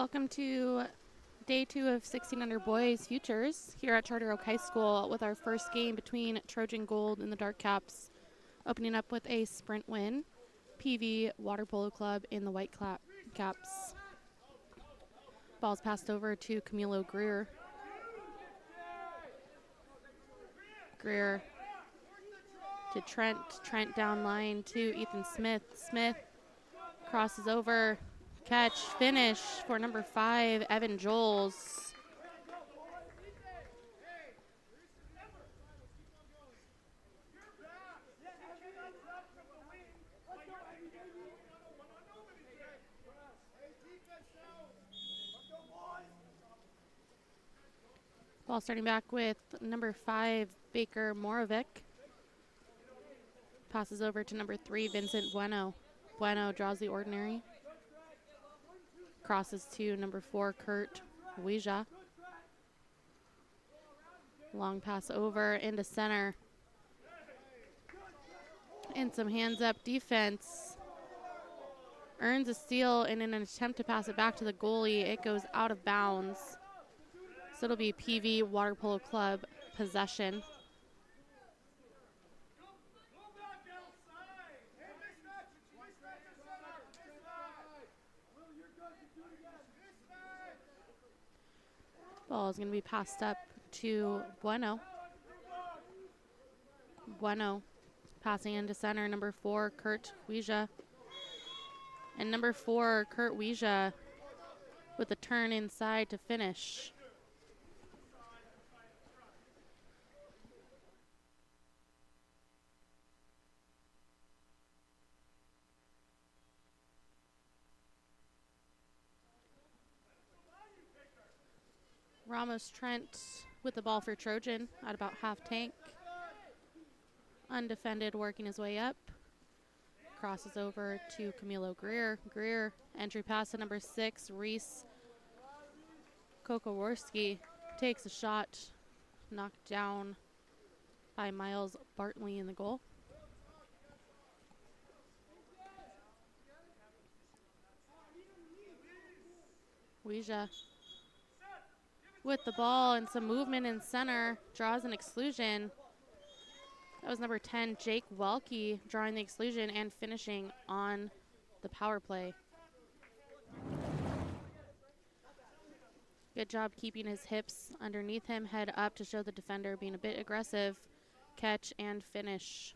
Welcome to day 2 of 16 under boys futures here at Charter Oak High School with our first game between Trojan Gold and the Dark Caps, opening up with a sprint win. PV Water Polo Club in the White Caps. Ball's passed over to Camilo Greer. Greer to Trent. Trent down line to Ethan Smith. Smith crosses over. Catch, finish for number 5, Evan Joels. Ball starting back with number 5, Baker Morovic. Passes over to number 3, Vincent Bueno. Bueno draws the ordinary. Crosses to number 4, Kurt Ouija. Long pass over into center. And some hands up defense. Earns a steal in an attempt to pass it back to the goalie. It goes out of bounds. So it'll be PV Water Polo Club possession. Ball is going to be passed up to Bueno. Bueno passing into center, number 4, Kurt Ouija. And number 4, Kurt Ouija with a turn inside to finish. Ramos Trent with the ball for Trojan at about half tank. Undefended, working his way up. Crosses over to Camilo Greer. Greer, entry pass to number 6, Reese Kokoworski. Takes a shot, knocked down by Miles Bartley in the goal. Ouija with the ball and some movement in center, draws an exclusion. That was number 10, Jake Welke, drawing the exclusion and finishing on the power play. Good job keeping his hips underneath him, head up to show the defender being a bit aggressive. Catch and finish.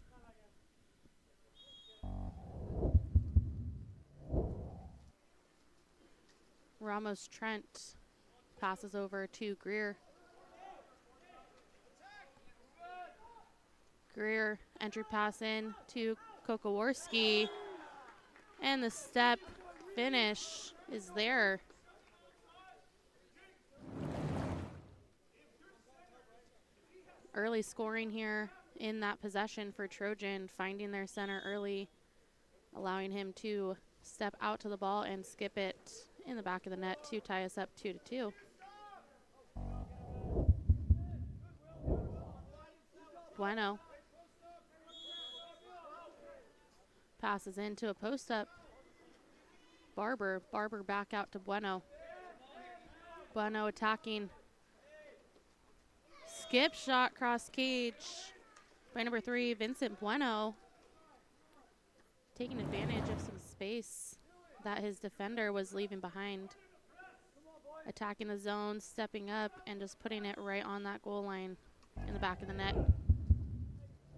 Ramos Trent passes over to Greer. Greer, entry pass in to Kokoworski. And the step finish is there. Early scoring here in that possession for Trojan, finding their center early, allowing him to step out to the ball and skip it in the back of the net to tie us up 2-2. Bueno passes into a post-up. Barber back out to Bueno. Bueno attacking. Skip shot cross cage by number 3, Vincent Bueno. Taking advantage of some space that his defender was leaving behind. Attacking the zone, stepping up, and just putting it right on that goal line in the back of the net.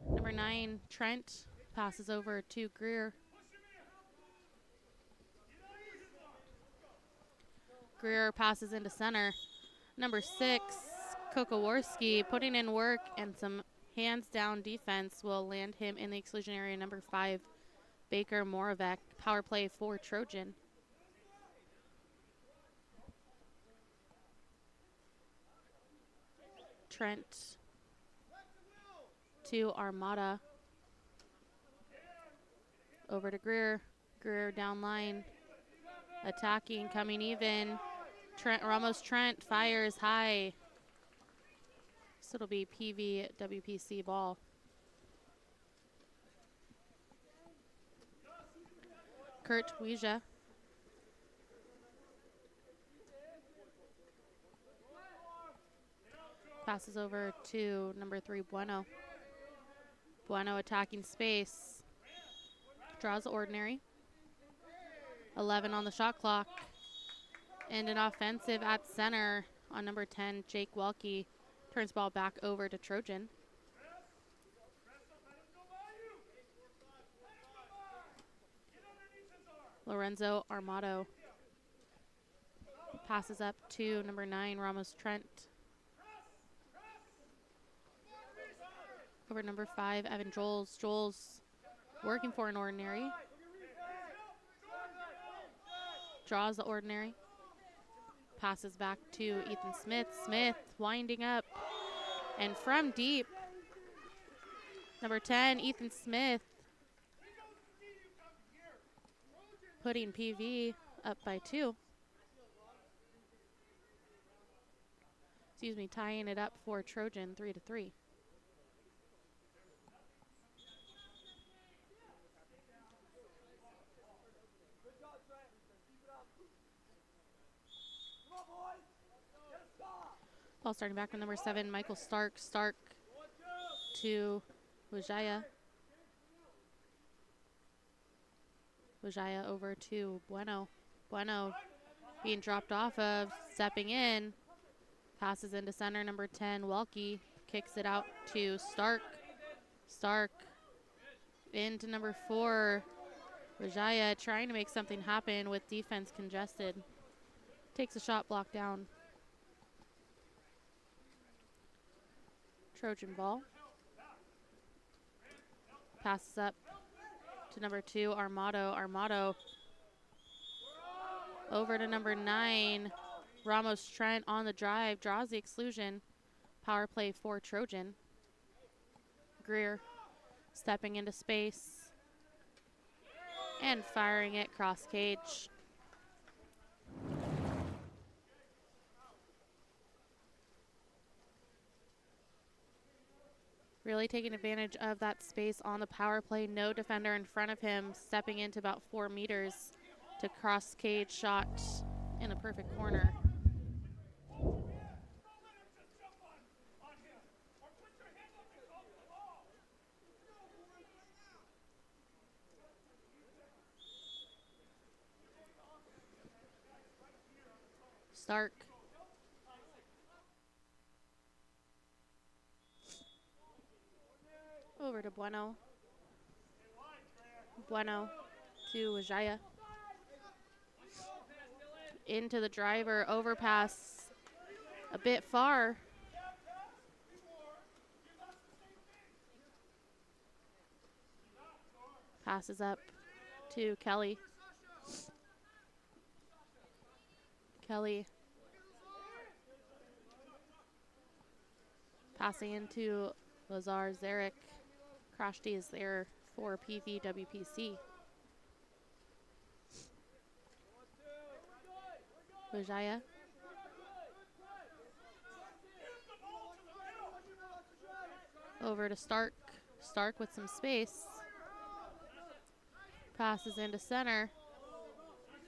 Number 9, Trent, passes over to Greer. Greer passes into center. Number 6, Kokoworski, putting in work and some hands-down defense will land him in the exclusion area. Number 5, Baker Morovic, power play for Trojan. Trent to Armada. Over to Greer. Greer down line. Attacking, coming even. Ramos Trent fires high. So it'll be PV WPC ball. Kurt Ouija Passes over to number 3, Bueno. Bueno attacking space. Draws the ordinary. 11 on the shot clock. And an offensive at center on number 10, Jake Welke. Turns ball back over to Trojan. Lorenzo Armato passes up to number 9, Ramos Trent. Over number 5, Evan Joels. Joels working for an ordinary. Draws the ordinary. Passes back to Ethan Smith. Smith winding up. And from deep, number 10, Ethan Smith, putting PV up by 2. Excuse me, tying it up for Trojan 3-3. Ball starting back with number 7, Michael Stark. Stark to Wajaya. Wajaya over to Bueno. Bueno being dropped off of, stepping in. Passes into center, number 10, Welke. Kicks it out to Stark. Stark into number 4, Wajaya, trying to make something happen with defense congested. Takes a shot block down. Trojan ball. Passes up to number 2, Armato. Armato over to number 9, Ramos Trent on the drive. Draws the exclusion. Power play for Trojan. Greer stepping into space and firing it cross cage. Really taking advantage of that space on the power play. No defender in front of him, stepping into about 4 meters to cross cage shot in a perfect corner. Stark. Over to Bueno. Bueno to Wajaya. Into the driver, overpass a bit far. Passes up to Kelly. Kelly passing into Lazar Zarek. Crash D is there for PV WPC. Wajaya. Over to Stark. Stark with some space. Passes into center.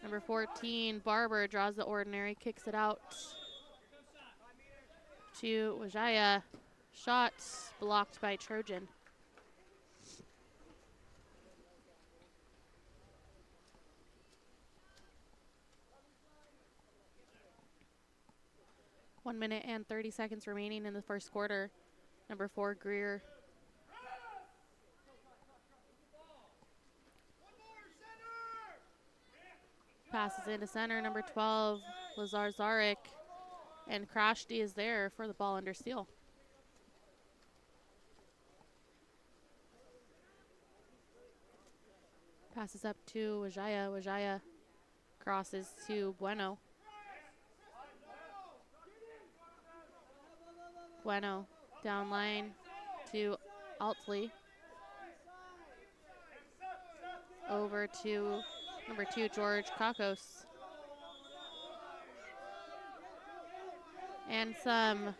Number 14, Barber, draws the ordinary, kicks it out to Wajaya. Shot blocked by Trojan. One minute and 30 seconds remaining in the first quarter. Number 4, Greer. Passes into center, number 12, Lazar Zarek. And Crash D is there for the ball under steal. Passes up to Wajaya. Wajaya crosses to Bueno. Bueno down line to Altley. Over to number 2, George Kakos. And some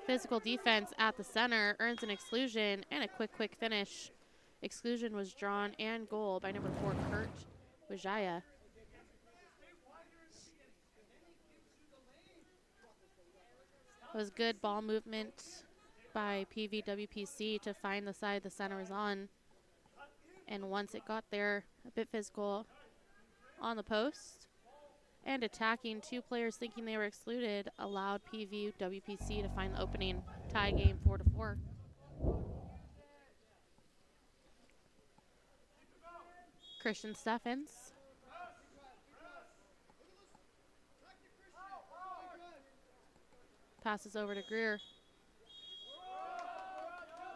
physical defense at the center, earns an exclusion and a quick finish. Exclusion was drawn and goal by number 4, Kurt Wajaya. was good ball movement by WPC to find the side the center was on. And once it got there, a bit physical on the post. And attacking, two players thinking they were excluded allowed WPC to find the opening. Tie game 4-4. Christian Steffens. Passes over to Greer.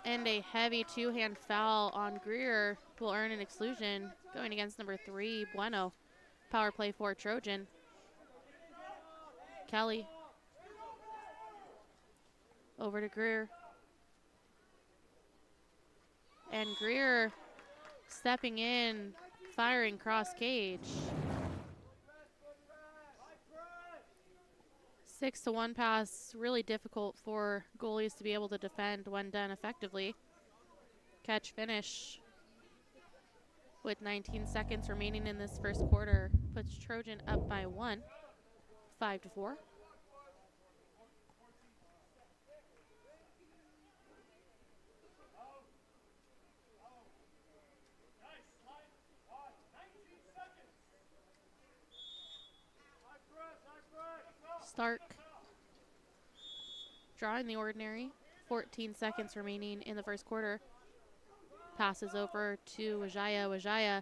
And a heavy two-hand foul on Greer will earn an exclusion going against number 3, Bueno. Power play for Trojan. Kelly. Over to Greer. And Greer stepping in, firing cross cage. 6-1 pass, really difficult for goalies to be able to defend when done effectively. Catch finish with 19 seconds remaining in this first quarter puts Trojan up by 1, 5-4. Stark drawing the ordinary. 14 seconds remaining in the first quarter. Passes over to Wajaya. Wajaya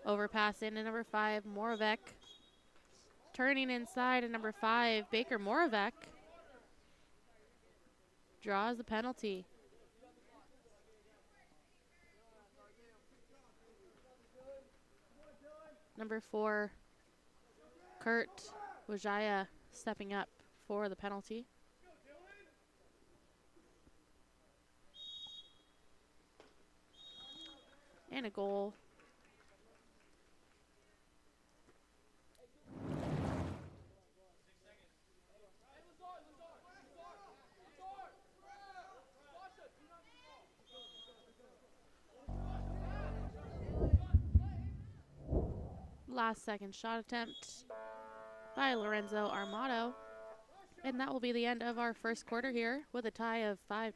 overpass into number 5, Moravec. Turning inside at number 5, Baker Moravec. Draws the penalty. Number 4, Kurt Wajaya stepping up for the penalty. And a goal. Last second shot attempt by Lorenzo Armato. And that will be the end of our first quarter here with a tie of 5-5.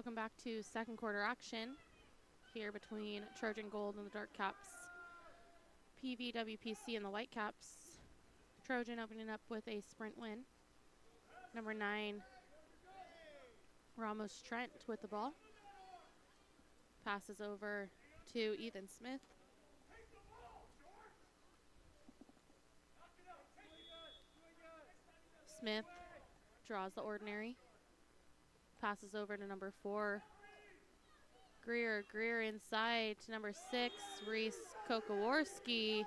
Welcome back to second quarter action here between Trojan Gold and the Dark Caps. PV WPC and the White Caps. Trojan opening up with a sprint win. Number 9, Ramos Trent with the ball. Passes over to Ethan Smith. Smith draws the ordinary. Passes over to number 4, Greer. Greer inside to number 6, Reese Kokowarski.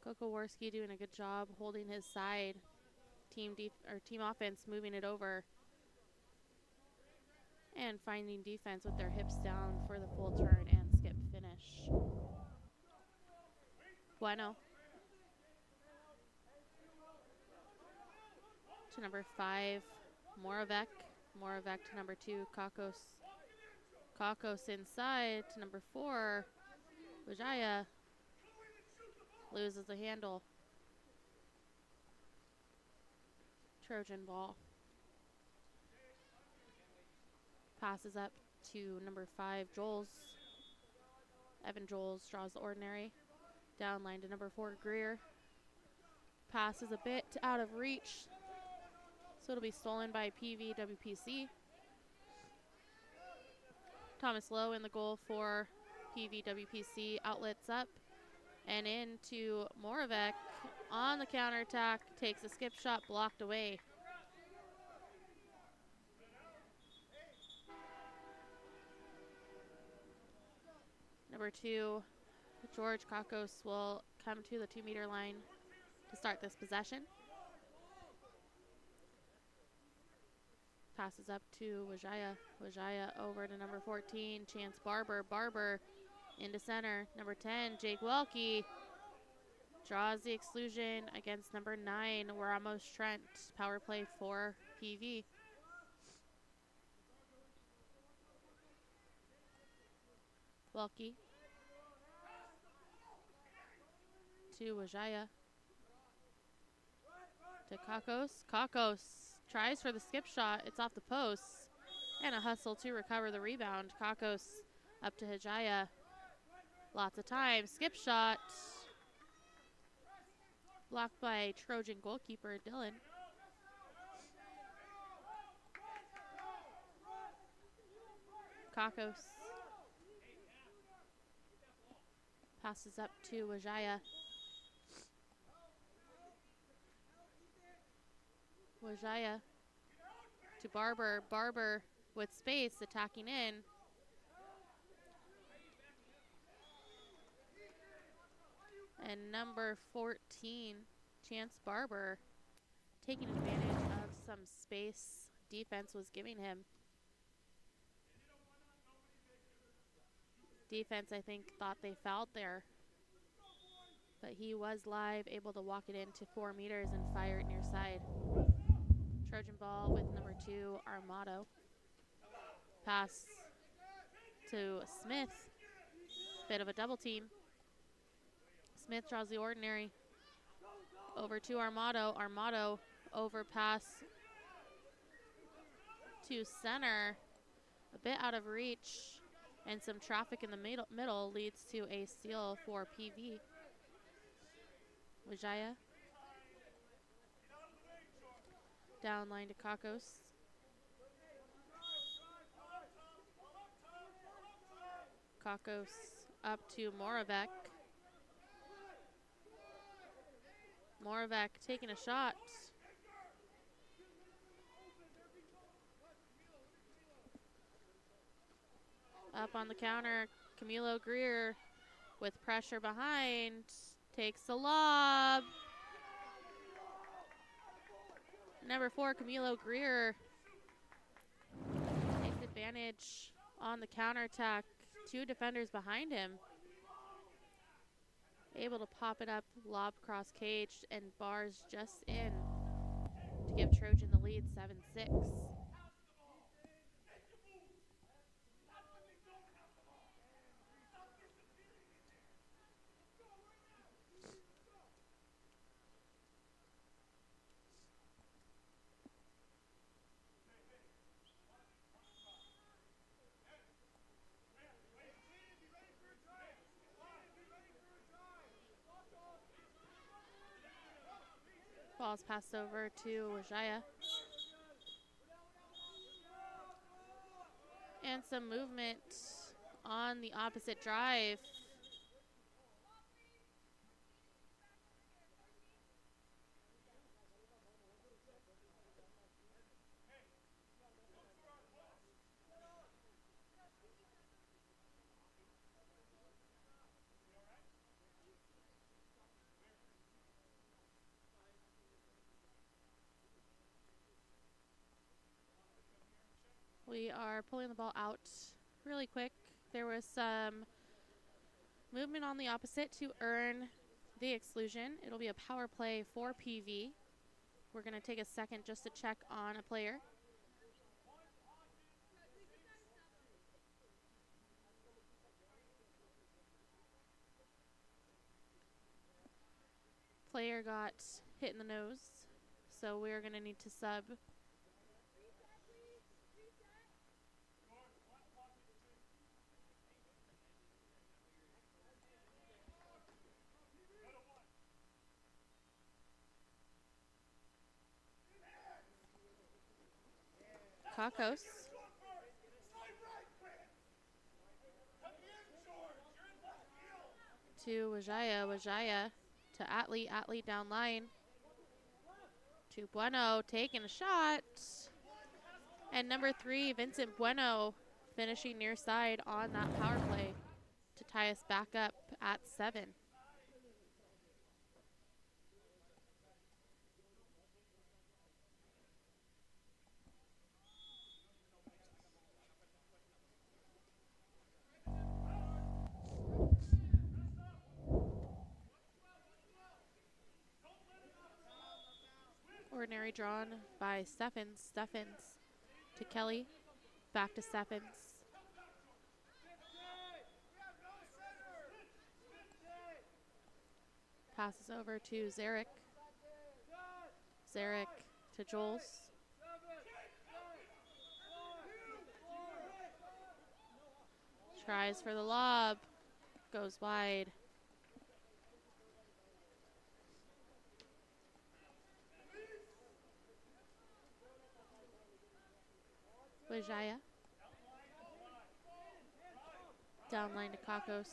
Kokowarski doing a good job holding his side. Team offense moving it over and finding defense with their hips down for the full turn and skip finish. Bueno to number 5, Moravec. Moravec to number 2, Kakos. Kakos inside to number 4, Vijaya. Loses the handle. Trojan ball. Passes up to number 5, Joels. Evan Joels draws the ordinary. Downline to number 4, Greer. Passes a bit out of reach, so it'll be stolen by PV WPC. Thomas Lowe in the goal for PV WPC. Outlets up and into Moravec on the counterattack. Takes a skip shot, blocked away. Number 2, George Kakos will come to the 2-meter line to start this possession. Passes up to Vijaya. Vijaya over to number 14, Chance Barber. Barber into center. Number 10, Jake Welke draws the exclusion against number 9, Ramos Trent. Power play for PV. Welke to Vijaya. To Kakos. Kakos tries for the skip shot. It's off the post. And a hustle to recover the rebound. Kakos up to Vijaya. Lots of time. Skip shot. Blocked by Trojan goalkeeper Dylan. Kakos passes up to Vijaya. Vijaya to Barber. Barber with space, attacking in. And number 14, Chance Barber, taking advantage of some space defense was giving him. Defense, I think, thought they fouled there. But he was live, able to walk it into 4 meters and fire it near side. Trojan ball with number 2, Armato. Pass to Smith. Bit of a double team. Smith draws the ordinary. Over to Armato. Armato overpass to center. A bit out of reach. And some traffic in the middle leads to a steal for PV. Vijaya. Down line to Kakos. Kakos up to Moravec. Moravec taking a shot. Up on the counter, Camilo Greer with pressure behind. Takes the lob. Number 4, Camilo Greer takes advantage on the counterattack. 2 defenders behind him. Able to pop it up, lob cross cage, and bars just in to give Trojan the lead, 7-6. Ball's passed over to Wajaya. And some movement on the opposite drive. We are pulling the ball out really quick. There was some movement on the opposite to earn the exclusion. It'll be a power play for PV. We're going to take a second just to check on a player. Player got hit in the nose, so we're going to need to sub. Kakos to Wajaya. Wajaya to Atley. Atley down line to Bueno, taking a shot. And number 3, Vincent Bueno, finishing near side on that power play to tie us back up at 7. Ordinary drawn by Steffens. Steffens to Kelly. Back to Steffens. Passes over to Zarek. Zarek to Joels. Tries for the lob. Goes wide. Wajaya. Down line to Kakos.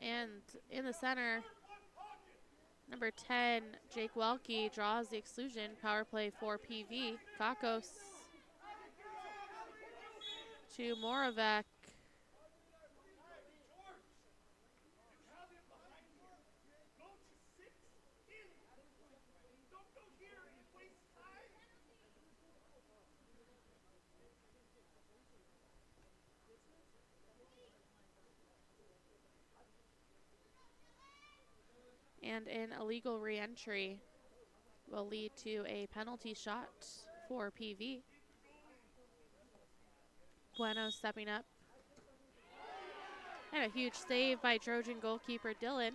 And in the center, number 10, Jake Welke draws the exclusion. Power play for PV. Kakos to Moravec. And an illegal re-entry will lead to a penalty shot for PV. Bueno stepping up. And a huge save by Trojan goalkeeper Dylan.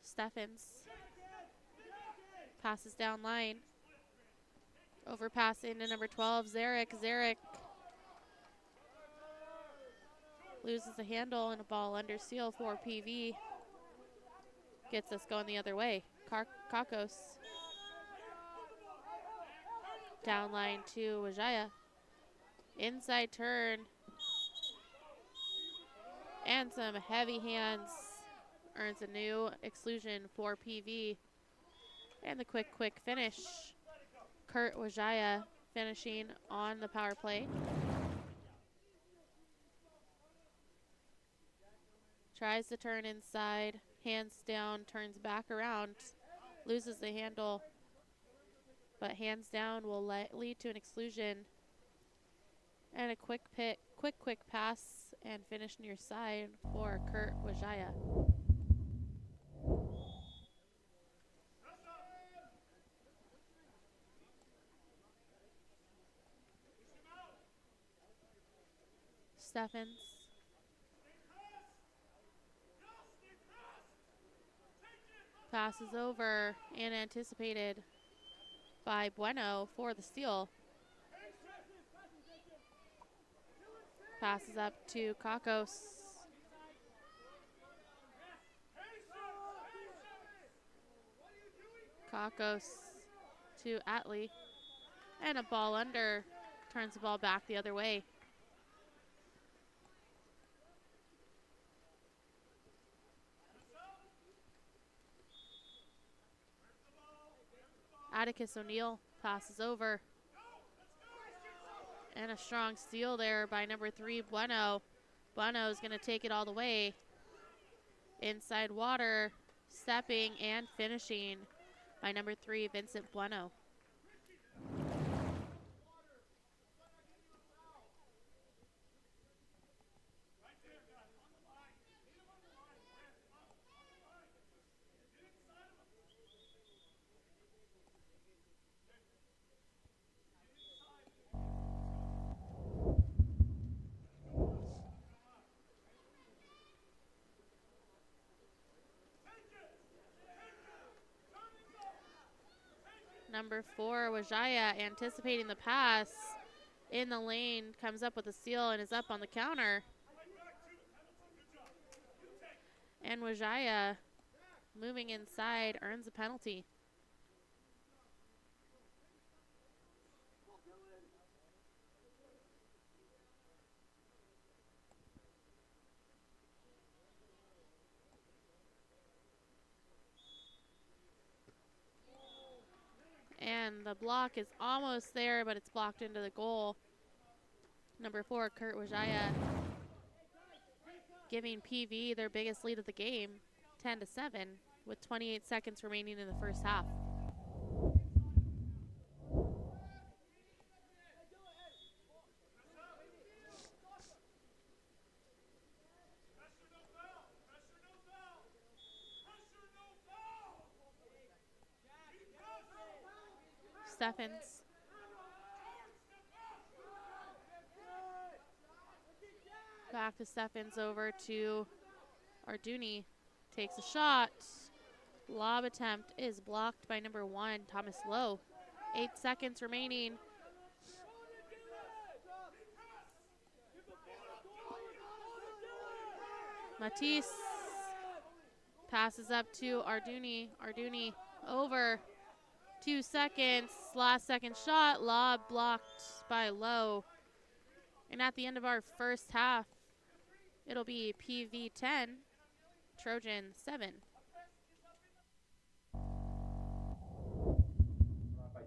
Steffens passes down line. Overpass into number 12, Zarek. Zarek loses the handle and a ball under seal for PV. Gets us going the other way. Kakos. Down line to Wajaya. Inside turn. And some heavy hands. Earns a new exclusion for PV. And the quick finish. Kurt Wajaya finishing on the power play. Tries to turn inside, hands down, turns back around, loses the handle, but hands down will lead to an exclusion. And a quick pass and finish near side for Kurt Wajaya. Steffens. Passes over and anticipated by Bueno for the steal. Passes up to Kakos. Kakos to Atlee. And a ball under. Turns the ball back the other way. Atticus O'Neill passes over. And a strong steal there by number 3, Bueno. Bueno is going to take it all the way. Inside water, stepping and finishing by number 3, Vincent Bueno. Number 4, Wajaya, anticipating the pass in the lane, comes up with a steal and is up on the counter. And Wajaya, moving inside, earns a penalty. And the block is almost there, but it's blocked into the goal. Number 4, Kurt Wajaya, giving PV their biggest lead of the game, 10-7, with 28 seconds remaining in the first half. Steffens. Back to Steffens, over to Arduni. Takes a shot. Lob attempt is blocked by number 1, Thomas Lowe. 8 seconds remaining. Matisse passes up to Arduni. Arduni over. 2 seconds. Last second shot. Lob blocked by Lowe. And at the end of our first half, it'll be PV 10, Trojan 7. By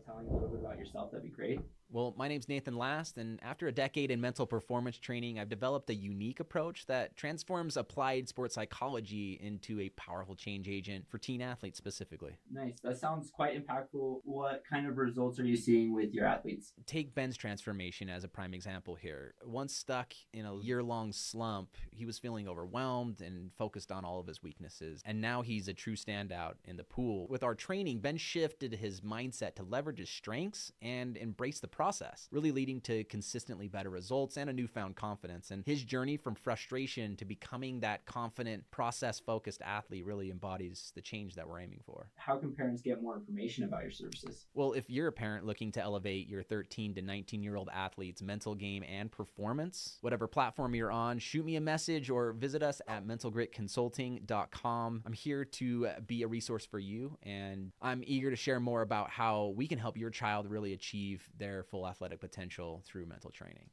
telling a little bit about yourself, that'd be great. Well, my name's Nathan Last, and after a decade in mental performance training, I've developed a unique approach that transforms applied sports psychology into a powerful change agent for teen athletes specifically. Nice. That sounds quite impactful. What kind of results are you seeing with your athletes? Take Ben's transformation as a prime example here. Once stuck in a year-long slump, he was feeling overwhelmed and focused on all of his weaknesses, and now he's a true standout in the pool. With our training, Ben shifted his mindset to leverage his strengths and embrace the process, really leading to consistently better results and a newfound confidence. And his journey from frustration to becoming that confident, process-focused athlete really embodies the change that we're aiming for. How can parents get more information about your services? Well, if you're a parent looking to elevate your 13 to 19-year-old athlete's mental game and performance, whatever platform you're on, shoot me a message or visit us at mentalgritconsulting.com. I'm here to be a resource for you, and I'm eager to share more about how we can help your child really achieve their full athletic potential through mental training.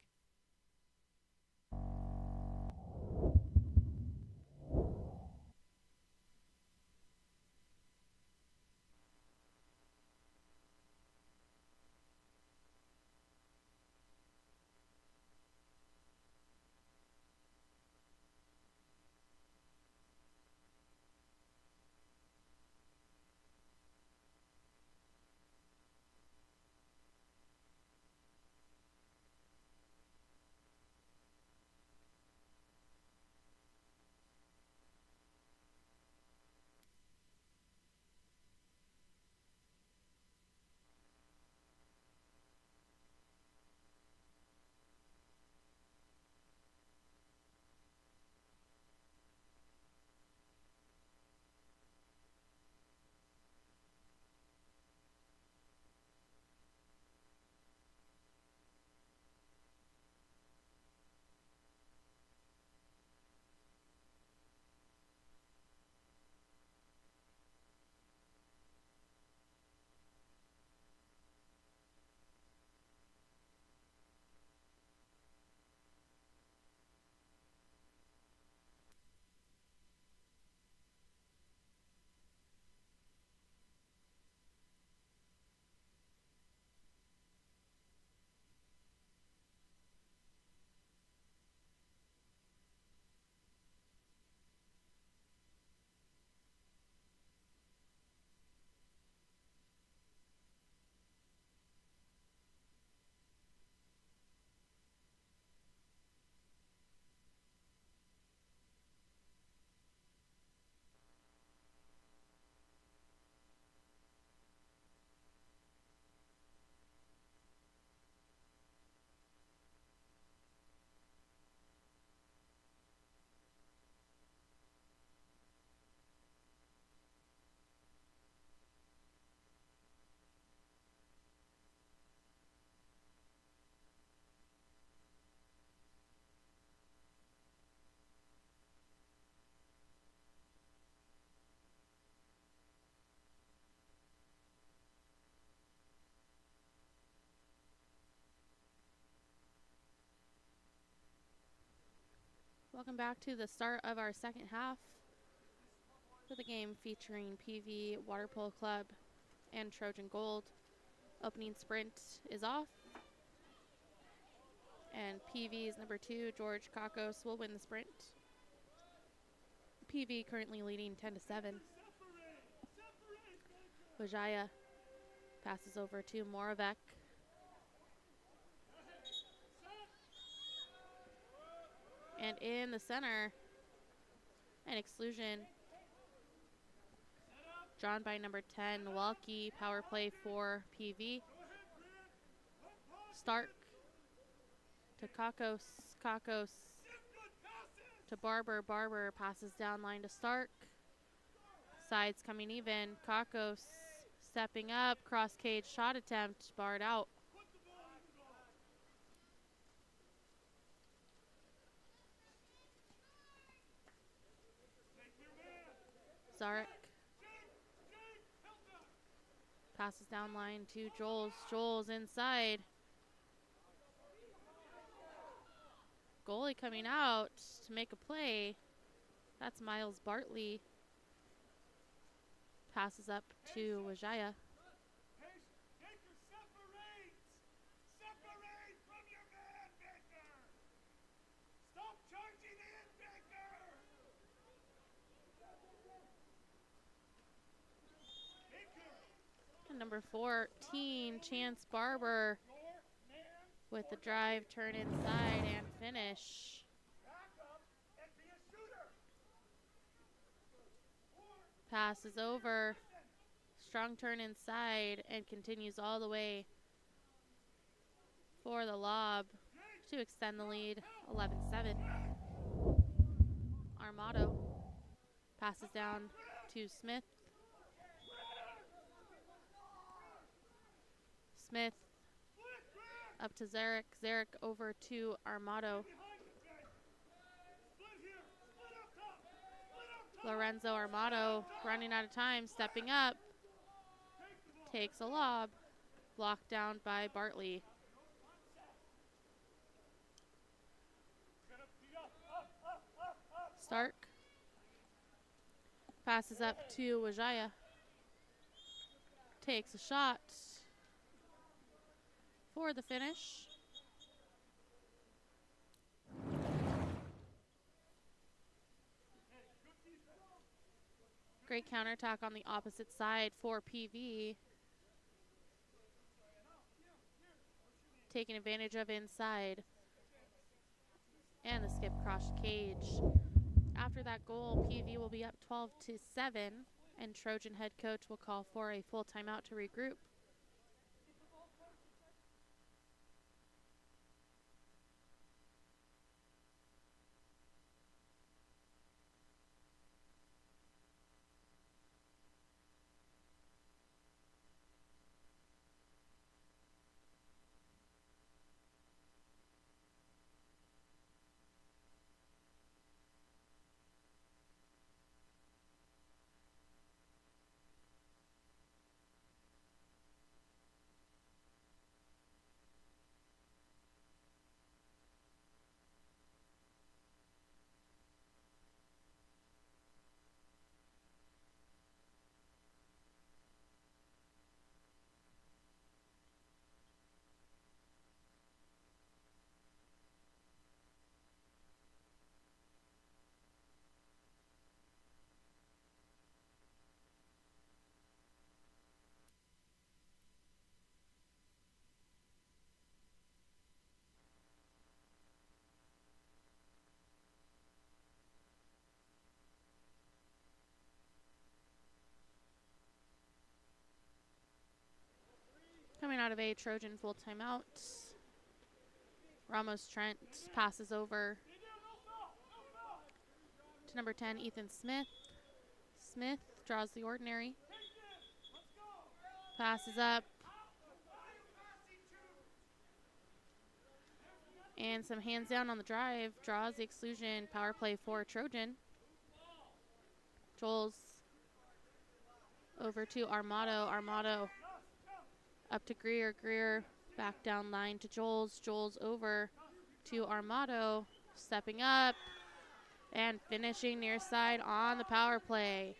Welcome back to the start of our second half for the game featuring PV, Water Polo Club, and Trojan Gold. Opening sprint is off. And PV's number 2, George Kakos, will win the sprint. PV currently leading 10-7. Vijaya passes over to Moravec. And in the center, an exclusion drawn by number 10, Walkie. Power play for PV. Stark to Kakos. Kakos to Barber. Barber passes down line to Stark. Sides coming even. Kakos stepping up. Cross cage shot attempt. Barred out. Zarek passes down line to Joels. Joels inside. Goalie coming out to make a play. That's Miles Bartley. Passes up to Wajaya. And number 14, Chance Barber, with the drive, turn inside, and finish. Passes over, strong turn inside, and continues all the way for the lob to extend the lead, 11-7. Armato passes down to Smith. Smith up to Zarek. Zarek over to Armato. Lorenzo Armato running out of time, stepping up. Takes a lob. Blocked down by Bartley. Stark passes up to Wajaya. Takes a shot for the finish. Great counterattack on the opposite side for PV. Taking advantage of inside. And the skip cross cage. After that goal, PV will be up 12-7, and Trojan head coach will call for a full timeout to regroup. Coming out of a Trojan full timeout, Ramos Trent passes over to number 10, Ethan Smith. Smith draws the ordinary. Passes up. And some hands down on the drive. Draws the exclusion. Power play for Trojan. Joel's over to Armato. Armato up to Greer. Greer back down line to Joel's. Joel's over to Armato. Stepping up. And finishing near side on the power play.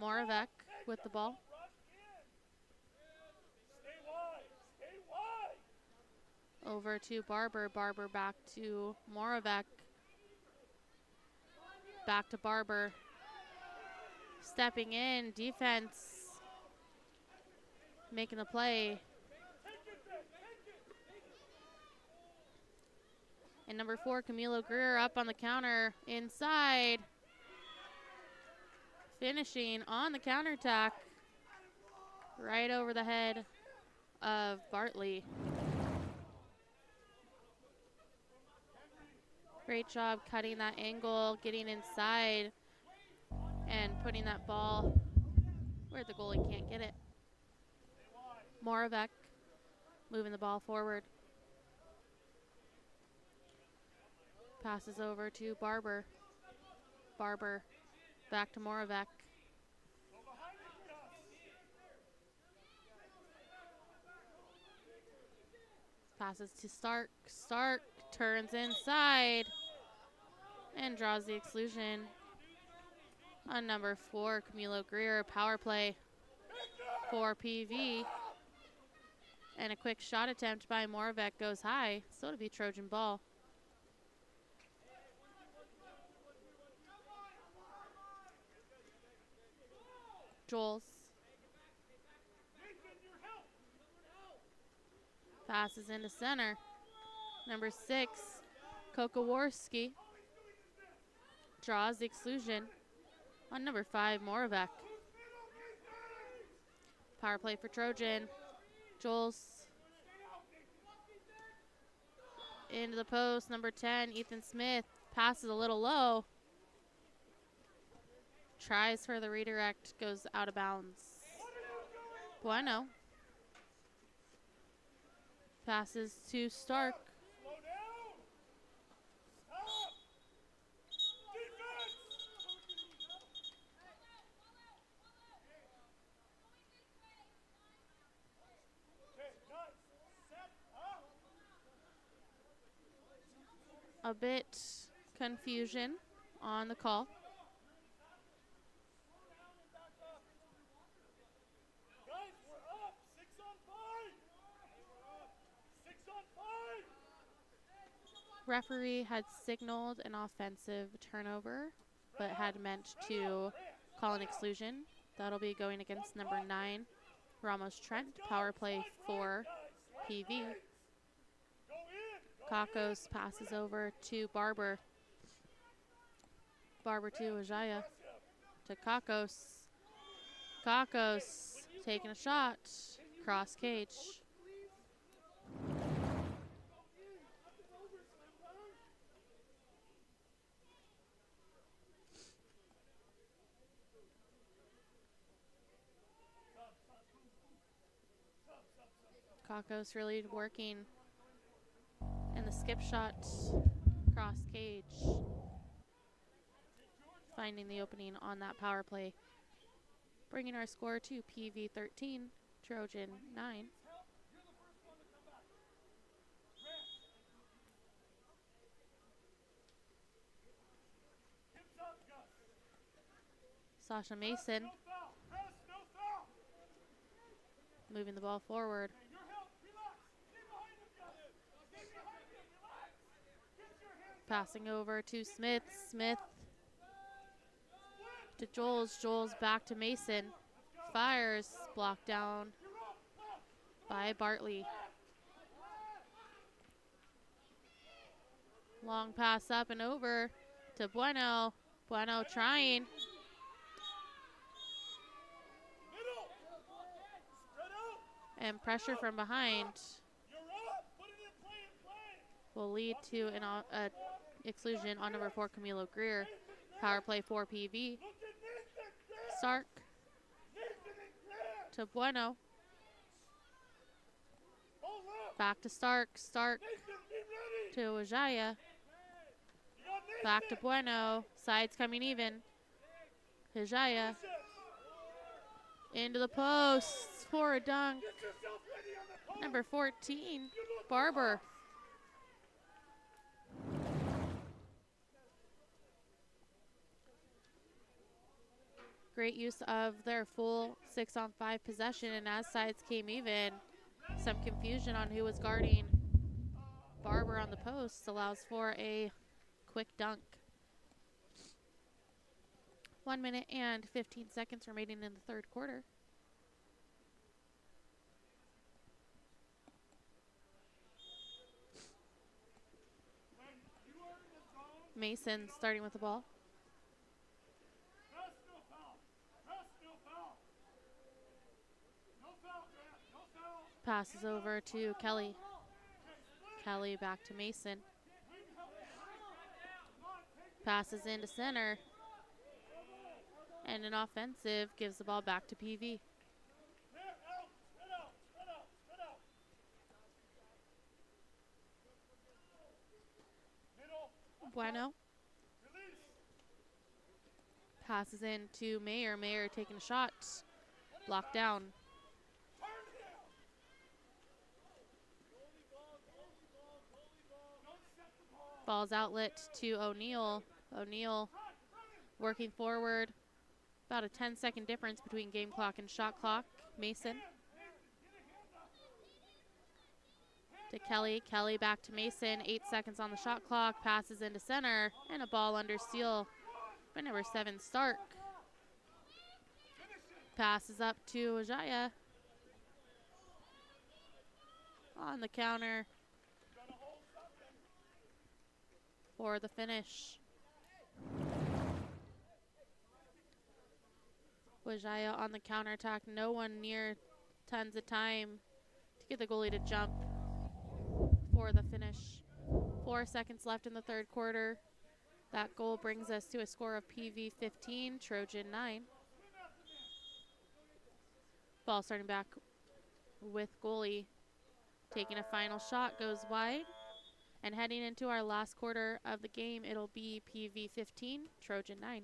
Moravec with the ball. Over to Barber. Barber back to Moravec. Back to Barber. Stepping in, defense. Making the play. And number 4, Camilo Greer up on the counter inside. Finishing on the counterattack. Right over the head of Bartley. Great job cutting that angle, getting inside, and putting that ball where the goalie can't get it. Moravec moving the ball forward. Passes over to Barber. Barber back to Moravec. Passes to Stark. Stark turns inside and draws the exclusion on number 4, Camilo Greer. Power play for PV. And a quick shot attempt by Moravec goes high, so it'll be Trojan ball. Jules. Passes into center. Number 6, Kokowarski draws the exclusion on number 5, Moravec. Power play for Trojan. Jules into the post. Number 10, Ethan Smith passes a little low. Tries for the redirect, goes out of bounds. Bueno. Passes to Stark. A bit confusion on the call. Referee had signaled an offensive turnover, but had meant to call an exclusion. That'll be going against number 9, Ramos Trent. Power play for PV. Kakos passes over to Barber. Barber to Ajaya. To Kakos. Kakos taking a shot. Cross cage. Kakos really working in the skip shot, cross cage, finding the opening on that power play, bringing our score to PV 13, Trojan 9. Sasha Mason moving the ball forward. Passing over to Smith. Smith to Joels. Joels back to Mason. Fires. Blocked down by Bartley. Long pass up and over to Bueno. Bueno trying. And pressure from behind will lead to an exclusion on number 4, Camilo Greer. Power play for PV. Stark to Bueno. Back to Stark. Stark to Ojaya. Back to Bueno. Sides coming even. Ojaya. Into the post for a dunk. Number 14, Barber. Great use of their full 6-on-5 possession, and as sides came even, some confusion on who was guarding Barber on the post allows for a quick dunk. 1 minute and 15 seconds remaining in the third quarter. Mason starting with the ball. Passes over to Kelly. Kelly back to Mason. Passes into center. And an offensive gives the ball back to PV. Bueno. Passes into Mayer. Mayer taking a shot. Blocked down. Ball's outlet to O'Neal. O'Neal working forward. About a 10-second difference between game clock and shot clock. Mason. To Kelly. Kelly back to Mason. 8 seconds on the shot clock. Passes into center. And a ball under steal by number 7, Stark. Passes up to Ojaya. On the counter for the finish. Ojaya on the counterattack. No one near tons of time to get the goalie to jump for the finish. 4 seconds left in the third quarter. That goal brings us to a score of PV 15, Trojan 9. Ball starting back with goalie. Taking a final shot, goes wide. And heading into our last quarter of the game, it'll be PV 15, Trojan 9.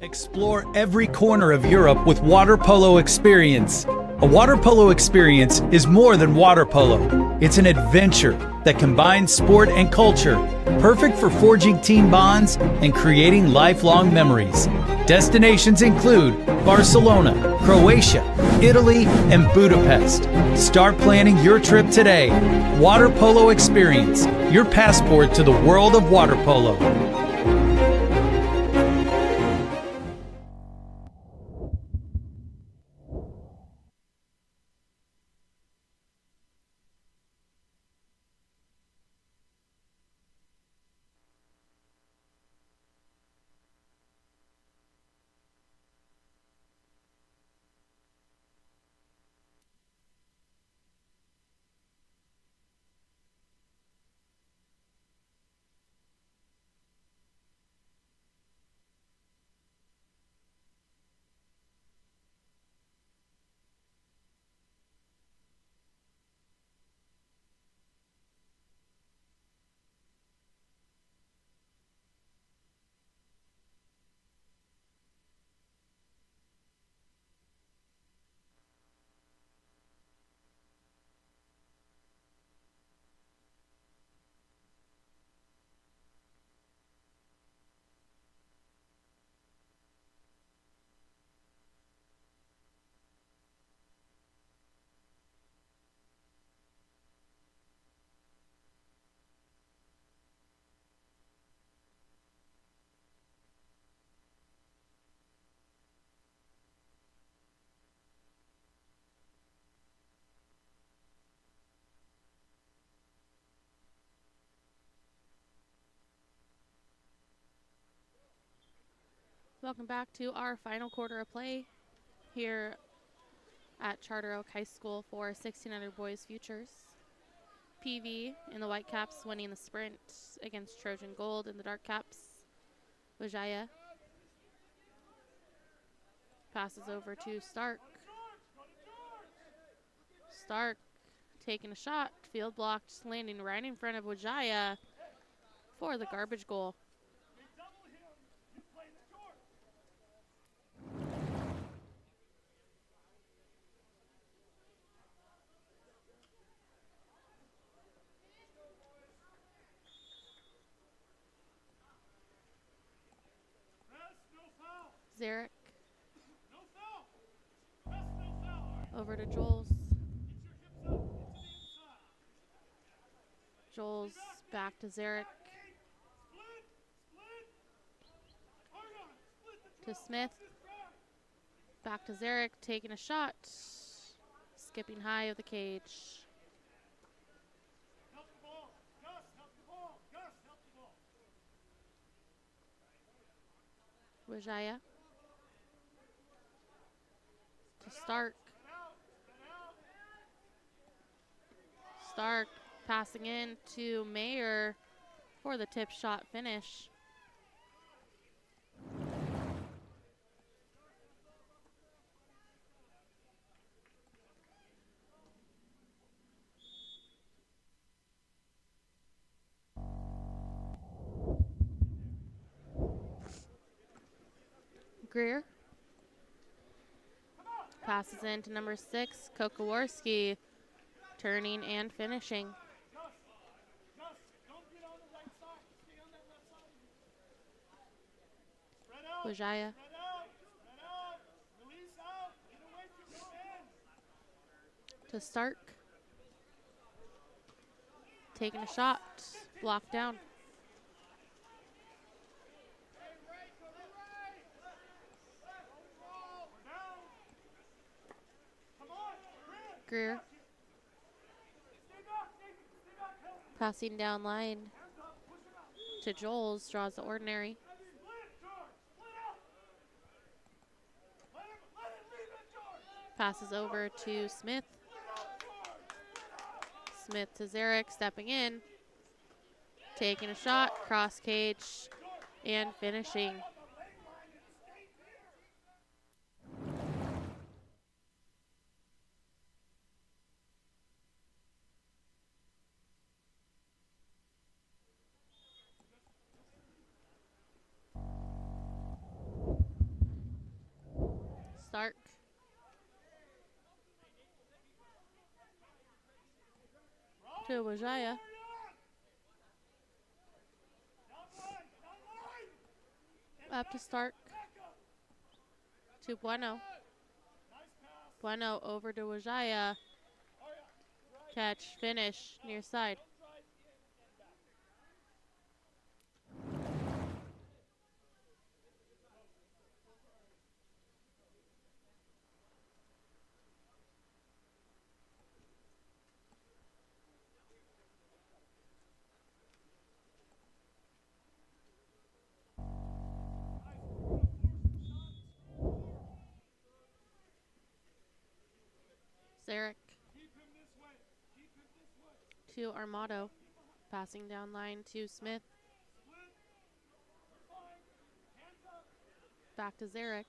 Explore every corner of Europe with Water Polo Experience. A water polo experience is more than water polo. It's an adventure that combines sport and culture, perfect for forging team bonds and creating lifelong memories. Destinations include Barcelona, Croatia, Italy, and Budapest. Start planning your trip today. Water Polo Experience, your passport to the world of water polo. Welcome back to our final quarter of play. here at Charter Oak High School for 1600 Boys Futures. PV in the white caps winning the sprint against Trojan Gold in the dark caps. Vijaya passes over to Stark. Stark taking a shot, field blocked, landing right in front of Vijaya for the garbage goal. Zarek over to Joel's. Joel's back to Zarek. To Smith. Back to Zarek, taking a shot. Skipping high of the cage. Vijaya. To Stark. Stark passing in to Mayer for the tip shot finish. Greer passes in to number 6, Kokowarski, turning and finishing. Vijaya. To Stark. Taking a shot, blocked down. Greer. Passing down line to Joel's, draws the ordinary. Passes over to Smith. Smith to Zarek, stepping in. Taking a shot, cross cage, and finishing. Stark. To Vijaya. Up to Stark. To Bueno. Bueno over to Vijaya. Catch, finish, near side. Zarek to Armato, passing down line to Smith. Back to Zarek.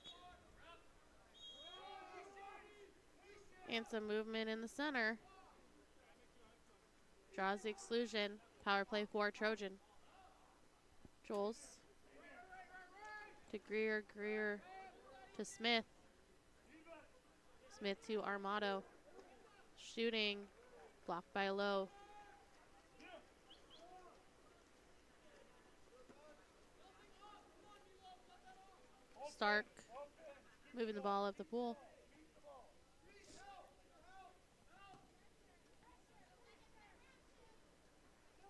And some movement in the center. Draws the exclusion. Power play for Trojan. Joels to Greer, Greer to Smith. Smith to Armato. Shooting, blocked by Low. Stark moving the ball up the pool.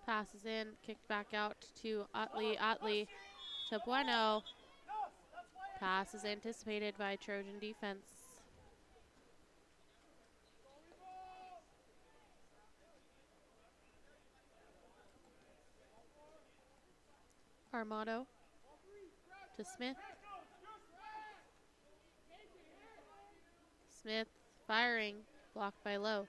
Passes in, kicked back out to Utley. Utley to Bueno. Pass is anticipated by Trojan defense. Armato to Smith. Smith firing, blocked by Low.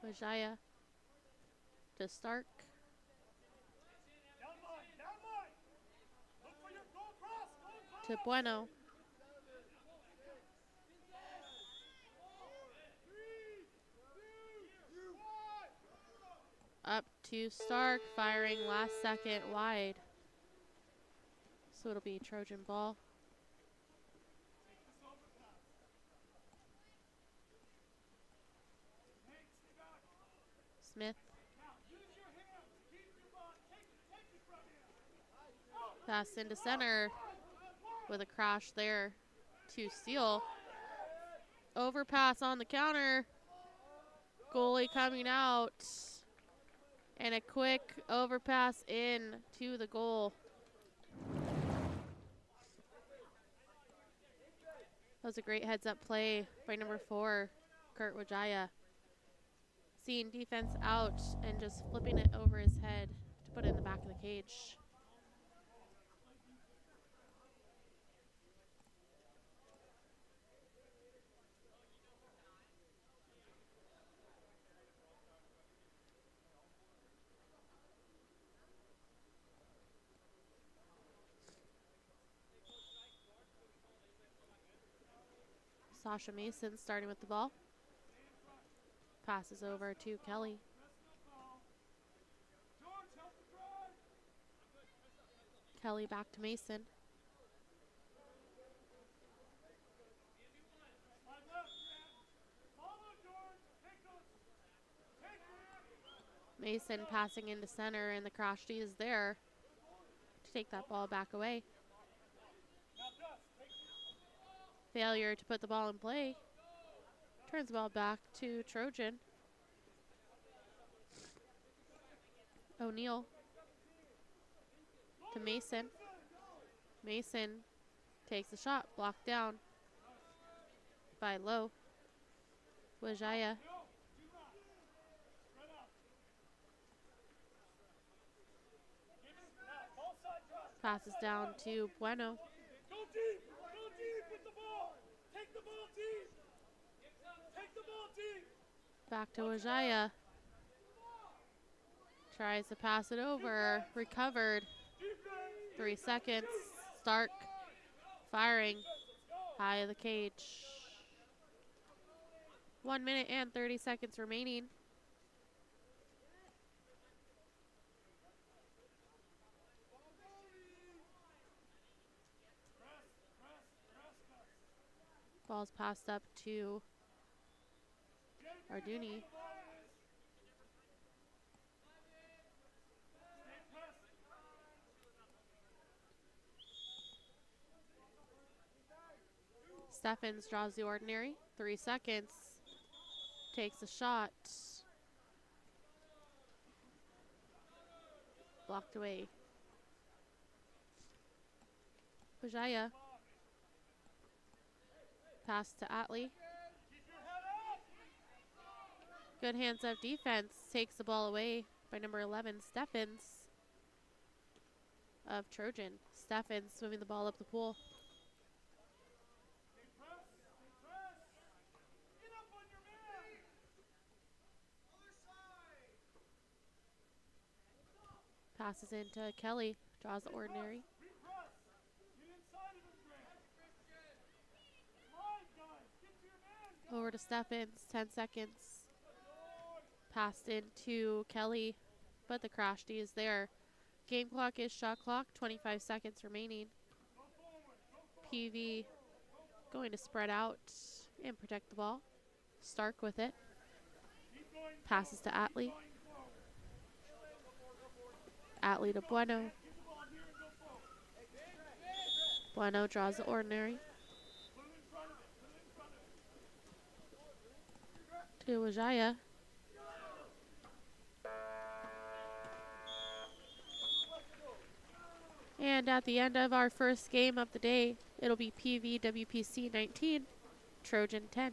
Wajaya to Stark. To Bueno. Up to Stark, firing last second wide. So it'll be Trojan ball. Smith. Pass into center with a crash there to Steele. Overpass on the counter. Goalie coming out. And a quick overpass in to the goal. That was a great heads-up play by number 4, Kurt Wajaya. Seeing defense out and just flipping it over his head to put it in the back of the cage. Sasha Mason starting with the ball. Passes over to Kelly. Kelly back to Mason. Mason passing into center, and the crash D is there to take that ball back away. Failure to put the ball in play. Turns the ball back to Trojan. O'Neal to Mason. Mason takes a shot, blocked down by Low. Wajaya. Passes down to Bueno. Back to Wajaya. Tries to pass it over. Recovered. 3 seconds. Stark firing high of the cage. 1 minute and 30 seconds remaining. Ball's passed up to Arduni. Steffens draws the ordinary. 3 seconds. Takes a shot. Blocked away. Wajaya. Pass to Atley. Good hands-up defense. Takes the ball away by number 11, Steffens of Trojan. Steffens moving the ball up the pool. Passes into Kelly. Draws the ordinary. Over to Steffens. 10 seconds. Passed into Kelly, but the crash D is there. Game clock is shot clock. 25 seconds remaining. PV going to spread out and protect the ball. Stark with it. Passes to Atley. Atley to Bueno. Bueno draws the ordinary. To Wajaya. And at the end of our first game of the day, it'll be PV WPC 19, Trojan 10.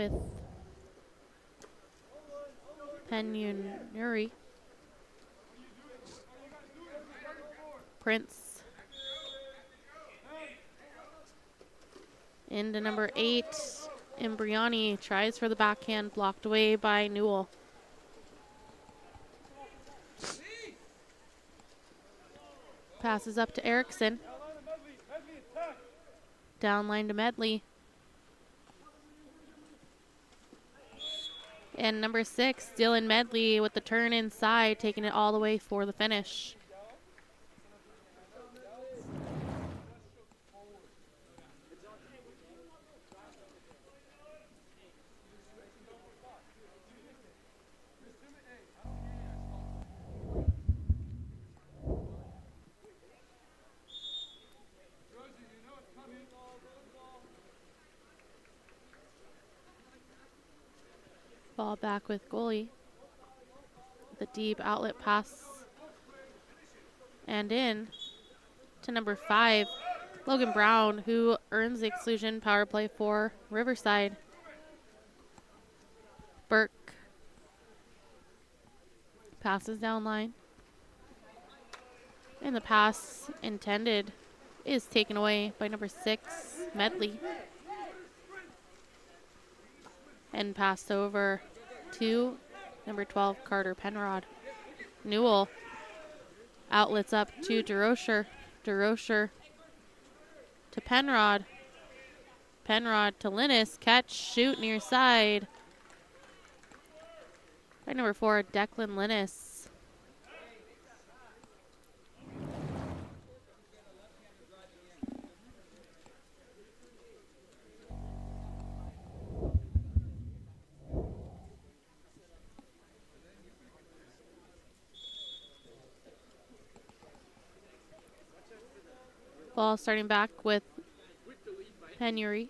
with Penunuri. Prince into number 8. Imbriani tries for the backhand, blocked away by Newell. Passes up to Erickson. Downline to Medley. And number 6, Dylan Medley with the turn inside, taking it all the way for the finish. Ball back with goalie. The deep outlet pass. And in to number 5, Logan Brown, who earns the exclusion power play for Riverside. Burke passes down line. And the pass intended is taken away by number 6, Medley. And passed over to number 12, Carter Penrod. Newell outlets up to DeRocher. DeRocher to Penrod. Penrod to Linus. Catch, shoot near side. By number 4, Declan Linus. Ball starting back with Penuri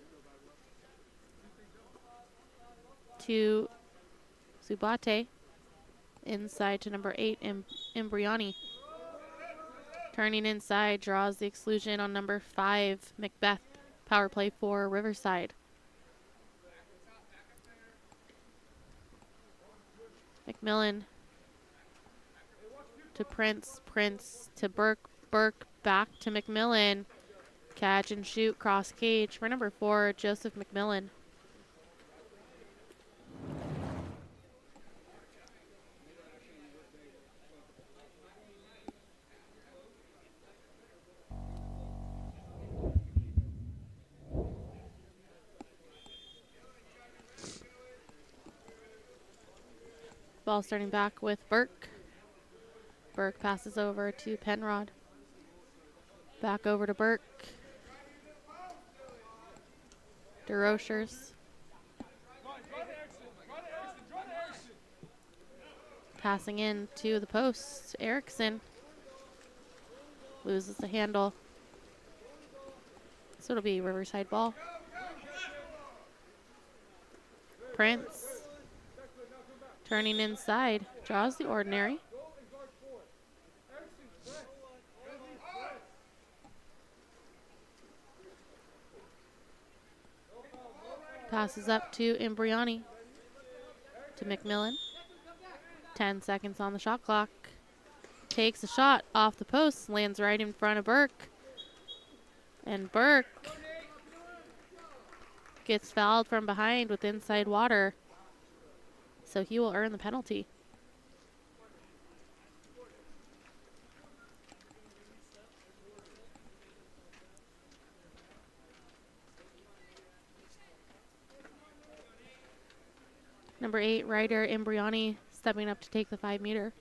to Zubate. Inside to number 8, Imbriani. Turning inside, draws the exclusion on number 5, Macbeth. Power play for Riverside. McMillan to Prince. Prince to Burke. Burke back to McMillan. Catch and shoot cross cage for number 4, Joseph McMillan. Ball starting back with Burke. Burke passes over to Penrod. Back over to Burke. DeRochers. Passing in to the post. Erickson loses the handle. So it'll be Riverside ball. Prince turning inside, draws the ordinary. Passes up to Imbriani. To McMillan. 10 seconds on the shot clock. Takes a shot off the post, lands right in front of Burke. And Burke gets fouled from behind with inside water. So he will earn the penalty. Number 8, Ryder Imbriani stepping up to take the 5-meter.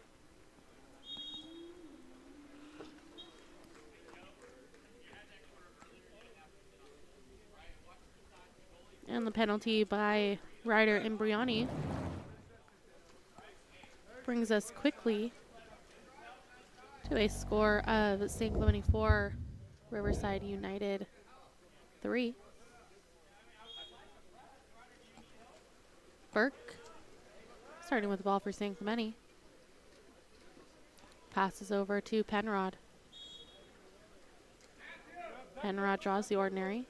And the penalty by Ryder Imbriani brings us quickly to a score of St. Clemente 4, Riverside United 3. Burke starting with the ball for St. Clemente. Passes over to Penrod. Penrod draws the ordinary.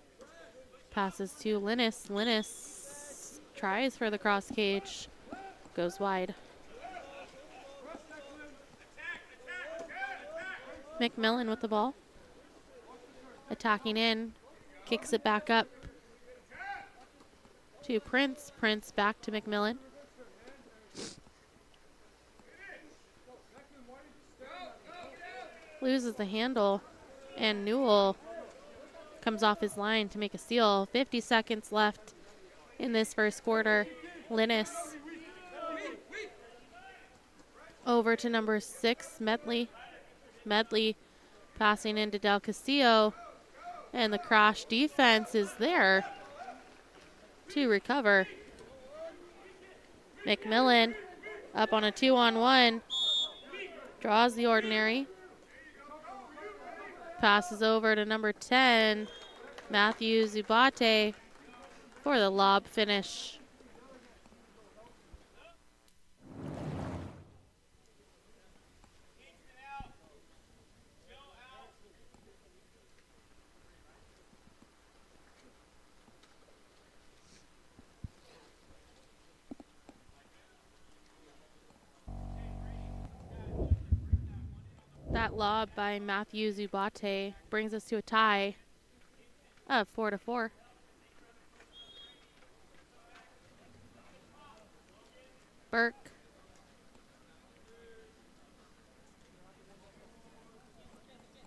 Passes to Linus. Linus tries for the cross cage. Goes wide. McMillan with the ball. Attacking in. Kicks it back up to Prince. Prince back to McMillan. Loses the handle, and Newell comes off his line to make a steal. 50 seconds left in this first quarter. Linus over to number 6, Medley. Medley passing into Del Castillo, and the crash defense is there to recover. McMillan up on a 2-on-1, draws the ordinary. Passes over to number 10, Matthew Zubate, for the lob finish. That lob by Matthew Zubate brings us to a tie of 4-4. Burke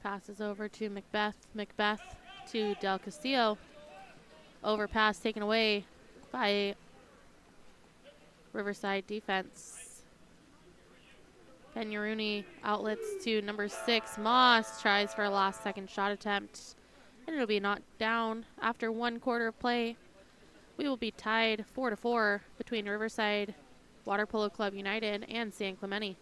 passes over to Macbeth. Macbeth to Del Castillo. Overpass taken away by Riverside defense. Penyaruni outlets to number 6, Moss. Tries for a last-second shot attempt, and it'll be knocked down after 1 quarter of play. We will be tied 4-4 between Riverside Water Polo Club United and San Clemente.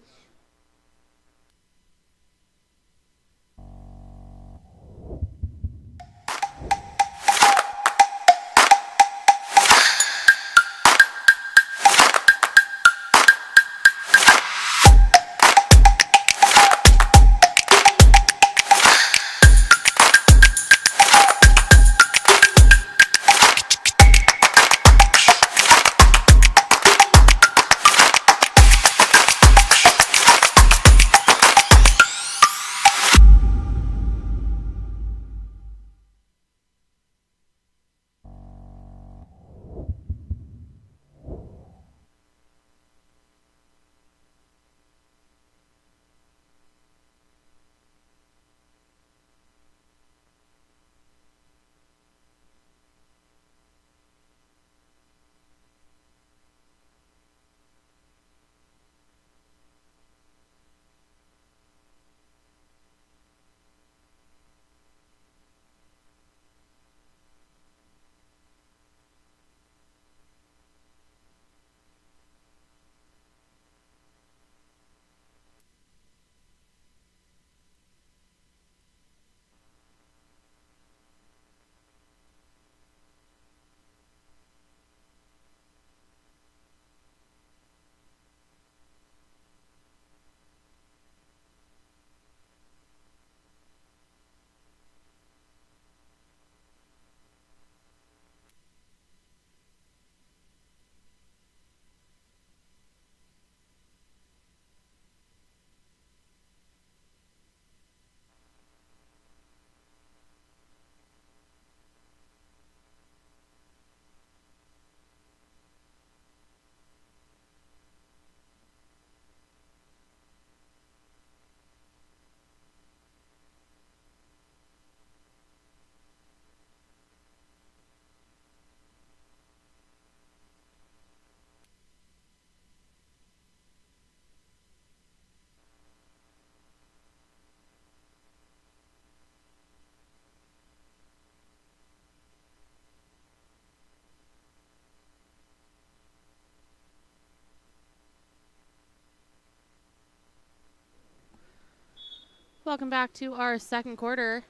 Welcome back to our second quarter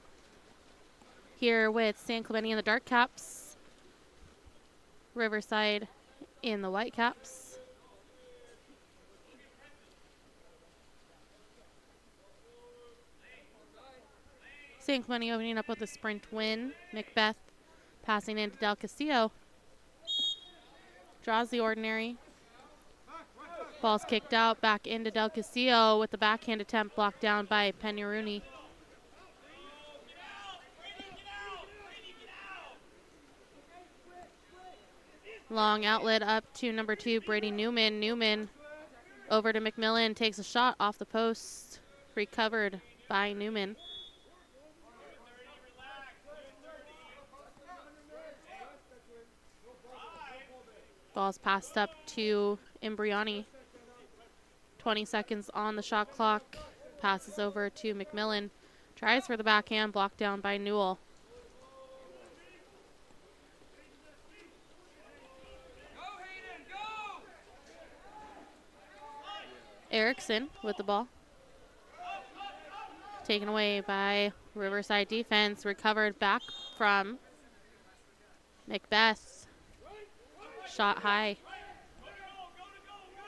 here with San Clemente in the dark caps, Riverside in the white caps. San Clemente opening up with a sprint win. Macbeth passing into Del Castillo. Draws the ordinary. Ball's kicked out, back into Del Castillo with the backhand attempt blocked down by Peñaruni. Long outlet up to number 2, Brady Newman. Newman over to McMillan, takes a shot off the post. Recovered by Newman. Ball's passed up to Imbriani. 20 seconds on the shot clock. Passes over to McMillan. Tries for the backhand, blocked down by Newell. Erickson with the ball. Taken away by Riverside defense. Recovered back from Macbeth. Shot high.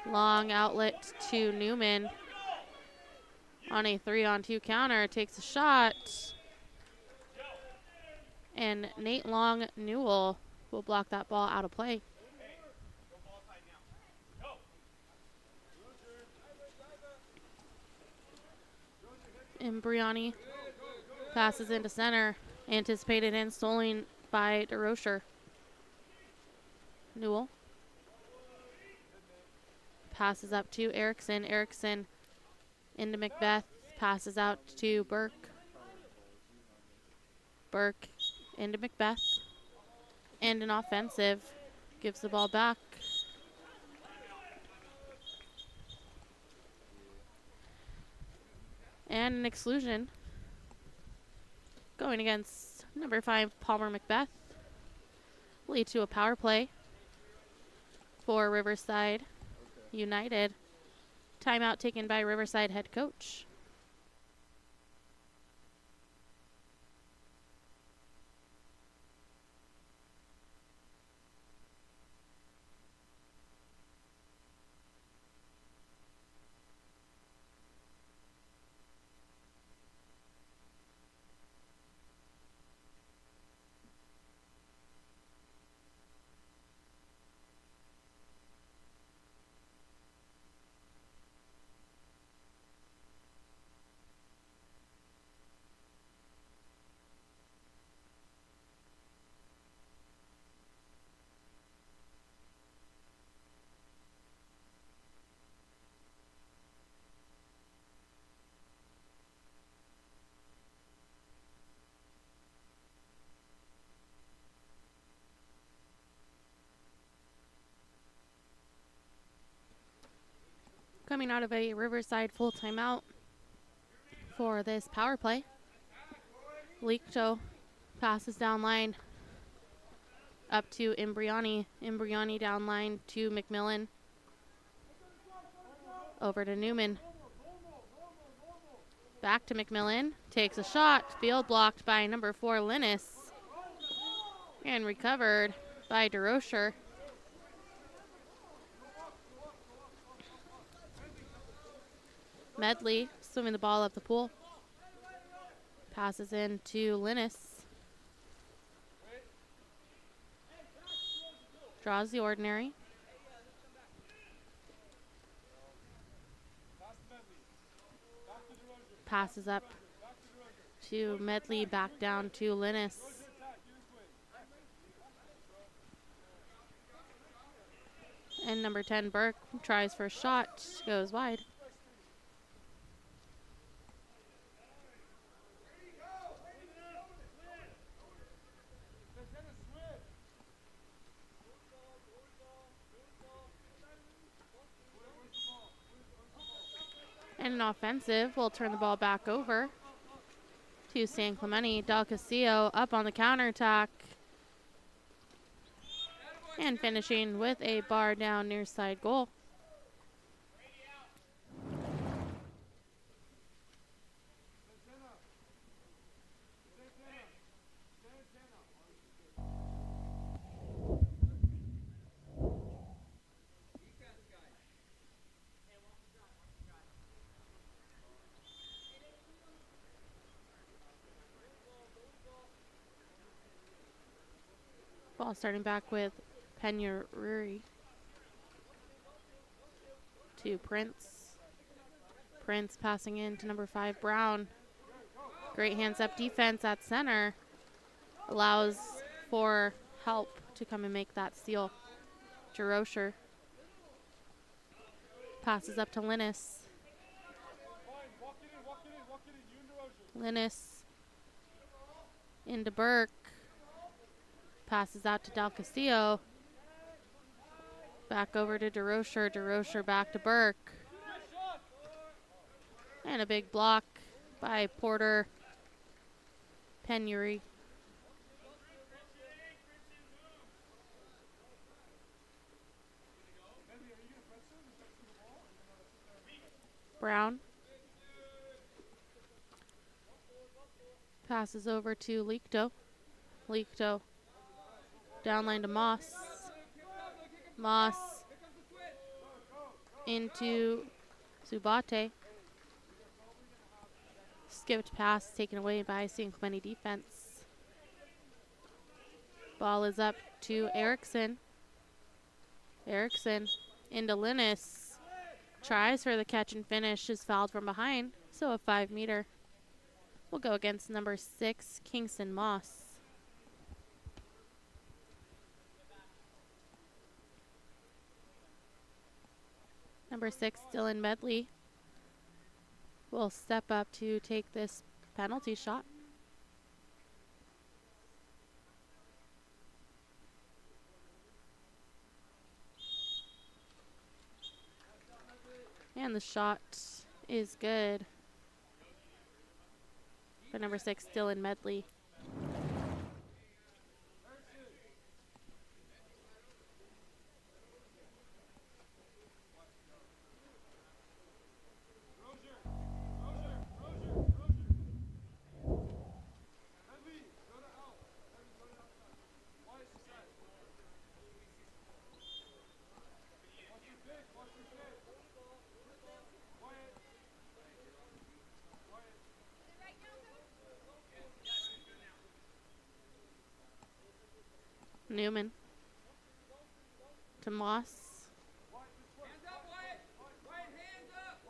Long outlet to Newman. On a 3-on-2 counter. Takes a shot. And Nate Long Newell will block that ball out of play. Imbriani passes into center. Anticipated and stolen by DeRocher. Newell passes up to Erickson. Erickson into Macbeth. Passes out to Burke. Burke into Macbeth. And an offensive. Gives the ball back. And an exclusion going against number 5, Palmer Macbeth. Lead to a power play for Riverside United. Timeout taken by Riverside head coach. Coming out of a Riverside full timeout for this power play. Licto passes down line up to Imbriani. Imbriani down line to McMillan. Over to Newman. Back to McMillan. Takes a shot. Field blocked by number 4, Linus. And recovered by DeRocher. Medley swimming the ball up the pool. Passes in to Linus. Draws the ordinary. Passes up to Medley, back down to Linus. And number 10, Burke, tries for a shot, goes wide. And an offensive will turn the ball back over to San Clemente. Del Castillo up on the counterattack. And finishing with a bar down near side goal. Ball starting back with Peñaruri. to Prince. Prince passing in to number 5, Brown. Great hands-up defense at center. Allows for help to come and make that steal. Jerosher passes up to Linus. Linus into Burke. Passes out to Del Castillo. Back over to DeRocher. DeRocher back to Burke. And a big block by Porter Penury. Brown passes over to Lichto. Lichto downline to Moss. Moss into Subate. Skipped pass taken away by San Clemente defense. Ball is up to Erickson. Erickson into Linus. Tries for the catch and finish, is fouled from behind, so a 5-meter will go against number 6, Kingston Moss. Number 6, Dylan Medley, will step up to take this penalty shot. And the shot is good for number 6, Dylan Medley. Newman to Moss.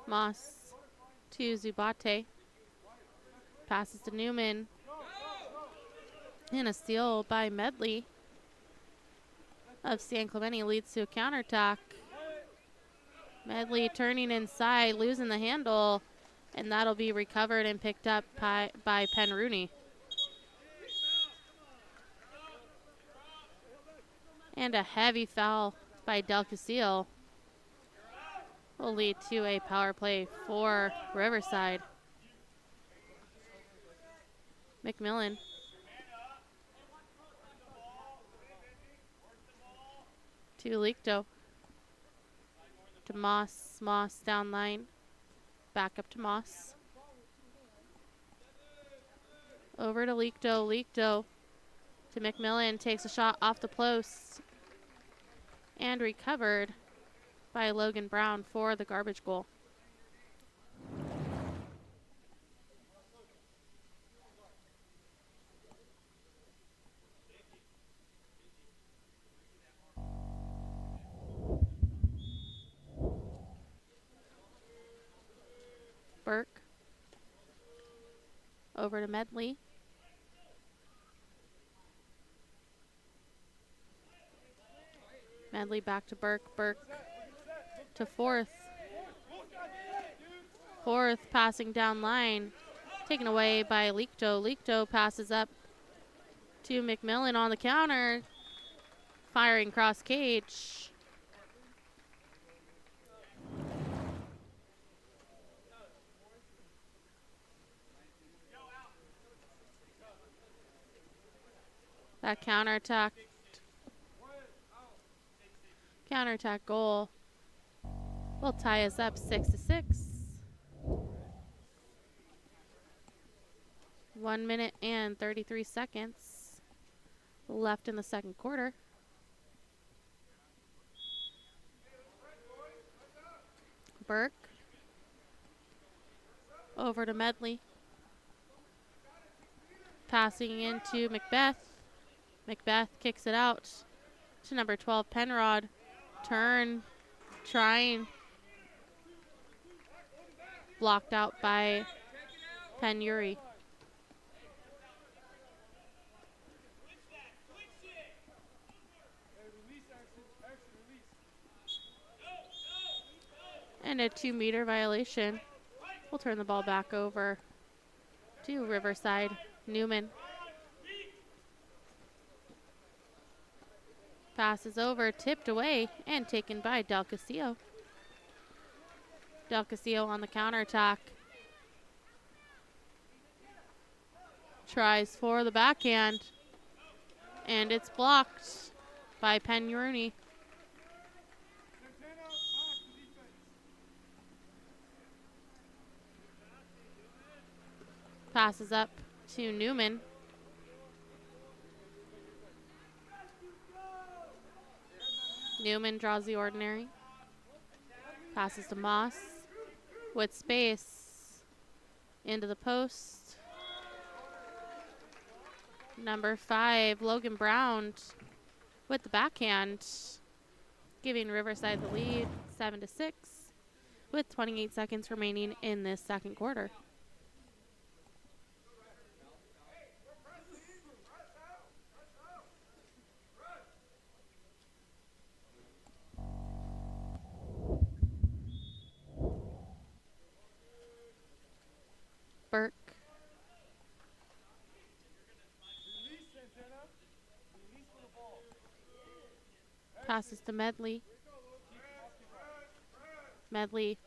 Moss to Zubate. Passes to Newman. And a steal by Medley of San Clemente leads to a counterattack. Medley turning inside, losing the handle, and that'll be recovered and picked up by Penn Rooney. And a heavy foul by Del Castillo will lead to a power play for Riverside. McMillan to Lichto. To Moss. Moss down line. Back up to Moss. Over to Lichto. Lichto to McMillan. Takes a shot off the post. And recovered by Logan Brown for the garbage goal. Burke over to Medley. Medley back to Burke. Burke to Forth. Forth passing down line. Taken away by Lichto. Lichto passes up to McMillan on the counter. Firing cross cage. That counterattack goal will tie us up 6-6. 1 minute and 33 seconds left in the second quarter. Burke over to Medley. Passing into Macbeth. Macbeth kicks it out to number 12, Penrod. Turn, trying blocked out by Penuri. And a 2-meter violation. We'll turn the ball back over to Riverside. Newman. Passes over, tipped away, and taken by Del Castillo. Del Castillo on the counterattack. Tries for the backhand, and it's blocked by Penuri. Passes up to Newman. Newman draws the ordinary. Passes to Moss with space into the post. Number 5, Logan Brown with the backhand, giving Riverside the lead, 7-6, with 28 seconds remaining in this second quarter. Burke. Passes to Medley. Medley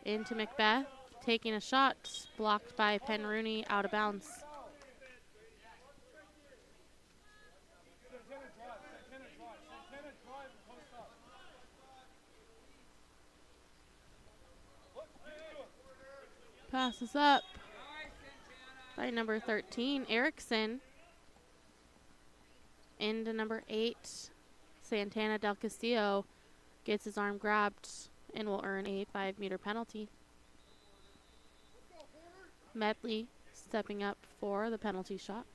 into Macbeth, taking a shot, blocked by Penuri, out of bounds. Passes up by number 13, Erickson, into number 8, Santana. Del Castillo gets his arm grabbed and will earn a 5-meter penalty. Medley stepping up for the penalty shot.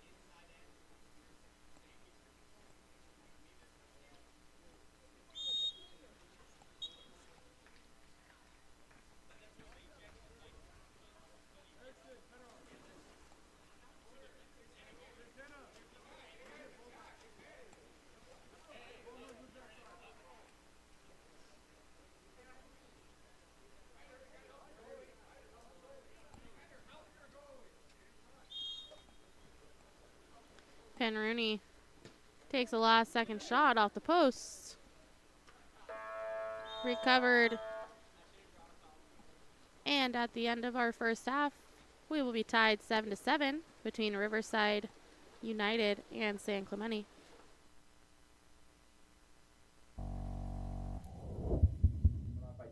Penuri takes a last-second shot off the post. Recovered. And at the end of our first half, we will be tied 7-7 between Riverside United and San Clemente. By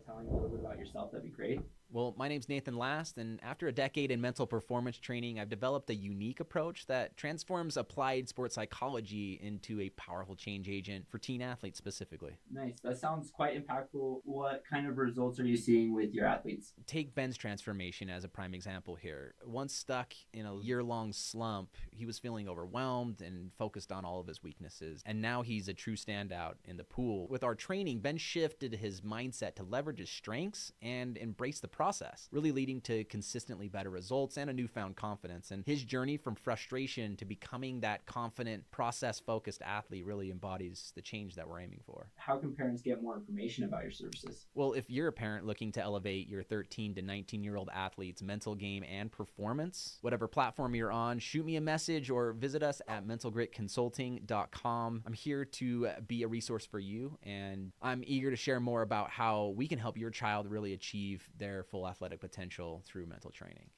telling a little bit about yourself, that'd be great. Well, my name's Nathan Last, and after a decade in mental performance training, I've developed a unique approach that transforms applied sports psychology into a powerful change agent for teen athletes specifically. Nice. That sounds quite impactful. What kind of results are you seeing with your athletes? Take Ben's transformation as a prime example here. Once stuck in a year-long slump, he was feeling overwhelmed and focused on all of his weaknesses. And now he's a true standout in the pool. With our training, Ben shifted his mindset to leverage his strengths and embrace the process, really leading to consistently better results and a newfound confidence. And his journey from frustration to becoming that confident, process-focused athlete really embodies the change that we're aiming for. How can parents get more information about your services? Well, if you're a parent looking to elevate your 13 to 19-year-old athlete's mental game and performance, whatever platform you're on, shoot me a message or visit us at mentalgritconsulting.com. I'm here to be a resource for you, and I'm eager to share more about how we can help your child really achieve their full athletic potential through mental training.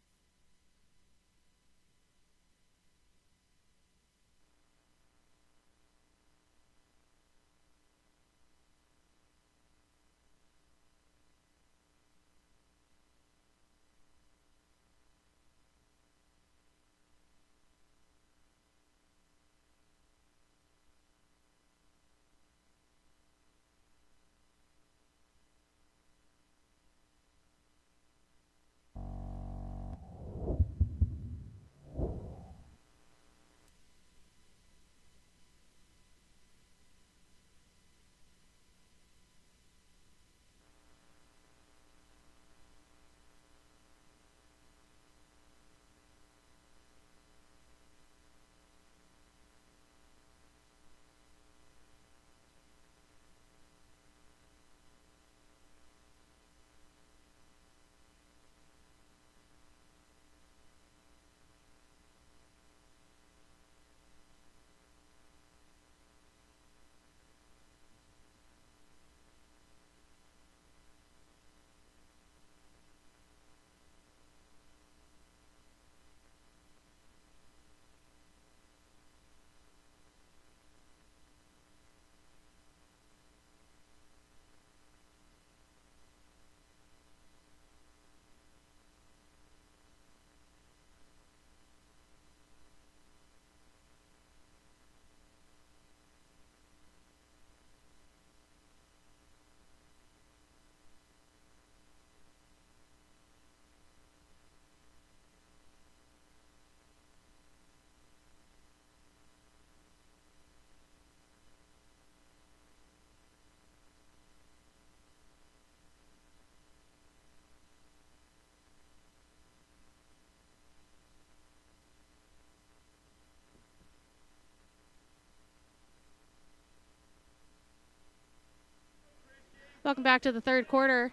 Welcome back to the third quarter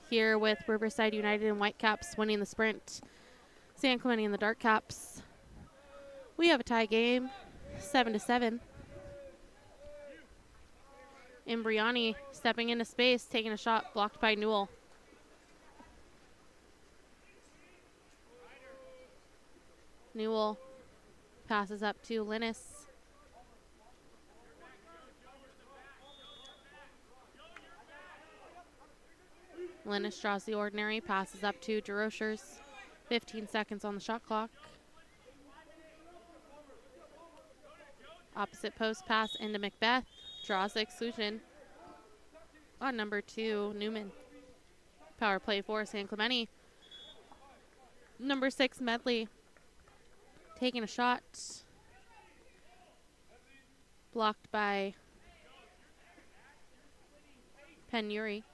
here with Riverside United and Whitecaps winning the sprint. San Clemente and the Dark Caps. We have a tie game, 7-7. Imbriani stepping into space, taking a shot, blocked by Newell. Newell passes up to Linus. Linus draws the ordinary, passes up to DeRochers. 15 seconds on the shot clock. Opposite post pass into Macbeth. Draws the exclusion on number 2, Newman. Power play for San Clemente. Number 6, Medley. Taking a shot. Blocked by Penuri.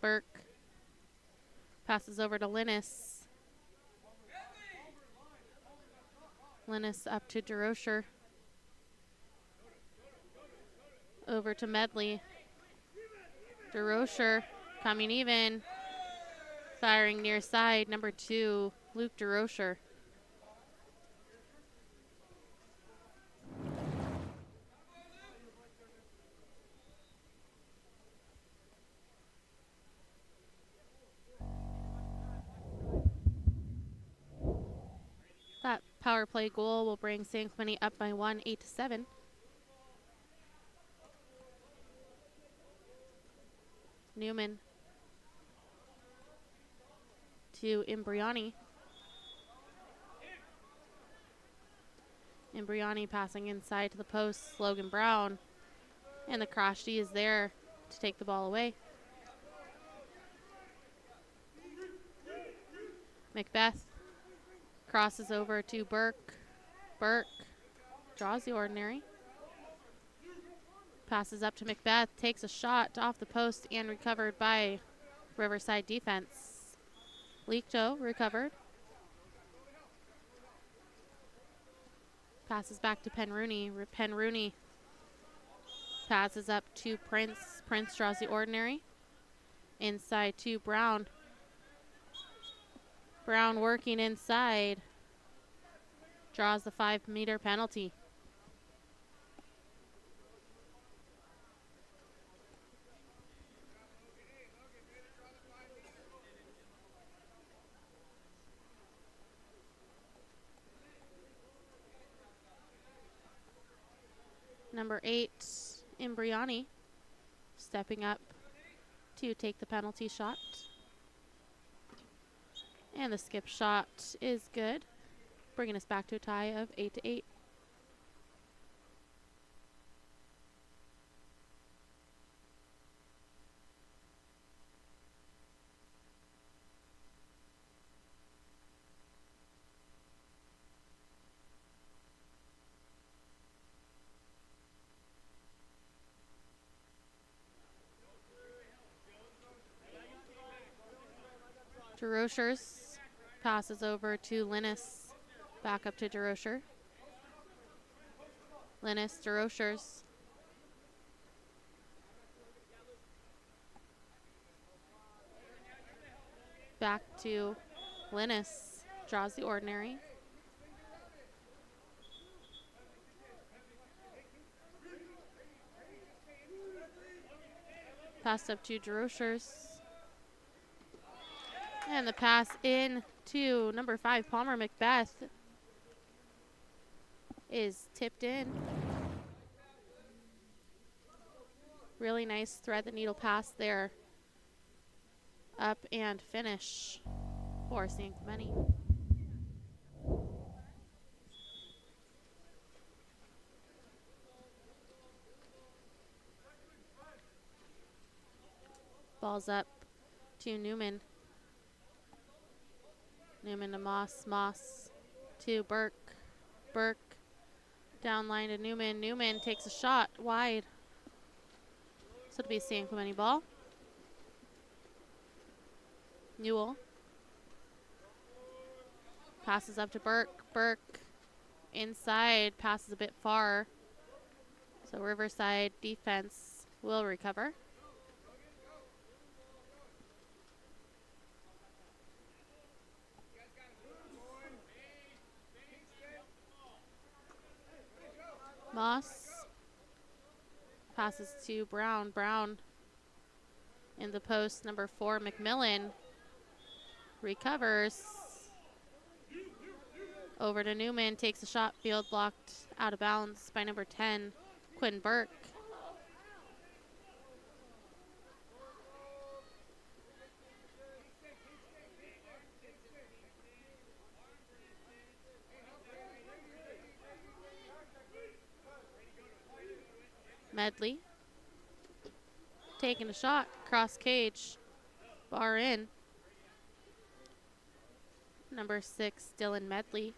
Burke passes over to Linus. Linus up to DeRocher. Over to Medley. DeRocher coming even. Firing near side, number 2, Luke DeRocher. That power play goal will bring San Clemente up by 1, 8-7. Newman to Imbriani. Imbriani passing inside to the post, Logan Brown. And the cross D is there to take the ball away. Macbeth crosses over to Burke. Burke draws the ordinary. Passes up to Macbeth, takes a shot off the post and recovered by Riverside defense. Leakto recovered. Passes back to Penrooney. Penrooney passes up to Prince. Prince draws the ordinary. Inside to Brown. Brown working inside. Draws the 5-meter penalty. Number 8, Imbriani, stepping up to take the penalty shot. And the skip shot is good, bringing us back to a tie of 8-8. DeRochers passes over to Linus. Back up to DeRocher. Linus, DeRochers. Back to Linus. Draws the ordinary. Pass up to DeRochers. And the pass in to number 5, Palmer Macbeth, is tipped in. Really nice thread the needle pass there. Up and finish for San Clemente. Ball's up to Newman. Newman to Moss. Moss to Burke. Burke down line to Newman. Newman takes a shot wide. So it'll be a San Clemente ball. Newell passes up to Burke. Burke inside, passes a bit far. So Riverside defense will recover. Moss passes to Brown. Brown in the post, number 4, McMillan recovers. Over to Newman, takes a shot, field blocked out of bounds by number 10, Quinn Burke. Medley taking a shot, cross cage, bar in. Number 6, Dylan Medley.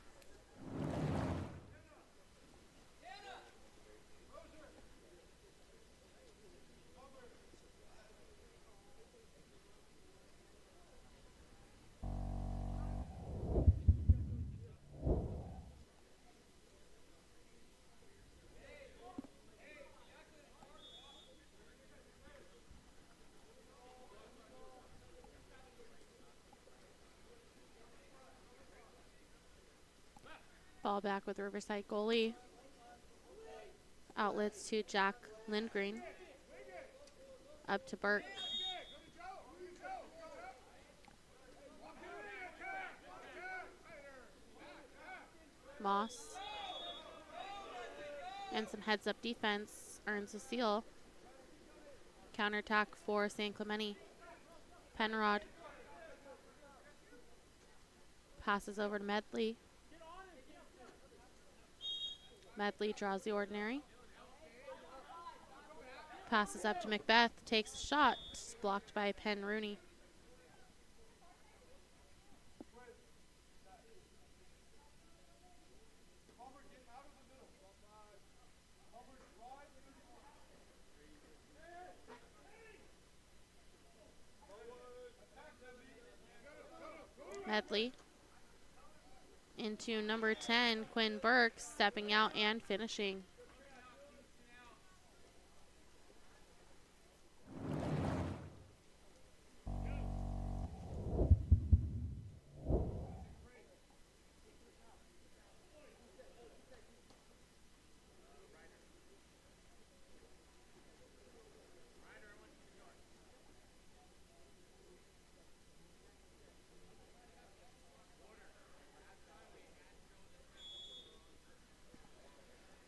Ball back with Riverside goalie. Outlets to Jack Lindgren. Up to Burke. Moss. And some heads up defense earns a seal. Counterattack for San Clemente. Penrod. Passes over to Medley. Medley draws the ordinary. Passes up to Macbeth, takes a shot, blocked by Penn Rooney. Medley into number 10, Quinn Burke, stepping out and finishing.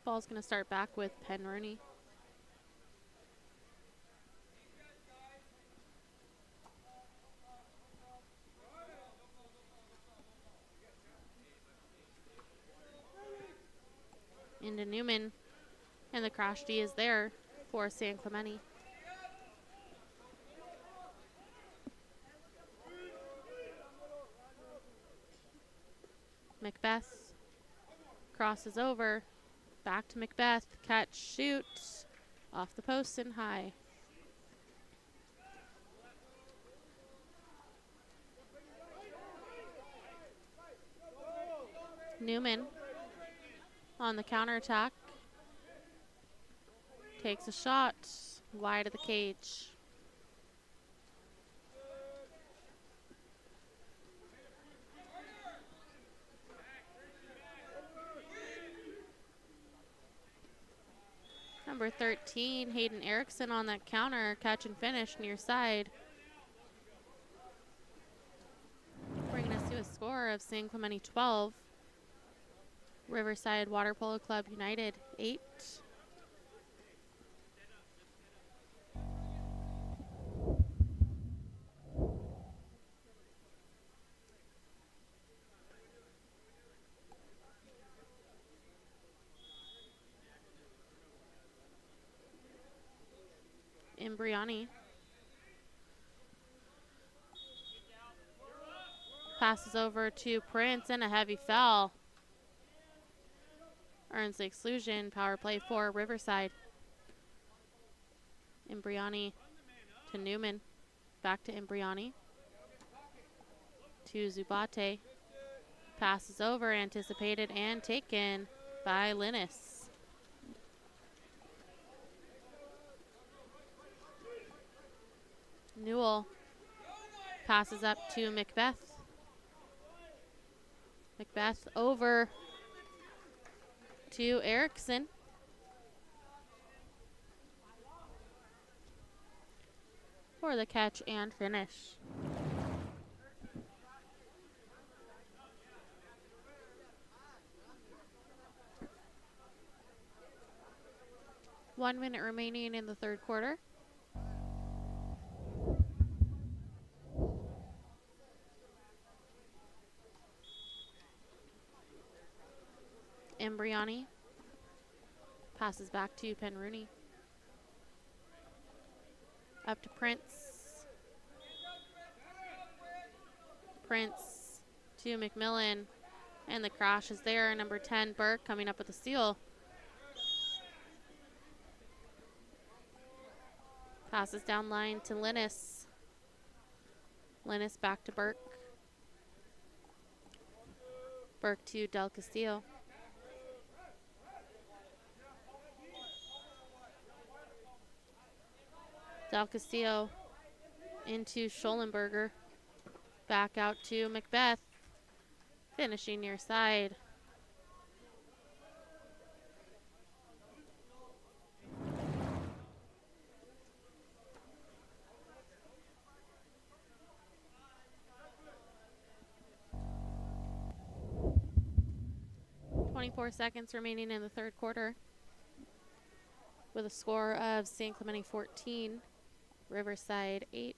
Ball's going to start back with Penn Rooney. Into Newman, and the crash D is there for San Clemente. Macbeth crosses over. Back to Macbeth, catch, shoot, off the post and high. Newman on the counterattack. Takes a shot, wide of the cage. Number 13, Hayden Erickson on that counter, catch and finish near side. Bringing us to a score of San Clemente 12, Riverside Water Polo Club United 8. Imbriani passes over to Prince, and a heavy foul. Earns the exclusion. Power play for Riverside. Imbriani to Newman. Back to Imbriani. To Zubate. Passes over, anticipated and taken by Linus. Newell passes up to Macbeth. Macbeth over to Erickson. For the catch and finish. One minute remaining in the third quarter. Embriani passes back to Penrooney. Up to Prince. Prince to McMillan. And the crash is there. Number 10, Burke, coming up with a steal. Passes down line to Linus. Linus back to Burke. Burke to Del Castillo. Del Castillo into Schollenberger. Back out to Macbeth. Finishing near side. .24 seconds remaining in the third quarter. With a score of San Clemente 14, Riverside 8.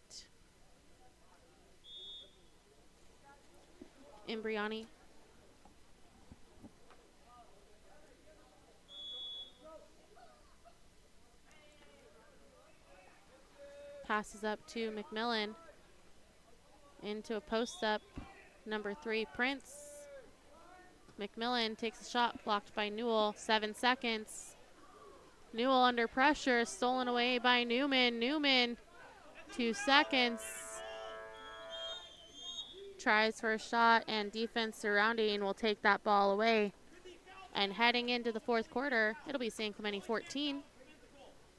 Embriani. Passes up to McMillan. Into a post up. Number 3, Prince. McMillan takes a shot, blocked by Newell. 7 seconds. Newell under pressure, stolen away by Newman. Newman, 2 seconds. Tries for a shot, and defense surrounding will take that ball away. And heading into the fourth quarter, it'll be San Clemente 14,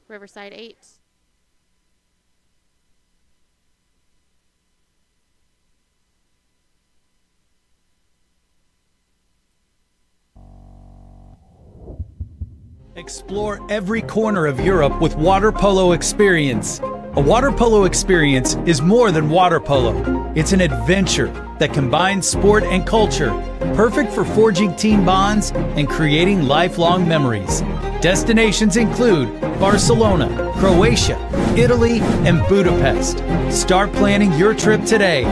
Riverside 8. Explore every corner of Europe with water polo experience. A water polo experience is more than water polo. It's an adventure that combines sport and culture, perfect for forging team bonds and creating lifelong memories. Destinations include Barcelona, Croatia, Italy, and Budapest. Start planning your trip today.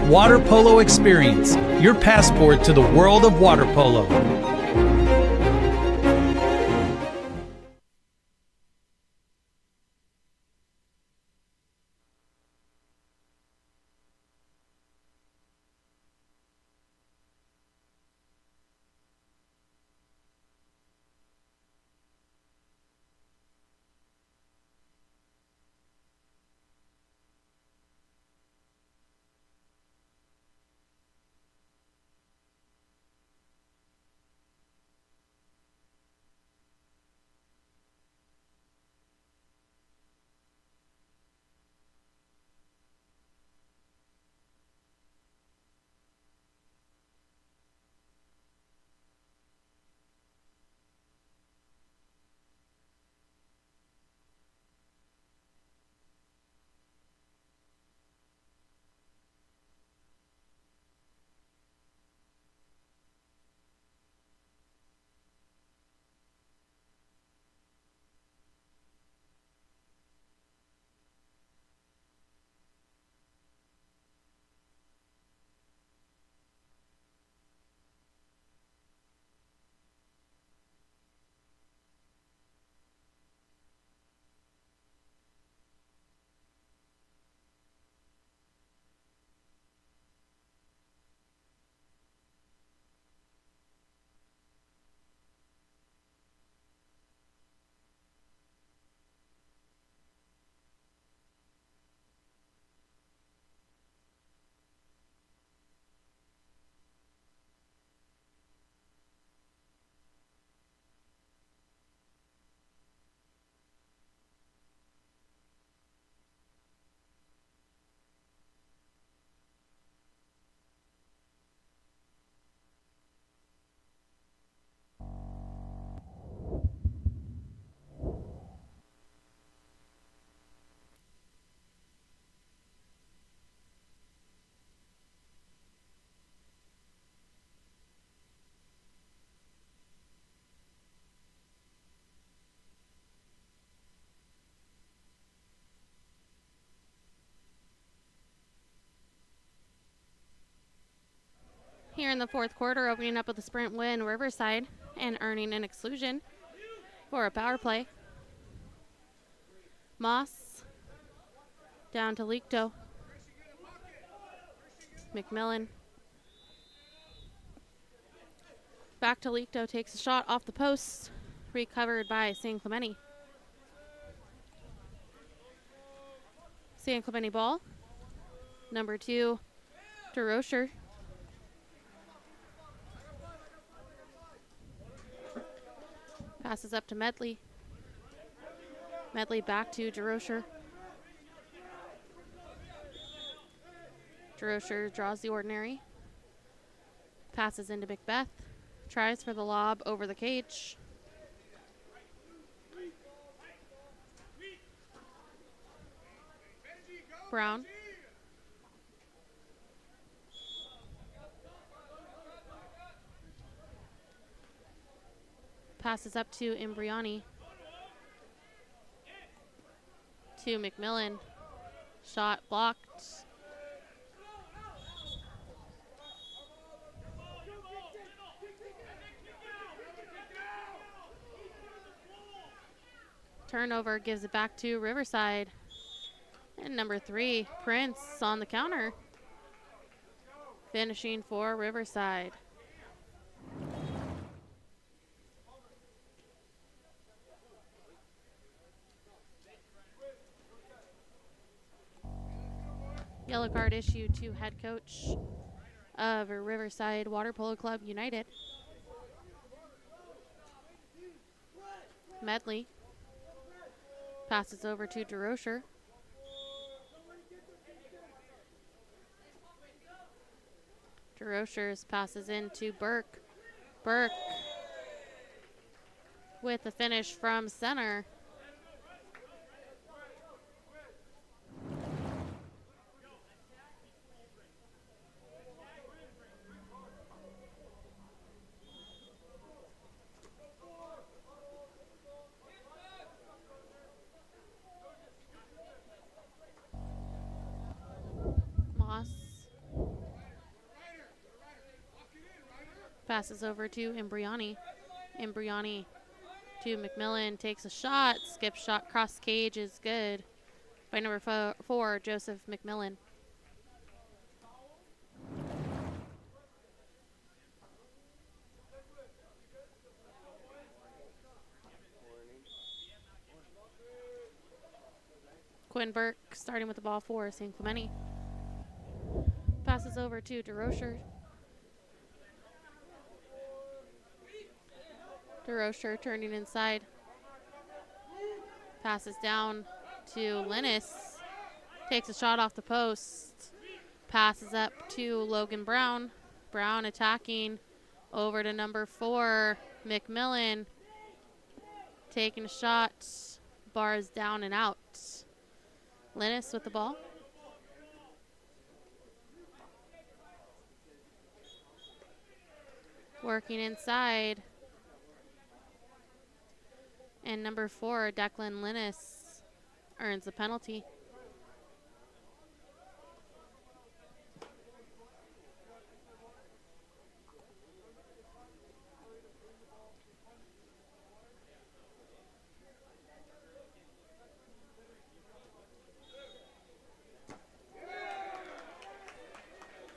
Water Polo Experience, your passport to the world of water polo. in the fourth quarter, opening up with a sprint win, Riverside, and earning an exclusion for a power play. Moss down to Leakto. McMillan. Back to Leakto, takes a shot off the post, recovered by San Clemente. San Clemente ball. Number 2, DeRocher. Passes up to Medley. Medley back to DeRocher. DeRocher draws the ordinary. Passes into Macbeth. Tries for the lob over the cage. Brown. Passes up to Imbriani. To McMillan. Shot blocked. Turnover, gives it back to Riverside. And number 3, Prince on the counter. Finishing for Riverside. Yellow card issued to head coach of Riverside Water Polo Club United. Medley passes over to DeRocher. DeRocher's passes into Burke. Burke with the finish from center. Passes over to Imbriani. Imbriani to McMillan. Takes a shot. Skip shot. Cross cage is good by number 4, Joseph McMillan. Quinn Burke starting with the ball for San Clemente. Passes over to DeRocher. DeRocher turning inside. Passes down to Linus. Takes a shot off the post. Passes up to Logan Brown. Brown attacking over to number 4, McMillan. Taking a shot. Bars down and out. Linus with the ball. Working inside. And number 4, Declan Linus, earns a penalty.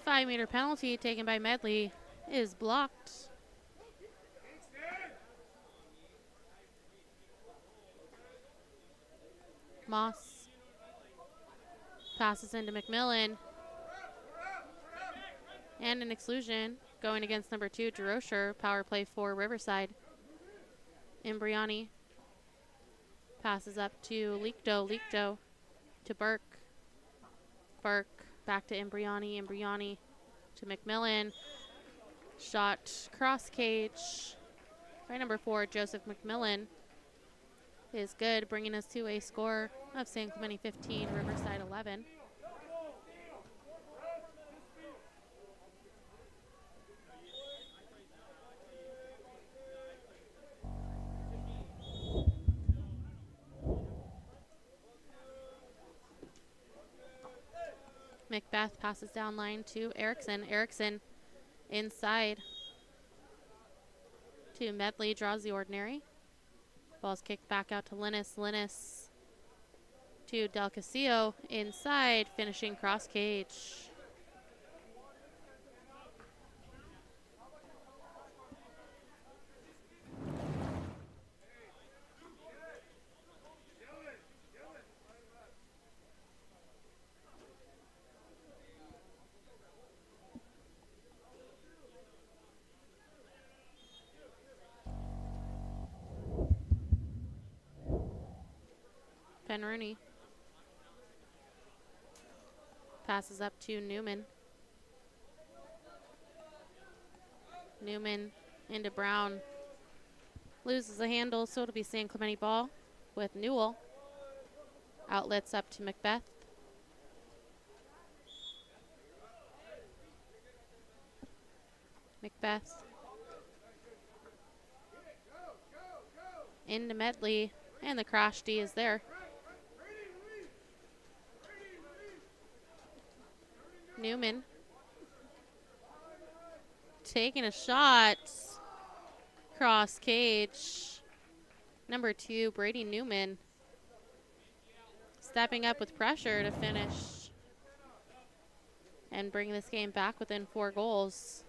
Five-meter penalty taken by Medley is blocked. Moss passes into McMillan. And an exclusion going against number 2, DeRocher. Power play for Riverside. Imbriani passes up to Leakto. Leakto to Burke. Burke back to Imbriani. Imbriani to McMillan. Shot cross cage by number 4, Joseph McMillan. Is good, bringing us to a score of San Clemente 15, Riverside 11. Macbeth passes down line to Erickson. Erickson inside to Medley, draws the ordinary. Ball's kicked back out to Linus. Linus to Del Castillo, inside, finishing cross cage. Rooney passes up to Newman. Newman into Brown. Loses the handle, so it'll be San Clemente ball with Newell. Outlets up to Macbeth. Macbeth into Medley, and the crash D is there. Newman taking a shot, cross cage. Number 2, Brady Newman, stepping up with pressure to finish and bring this game back within 4 goals.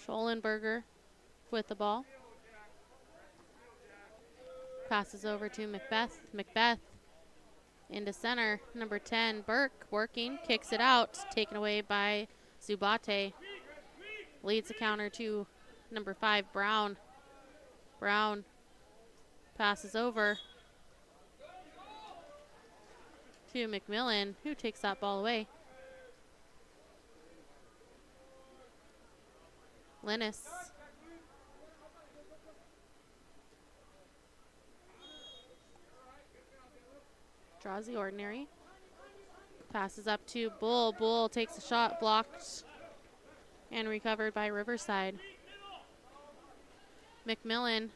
Schollenberger with the ball. Passes over to Macbeth. Macbeth into center. Number 10, Burke working, kicks it out, taken away by Zubate. Leads the counter to number 5, Brown. Brown passes over to McMillan, who takes that ball away. Linus. Draws the ordinary. Passes up to Bull. Bull takes a shot, blocked and recovered by Riverside. McMillan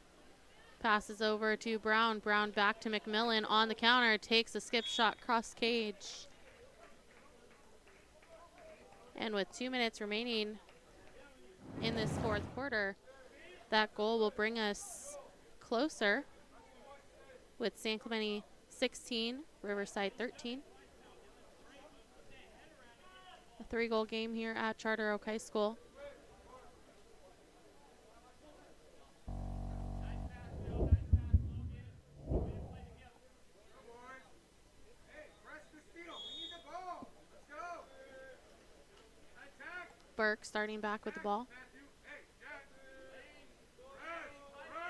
passes over to Brown. Brown back to McMillan on the counter, takes a skip shot, cross cage. And with 2 minutes remaining in this 4th quarter, that goal will bring us closer with San Clemente 16, Riverside 13. A 3-goal game here at Charter Oak High School. Burke starting back with the ball.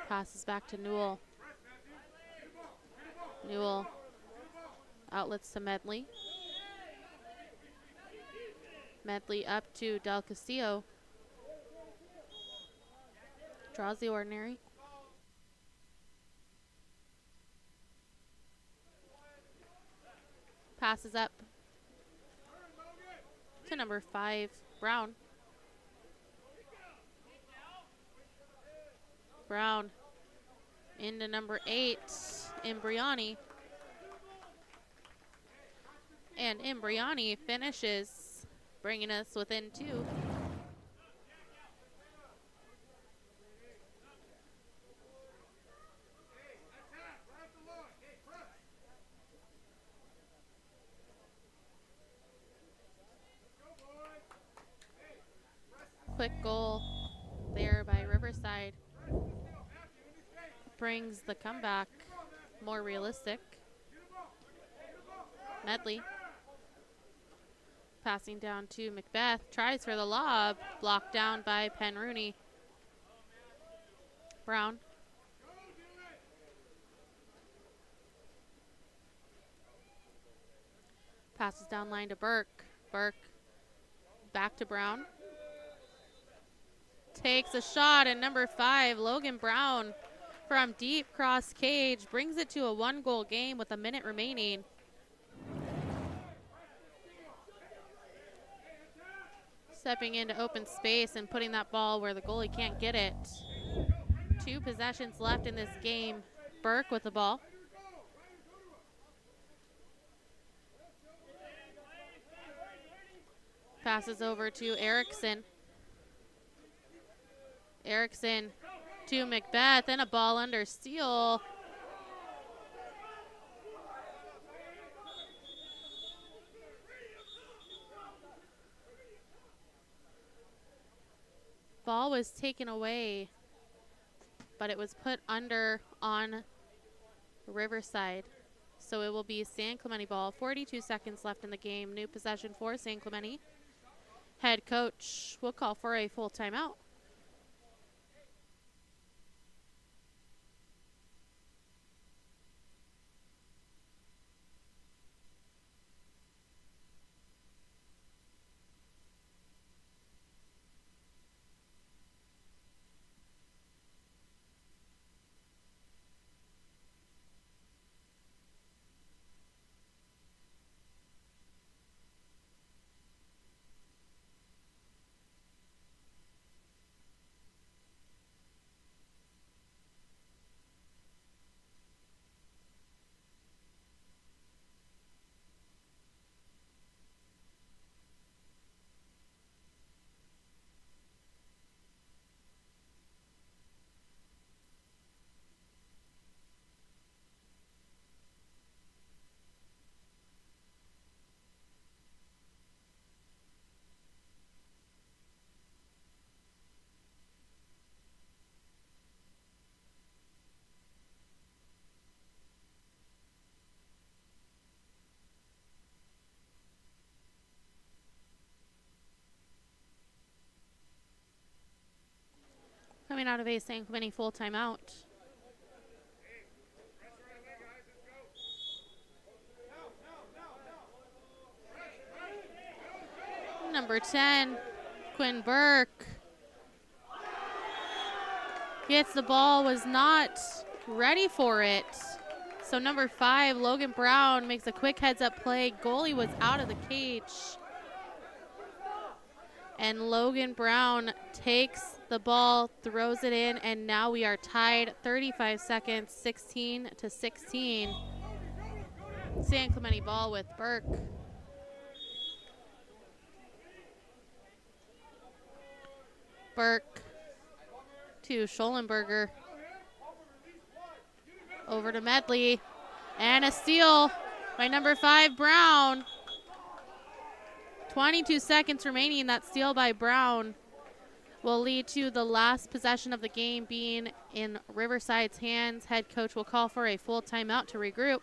Passes back to Newell. Newell outlets to Medley. Medley up to Del Castillo. Draws the ordinary. Passes up to number 5, Brown. Brown into number 8, Imbriani. And Imbriani finishes, bringing us within 2. Quick goal there by Riverside brings the comeback more realistic. Medley passing down to Macbeth, tries for the lob, blocked down by Rooney. Brown. Passes down line to Burke. Burke back to Brown. Takes a shot, and number 5, Logan Brown, from deep cross cage, brings it to a 1-goal game with a minute remaining. Stepping into open space and putting that ball where the goalie can't get it. 2 possessions left in this game. Burke with the ball. Passes over to Erickson. Erickson to Macbeth, and a ball under steal. Ball was taken away, but it was put under on Riverside. So it will be San Clemente ball. 42 seconds left in the game. New possession for San Clemente. Head coach will call for a full timeout. Coming out of a San Clemente full timeout. Number 10, Quinn Burke. Gets the ball, was not ready for it. So number 5, Logan Brown, makes a quick heads-up play. Goalie was out of the cage. And Logan Brown takes the ball, throws it in, and now we are tied 35 seconds, 16-16. San Clemente ball with Burke. Burke to Schollenberger. Over to Medley. And a steal by number 5, Brown. 22 seconds remaining. That steal by Brown will lead to the last possession of the game being in Riverside's hands. Head coach will call for a full timeout to regroup.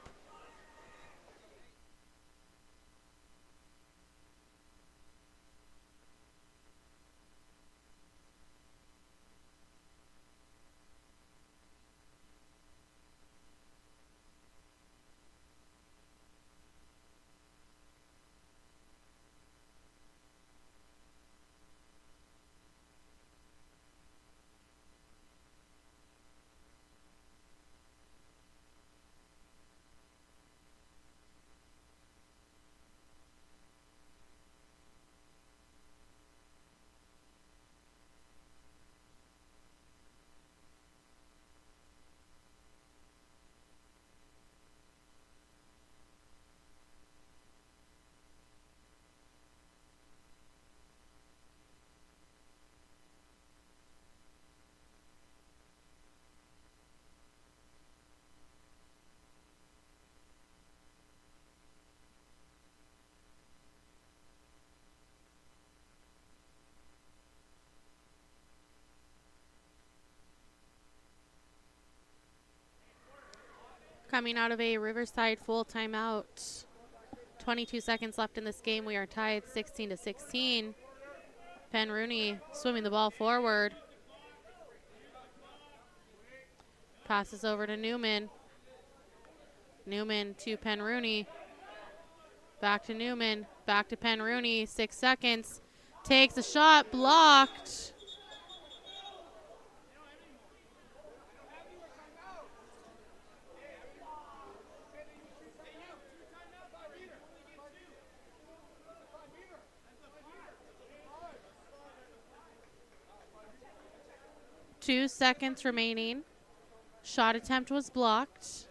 Coming out of a Riverside full timeout. 22 seconds left in this game. We are tied 16-16. Penn Rooney swimming the ball forward. Passes over to Newman. Newman to Penn Rooney. Back to Newman. Back to Penn Rooney. 6 seconds. Takes a shot. Blocked. 2 seconds remaining. Shot attempt was blocked.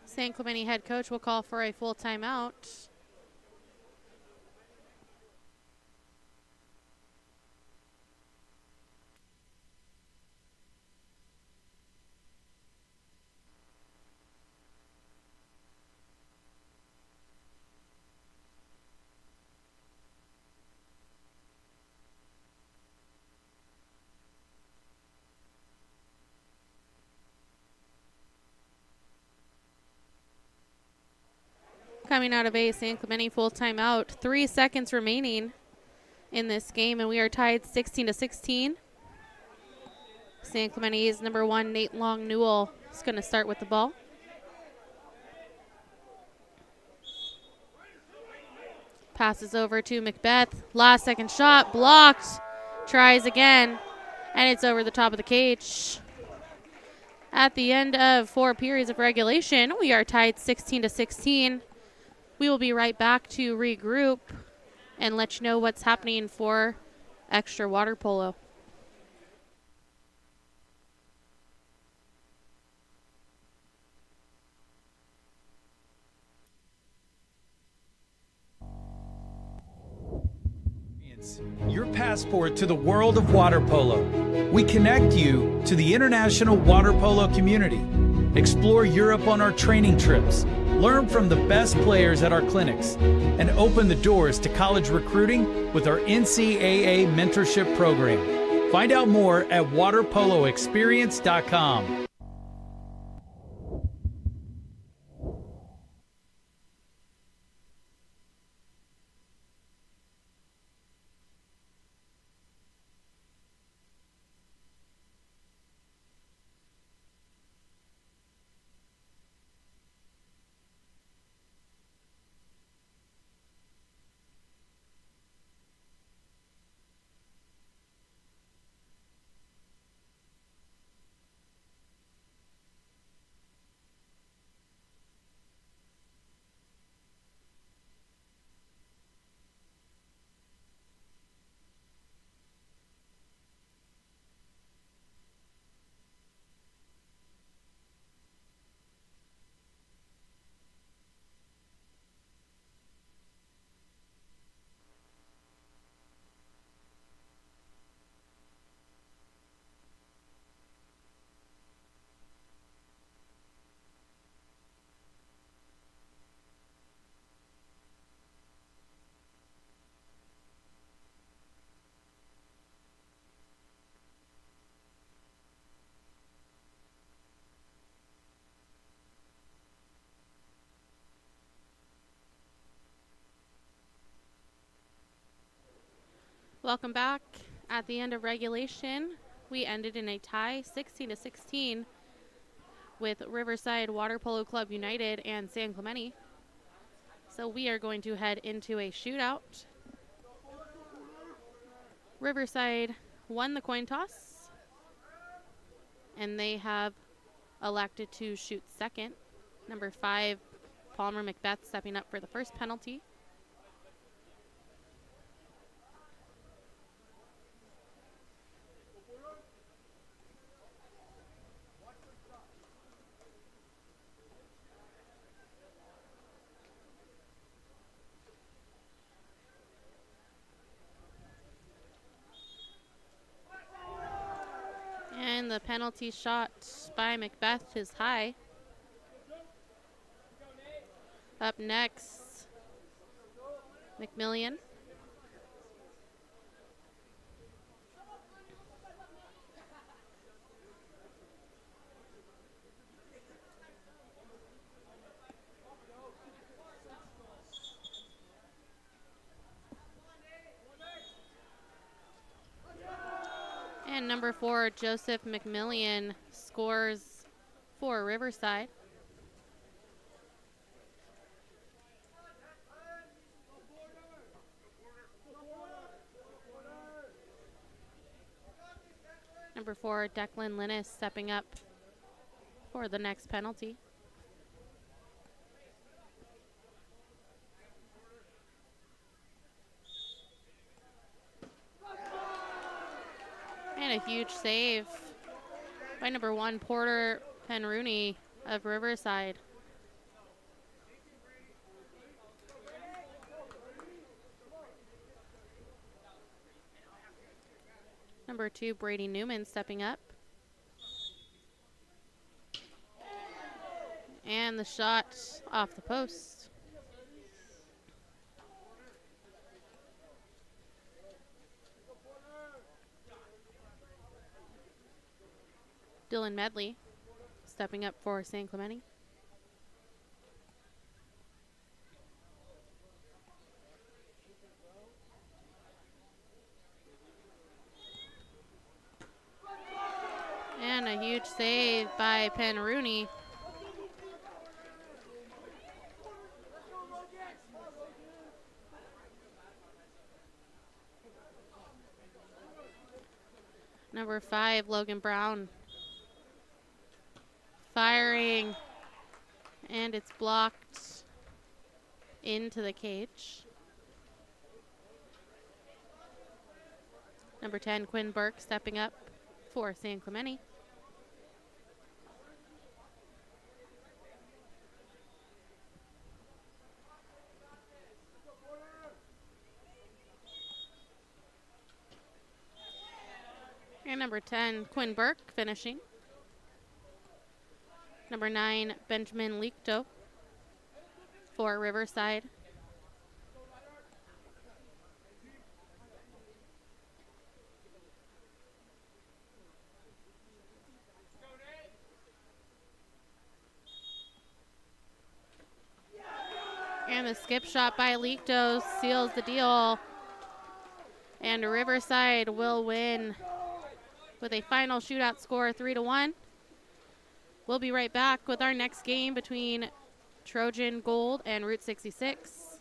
San Clemente head coach will call for a full timeout. Coming out of a San Clemente full timeout. 3 seconds remaining in this game, and we are tied 16-16. San Clemente's number 1, Nate Long Newell, is going to start with the ball. Passes over to Macbeth. Last second shot, blocked. Tries again, and it's over the top of the cage. At the end of 4 periods of regulation, we are tied 16-16. We will be right back to regroup and let you know what's happening for extra water polo. Your passport to the world of water polo. We connect you to the international water polo community. Explore Europe on our training trips. Learn from the best players at our clinics. And open the doors to college recruiting with our NCAA mentorship program. Find out more at waterpoloexperience.com. Welcome back. At the end of regulation, we ended in a tie, 16-16, with Riverside Water Polo Club United and San Clemente. So we are going to head into a shootout. Riverside won the coin toss, and they have elected to shoot second. Number 5, Palmer Macbeth, stepping up for the first penalty. And the penalty shot by Macbeth is high. Up next, McMillian. And number 4, Joseph McMillian, scores for Riverside. Number 4, Declan Linus, stepping up for the next penalty. And a huge save by number 1, Porter Penrooney of Riverside. Number 2, Brady Newman stepping up. And the shot off the post. Dylan Medley stepping up for San Clemente. And a huge save by Penrooney. Number 5, Logan Brown. Firing. And it's blocked into the cage. Number 10, Quinn Burke stepping up for San Clemente. And number 10, Quinn Burke finishing. Number 9, Benjamin Lichto for Riverside. And the skip shot by Lichto seals the deal. And Riverside will win with a final shootout score 3-1. We'll be right back with our next game between Trojan Gold and Route 66.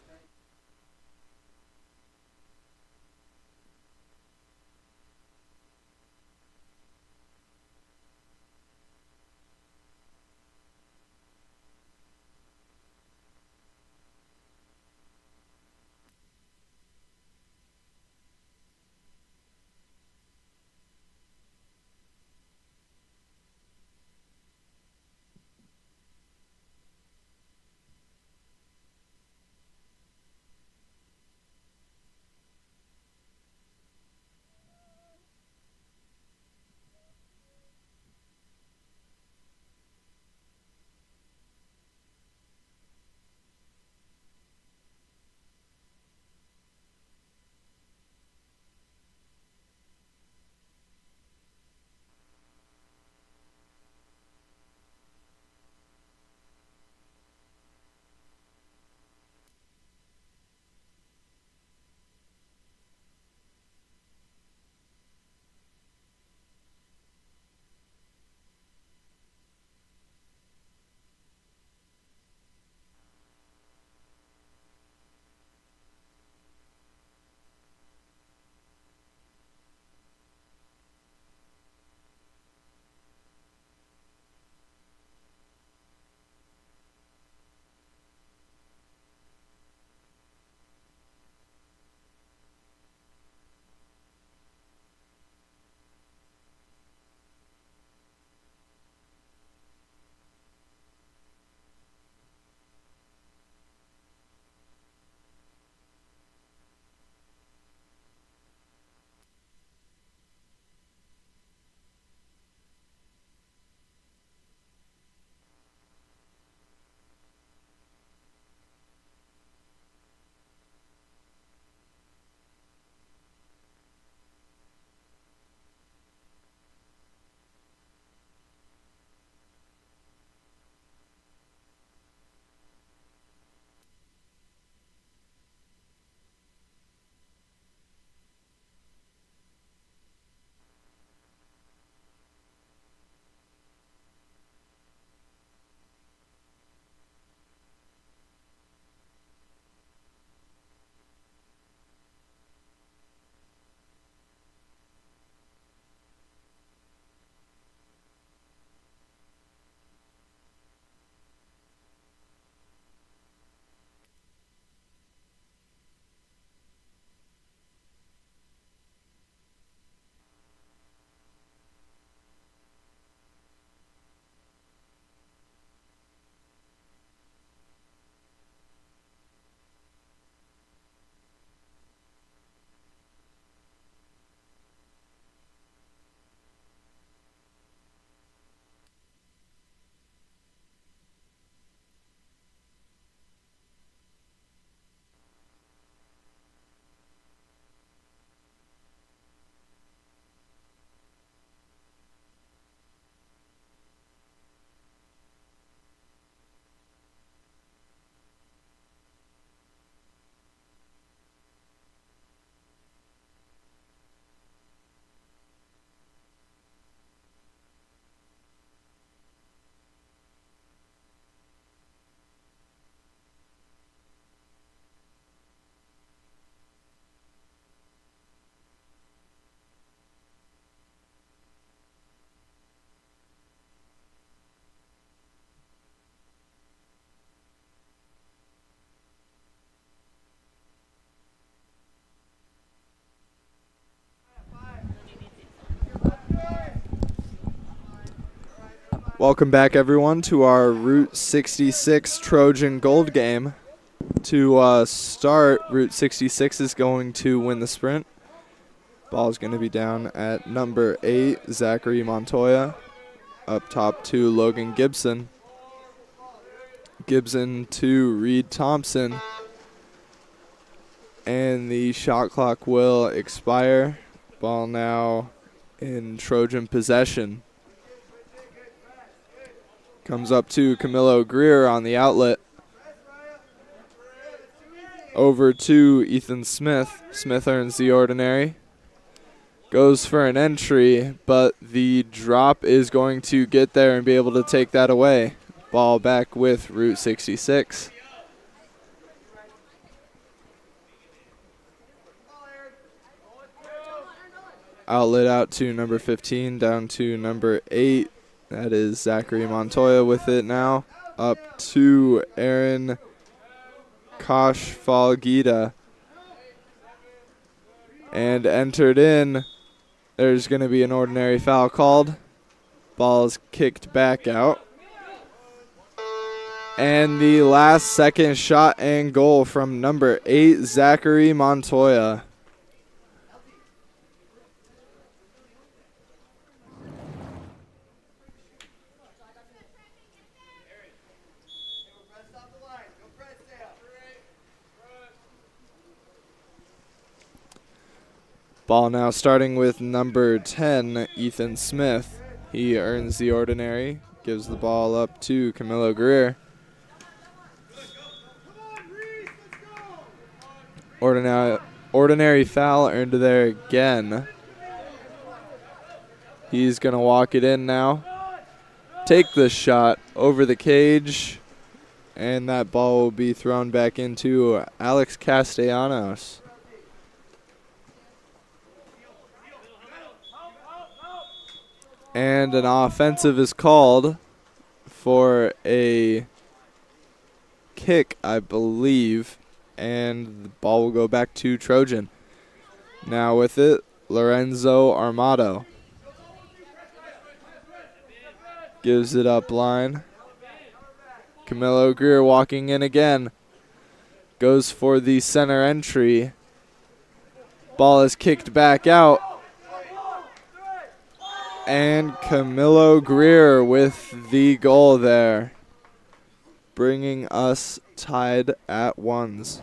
Welcome back, everyone, to our Route 66 Trojan Gold game. To start, Route 66 is going to win the sprint. Ball is going to be down at number 8, Zachary Montoya. Up top to Logan Gibson. Gibson to Reed Thompson. And the shot clock will expire. Ball now in Trojan possession. Comes up to Camilo Greer on the outlet. Over to Ethan Smith. Smith earns the ordinary. Goes for an entry, but the drop is going to get there and be able to take that away. Ball back with Route 66. Outlet out to number 15, down to number 8. That is Zachary Montoya with it now. Up to Aaron Kosh-Falgita. And entered in. There's going to be an ordinary foul called. Ball is kicked back out. And the last second shot and goal from number 8, Zachary Montoya. Ball now starting with number 10, Ethan Smith. He earns the ordinary, gives the ball up to Camilo Greer. Ordinary foul earned there again. He's going to walk it in now. Take the shot over the cage, and that ball will be thrown back into Alex Castellanos. And an offensive is called for a kick, I believe. And the ball will go back to Trojan. Now with it, Lorenzo Armato. Gives it up line. Camilo Greer walking in again. Goes for the center entry. Ball is kicked back out. And Camilo Greer with the goal there, bringing us tied at ones.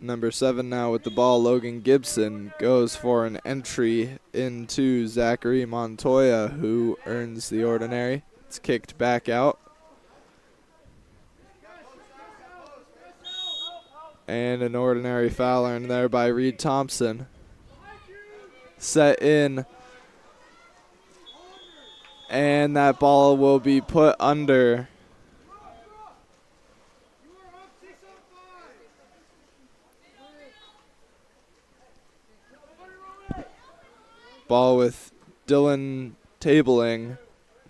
Number 7 now with the ball, Logan Gibson, goes for an entry into Zachary Montoya, who earns the ordinary. It's kicked back out. And an ordinary foul earned there by Reed Thompson. Set in. And that ball will be put under. Ball with Dylan Tabling.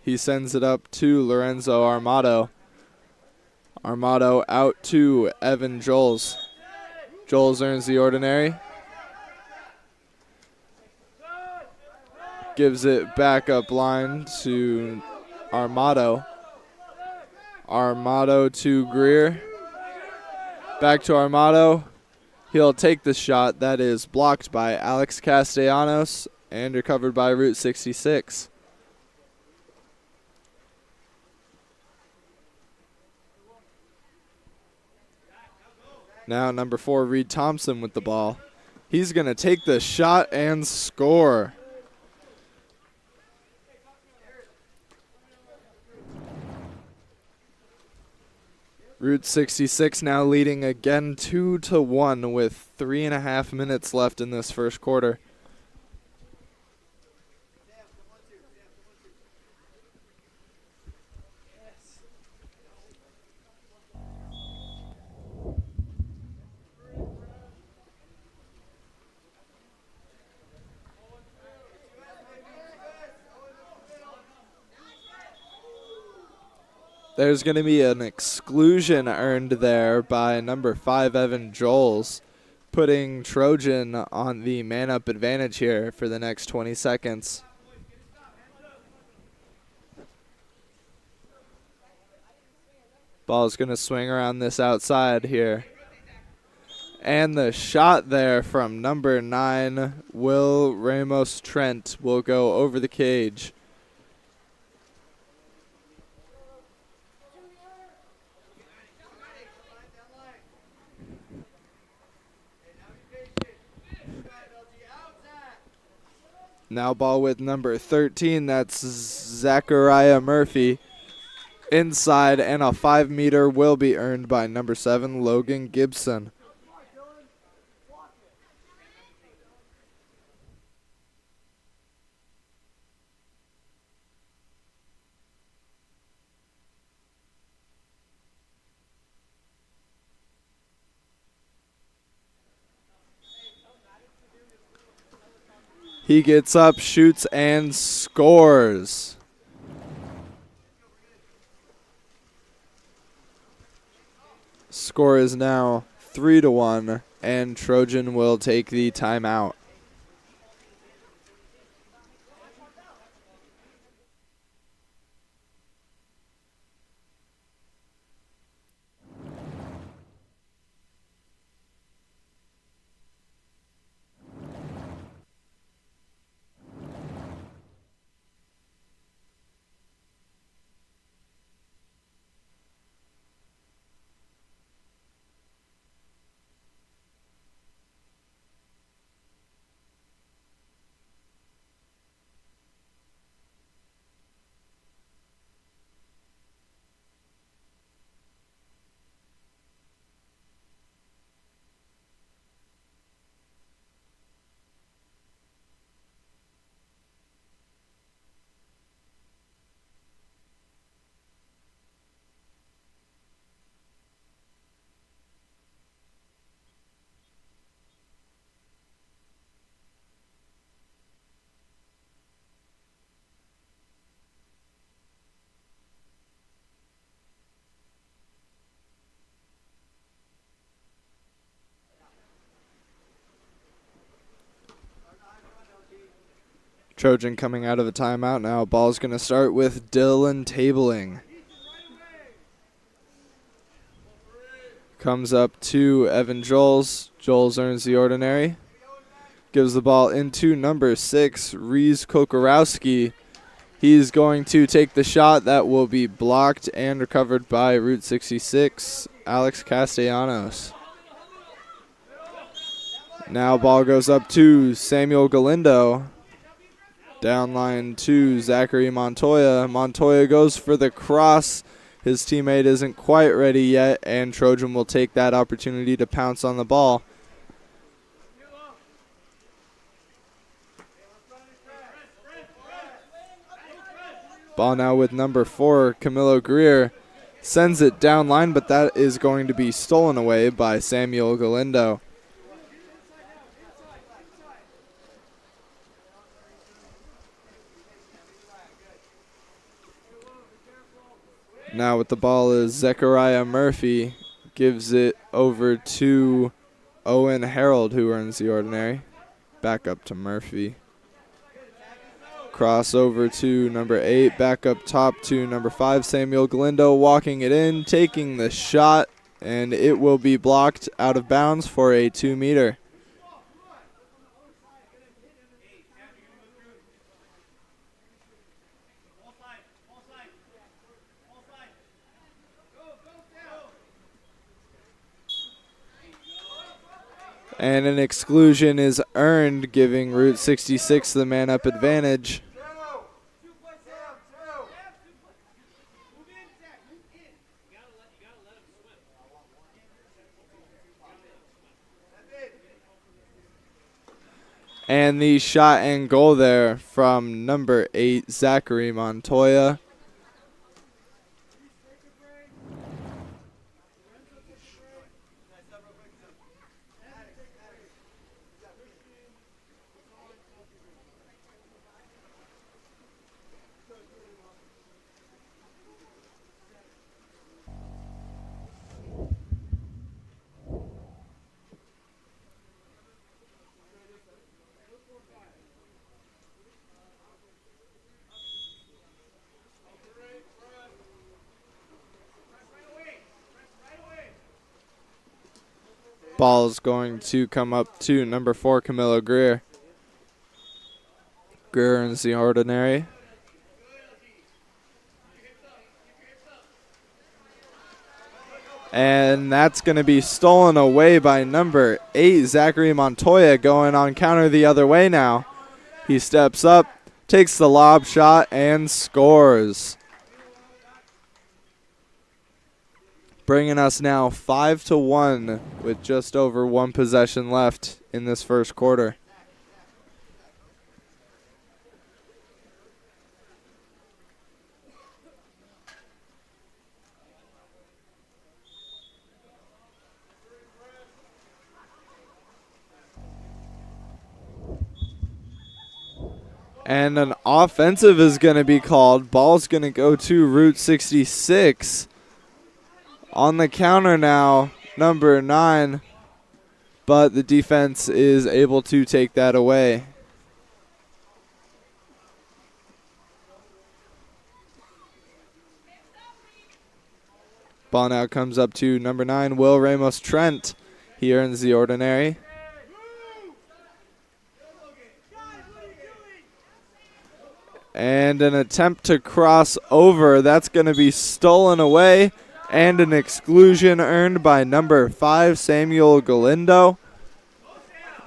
He sends it up to Lorenzo Armato. Armato out to Evan Joles. Joles earns the ordinary. Gives it back up line to Armato. Armato to Greer. Back to Armato. He'll take the shot. That is blocked by Alex Castellanos and recovered by Route 66. Now number 4, Reed Thompson with the ball. He's going to take the shot and score. Route 66 now leading again 2-1 with 3.5 minutes left in this first quarter. There's going to be an exclusion earned there by number 5, Evan Joels, putting Trojan on the man-up advantage here for the next 20 seconds. Ball's going to swing around this outside here. And the shot there from number 9, Will Ramos Trent, will go over the cage. Now ball with number 13, that's Zachariah Murphy. Inside, and a 5-meter will be earned by number 7, Logan Gibson. He gets up, shoots, and scores. Score is now 3-1, and Trojan will take the timeout. Trojan coming out of a timeout now. Ball's going to start with Dylan Tabling. Comes up to Evan Joels. Joels earns the ordinary. Gives the ball into number 6, Reese Kokorowski. He's going to take the shot. That will be blocked and recovered by Route 66, Alex Castellanos. Now ball goes up to Samuel Galindo. Down line to Zachary Montoya. Montoya goes for the cross. His teammate isn't quite ready yet, and Trojan will take that opportunity to pounce on the ball. Ball now with number 4, Camilo Greer. Sends it down line, but that is going to be stolen away by Samuel Galindo. Now with the ball is Zechariah Murphy. Gives it over to Owen Harold, who earns the ordinary. Back up to Murphy. Cross over to number 8. Back up top to number 5, Samuel Galindo. Walking it in, taking the shot, and it will be blocked out of bounds for a 2-meter. And an exclusion is earned, giving Route 66 the man-up advantage. And the shot and goal there from number 8, Zachary Montoya. Ball's going to come up to number 4, Camilo Greer. Greer earns the ordinary. And that's going to be stolen away by number 8, Zachary Montoya, going on counter the other way now. He steps up, takes the lob shot, and scores. Bringing us now 5-1 with just over 1 possession left in this first quarter. And an offensive is going to be called. Ball's going to go to Route 66. On the counter now, number 9. But the defense is able to take that away. Ball now comes up to number 9, Will Ramos Trent. He earns the ordinary. And an attempt to cross over. That's going to be stolen away. And an exclusion earned by number 5, Samuel Galindo.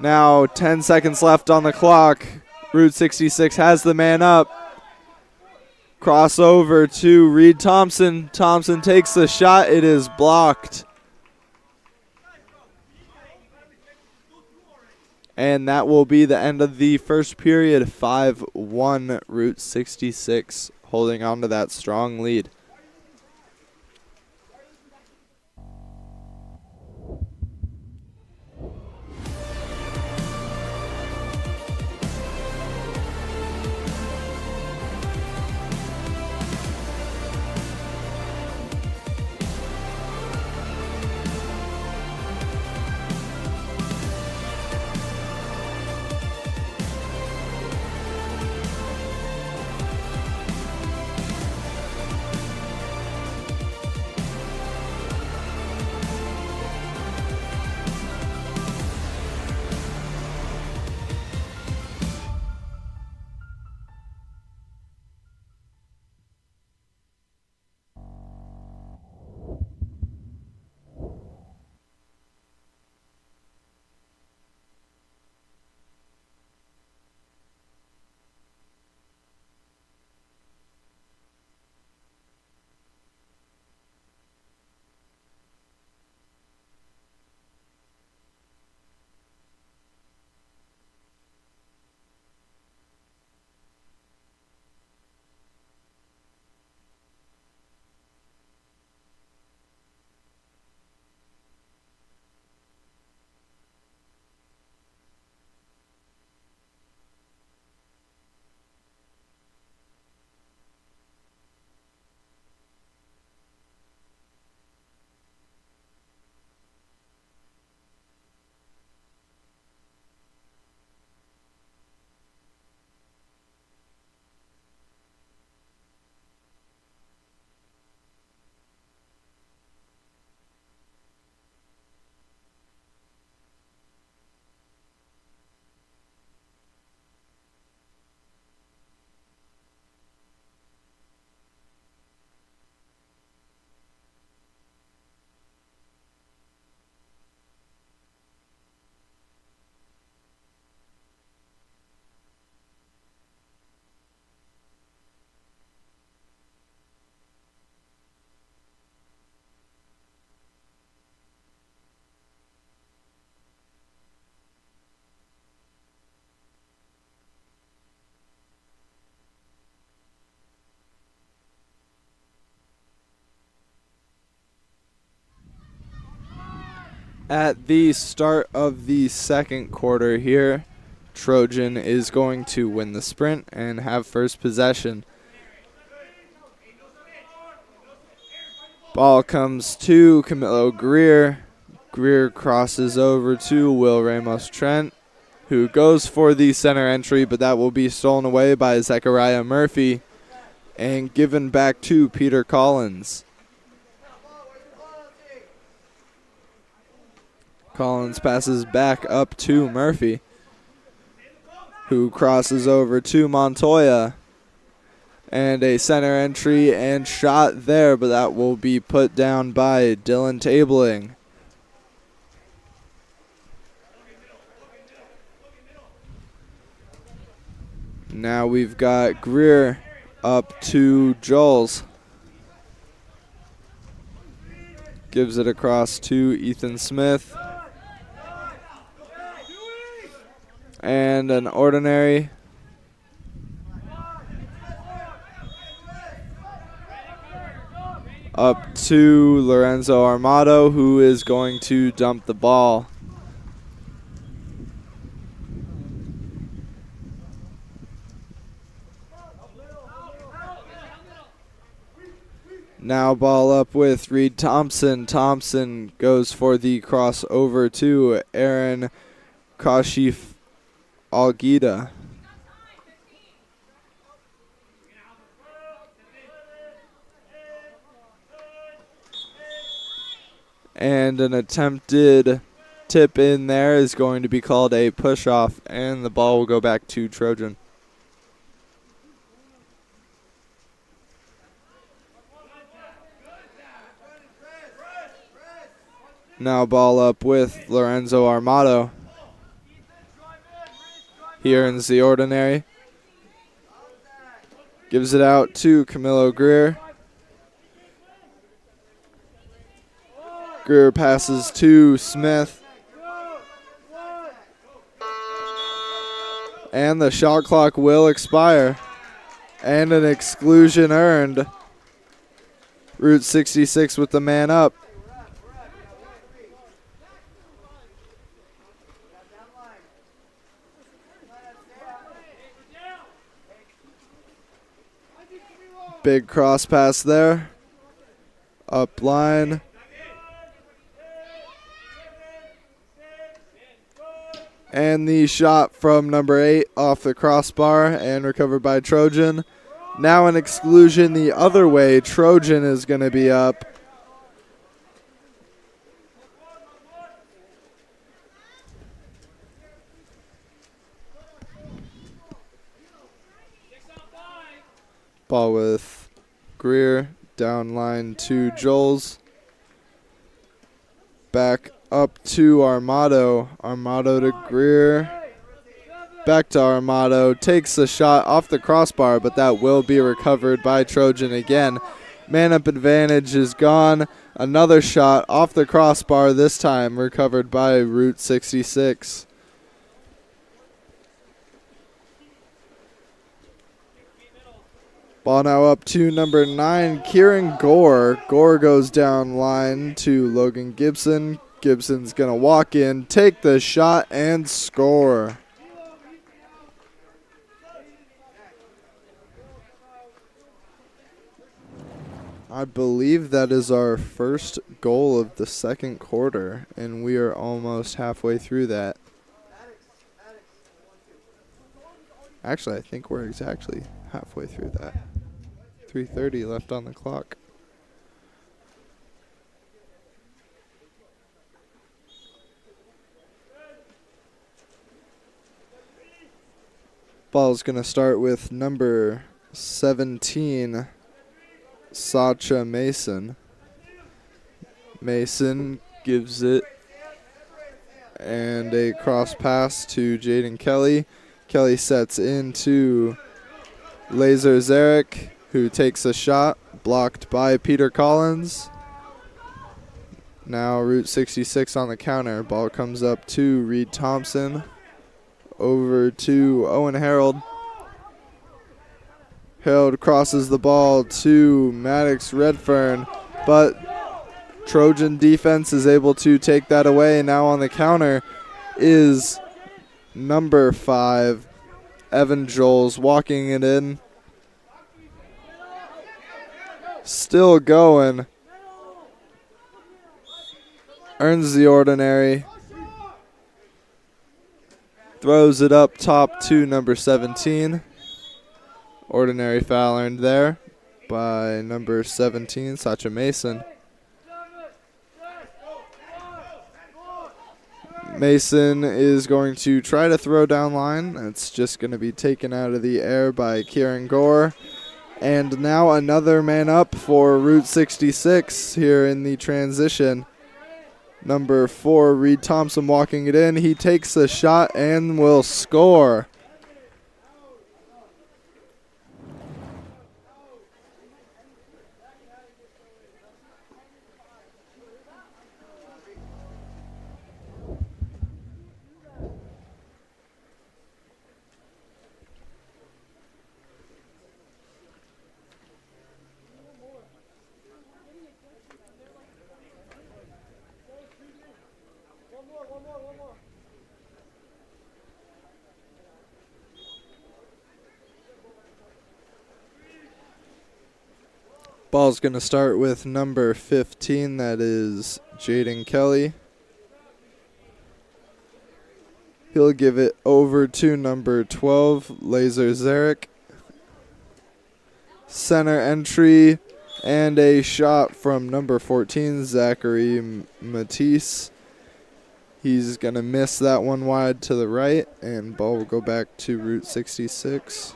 Now 10 seconds left on the clock. Route 66 has the man up. Crossover to Reed Thompson. Thompson takes the shot. It is blocked. And that will be the end of the first period. 5-1 Route 66 holding on to that strong lead. At the start of the second quarter here, Trojan is going to win the sprint and have first possession. Ball comes to Camilo Greer. Greer crosses over to Will Ramos Trent, who goes for the center entry, but that will be stolen away by Zechariah Murphy and given back to Peter Collins. Collins passes back up to Murphy, who crosses over to Montoya. And a center entry and shot there, but that will be put down by Dylan Tabling. Now we've got Greer up to Joels. Gives it across to Ethan Smith. And an ordinary. Up to Lorenzo Armato, who is going to dump the ball. Now ball up with Reed Thompson. Thompson goes for the crossover to Aaron Kashif Alguida. And an attempted tip in there is going to be called a push-off, and the ball will go back to Trojan. Now ball up with Lorenzo Armato. He earns the ordinary. Gives it out to Camilo Greer. Greer passes to Smith. And the shot clock will expire. And an exclusion earned. Route 66 with the man up. Big cross pass there. Up line. And the shot from number 8 off the crossbar and recovered by Trojan. Now an exclusion the other way. Trojan is going to be up. Ball with Greer. Down line to Joels. Back up to Armato. Armato to Greer. Back to Armato. Takes a shot off the crossbar, but that will be recovered by Trojan again. Man-up advantage is gone. Another shot off the crossbar, this time recovered by Route 66. Ball now up to number 9, Kieran Gore. Gore goes down line to Logan Gibson. Gibson's going to walk in, take the shot, and score. I believe that is our first goal of the second quarter, and we are almost halfway through that. Actually, I think we're exactly halfway through that. 3:30 left on the clock. Ball's going to start with number 17, Sacha Mason. Mason gives it, and a cross pass to Jaden Kelly. Kelly sets into Laser Zarek, who takes a shot, blocked by Peter Collins. Now Route 66 on the counter. Ball comes up to Reed Thompson. Over to Owen Harold. Harold crosses the ball to Maddox Redfern, but Trojan defense is able to take that away. Now on the counter is number 5, Evan Joels, walking it in. Still going. Earns the ordinary. Throws it up top to number 17. Ordinary foul earned there by number 17, Sacha Mason. Mason is going to try to throw down line. It's just going to be taken out of the air by Kieran Gore. And now another man up for Route 66 here in the transition. Number 4, Reed Thompson walking it in. He takes a shot and will score. Ball's going to start with number 15, that is Jaden Kelly. He'll give it over to number 12, Laser Zarek. Center entry and a shot from number 14, Zachary Matisse. He's going to miss that one wide to the right, and ball will go back to Route 66.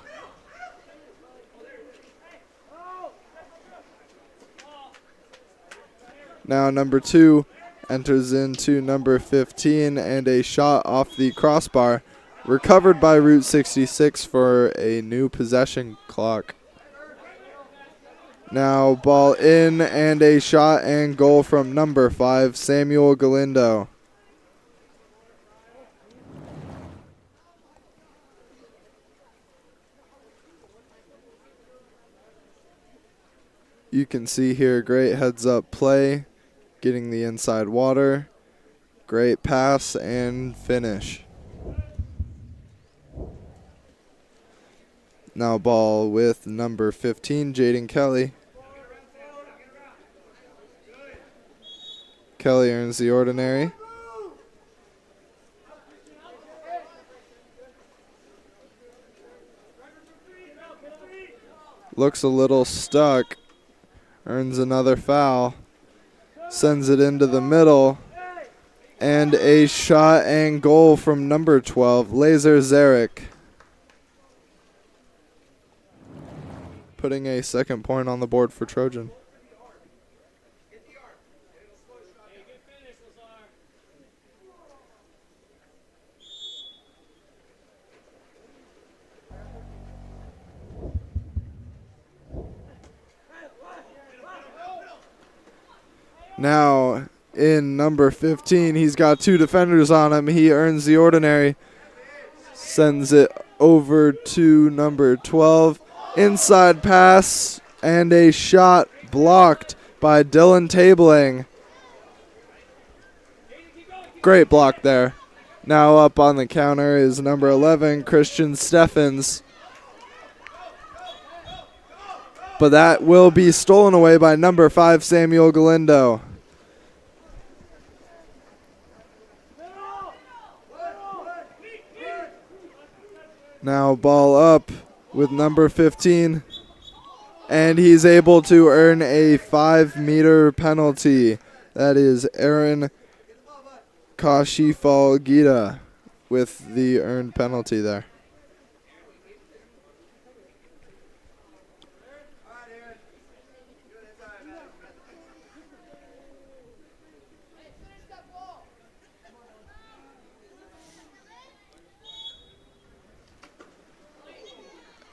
Now number 2 enters into number 15, and a shot off the crossbar. Recovered by Route 66 for a new possession clock. Now ball in, and a shot and goal from number 5, Samuel Galindo. You can see here, great heads-up play, getting the inside water, great pass and finish. Now ball with number 15, Jaden Kelly. Kelly earns the ordinary. Looks a little stuck. Earns another foul. Sends it into the middle. And a shot and goal from number 12, Laser Zarek. Putting a second point on the board for Trojan. Now, in number 15, he's got 2 defenders on him. He earns the ordinary. Sends it over to number 12. Inside pass and a shot blocked by Dylan Tabling. Great block there. Now up on the counter is number 11, Christian Steffens. But that will be stolen away by number 5, Samuel Galindo. Now ball up with number 15. And he's able to earn a 5-meter penalty. That is Aaron Kashifal-Gita with the earned penalty there.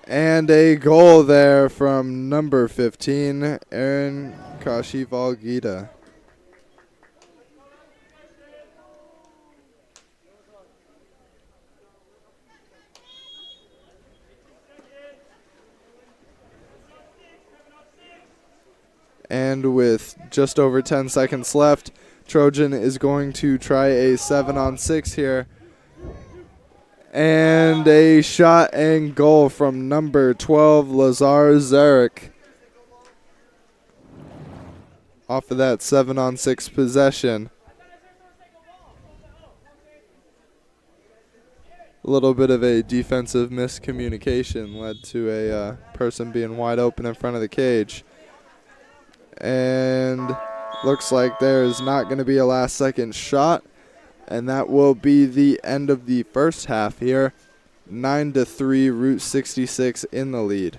And a goal there from number 15, Aaron Kashifal-Gita. And with just over 10 seconds left, Trojan is going to try a 7-on-6 here. And a shot and goal from number 12, Lazar Zarek. Off of that 7-on-6 possession. A little bit of a defensive miscommunication led to a person being wide open in front of the cage. And looks like there is not going to be a last-second shot. And that will be the end of the first half here. 9-3, Route 66 in the lead.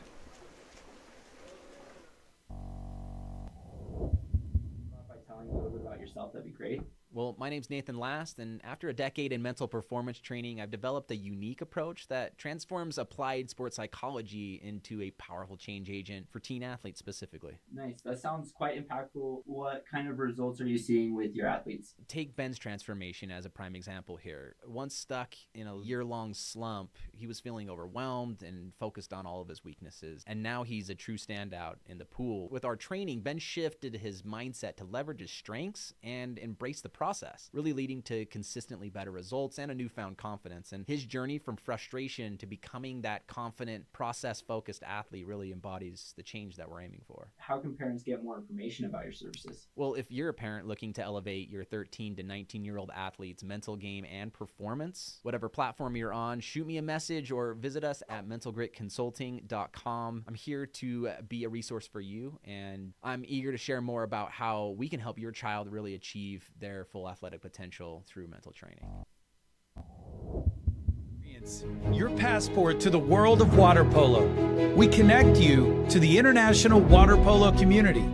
By telling a little bit about yourself, that'd be great. Well, my name's Nathan Last, and after a decade in mental performance training, I've developed a unique approach that transforms applied sports psychology into a powerful change agent for teen athletes specifically. Nice. That sounds quite impactful. What kind of results are you seeing with your athletes? Take Ben's transformation as a prime example here. Once stuck in a year-long slump, he was feeling overwhelmed and focused on all of his weaknesses. And now he's a true standout in the pool. With our training, Ben shifted his mindset to leverage his strengths and embrace the process, really leading to consistently better results and a newfound confidence. And his journey from frustration to becoming that confident, process-focused athlete really embodies the change that we're aiming for. How can parents get more information about your services? Well, if you're a parent looking to elevate your 13 to 19-year-old athlete's mental game and performance, whatever platform you're on, shoot me a message or visit us at mentalgritconsulting.com. I'm here to be a resource for you, and I'm eager to share more about how we can help your child really achieve their full athletic potential through mental training. Your passport to the world of water polo. We connect you to the international water polo community.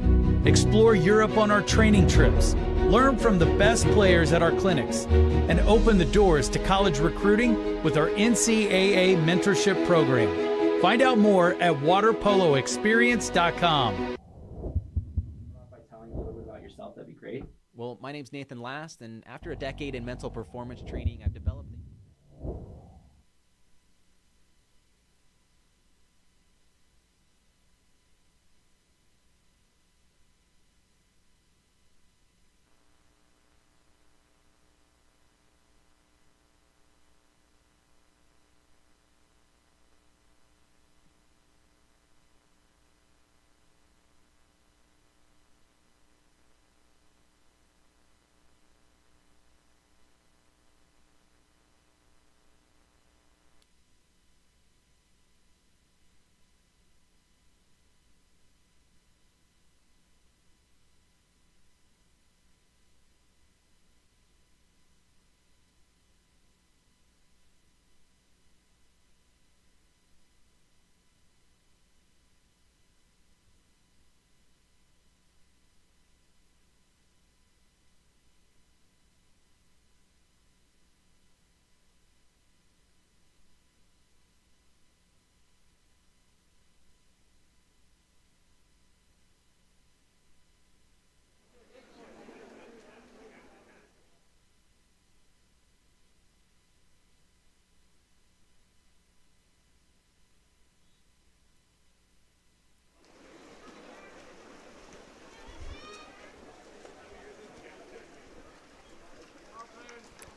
Explore Europe on our training trips. Learn from the best players at our clinics. And open the doors to college recruiting with our NCAA mentorship program. Find out more at waterpoloexperience.com. By telling a little bit about yourself, that'd be great. Well, my name's Nathan Last, and after a decade in mental performance training, I've developed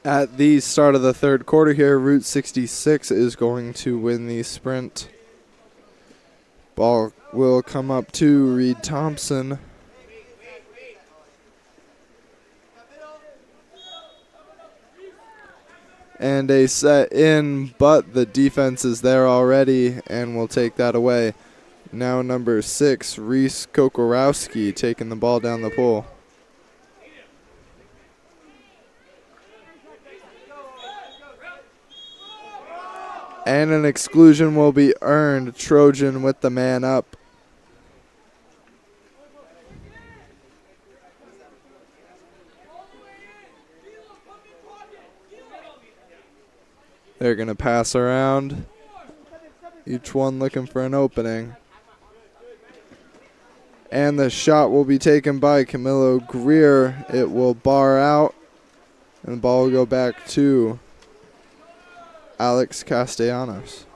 At the start of the third quarter here, Route 66 is going to win the sprint. Ball will come up to Reed Thompson. And a set in, but the defense is there already and will take that away. Now number 6, Reese Kokorowski, taking the ball down the pole. And an exclusion will be earned. Trojan with the man up. They're going to pass around. Each one looking for an opening. And the shot will be taken by Camilo Greer. It will bar out. And the ball will go back to Alex Castellanos.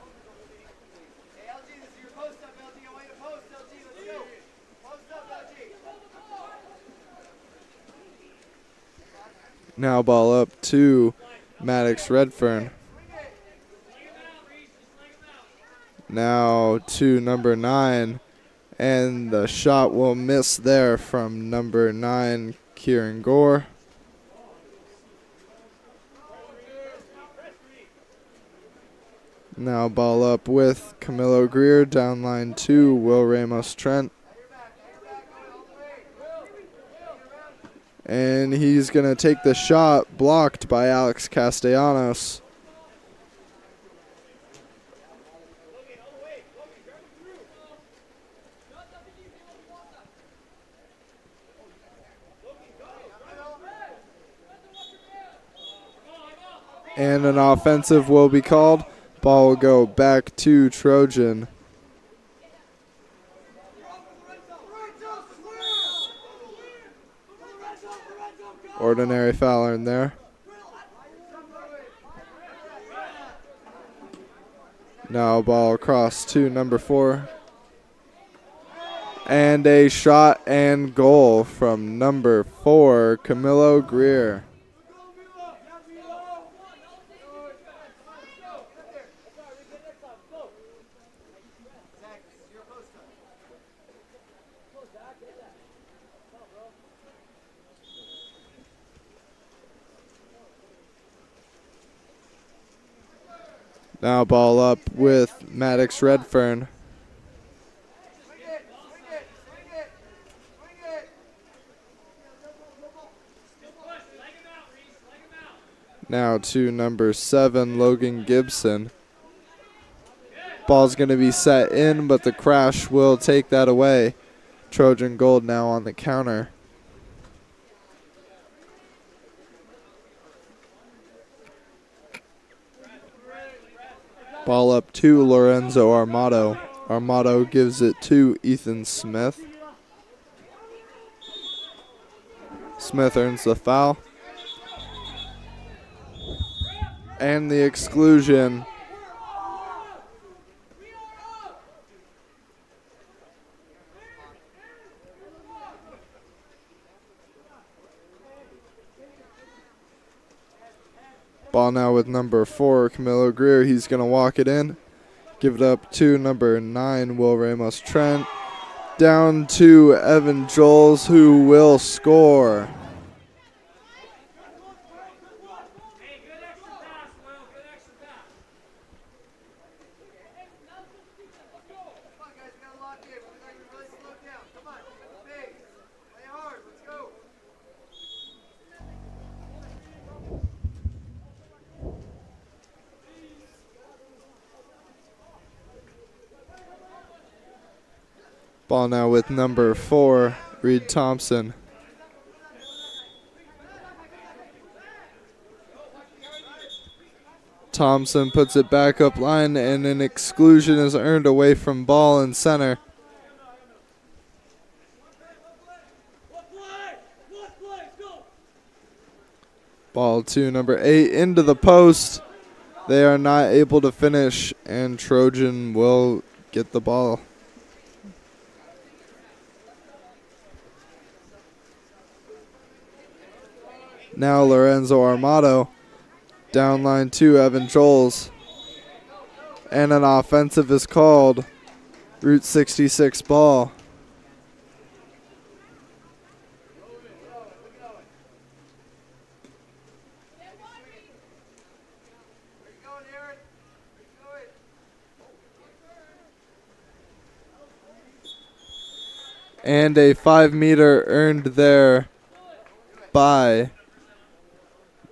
Now ball up to Maddox Redfern. Now to number 9. And the shot will miss there from number 9, Kieran Gore. Now ball up with Camilo Greer, down line 2, Will Ramos Trent. And he's going to take the shot, blocked by Alex Castellanos. And an offensive will be called. Ball will go back to Trojan. Ordinary foul in there. Now ball across to number 4. And a shot and goal from number 4, Camilo Greer. Now ball up with Maddox Redfern. Now to number 7, Logan Gibson. Ball's going to be set in, but the crash will take that away. Trojan Gold now on the counter. Ball up to Lorenzo Armato. Armato gives it to Ethan Smith. Smith earns the foul. And the exclusion. Ball now with number 4, Camilo Greer. He's going to walk it in. Give it up to number 9, Will Ramos Trent. Down to Evan Joles, who will score. Ball now with number 4, Reed Thompson. Thompson puts it back up line, and an exclusion is earned away from ball in center. Ball to number 8 into the post. They are not able to finish, and Trojan will get the ball. Now Lorenzo Armato. Down line to Evan Joles. And an offensive is called. Route 66 ball. And a 5-meter earned there by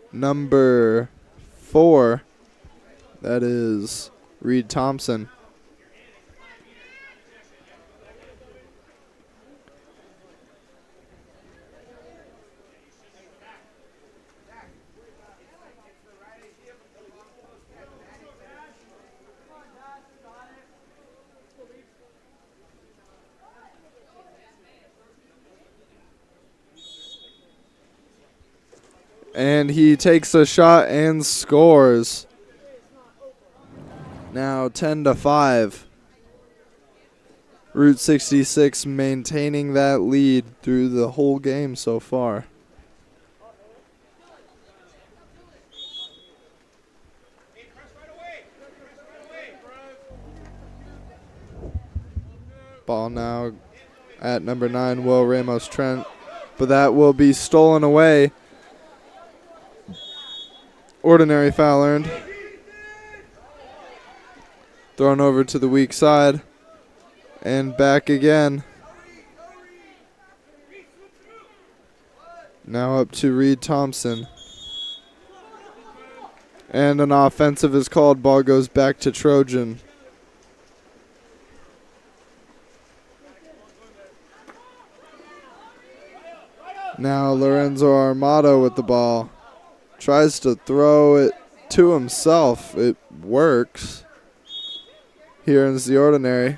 number 4, that is Reed Thompson. And he takes a shot and scores. Now 10-5. Route 66 maintaining that lead through the whole game so far. Ball now at number 9, Will Ramos Trent. But that will be stolen away. Ordinary foul earned. Thrown over to the weak side. And back again. Now up to Reed Thompson. And an offensive is called. Ball goes back to Trojan. Now Lorenzo Armato with the ball. Tries to throw it to himself. It works. Here is the ordinary.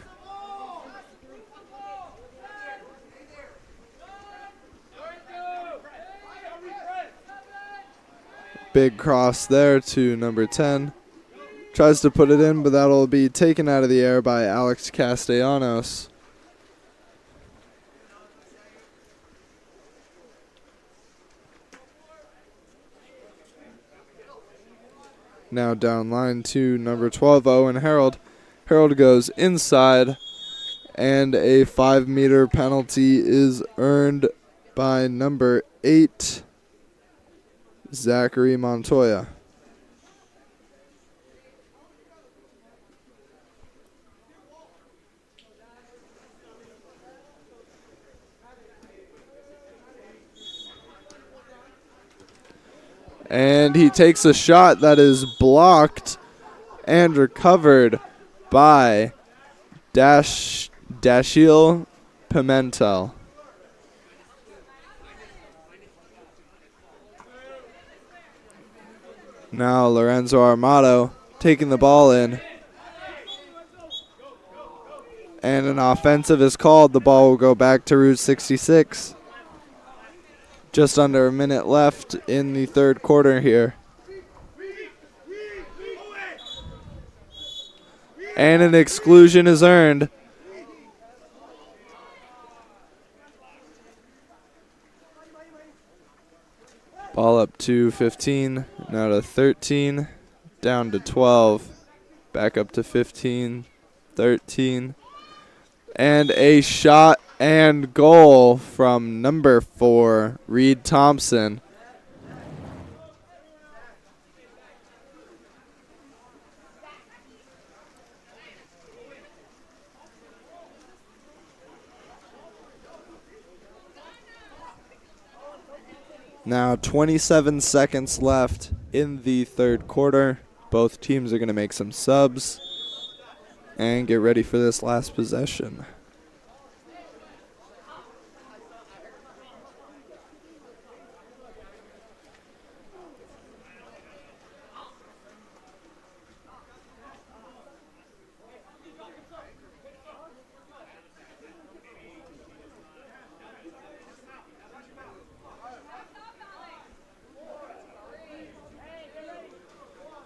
Big cross there to number 10. Tries to put it in, but that'll be taken out of the air by Alex Castellanos. Now down line to number 12, Owen Harold. Harold goes inside, and a 5-meter penalty is earned by number 8, Zachary Montoya. And he takes a shot that is blocked and recovered by Dashiell Pimentel. Now Lorenzo Armato taking the ball in. And an offensive is called. The ball will go back to Route 66. Just under a minute left in the third quarter here. And an exclusion is earned. Ball up to 15, now to 13, down to 12, back up to 15, 13. And a shot and goal from number 4, Reed Thompson. Now 27 seconds left in the third quarter. Both teams are going to make some subs and get ready for this last possession.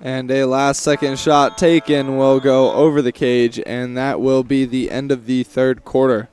And a last-second shot taken will go over the cage, and that will be the end of the third quarter.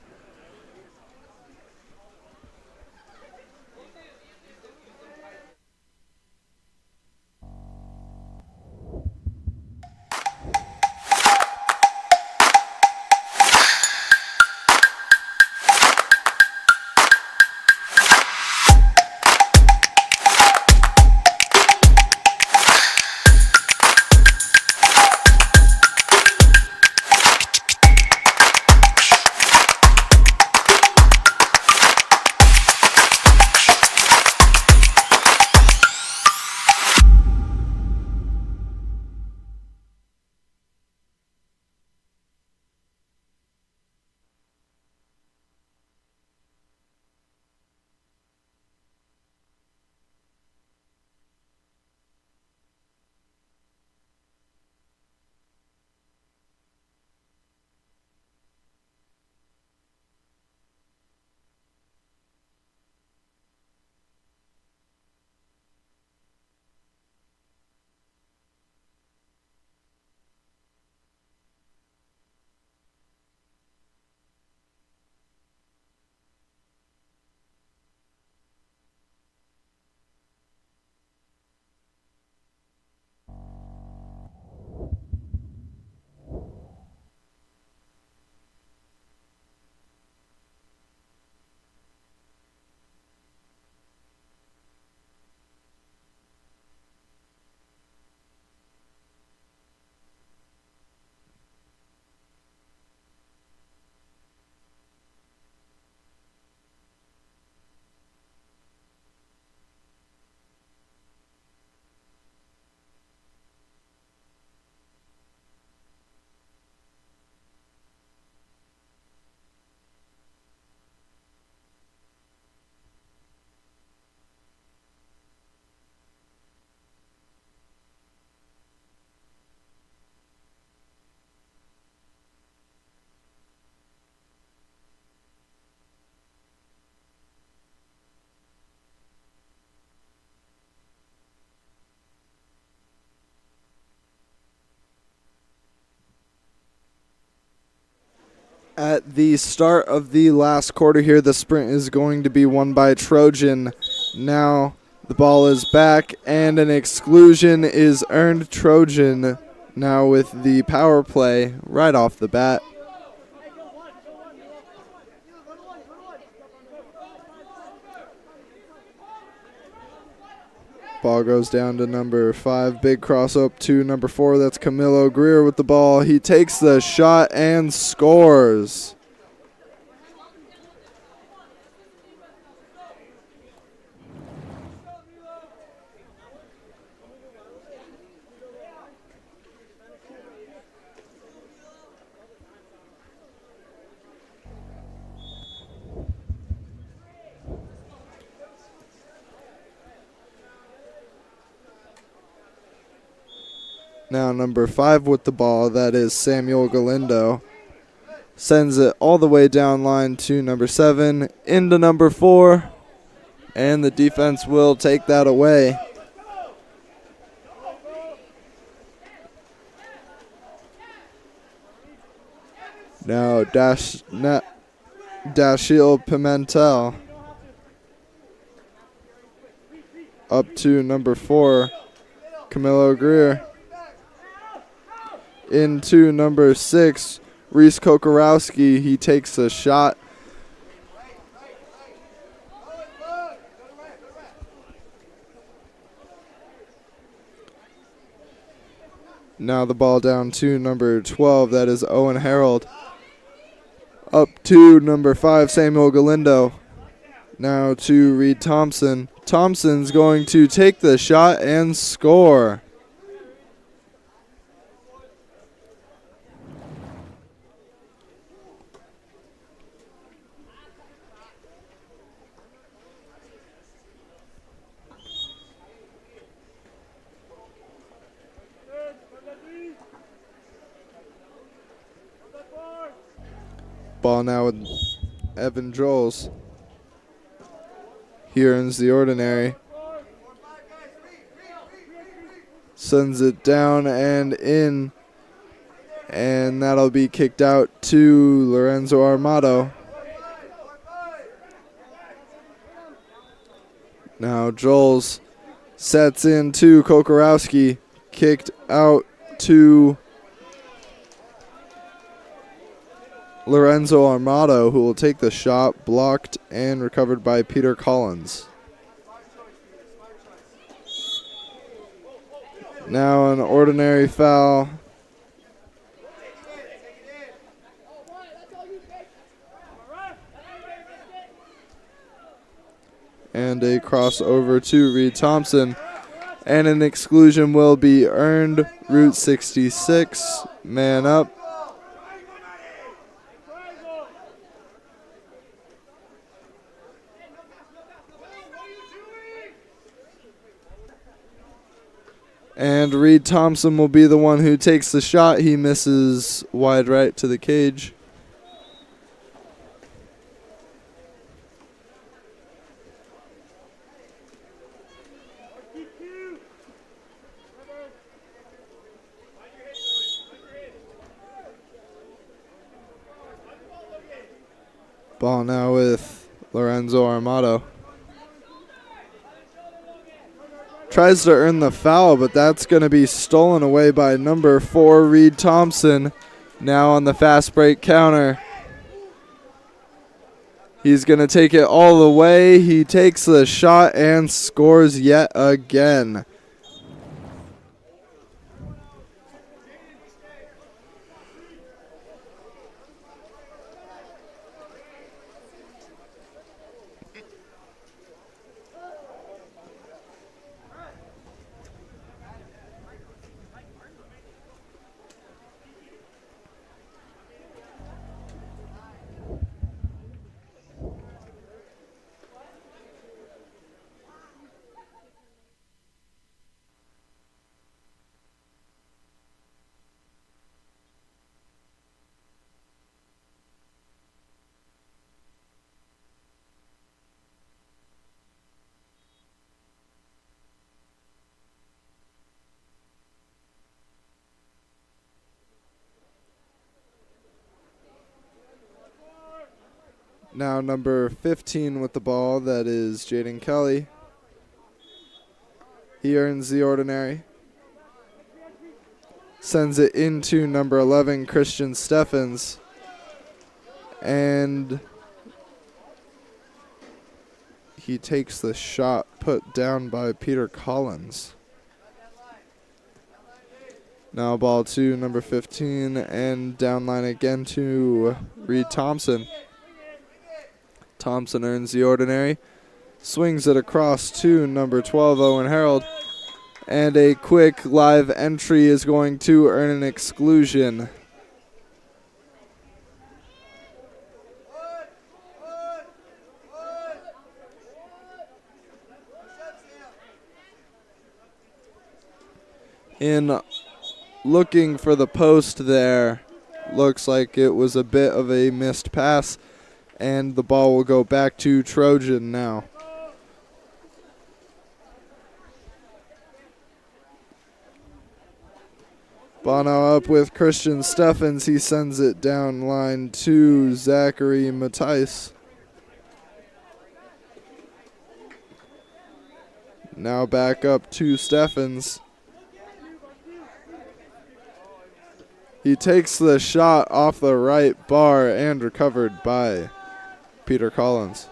At the start of the last quarter here, the sprint is going to be won by Trojan. Now the ball is back, and an exclusion is earned. Trojan now with the power play right off the bat. Ball goes down to number 5. Big cross up to number 4. That's Camilo Greer with the ball. He takes the shot and scores. Now number 5 with the ball, that is Samuel Galindo. Sends it all the way down line to number 7, into number 4, and the defense will take that away. Now Dashiell Pimentel up to number 4, Camilo Greer. Into number 6, Reese Kokorowski. He takes a shot. Now the ball down to number 12. That is Owen Harold. Up to number 5, Samuel Galindo. Now to Reed Thompson. Thompson's going to take the shot and score. Ball now with Evan Joels. He earns the ordinary. Sends it down and in. And that'll be kicked out to Lorenzo Armato. Now Joels sets in to Kokorowski. Kicked out to Lorenzo Armato, who will take the shot, blocked and recovered by Peter Collins. Now an ordinary foul. And a crossover to Reed Thompson. And an exclusion will be earned. Route 66, man up. And Reed Thompson will be the one who takes the shot. He misses wide right to the cage. Ball now with Lorenzo Armato. Tries to earn the foul, but that's going to be stolen away by number 4, Reed Thompson. Now on the fast break counter. He's going to take it all the way. He takes the shot and scores yet again. Now number 15 with the ball, that is Jaden Kelly. He earns the ordinary. Sends it into number 11, Christian Steffens. And he takes the shot put down by Peter Collins. Now ball to number 15 and down line again to Reed Thompson. Thompson earns the ordinary. Swings it across to number 12, Owen Harold. And a quick live entry is going to earn an exclusion. In looking for the post there, looks like it was a bit of a missed pass, and the ball will go back to Trojan now. Bono up with Christian Steffens. He sends it down line to Zachary Matthijs. Now back up to Steffens. He takes the shot off the right bar and recovered by Peter Collins.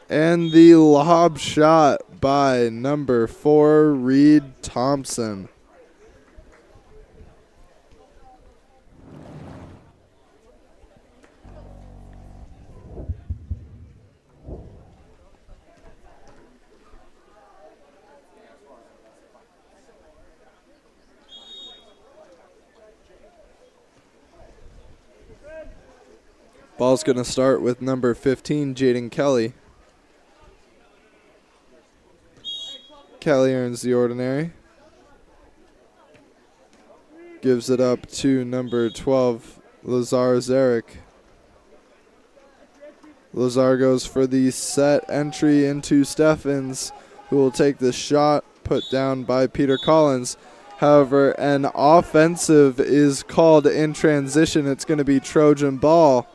And the lob shot by number 4, Reed Thompson. Ball's going to start with number 15, Jaden Kelly. Kelly earns the ordinary. Gives it up to number 12, Lazar Zarek. Lazar goes for the set entry into Steffens, who will take the shot put down by Peter Collins. However, an offensive is called in transition. It's going to be Trojan ball.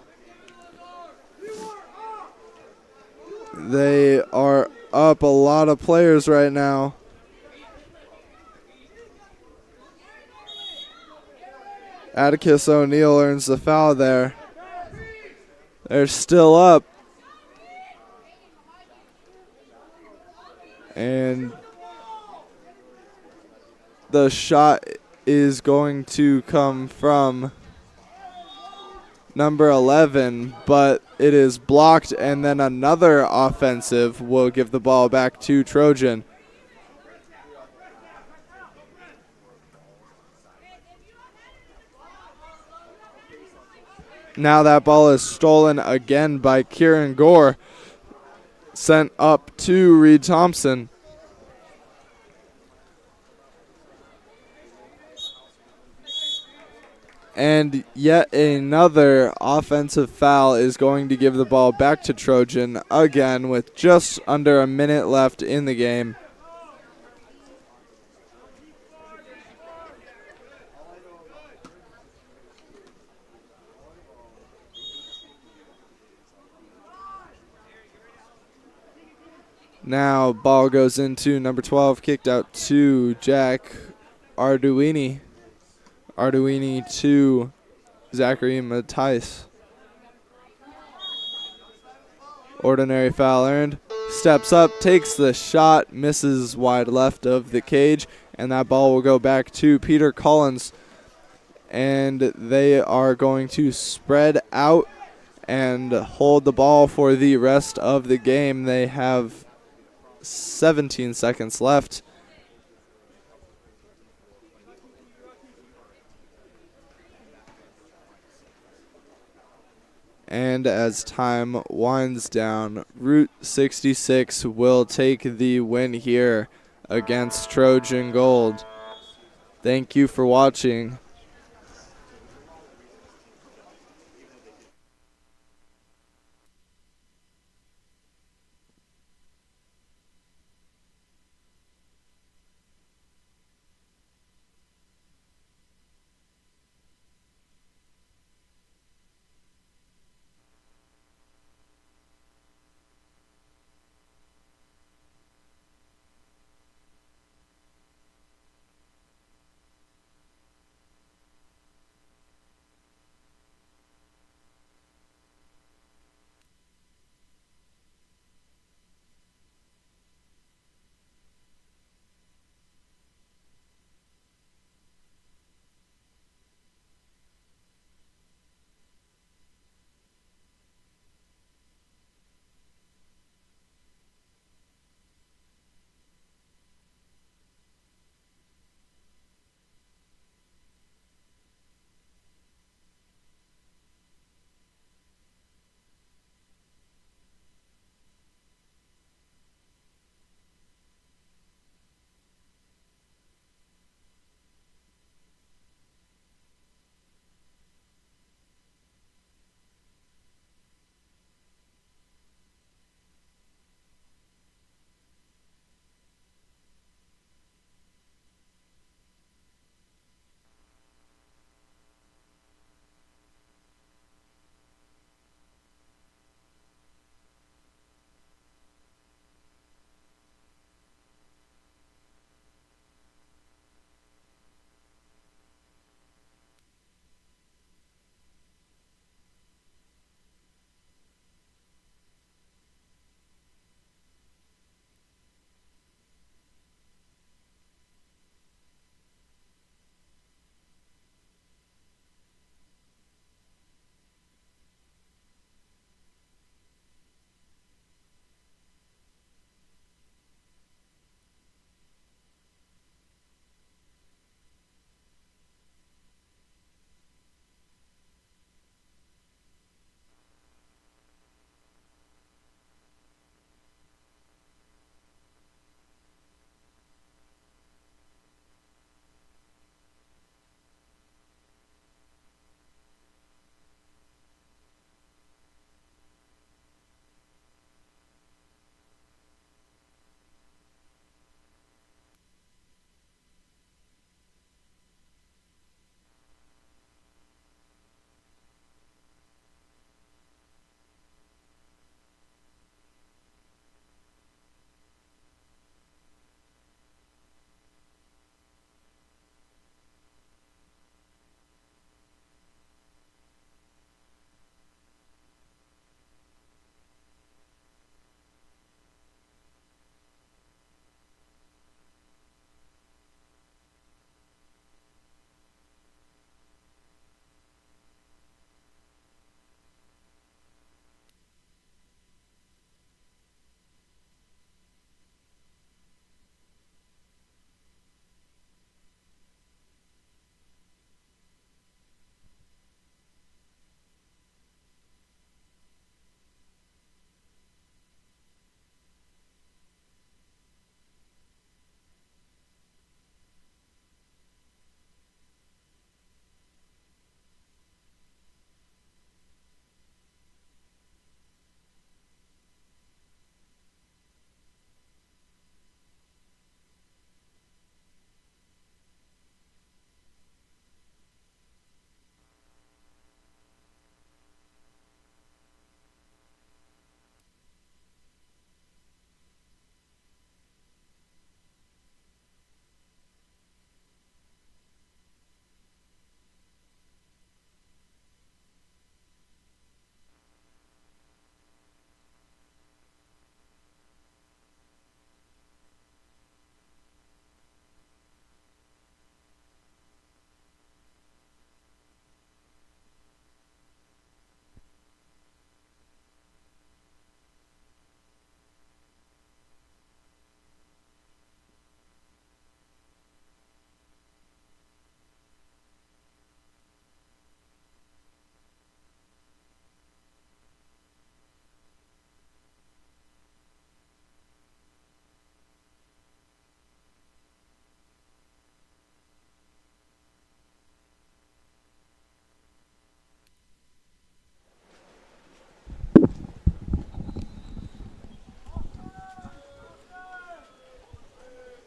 They are up a lot of players right now. Atticus O'Neill earns the foul there. They're still up. And the shot is going to come from number 11, but it is blocked, and then another offensive will give the ball back to Trojan. Now that ball is stolen again by Kieran Gore, sent up to Reed Thompson. And yet another offensive foul is going to give the ball back to Trojan again with just under a minute left in the game. Now ball goes into number 12, kicked out to Jack Arduini. Arduini to Zachary Matthijs. Ordinary foul earned. Steps up, takes the shot, misses wide left of the cage, and that ball will go back to Peter Collins. And they are going to spread out and hold the ball for the rest of the game. They have 17 seconds left. And as time winds down, Route 66 will take the win here against Trojan Gold. Thank you for watching.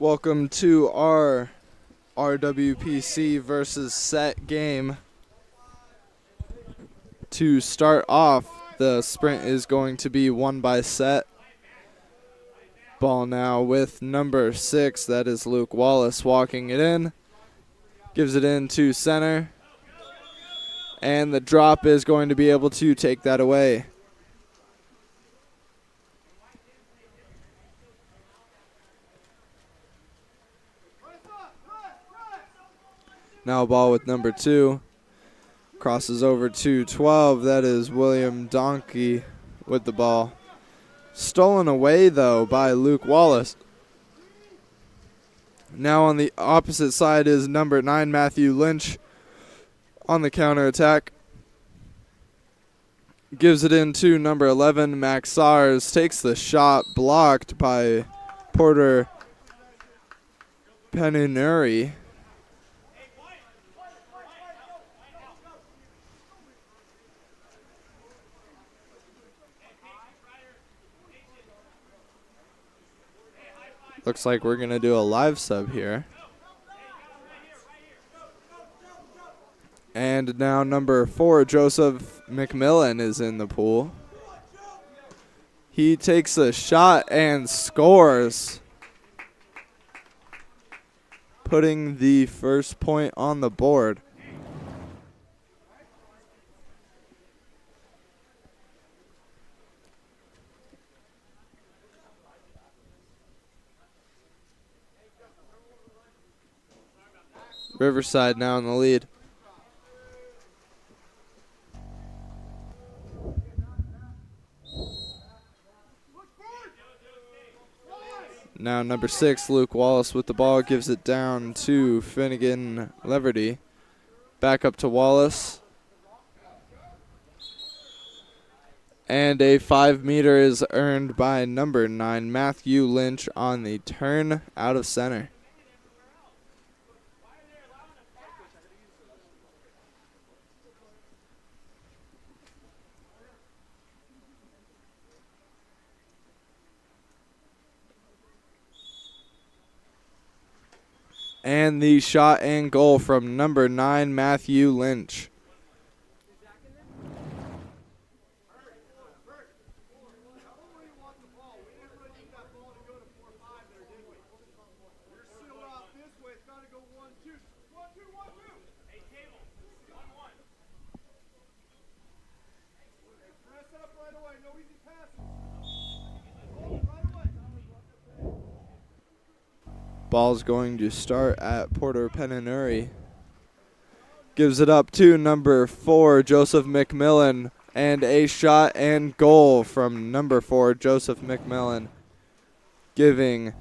Welcome to our RWPC versus set game. To start off, the sprint is going to be won by set. Ball now with number 6, that is Luke Wallace, walking it in. Gives it in to center. And the drop is going to be able to take that away. Now ball with number 2. Crosses over to 12. That is William Donkey with the ball. Stolen away, though, by Luke Wallace. Now on the opposite side is number 9, Matthew Lynch, on the counterattack. Gives it in to number 11, Max Sars. Takes the shot, blocked by Porter Peninuri. Looks like we're going to do a live sub here. And now number 4, Joseph McMillan, is in the pool. He takes a shot and scores, putting the first point on the board. Riverside now in the lead. Now number 6, Luke Wallace with the ball, gives it down to Finnegan Leverty. Back up to Wallace. And a 5-meter is earned by number 9, Matthew Lynch, on the turn out of center. And the shot and goal from number 9, Matthew Lynch. Ball's going to start at Porter Peninuri. Gives it up to number 4, Joseph McMillan. And a shot and goal from number 4, Joseph McMillan, giving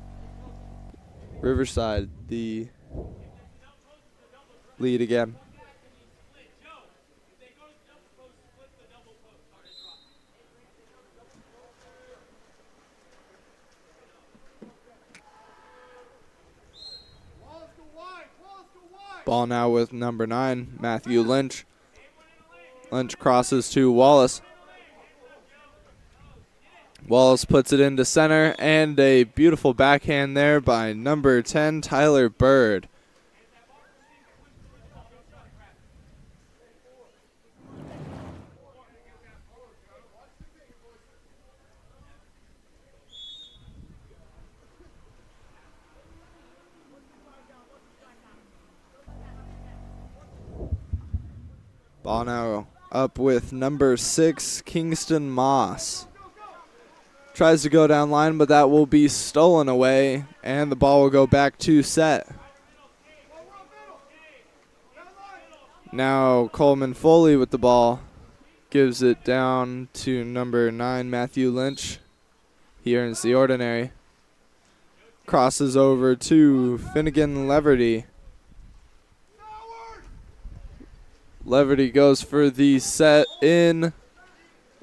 Riverside the lead again. Ball now with number 9, Matthew Lynch. Lynch crosses to Wallace. Wallace puts it into center, and a beautiful backhand there by number 10, Tyler Bird. Ball now up with number 6, Kingston Moss. Tries to go down line, but that will be stolen away, and the ball will go back to set. Now Coleman Foley with the ball. Gives it down to number 9, Matthew Lynch. He earns the ordinary. Crosses over to Finnegan Leverty. Leverty goes for the set in,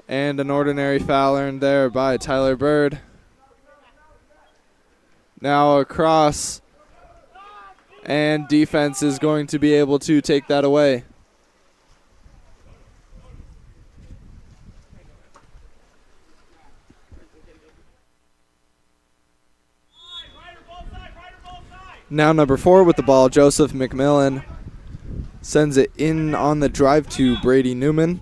and an ordinary foul earned there by Tyler Bird. Now across, and defense is going to be able to take that away. Now number 4 with the ball, Joseph McMillan sends it in on the drive to Brady Newman.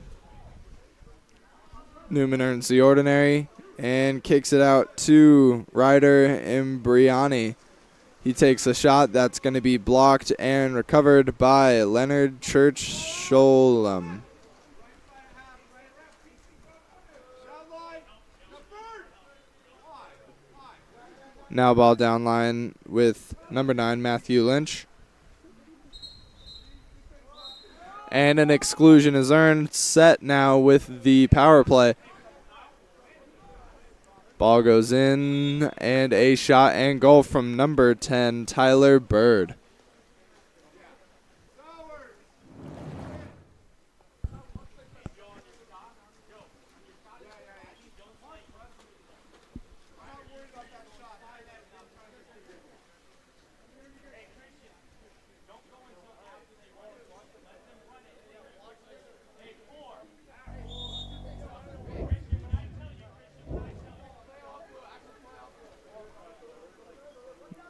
Newman earns the ordinary and kicks it out to Ryder Imbriani. He takes a shot that's going to be blocked and recovered by Leonard Church-Sholem. Now ball down line with number 9, Matthew Lynch. And an exclusion is earned. Set now with the power play. Ball goes in, and a shot and goal from number 10, Tyler Bird.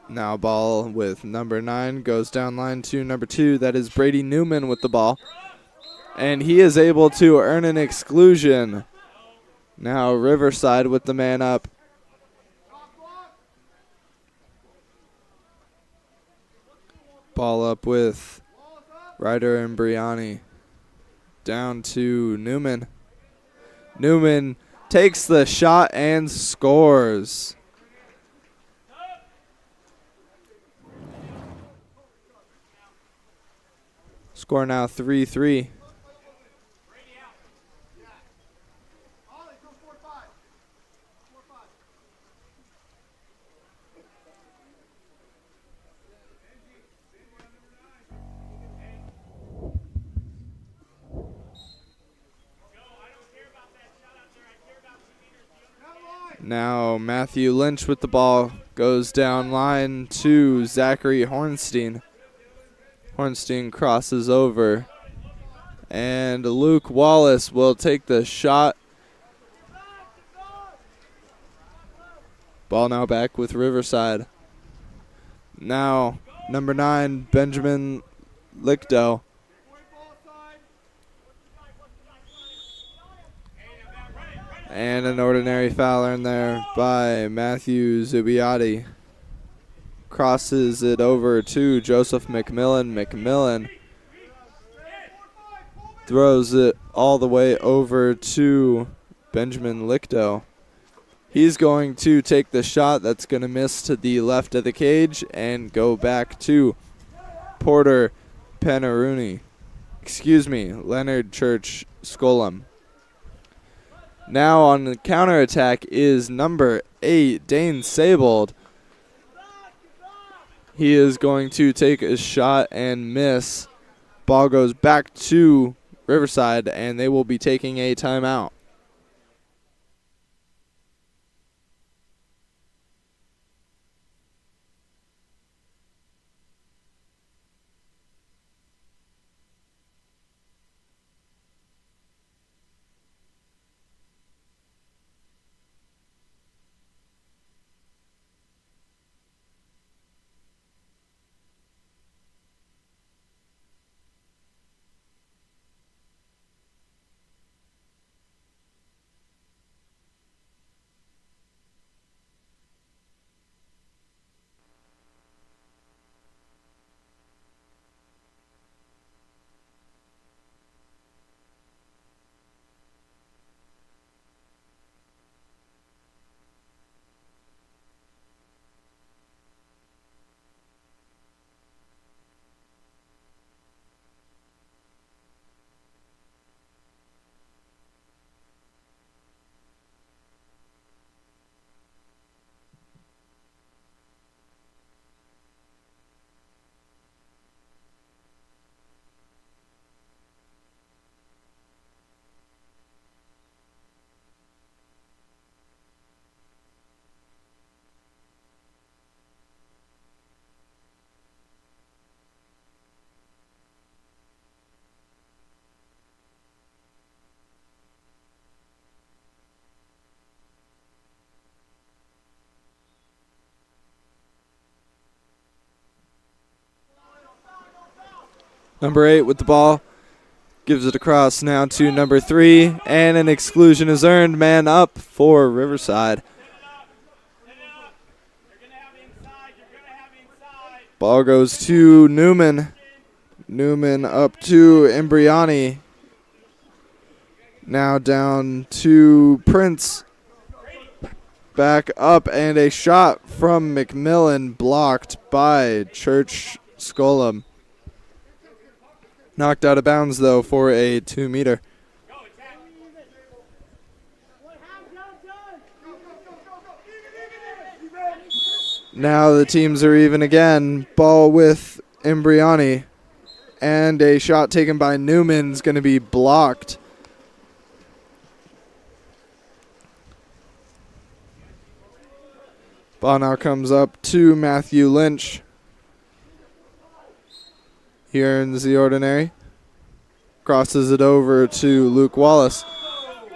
Now ball with number 9 goes down line to number 2. That is Brady Newman with the ball. And he is able to earn an exclusion. Now Riverside with the man up. Ball up with Ryder and Briani. Down to Newman. Newman takes the shot and scores. Score now 3-3. Now Matthew Lynch with the ball goes down line to Zachary Hornstein. Hornstein crosses over, and Luke Wallace will take the shot. Ball now back with Riverside. Now number 9, Benjamin Lichdo. And an ordinary foul in there by Matthew Zubiati. Crosses it over to Joseph McMillan. McMillan throws it all the way over to Benjamin Lichdo. He's going to take the shot that's going to miss to the left of the cage and go back to Porter Panaruni. Leonard Church-Skolem. Now on the counterattack is number 8, Dane Sabold. He is going to take a shot and miss. Ball goes back to Riverside, and they will be taking a timeout. Number 8 with the ball. Gives it across now to number 3. And an exclusion is earned. Man up for Riverside. Ball goes to Newman. Newman up to Imbriani. Now down to Prince. Back up, and a shot from McMillan blocked by Church Skolum. Knocked out of bounds, though, for a 2-meter. Now the teams are even again. Ball with Imbriani. And a shot taken by Newman is going to be blocked. Ball now comes up to Matthew Lynch. He earns the ordinary. Crosses it over to Luke Wallace.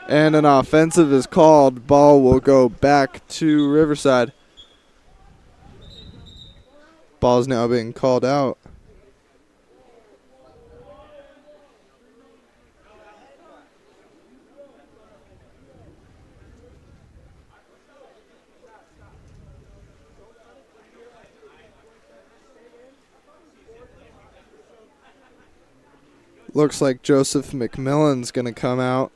And an offensive is called. Ball will go back to Riverside. Ball's now being called out. Looks like Joseph McMillan's going to come out.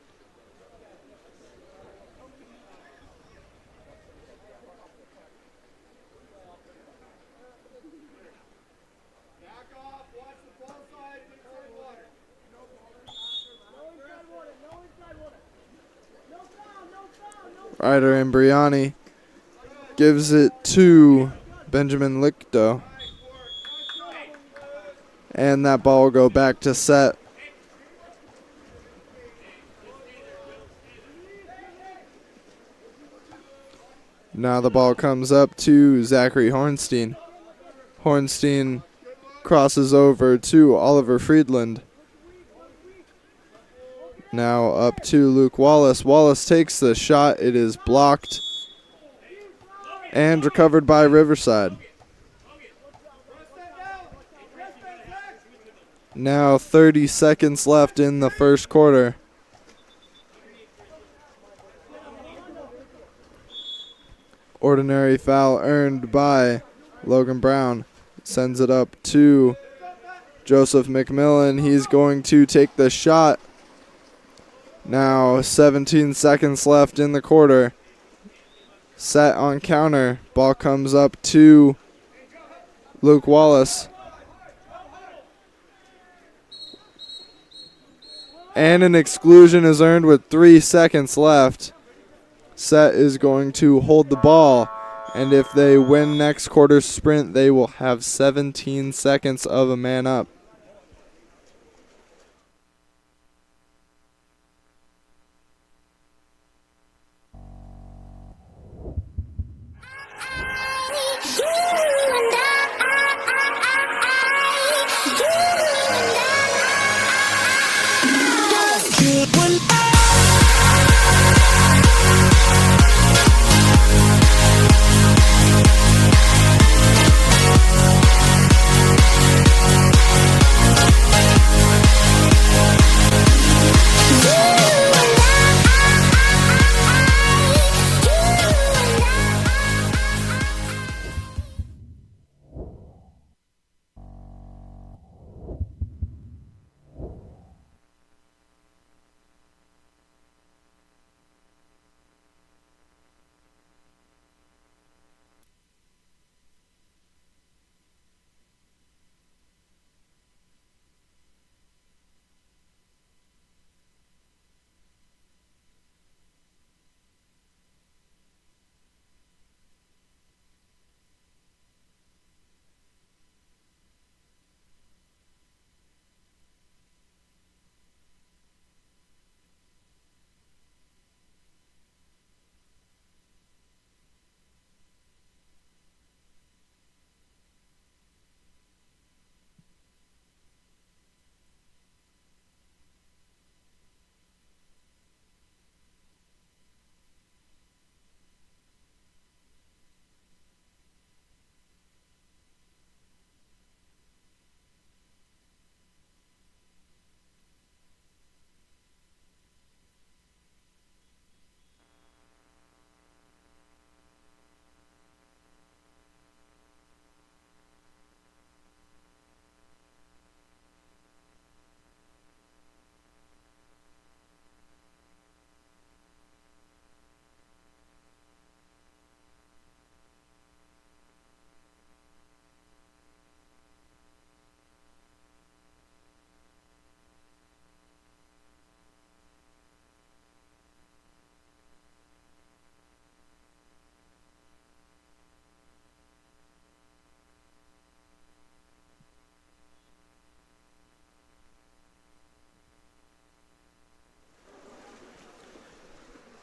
Ryder Imbriani gives it to Benjamin Lichto. And that ball will go back to set. Now the ball comes up to Zachary Hornstein. Hornstein crosses over to Oliver Friedland. Now up to Luke Wallace. Wallace takes the shot. It is blocked and recovered by Riverside. Now 30 seconds left in the first quarter. Ordinary foul earned by Logan Brown. Sends it up to Joseph McMillan. He's going to take the shot. Now 17 seconds left in the quarter. Set on counter. Ball comes up to Luke Wallace. And an exclusion is earned with 3 seconds left. Set is going to hold the ball. And if they win next quarter sprint, they will have 17 seconds of a man up.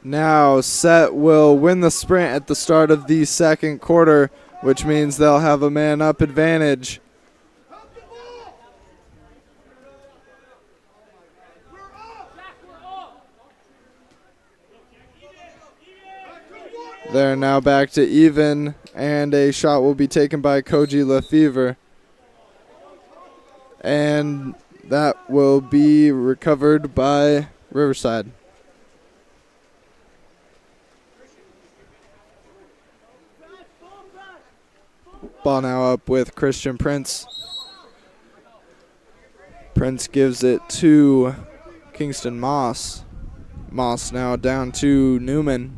Now Set will win the sprint at the start of the second quarter, which means they'll have a man up advantage. They're now back to even, and a shot will be taken by Koji Lefevre. And that will be recovered by Riverside. Ball now up with Christian Prince. Prince gives it to Kingston Moss. Moss now down to Newman.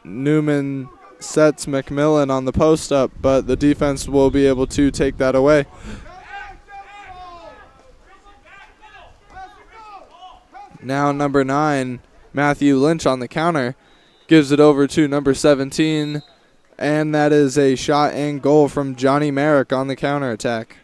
Newman sets McMillan on the post up, but the defense will be able to take that away. Now number 9, Matthew Lynch on the counter, gives it over to number 17, and that is a shot and goal from Johnny Merrick on the counter attack.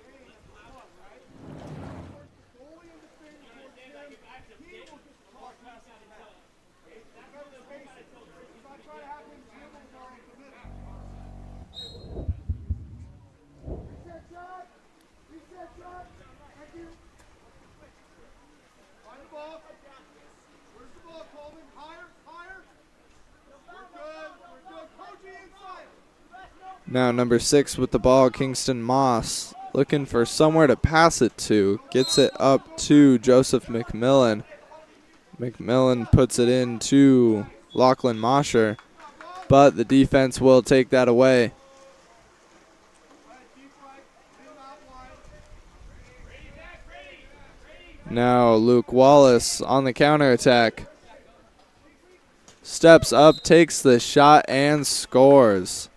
Now number 6 with the ball, Kingston Moss, looking for somewhere to pass it to. Gets it up to Joseph McMillan. McMillan puts it in to Lachlan Mosher, but the defense will take that away. Now Luke Wallace on the counterattack. Steps up, takes the shot, and scores.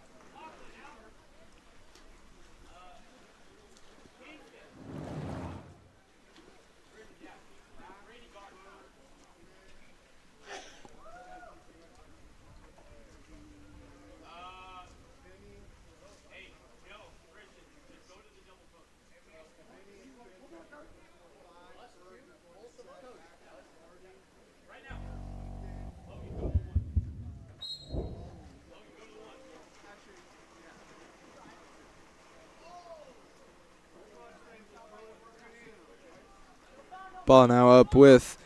Ball now up with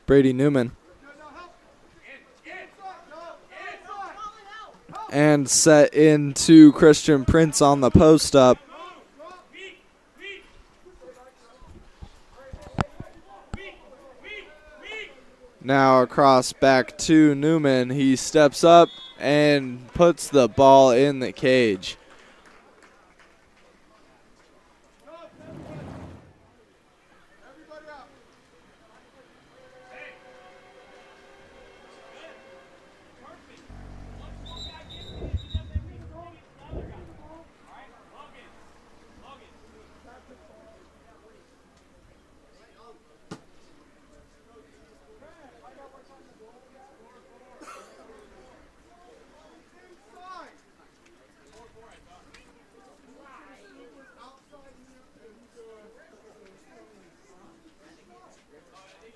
Brady Newman. And set into Christian Prince on the post up. Now across back to Newman. He steps up and puts the ball in the cage.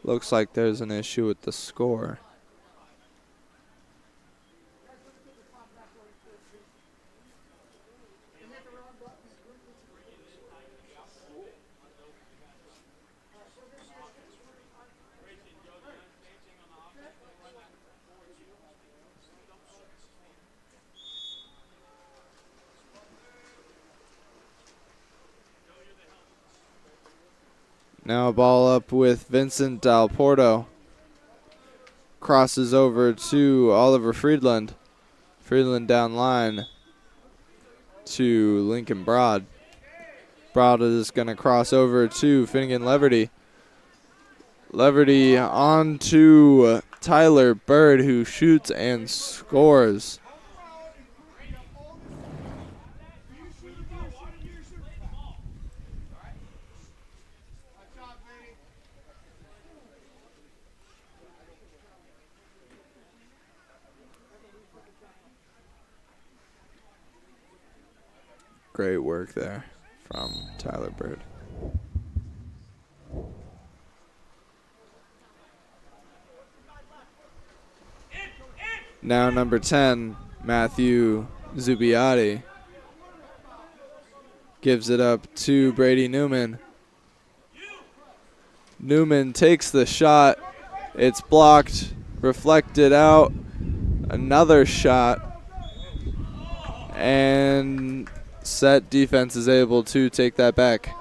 Looks like there's an issue with the score. Now a ball up with Vincent Del Porto. Crosses over to Oliver Friedland. Friedland down line to Lincoln Broad. Broad is going to cross over to Finnegan Leverty. Leverty on to Tyler Bird, who shoots and scores. Great work there from Tyler Bird. Now number 10, Matthew Zubiotti, gives it up to Brady Newman. Newman takes the shot. It's blocked, reflected out. Another shot. And set defense is able to take that back.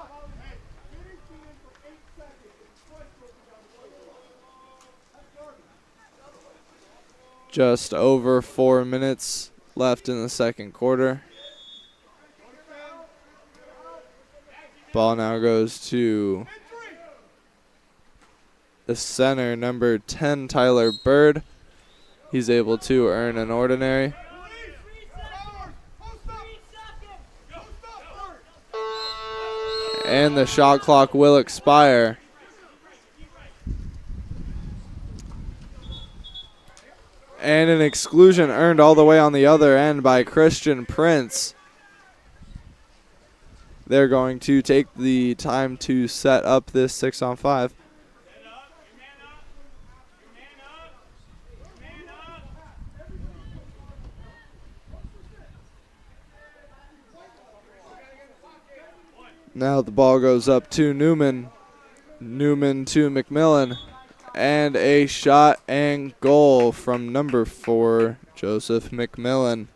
Just over 4 minutes left in the second quarter. Ball now goes to the center, number 10, Tyler Bird. He's able to earn an ordinary. And the shot clock will expire. And an exclusion earned all the way on the other end by Christian Prince. They're going to take the time to set up this 6-on-5. Now the ball goes up to Newman. Newman to McMillan. And a shot and goal from number 4, Joseph McMillan.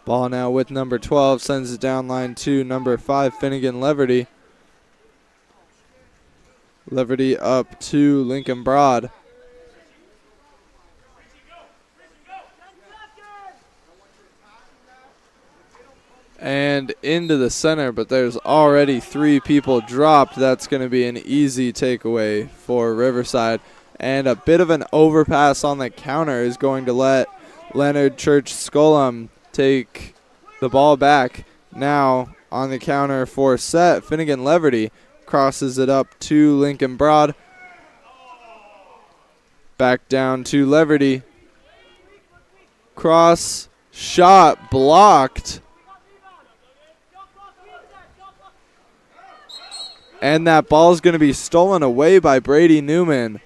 Ball now with number 12, sends it down line to number 5, Finnegan Leverty. Leverty up to Lincoln Broad. And into the center, but there's already 3 people dropped. That's going to be an easy takeaway for Riverside. And a bit of an overpass on the counter is going to let Leonard Church-Scullum take the ball back. Now on the counter for set, Finnegan Leverty crosses it up to Lincoln Broad. Back down to Leverty. Cross, shot, blocked. And that ball is going to be stolen away by Brady Newman.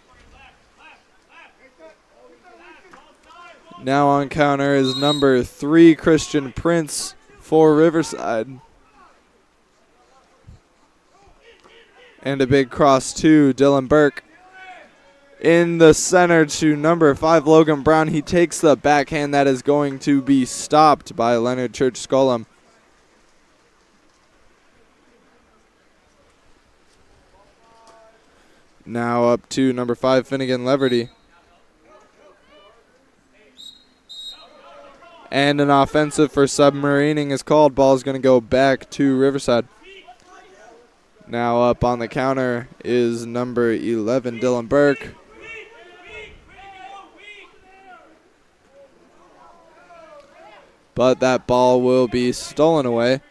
Now on counter is number 3, Christian Prince for Riverside. And a big cross to Dylan Burke. In the center to number 5, Logan Brown. He takes the backhand that is going to be stopped by Leonard Church-Scullum. Now up to number 5, Finnegan Leverty. And an offensive for submarining is called. Ball is going to go back to Riverside. Now up on the counter is number 11, Dylan Burke. But that ball will be stolen away.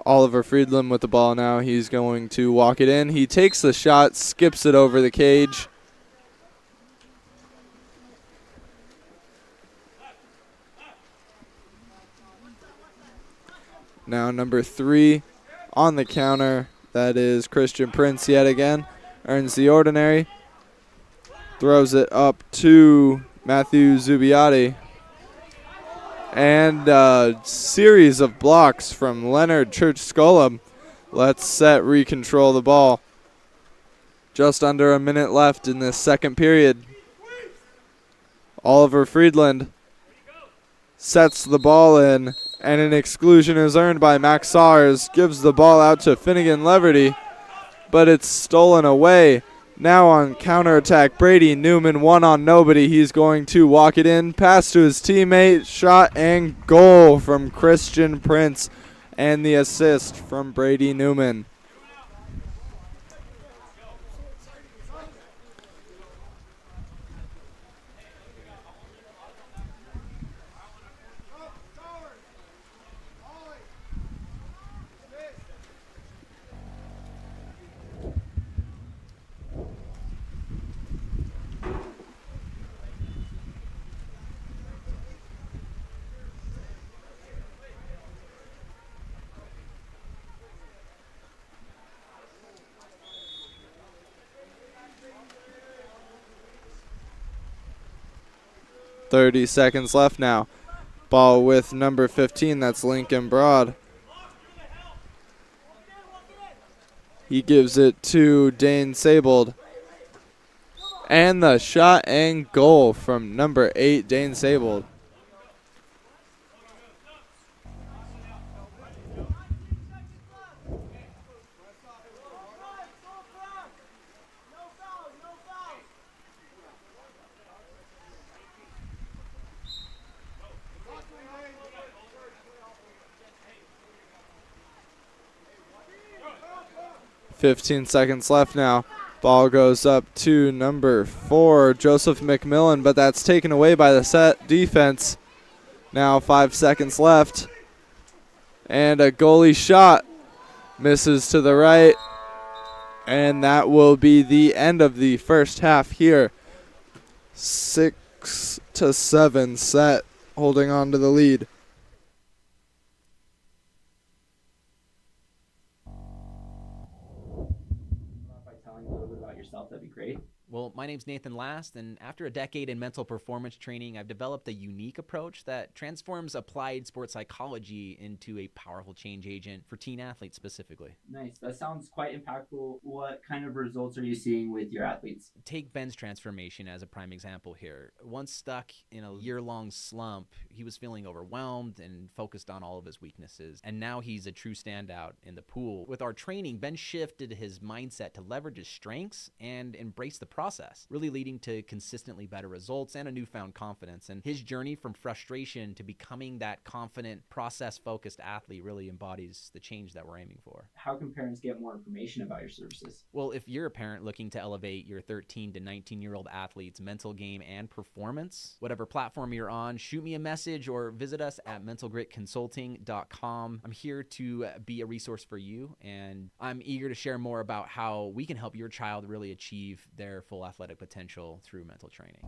Oliver Friedland with the ball now. He's going to walk it in. He takes the shot, skips it over the cage. Now number 3 on the counter. That is Christian Prince yet again. Earns the ordinary. Throws it up to Matthew Zubiotti. And a series of blocks from Leonard Church-Scullum. Let's set recontrol the ball. Just under a minute left in this second period. Oliver Friedland sets the ball in, and an exclusion is earned by Max Sars. Gives the ball out to Finnegan Leverty, but it's stolen away. Now on counterattack, Brady Newman, one on nobody. He's going to walk it in. Pass to his teammate. Shot and goal from Christian Prince. And the assist from Brady Newman. 30 seconds left now. Ball with number 15, that's Lincoln Broad. He gives it to Dane Sabold. And the shot and goal from number 8, Dane Sabold. .15 seconds left now. Ball goes up to number 4, Joseph McMillan, but that's taken away by the set defense. Now 5 seconds left. And a goalie shot misses to the right. And that will be the end of the first half here. 6-7 set, holding on to the lead. That'd be great. Well, my name's Nathan Last, and after a decade in mental performance training, I've developed a unique approach that transforms applied sports psychology into a powerful change agent for teen athletes specifically. Nice. That sounds quite impactful. What kind of results are you seeing with your athletes? Take Ben's transformation as a prime example here. Once stuck in a year-long slump, he was feeling overwhelmed and focused on all of his weaknesses, and now he's a true standout in the pool. With our training, Ben shifted his mindset to leverage his strengths and embrace the process, really leading to consistently better results and a newfound confidence. And his journey from frustration to becoming that confident, process-focused athlete really embodies the change that we're aiming for. How can parents get more information about your services? Well, if you're a parent looking to elevate your 13 to 19-year-old athlete's mental game and performance, whatever platform you're on, shoot me a message or visit us at mentalgritconsulting.com. I'm here to be a resource for you, and I'm eager to share more about how we can help your child really achieve their full athletic potential through mental training.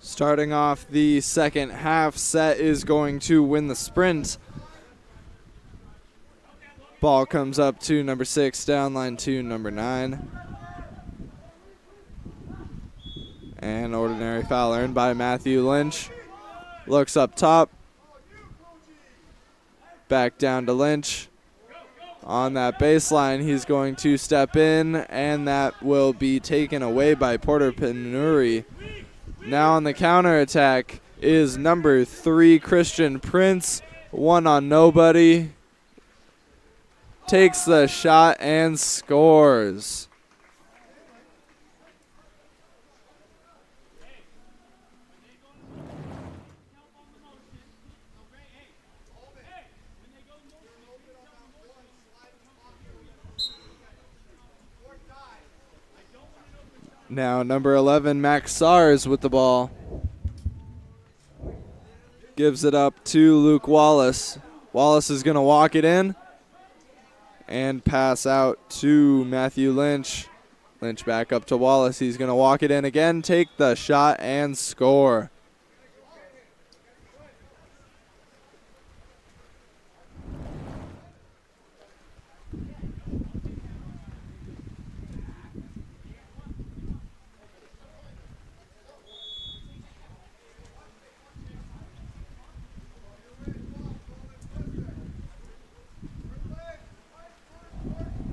Starting off the second half, set is going to win the sprint. Ball comes up to number 6, down line to number 9. And ordinary foul earned by Matthew Lynch. Looks up top. Back down to Lynch. On that baseline, he's going to step in, and that will be taken away by Porter Penuri. Now on the counterattack is number 3, Christian Prince. One on nobody. takes the shot and scores. Now number 11, Max Sars with the ball. Gives it up to Luke Wallace. Wallace is going to walk it in and pass out to Matthew Lynch. Lynch back up to Wallace. He's going to walk it in again, take the shot, and score.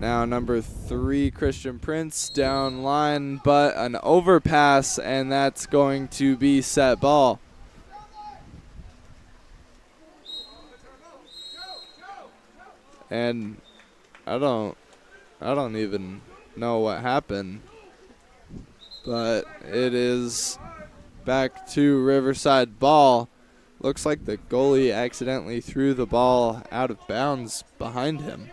Now number 3, Christian Prince, down line, but an overpass, and that's going to be set ball. And I don't even know what happened, but it is back to Riverside ball. Looks like the goalie accidentally threw the ball out of bounds behind him.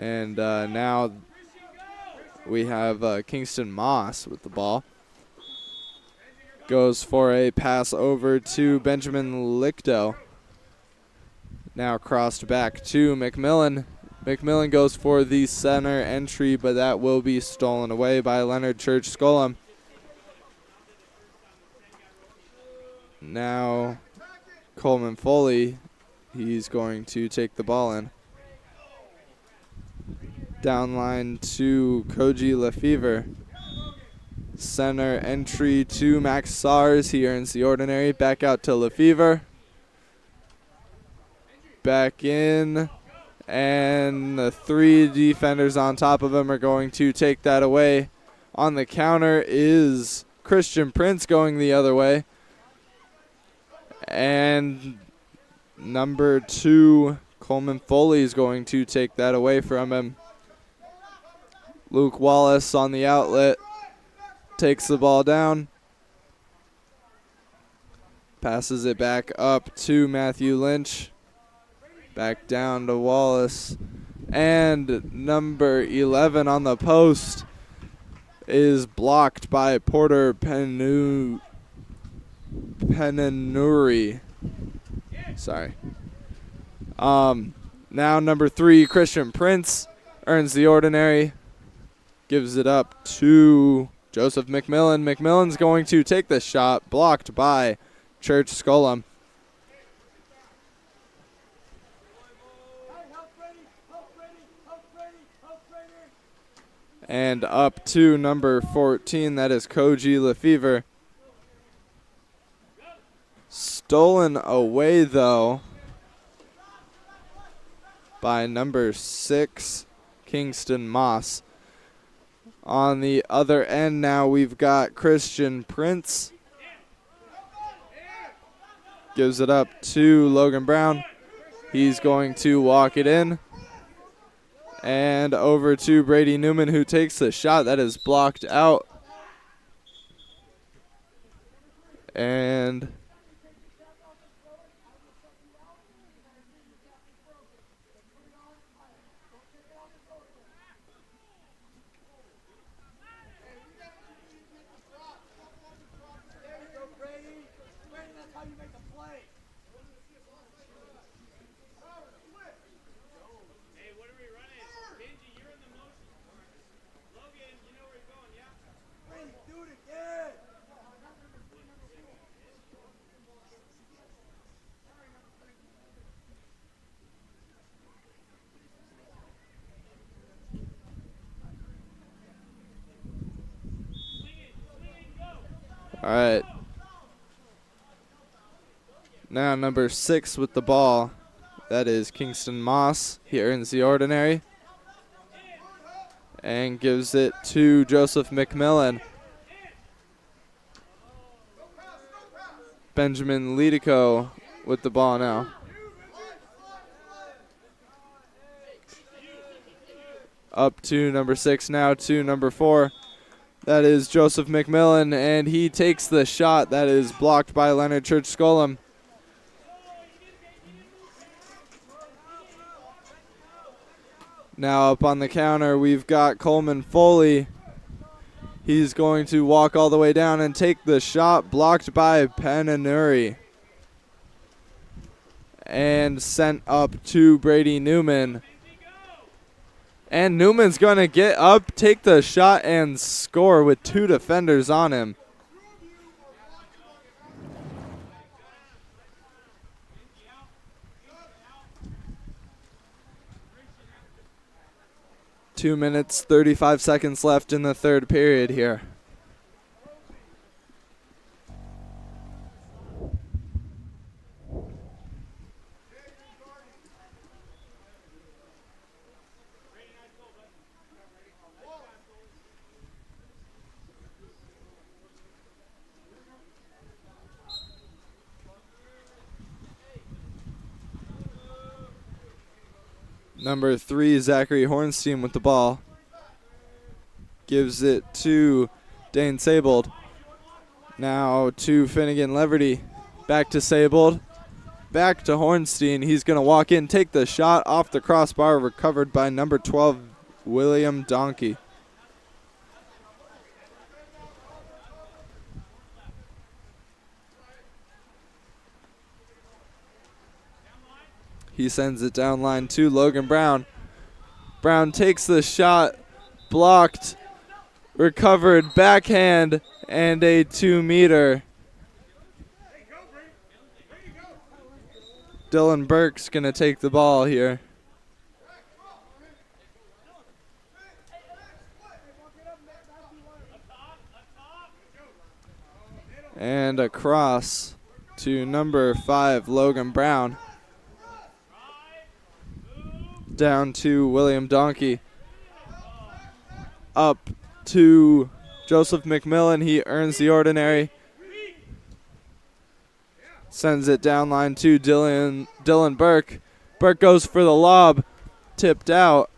And now we have Kingston Moss with the ball. Goes for a pass over to Benjamin Lichto. Now crossed back to McMillan. McMillan goes for the center entry, but that will be stolen away by Leonard Church-Scullum. Now Coleman Foley, he's going to take the ball in. Down line to Koji Lefevre. Center entry to Max Sars. He earns the ordinary. Back out to Lefevre. Back in. And the 3 defenders on top of him are going to take that away. On the counter is Christian Prince going the other way. And number 2, Coleman Foley, is going to take that away from him. Luke Wallace on the outlet takes the ball down. Passes it back up to Matthew Lynch. Back down to Wallace. And number 11 on the post is blocked by Porter Penanuri. Sorry. Now number 3, Christian Prince, earns the ordinary. Gives it up to Joseph McMillan. McMillan's going to take the shot, blocked by Church-Scullum. And up to number 14, that is Koji Lefevre. Stolen away, though, by number 6, Kingston Moss. On the other end now, we've got Christian Prince. Gives it up to Logan Brown. He's going to walk it in. And over to Brady Newman, who takes the shot. That is blocked out. And all right. Now number 6 with the ball. That is Kingston Moss. He earns the ordinary. And gives it to Joseph McMillan. Benjamin Lidico with the ball now. Up to number 6 now to number 4. That is Joseph McMillan, and he takes the shot that is blocked by Leonard Church-Scullum. Now up on the counter, we've got Coleman Foley. He's going to walk all the way down and take the shot, blocked by Penanuri. And sent up to Brady Newman. And Newman's going to get up, take the shot, and score with 2 defenders on him. Two minutes, 35 seconds left in the third period here. Number 3, Zachary Hornstein with the ball. Gives it to Dane Sabold. Now to Finnegan Leverty. Back to Sabold. Back to Hornstein. He's going to walk in, take the shot off the crossbar, recovered by number 12, William Donkey. He sends it down line to Logan Brown. Brown takes the shot, blocked, recovered, backhand, and a 2-meter. Dylan Burke's going to take the ball here. And across to number 5, Logan Brown. Down to William Donkey. Up to Joseph McMillan. He earns the ordinary. Sends it down line to Dylan Burke. Burke goes for the lob. Tipped out.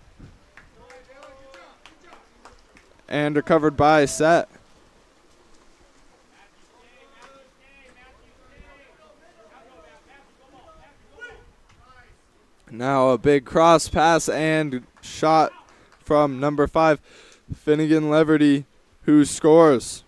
And recovered by Set. Now a big cross pass and shot from number 5, Finnegan Leverty, who scores.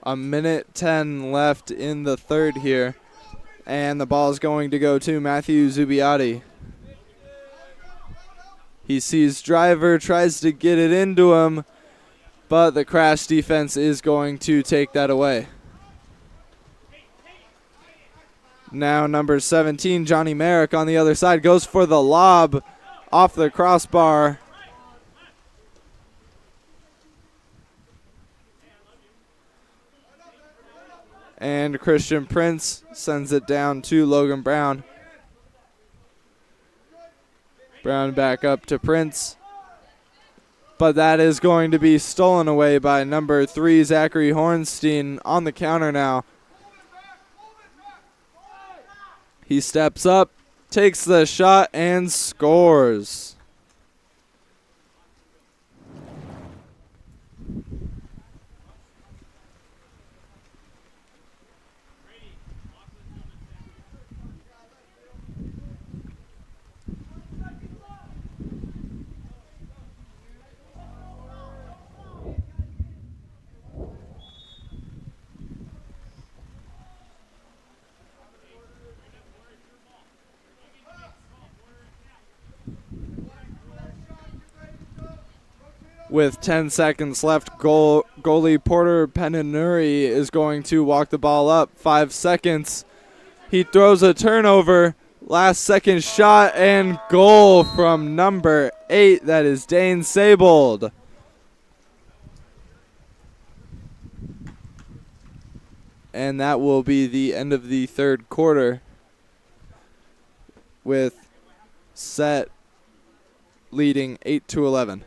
A minute 10 left in the third here. And the ball is going to go to Matthew Zubiotti. He sees Driver, tries to get it into him, but the crash defense is going to take that away. Now number 17, Johnny Merrick on the other side, goes for the lob off the crossbar. And Christian Prince sends it down to Logan Brown. Brown back up to Prince. But that is going to be stolen away by number 3, Zachary Hornstein, on the counter now. He steps up, takes the shot, and scores. With 10 seconds left, goalie Porter Penanuri is going to walk the ball up. 5 seconds. He throws a turnover. Last second shot and goal from number 8. That is Dane Sabold. And that will be the end of the third quarter, with Set leading 8-11.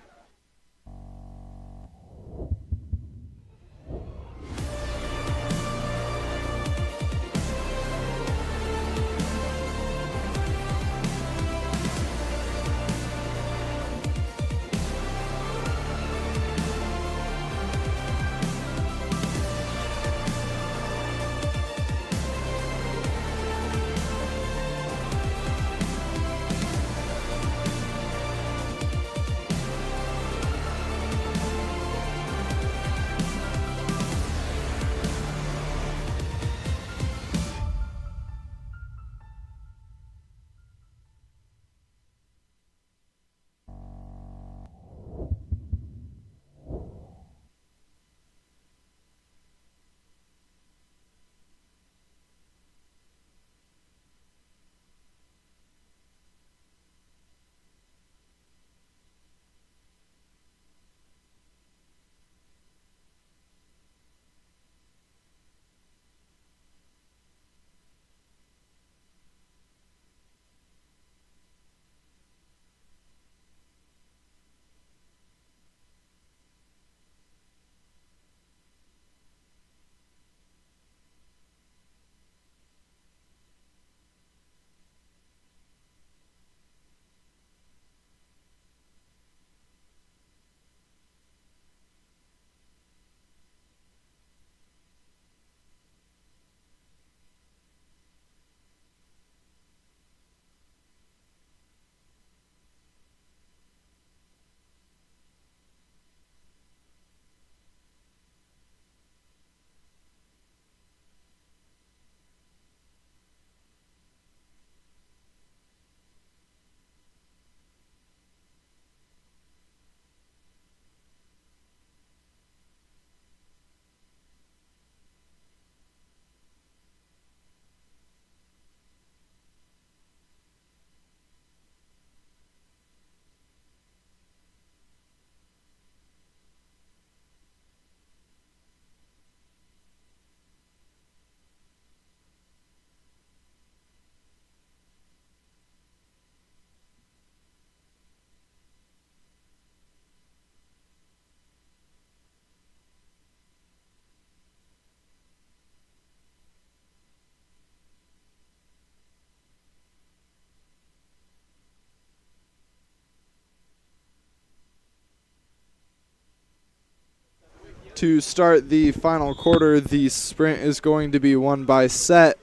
To start the final quarter, the sprint is going to be won by Set.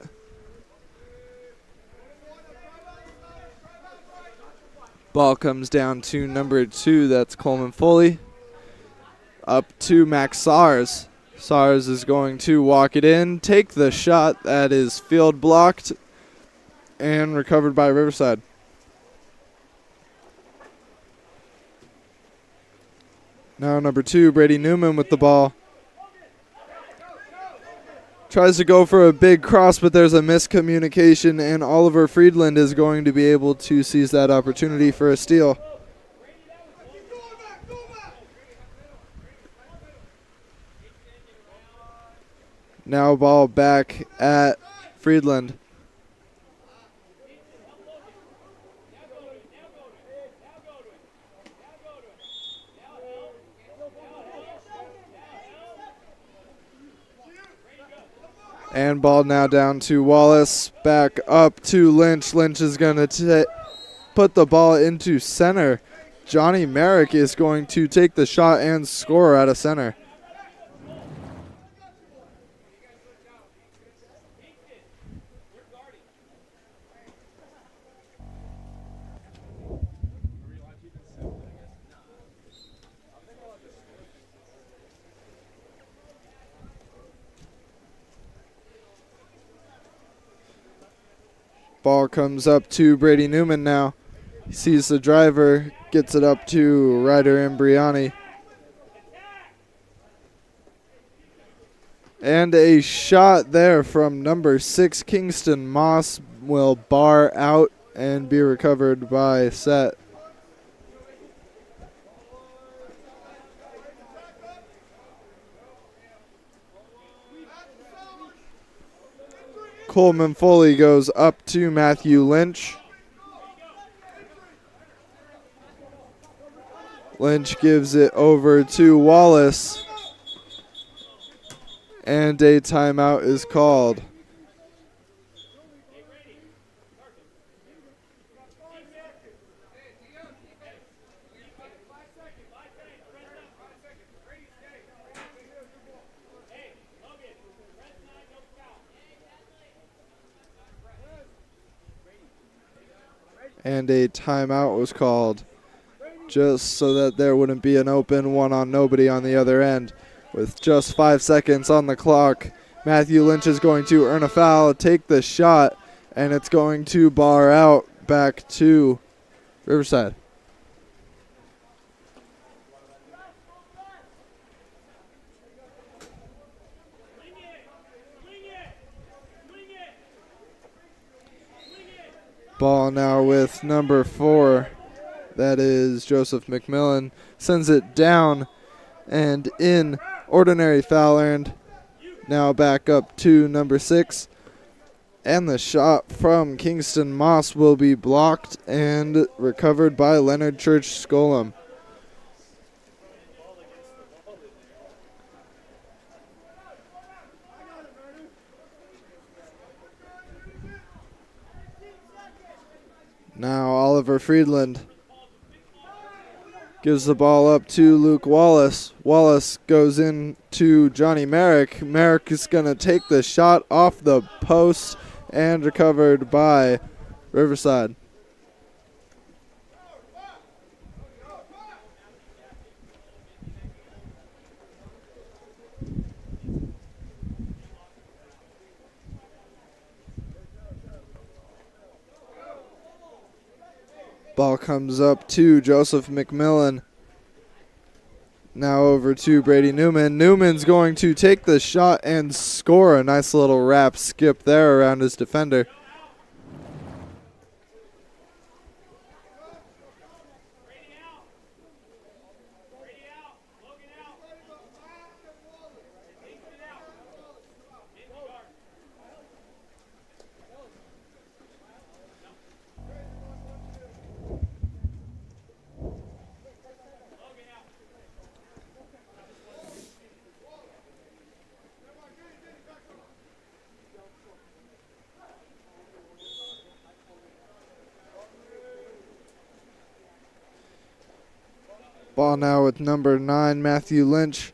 Ball comes down to number 2, that's Coleman Foley. Up to Max Sars. Sars is going to walk it in, take the shot that is field blocked, and recovered by Riverside. Now number 2, Brady Newman with the ball. Tries to go for a big cross, but there's a miscommunication, and Oliver Friedland is going to be able to seize that opportunity for a steal. Now ball back at Friedland. And ball now down to Wallace, back up to Lynch. Lynch is going to put the ball into center. Johnny Merrick is going to take the shot and score out of center. Ball comes up to Brady Newman now. He sees the driver, gets it up to Ryder Imbriani. And a shot there from number 6, Kingston Moss, will bar out and be recovered by Set. Coleman Foley goes up to Matthew Lynch. Lynch gives it over to Wallace. And a timeout is called. And a timeout was called just so that there wouldn't be an open one on nobody on the other end. With just 5 seconds on the clock, Matthew Lynch is going to earn a foul, take the shot, and it's going to bar out back to Riverside. Ball now with number 4. That is Joseph McMillan. Sends it down and in. Ordinary foul earned. Now back up to number 6. And the shot from Kingston Moss will be blocked and recovered by Leonard Church Skolem. Now Oliver Friedland gives the ball up to Luke Wallace. Wallace goes in to Johnny Merrick. Merrick is going to take the shot off the post and recovered by Riverside. Ball comes up to Joseph McMillan. Now over to Brady Newman. Newman's going to take the shot and score. A nice little wrap skip there around his defender. Ball now with number 9, Matthew Lynch.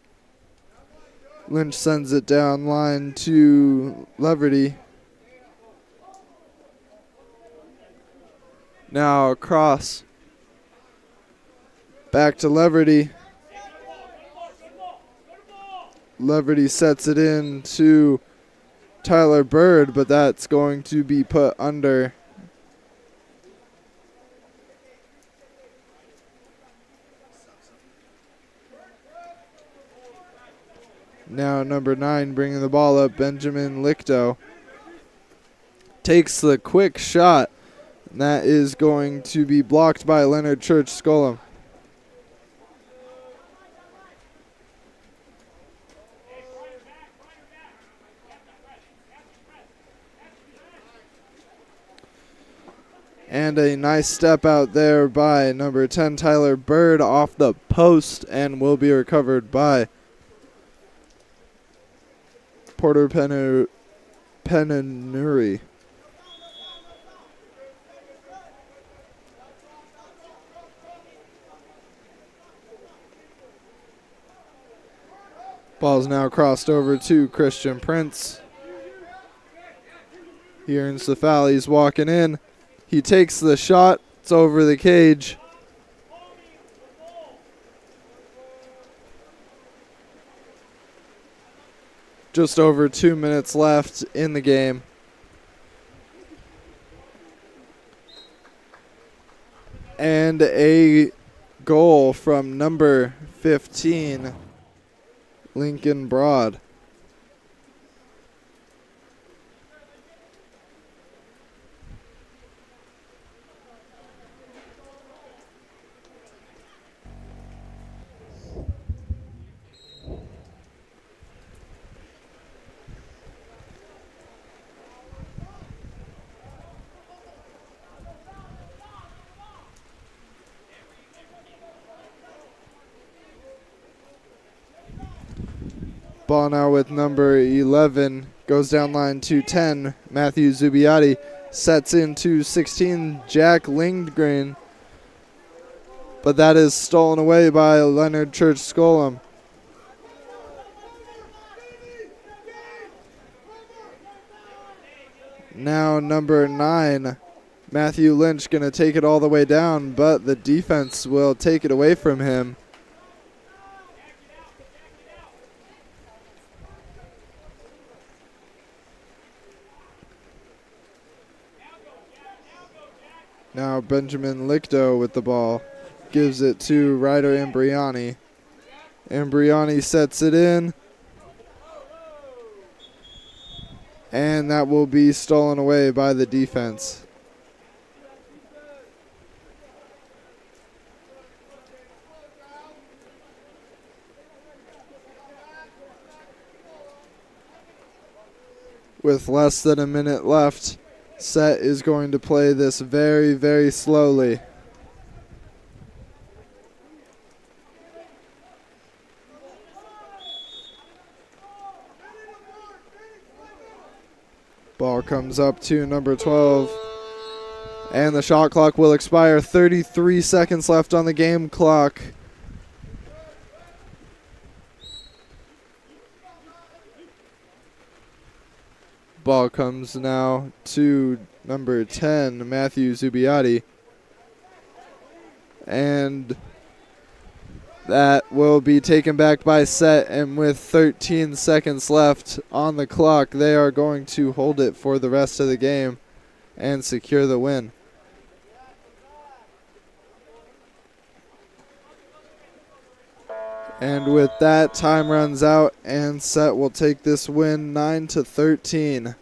Lynch sends it down line to Leverty. Now across. Back to Leverty. Leverty sets it in to Tyler Bird, but that's going to be put under. Now number 9 bringing the ball up, Benjamin Lichto. Takes the quick shot, and that is going to be blocked by Leonard Church Skolem. And a nice step out there by number 10, Tyler Bird, off the post, and will be recovered by Porter Penanuri. Ball's now crossed over to Christian Prince. He earns the foul. He's walking in. He takes the shot. It's over the cage. Just over 2 minutes left in the game. And a goal from number 15, Lincoln Broad. Ball now with number 11. Goes down line to 10. Matthew Zubiotti sets into 16. Jack Lindgren. But that is stolen away by Leonard Church-Skolem. Now number 9, Matthew Lynch, going to take it all the way down, but the defense will take it away from him. Now Benjamin Lichto with the ball. Gives it to Ryder Imbriani. Imbriani sets it in. And that will be stolen away by the defense. With less than a minute left, Set is going to play this very, very slowly. Ball comes up to number 12. And the shot clock will expire. 33 seconds left on the game clock. Ball comes now to number 10, Matthew Zubiotti. And that will be taken back by Set, and with 13 seconds left on the clock, they are going to hold it for the rest of the game and secure the win. And with that, time runs out, and Set will take this win 9-13.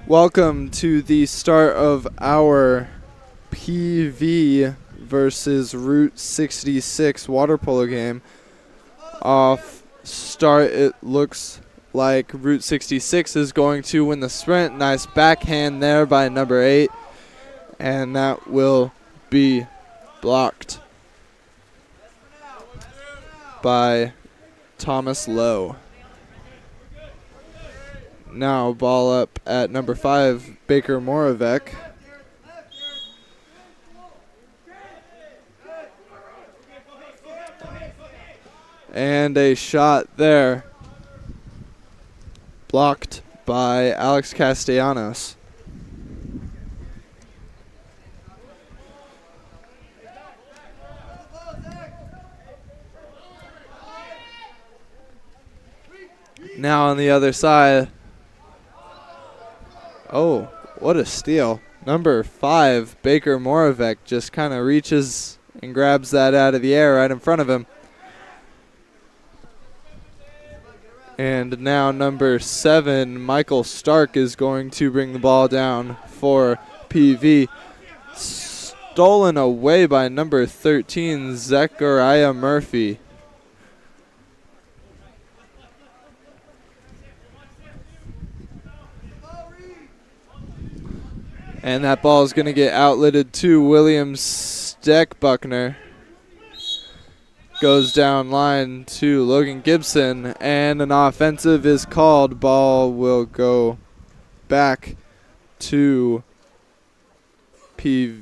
Welcome to the start of our PV versus Route 66 water polo game. Off start, it looks like Route 66 is going to win the sprint. Nice backhand there by number 8, and that will be blocked by Thomas Lowe. Now ball up at number 5, Baker Moravec. And a shot there, blocked by Alex Castellanos. Now on the other side. Oh, what a steal. Number 5, Baker Moravec, just kind of reaches and grabs that out of the air right in front of him. And now number 7, Michael Stark, is going to bring the ball down for PV. Stolen away by number 13, Zechariah Murphy. And that ball is going to get outletted to William Steckbuckner. Goes down line to Logan Gibson, and an offensive is called. Ball will go back to PV.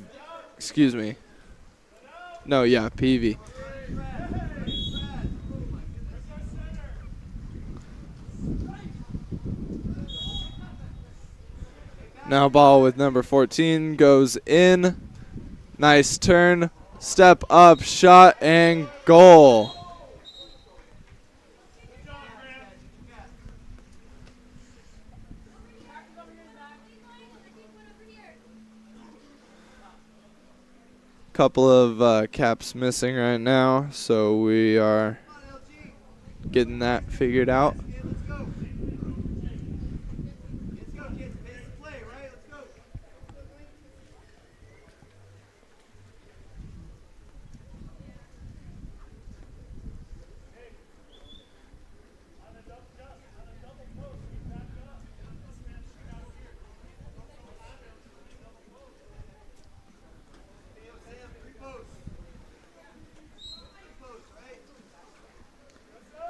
Now ball with number 14 goes in. Nice turn. Step up, shot, and goal. Couple of caps missing right now, so we are getting that figured out.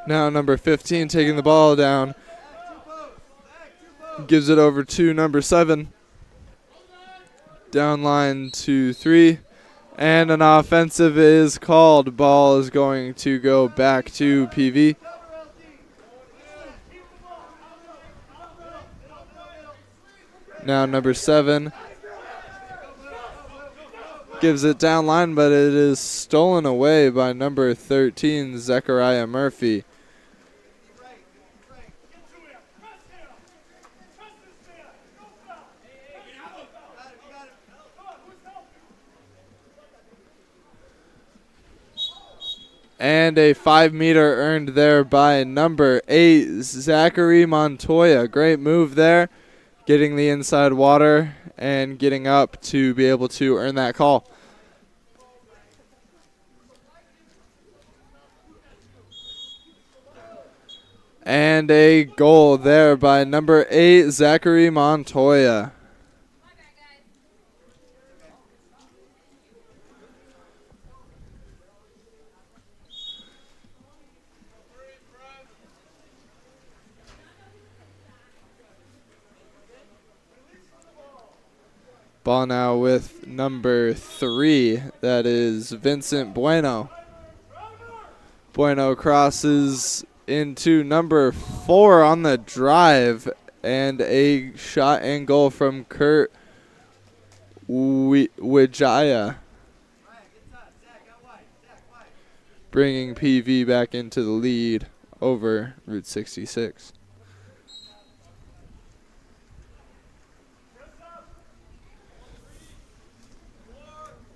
Now number 15 taking the ball down. Gives it over to number 7. Down line to 3. And an offensive is called. Ball is going to go back to PV. Now number 7 gives it down line, but it is stolen away by number 13, Zechariah Murphy. And a 5-meter earned there by number 8, Zachary Montoya. Great move there, getting the inside water and getting up to be able to earn that call. And a goal there by number 8, Zachary Montoya. Ball now with number 3, that is Vincent Bueno. Bueno crosses into number 4 on the drive, and a shot and goal from Kurt Wijaya, bringing PV back into the lead over Route 66.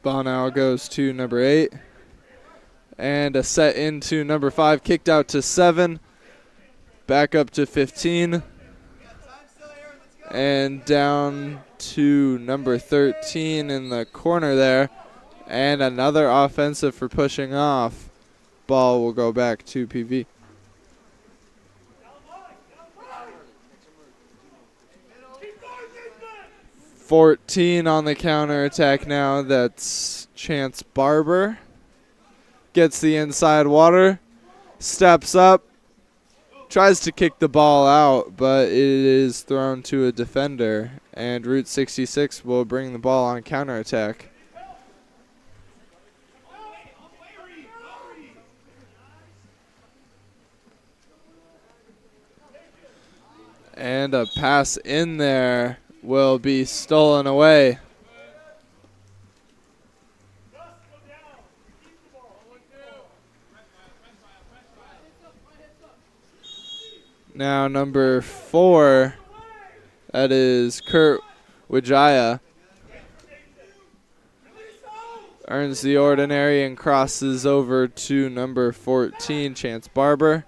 Ball now goes to number 8. And a set into number 5. Kicked out to 7. Back up to 15. And down to number 13 in the corner there. And another offensive for pushing off. Ball will go back to PV. .14 on the counter attack now. That's Chance Barber. Gets the inside water. Steps up. Tries to kick the ball out, but it is thrown to a defender. And Route 66 will bring the ball on counterattack. And a pass in there will be stolen away. Now number 4, that is Kurt Wijaya, earns the ordinary and crosses over to number 14, Chance Barber.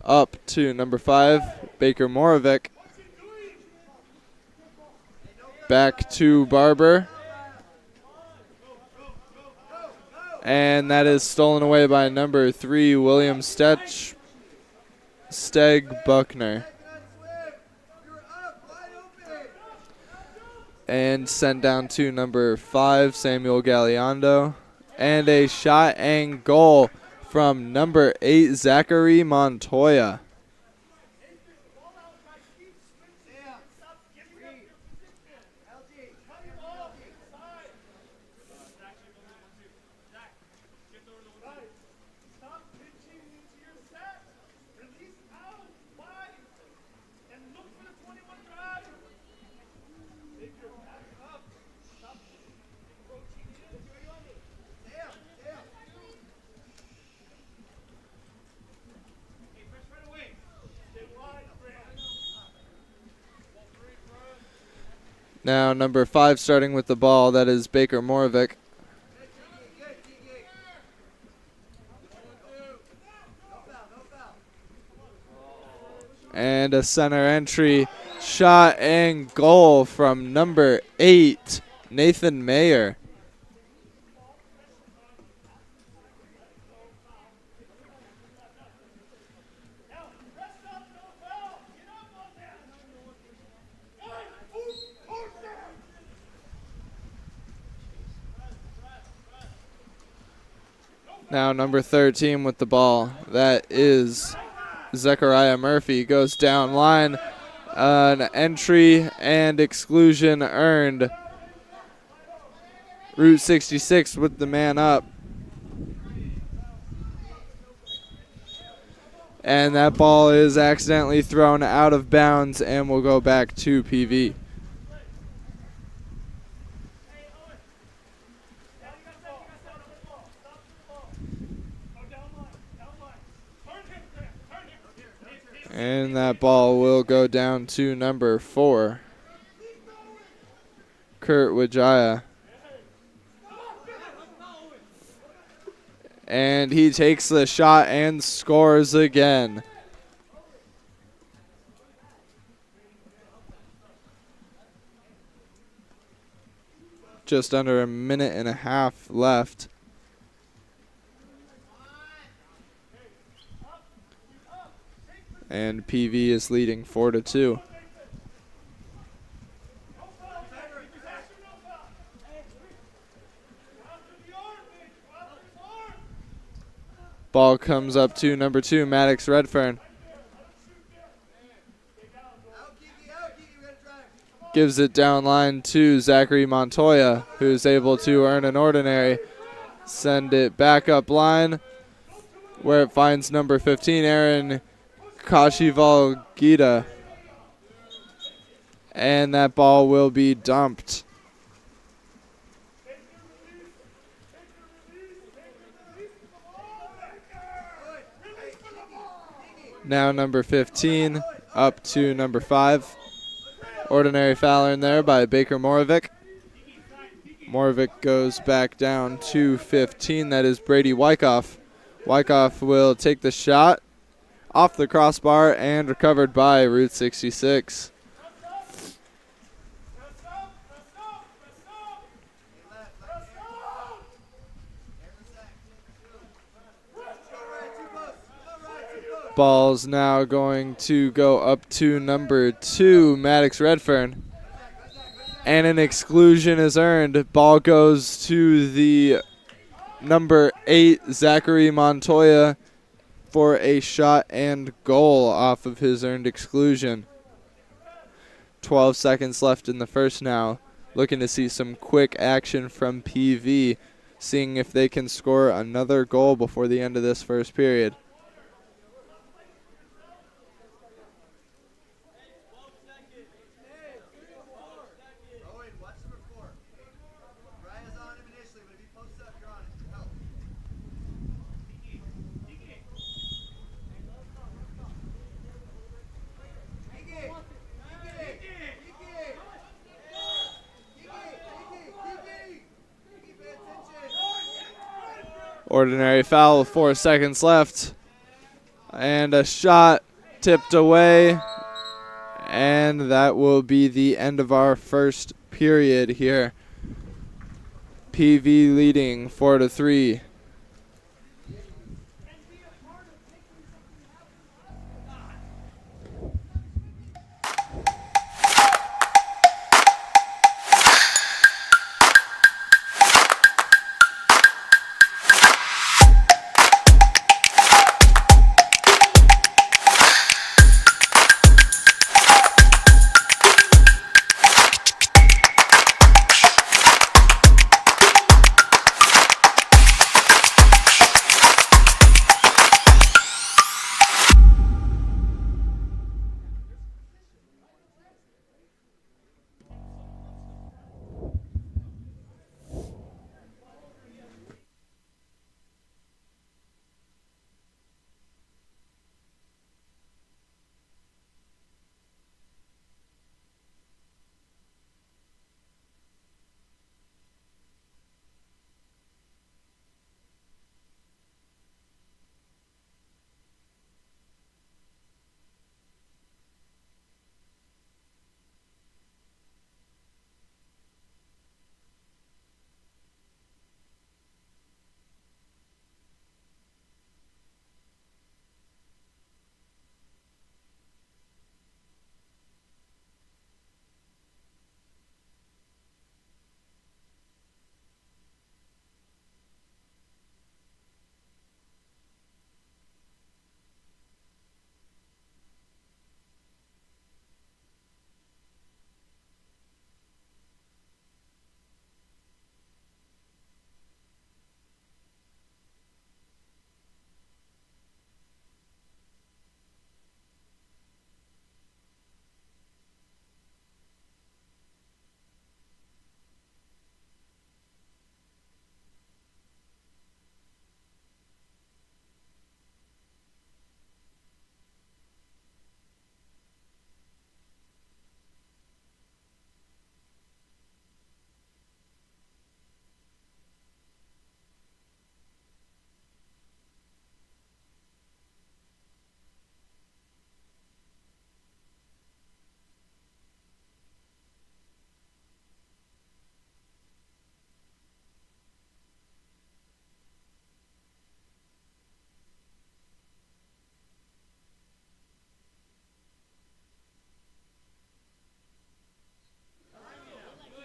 Up to number 5, Baker Morovic. Back to Barber. And that is stolen away by number 3, William Steg Buckner. And sent down to number 5, Samuel Galeando. And a shot and goal from number 8, Zachary Montoya. Now number 5 starting with the ball, that is Baker Morovic. And a center entry, shot and goal from number 8, Nathan Mayer. Now number 13 with the ball. That is Zechariah Murphy. Goes down line. An entry and exclusion earned. Route 66 with the man up. And that ball is accidentally thrown out of bounds and will go back to PV. And that ball will go down to number 4, Kurt Wijaya. And he takes the shot and scores again. Just under a minute and a half left. And PV is leading 4-2. Ball comes up to number 2, Maddox Redfern. Gives it down line to Zachary Montoya, who's able to earn an ordinary. Send it back up line, where it finds number 15, Aaron Kashival Gita. And that ball will be dumped. Now number 15 up to number 5. Ordinary foul in there by Baker Morovic. Morovic goes back down to 15. That is Brady Wyckoff. Wyckoff will take the shot off the crossbar and recovered by Route 66. Ball's now going to go up to number 2, Maddox Redfern. And an exclusion is earned. Ball goes to the number 8, Zachary Montoya, for a shot and goal off of his earned exclusion. 12 seconds left in the first now. Looking to see some quick action from PV, seeing if they can score another goal before the end of this first period. Ordinary foul with 4 seconds left. And a shot tipped away. And that will be the end of our first period here. PV leading 4-3.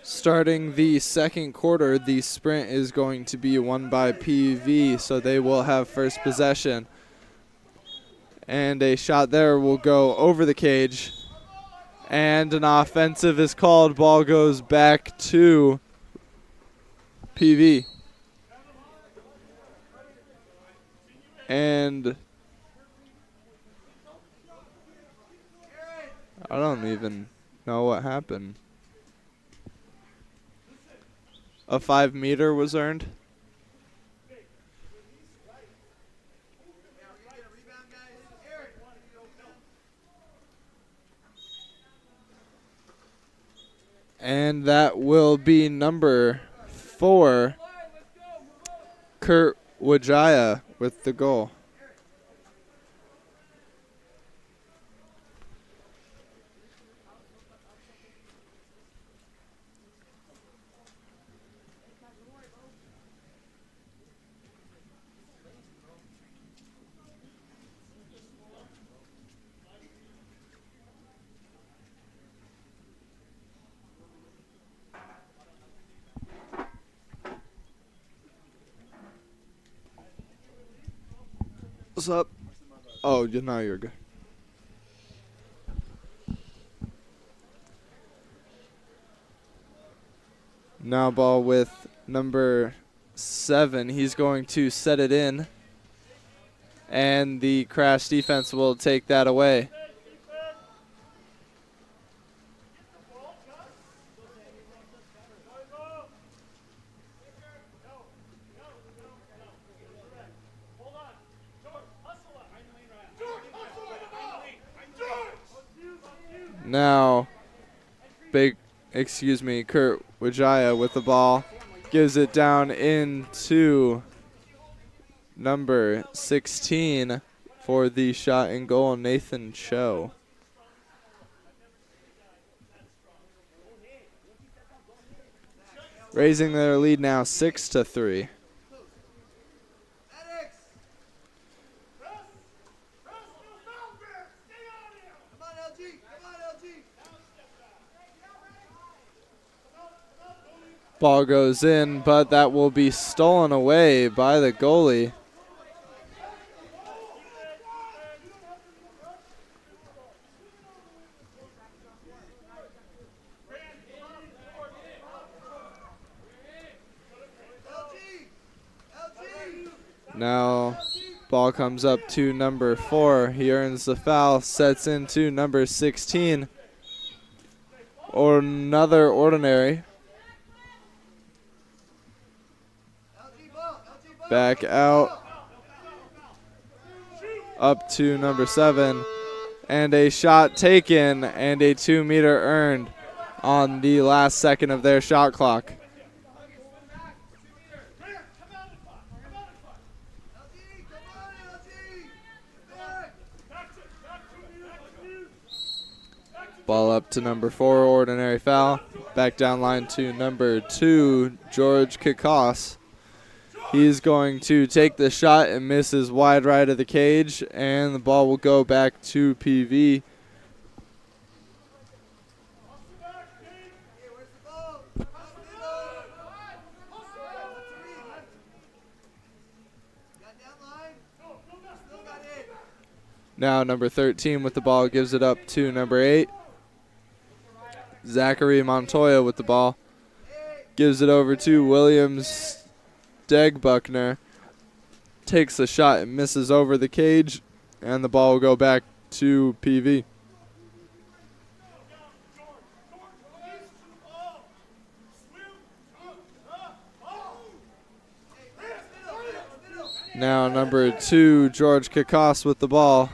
Starting the second quarter, the sprint is going to be won by PV, so they will have first possession. And a shot there will go over the cage. And an offensive is called. Ball goes back to PV. And I don't even know what happened. A 5-meter was earned. And that will be number 4, Kurt Wajaya, with the goal. What's up? Oh, now you're good. Now ball with number 7. He's going to set it in. And the crash defense will take that away. Now, Kurt Wijaya with the ball. Gives it down into number 16 for the shot and goal, Nathan Cho. Raising their lead now 6-3. Ball goes in, but that will be stolen away by the goalie. Now, ball comes up to number 4. He earns the foul, sets into number 16. Or another ordinary. Back out. Up to number 7. And a shot taken and a 2-meter earned on the last second of their shot clock. Ball up to number 4, ordinary foul. Back down line to number 2, George Kikos. He's going to take the shot and misses wide right of the cage, and the ball will go back to PV. Now number 13 with the ball gives it up to number 8. Zachary Montoya with the ball. Gives it over to Williams Stegbuckner. Takes the shot and misses over the cage. And the ball will go back to PV. Now number 2, George Kikos with the ball.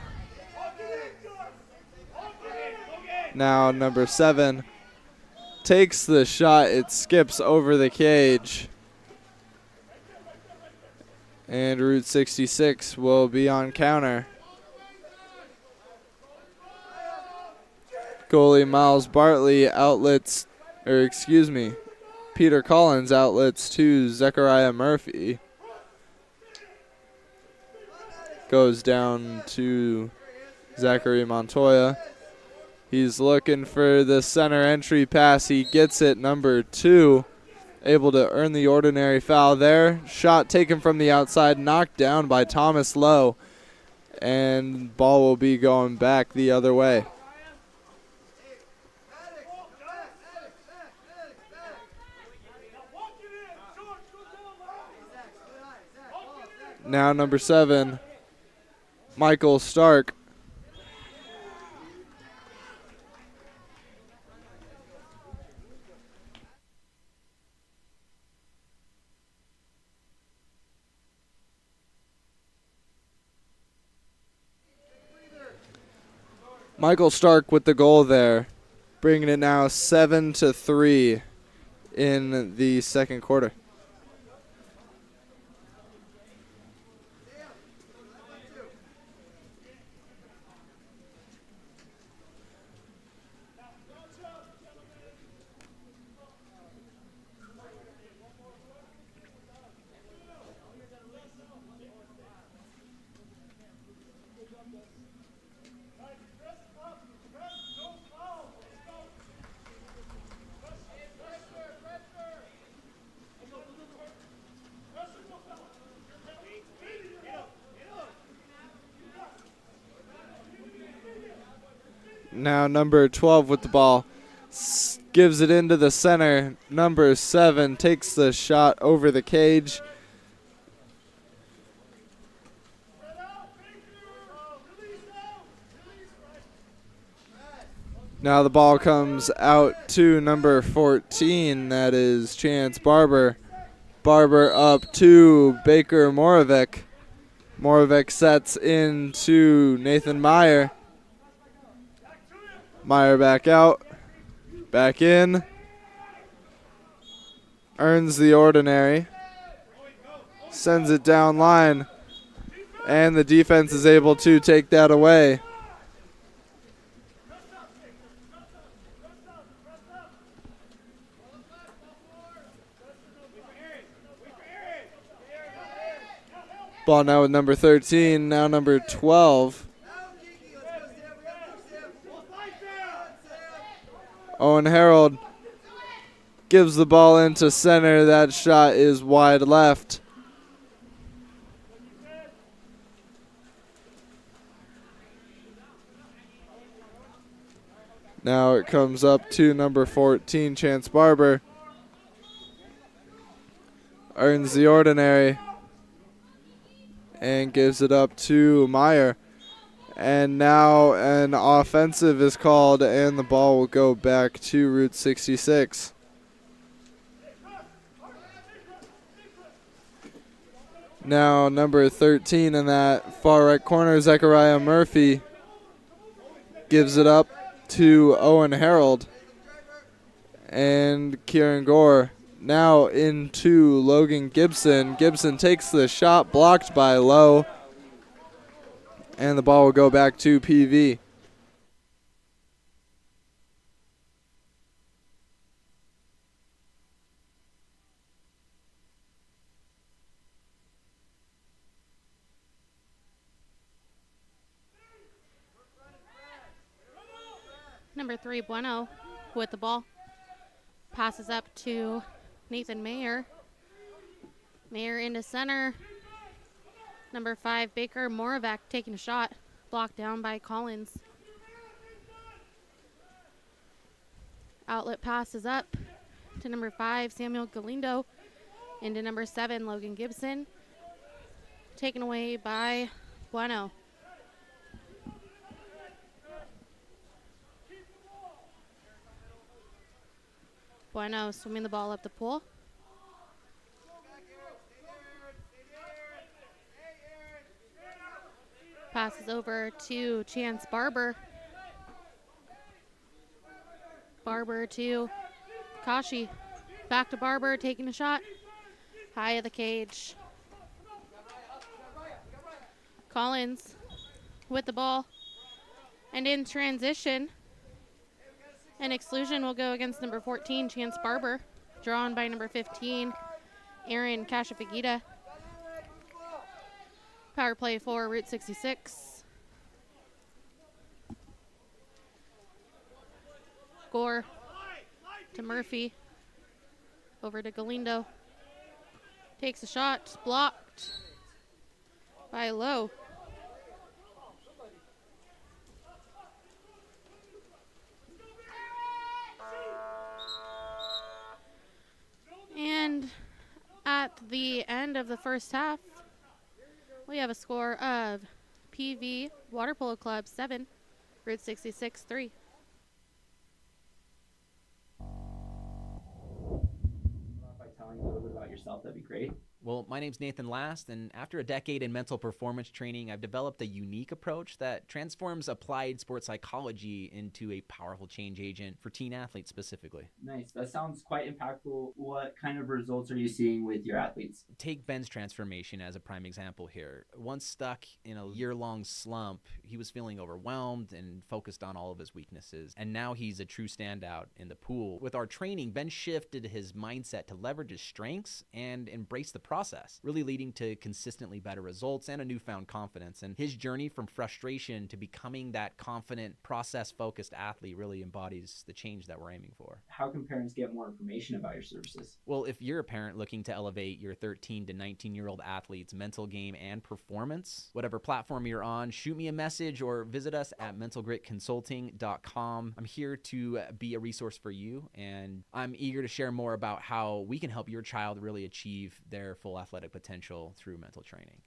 Now number 7 takes the shot. It skips over the cage. And Route 66 will be on counter. Goalie Miles Bartley Peter Collins outlets to Zechariah Murphy. Goes down to Zachary Montoya. He's looking for the center entry pass. He gets it, number 2. Able to earn the ordinary foul there. Shot taken from the outside, knocked down by Thomas Lowe. And ball will be going back the other way. Now number 7, Michael Stark. Michael Stark with the goal there, bringing it now 7-3 in the second quarter. Now number 12 with the ball. Gives it into the center. Number 7 takes the shot over the cage. Now the ball comes out to number 14. That is Chance Barber. Barber up to Baker Moravec. Moravec sets into Nathan Meyer. Meyer back out. Back in. Earns the ordinary. Sends it down line. And the defense is able to take that away. Ball now with number 13, now number 12. Owen Harold gives the ball into center. That shot is wide left. Now it comes up to number 14, Chance Barber. Earns the ordinary. And gives it up to Meyer. And now an offensive is called, and the ball will go back to Route 66. Now number 13 in that far right corner, Zechariah Murphy, gives it up to Owen Harold. And Kieran Gore. Now into Logan Gibson. Gibson takes the shot, blocked by Lowe. And the ball will go back to PV. Number 3, Bueno, with the ball. Passes up to Nathan Mayer. Mayer into center. Number 5, Baker Moravec taking a shot. Blocked down by Collins. Outlet passes up to number 5, Samuel Galindo. Into number 7, Logan Gibson. Taken away by Bueno. Bueno swimming the ball up the pool. Passes over to Chance Barber. Barber to Kashi. Back to Barber, taking a shot. High of the cage. Collins with the ball. And in transition, an exclusion will go against number 14, Chance Barber. Drawn by number 15, Aaron Cashafagita. Power play for Route 66. Gore to Murphy. Over to Galindo. Takes a shot, blocked by Lowe. And at the end of the first half, we have a score of PV Water Polo Club 7, Route 66 3. By telling me a little bit about yourself, that'd be great. Well, my name's Nathan Last, and after a decade in mental performance training, I've developed a unique approach that transforms applied sports psychology into a powerful change agent for teen athletes specifically. Nice. That sounds quite impactful. What kind of results are you seeing with your athletes? Take Ben's transformation as a prime example here. Once stuck in a year-long slump, he was feeling overwhelmed and focused on all of his weaknesses. And now he's a true standout in the pool. With our training, Ben shifted his mindset to leverage his strengths and embrace the process, really leading to consistently better results and a newfound confidence. And his journey from frustration to becoming that confident, process-focused athlete really embodies the change that we're aiming for. How can parents get more information about your services? Well, if you're a parent looking to elevate your 13 to 19-year-old athlete's mental game and performance, whatever platform you're on, shoot me a message or visit us at mentalgritconsulting.com. I'm here to be a resource for you, and I'm eager to share more about how we can help your child really achieve their full athletic potential through mental training.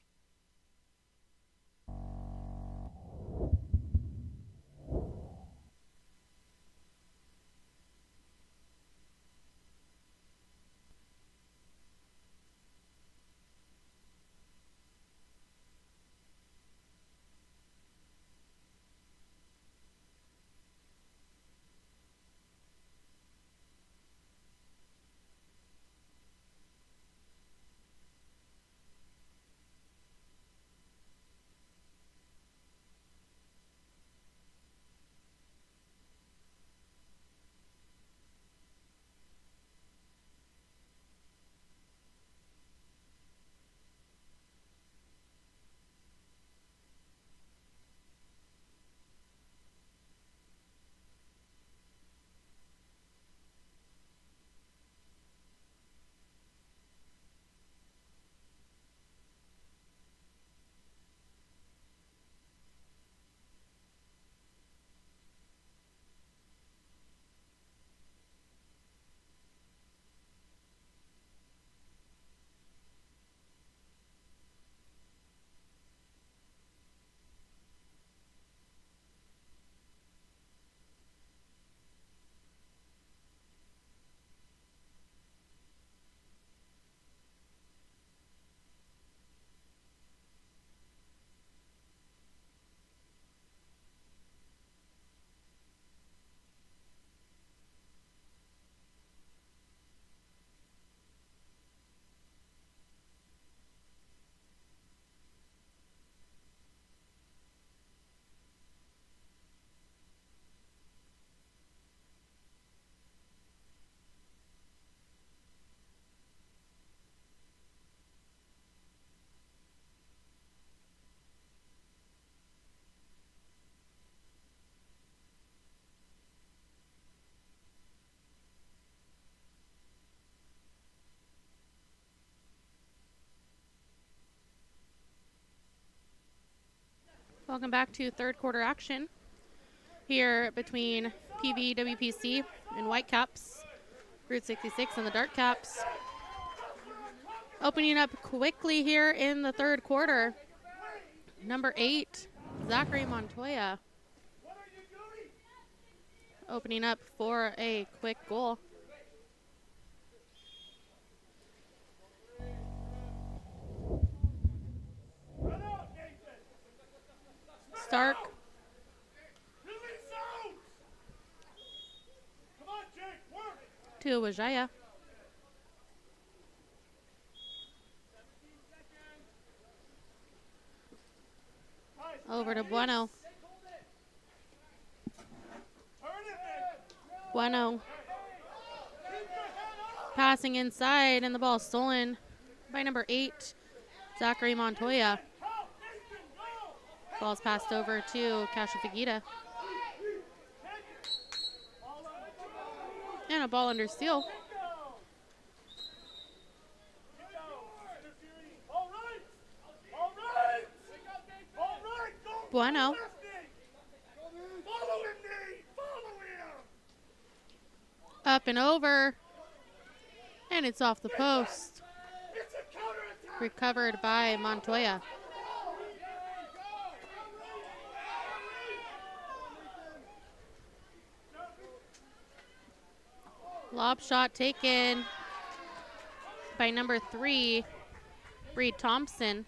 Welcome back to third quarter action here between PV, WPC, and Whitecaps, Route 66 and the Dark Caps. Opening up quickly here in the third quarter, number 8, Zachary Montoya, opening up for a quick goal. Stark to Wajaya. Over to Bueno. Bueno passing inside, and the ball stolen by number 8, Zachary Montoya. Ball's passed over to Cashafiguita. And a ball under steal. Bueno. Up and over. And it's off the post. Recovered by Montoya. Lob shot taken by number 3, Reed Thompson.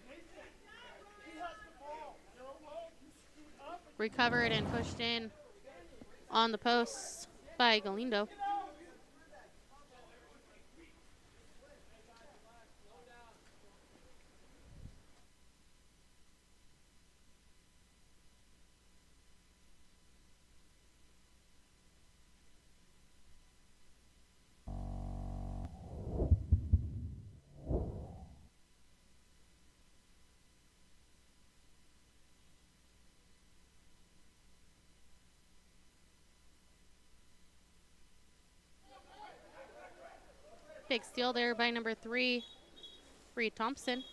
Recovered and pushed in on the post by Galindo. Big steal there by number 3, Reed Thompson.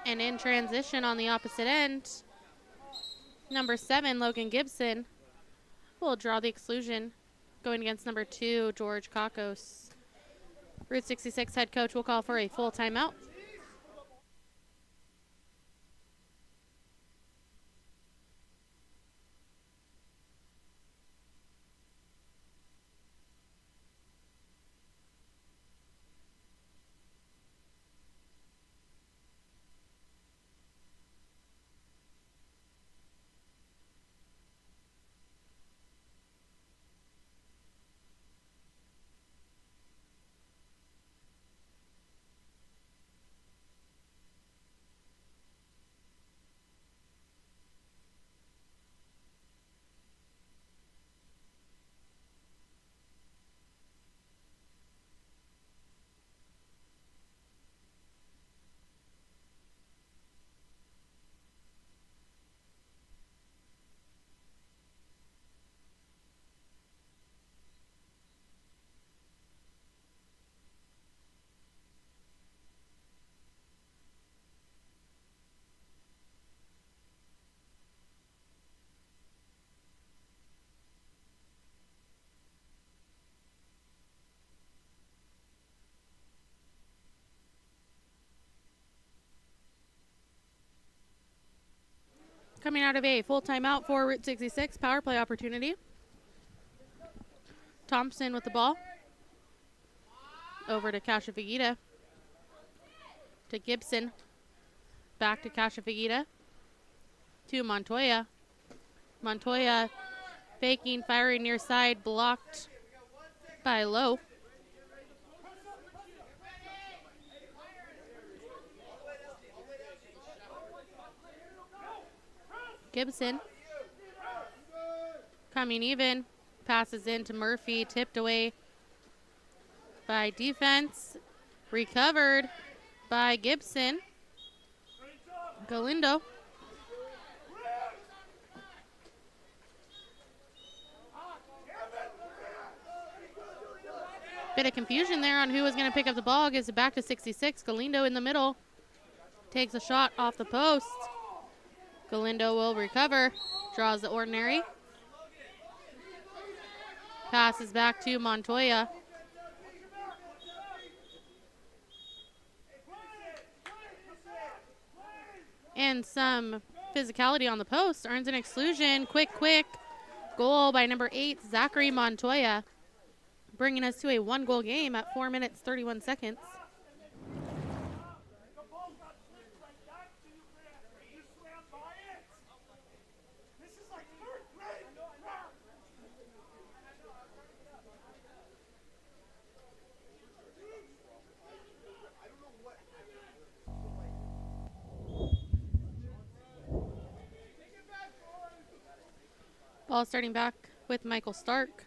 And in transition on the opposite end, number 7, Logan Gibson, will draw the exclusion going against number 2, George Kakos. Route 66 head coach will call for a full timeout. Coming out of a full timeout for Route 66, power play opportunity. Thompson with the ball. Over to Cashafiguita. To Gibson. Back to Cashafiguita. To Montoya. Montoya faking, firing near side, blocked by Lowe. Gibson coming even, passes into Murphy, tipped away by defense, recovered by Gibson. Galindo. Bit of confusion there on who was going to pick up the ball. Gives it back to 66. Galindo in the middle. Takes a shot off the post. Galindo will recover. Draws the ordinary. Passes back to Montoya. And some physicality on the post. Earns an exclusion. Quick goal by number 8, Zachary Montoya. Bringing us to a 1-goal game at 4 minutes, 31 seconds. Ball starting back with Michael Stark.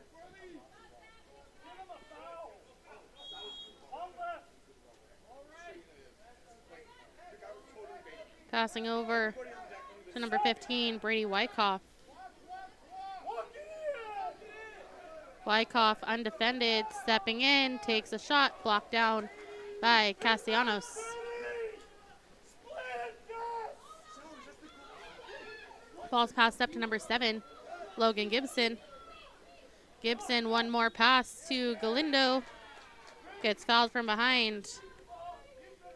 Passing over to number 15, Brady Wyckoff. Wyckoff undefended, stepping in, takes a shot, blocked down by Castellanos. Ball's passed up to number 7, Logan Gibson. Gibson, one more pass to Galindo. Gets fouled from behind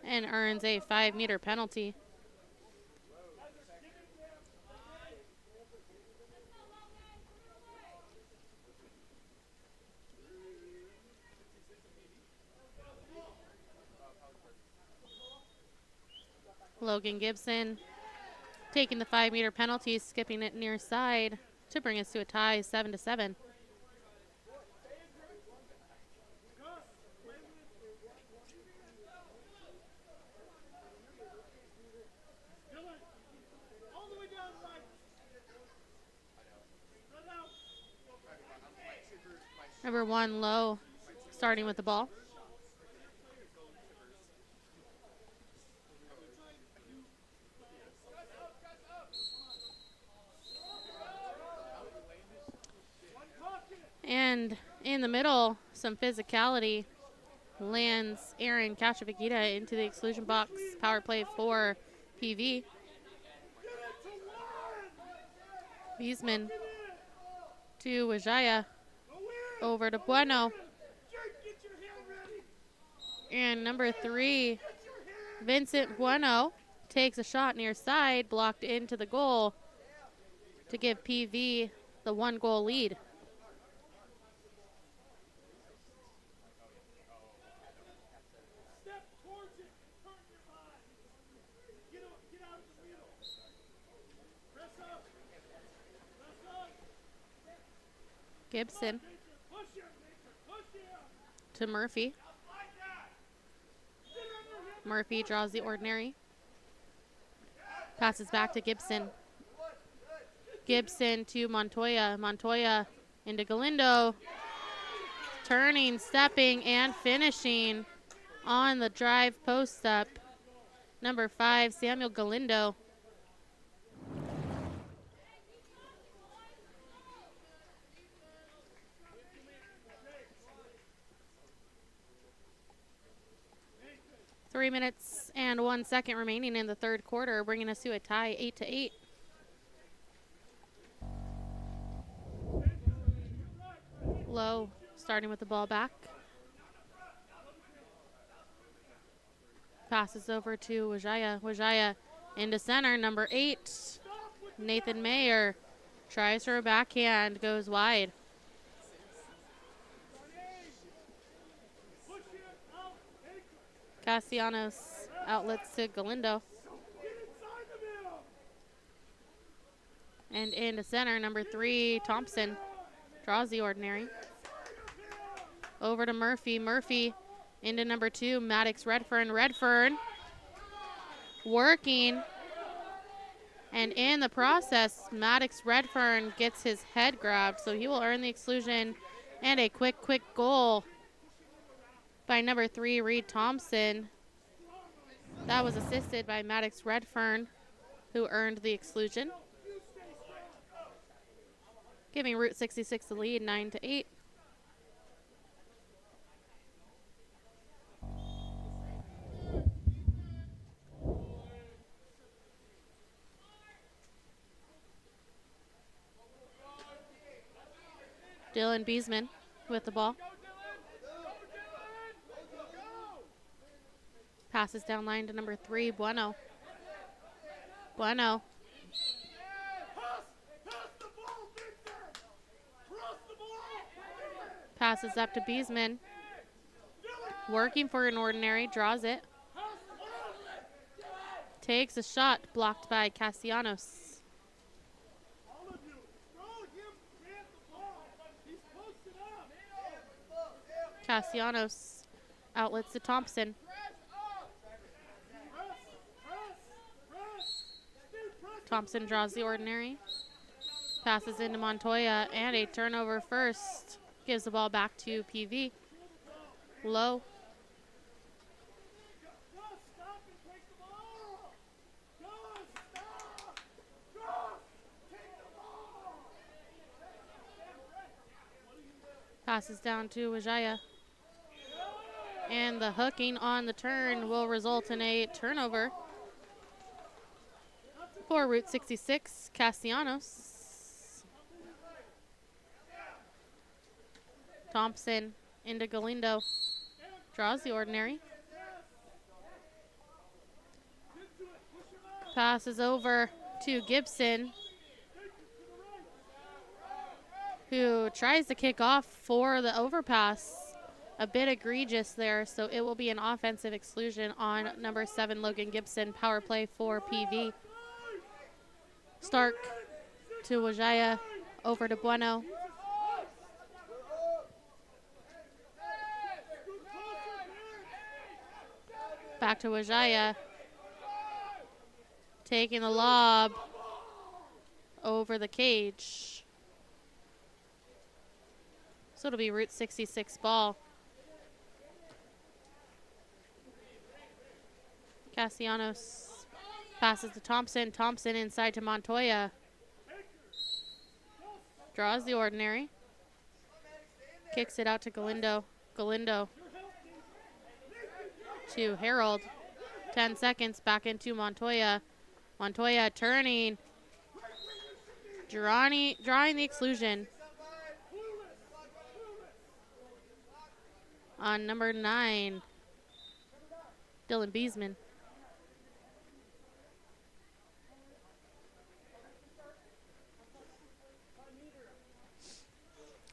and earns a 5-meter penalty. Logan Gibson taking the 5-meter penalty, skipping it near side to bring us to a tie, 7-7. Number 1, Lowe, starting with the ball. And in the middle, some physicality lands Aaron Cachavagita into the exclusion box. Power play for PV. Beesman to Wajaya. Over to Bueno. And number 3, Vincent Bueno takes a shot near side, blocked into the goal to give PV the 1-goal lead. Gibson to Murphy. Murphy draws the ordinary. Passes back to Gibson. Gibson to Montoya. Montoya into Galindo. Turning, stepping, and finishing on the drive post up. Number 5, Samuel Galindo. Three minutes and 1 second remaining in the third quarter, bringing us to a tie, 8-8. Low, starting with the ball back. Passes over to Wajaya. Wajaya into center, number 8. Nathan Mayer tries for a backhand, goes wide. Castellanos outlets to Galindo. And into center, number 3, Thompson draws the ordinary. Over to Murphy. Murphy into number 2, Maddox Redfern. Redfern working. And in the process, Maddox Redfern gets his head grabbed, so he will earn the exclusion and a quick goal by number 3, Reed Thompson. That was assisted by Maddox Redfern, who earned the exclusion, giving Route 66 the lead, 9-8. Dylan Beesman with the ball. Passes down line to number 3, Bueno. Bueno. Passes up to Beesman. Working for an ordinary, draws it. Takes a shot, blocked by Castellanos. Castellanos outlets to Thompson. Thompson draws the ordinary. Passes into Montoya, and a turnover first. Gives the ball back to PV. Low. Passes down to Wajaya. And the hooking on the turn will result in a turnover for Route 66, Castellanos. Thompson into Galindo. Draws the ordinary. Passes over to Gibson, who tries to kick off for the overpass. A bit egregious there, so it will be an offensive exclusion on number 7, Logan Gibson. Power play for PV. Stark to Wajaya, over to Bueno. Back to Wajaya. Taking the lob over the cage. So it'll be Route 66 ball. Castellanos passes to Thompson. Thompson inside to Montoya. Draws the ordinary. Kicks it out to Galindo. Galindo to Harold. 10 seconds back into Montoya. Montoya turning. Drawing the exclusion on number 9, Dylan Beesman.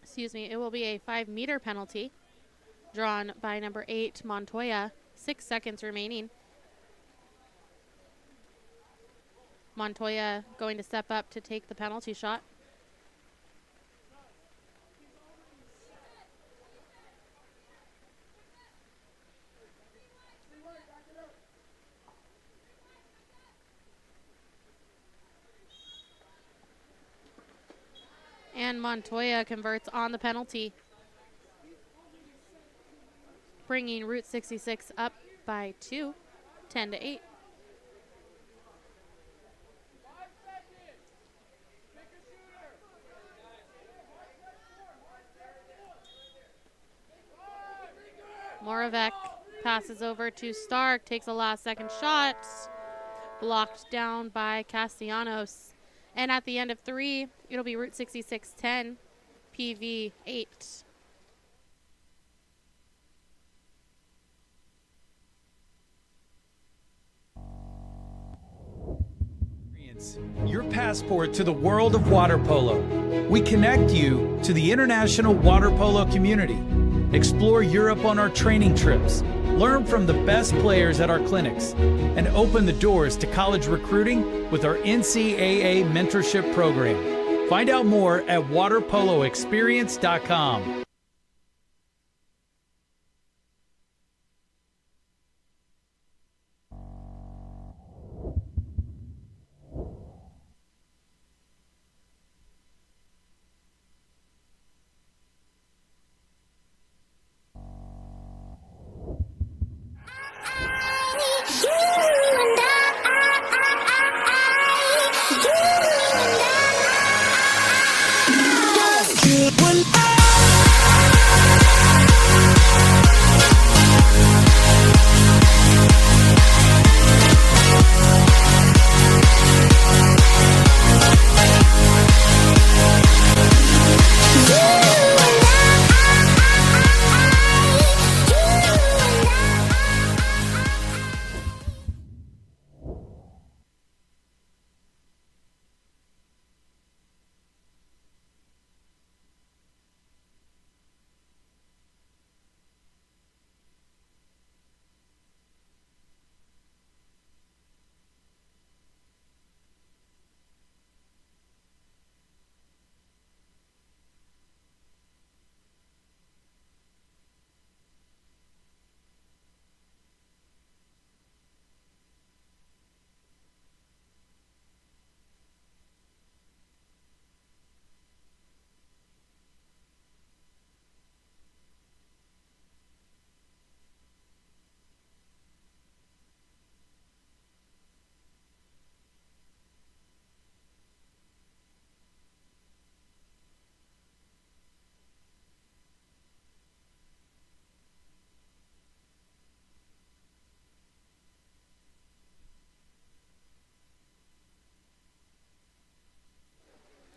Excuse me, it will be a 5-meter penalty drawn by number 8, Montoya. 6 seconds remaining. Montoya going to step up to take the penalty shot. And Montoya converts on the penalty, bringing Route 66 up by 2, 10-8. Moravec passes over to Stark, takes a last-second shot, blocked down by Castellanos. And at the end of 3, it'll be Route 66 10, PV 8. Your passport to the world of water polo. We connect you to the international water polo community. Explore Europe on our training trips. Learn from the best players at our clinics. And open the doors to college recruiting with our NCAA mentorship program. Find out more at waterpoloexperience.com.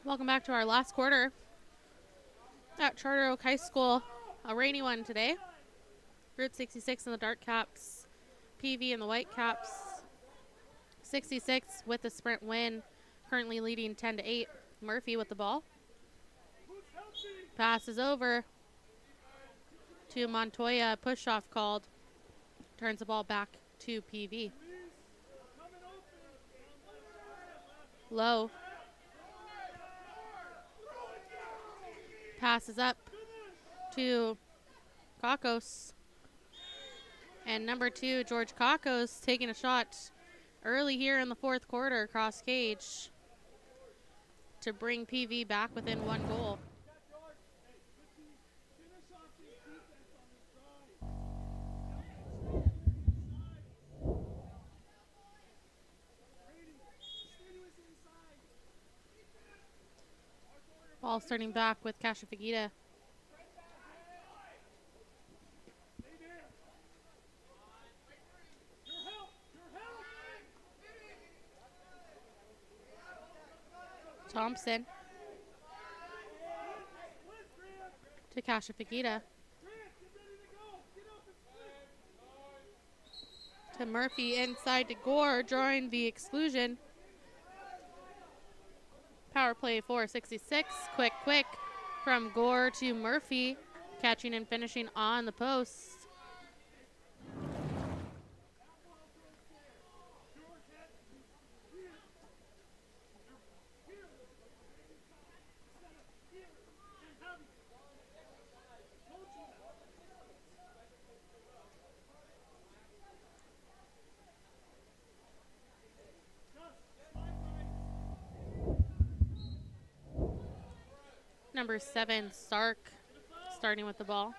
Welcome back to our last quarter at Charter Oak High School. A rainy one today. Route 66 in the dark caps, PV in the white caps. 66 with the sprint win, currently leading 10-8. Murphy with the ball. Passes over to Montoya, push-off called. Turns the ball back to PV. Low. Passes up to Kakos. And number 2, George Kakos, taking a shot early here in the fourth quarter, cross cage, to bring PV back within 1 goal. Ball starting back with Kasha Fagita. Thompson to Kasha Fagita. To Murphy inside to Gore, drawing the exclusion. Power play 466. Quick from Gore to Murphy. Catching and finishing on the post. Number 7, Stark, starting with the ball.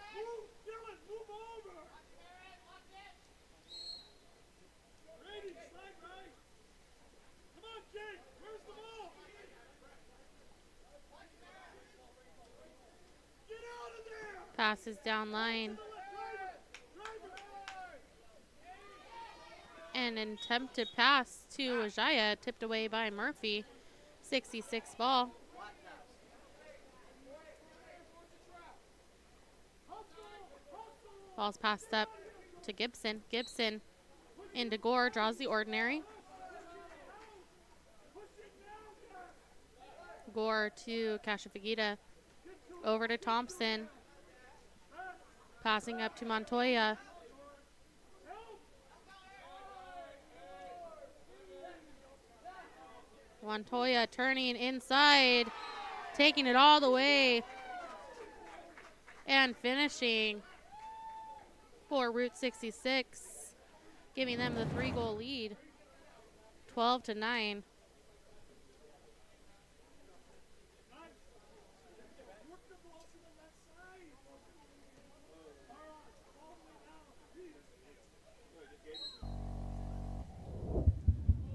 Passes down line. An attempted pass to Ajaya, tipped away by Murphy. 66 ball. Ball's passed up to Gibson. Gibson into Gore, draws the ordinary. Gore to Kasha Fagita. Over to Thompson. Passing up to Montoya. Montoya turning inside, taking it all the way, and finishing for Route 66, giving them the 3-goal lead, 12-9.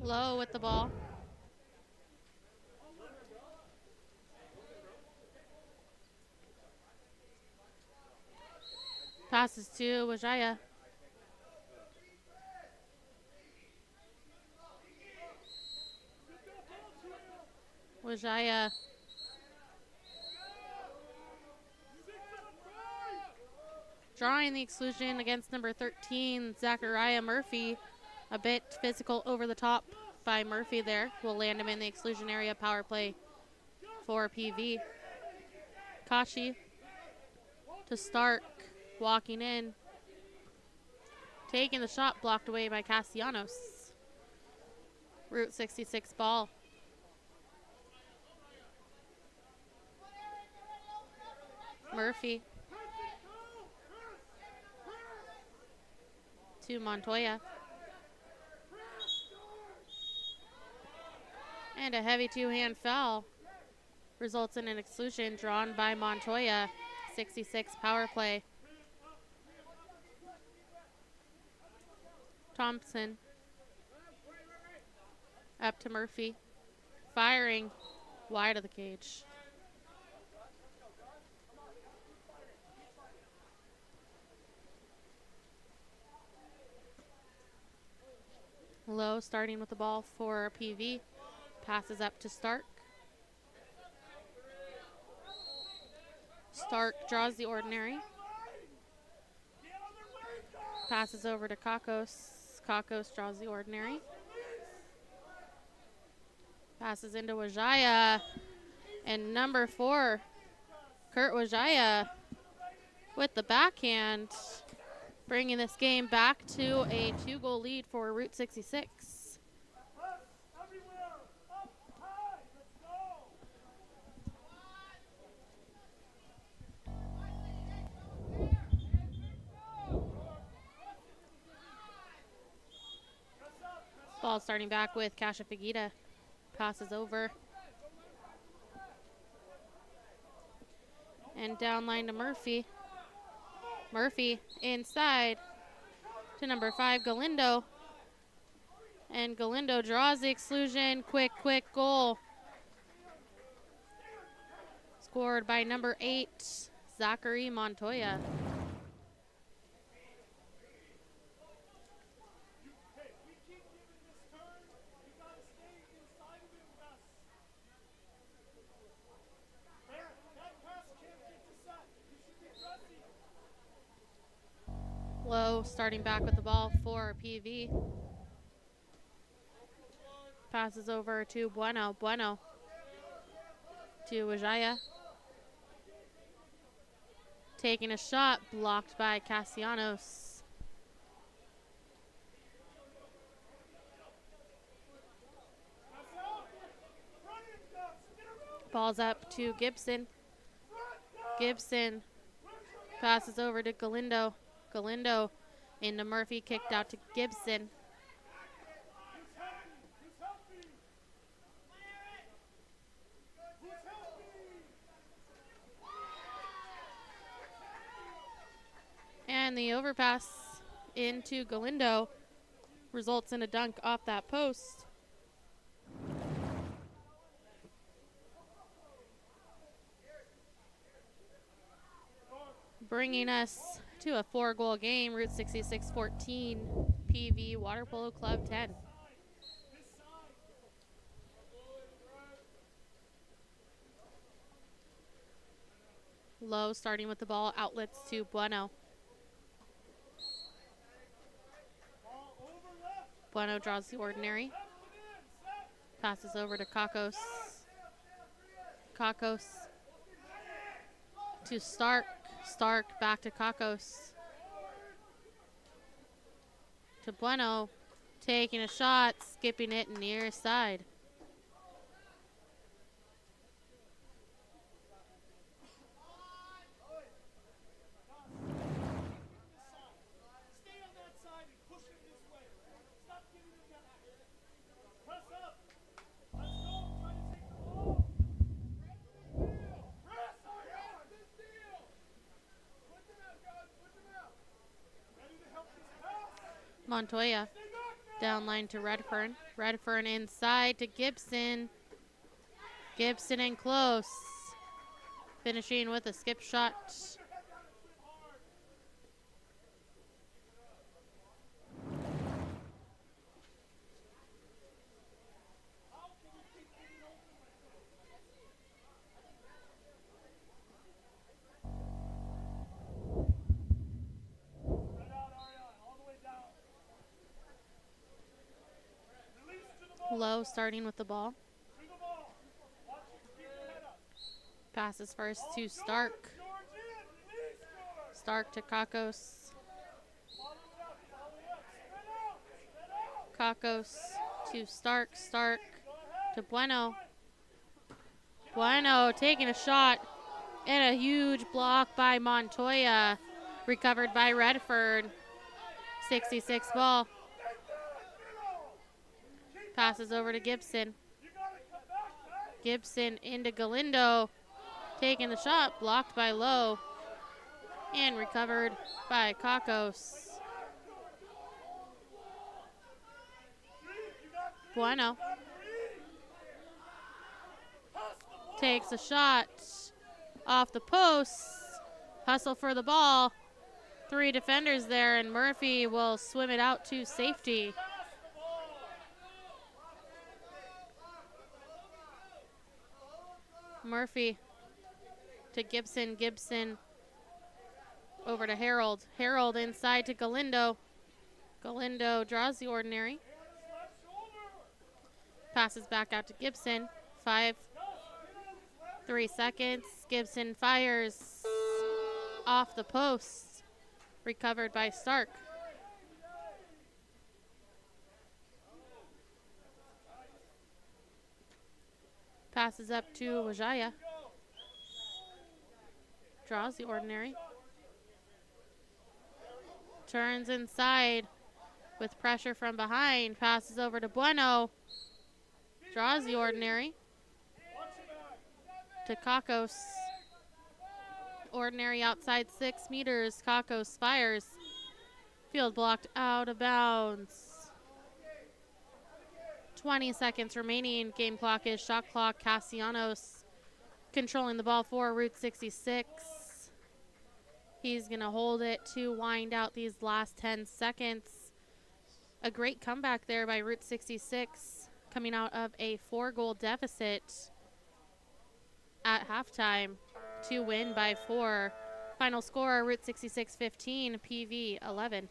Low with the ball. Passes to Wajaya. Wajaya drawing the exclusion against number 13, Zachariah Murphy. A bit physical over the top by Murphy there. Will land him in the exclusion area. Power play for PV. Kashi to Stark. Walking in. Taking the shot, blocked away by Castellanos. Route 66 ball. Murphy to Montoya. And a heavy two-hand foul results in an exclusion drawn by Montoya. 66 power play. Thompson up to Murphy, firing wide of the cage. Low starting with the ball for PV, passes up to Stark. Stark draws the ordinary. Passes over to Kakos. Kakos draws the ordinary. Passes into Wajaya. And number 4, Kurt Wajaya with the backhand, bringing this game back to a 2-goal lead for Route 66. Ball starting back with Kasha Fagita. Passes over. And down line to Murphy. Murphy inside to number 5, Galindo. And Galindo draws the exclusion. Quick goal. Scored by number 8, Zachary Montoya. Low starting back with the ball for PV. Passes over to Bueno. Bueno to Wajaya. Taking a shot, blocked by Castellanos. Ball's up to Gibson. Gibson passes over to Galindo. Galindo into Murphy, kicked out to Gibson. And the overpass into Galindo results in a dunk off that post. Bringing us to a 4-goal game, Route 66 14, PV Water Polo Club 10. Low starting with the ball, outlets to Bueno. Bueno draws the ordinary. Passes over to Kakos. Kakos to Stark. Stark back to Kakos. To Bueno. Taking a shot, skipping it near side. Montoya down line to Redfern. Redfern inside to Gibson. Gibson in close. Finishing with a skip shot. Low starting with the ball. Passes first to Stark. Stark to Kakos. Kakos to Stark. Stark to Bueno. Bueno taking a shot and a huge block by Montoya. Recovered by Redford. 66 ball. Passes over to Gibson. Gibson into Galindo. Taking the shot, blocked by Lowe. And recovered by Kakos. Bueno. Takes a shot off the post. Hustle for the ball. 3 defenders there, and Murphy will swim it out to safety. Murphy to Gibson. Gibson over to Harold. Harold inside to Galindo. Galindo draws the ordinary. Passes back out to Gibson. 3 seconds. Gibson fires off the post. Recovered by Stark. Passes up to Wajaya. Draws the ordinary. Turns inside with pressure from behind. Passes over to Bueno. Draws the ordinary. To Kakos. Ordinary outside 6 meters. Kakos fires. Field blocked out of bounds. 20 seconds remaining. Game clock is shot clock. Castellanos controlling the ball for Route 66. He's going to hold it to wind out these last 10 seconds. A great comeback there by Route 66, coming out of a 4-goal deficit at halftime to win by 4 Final score, Route 66 15, PV 11.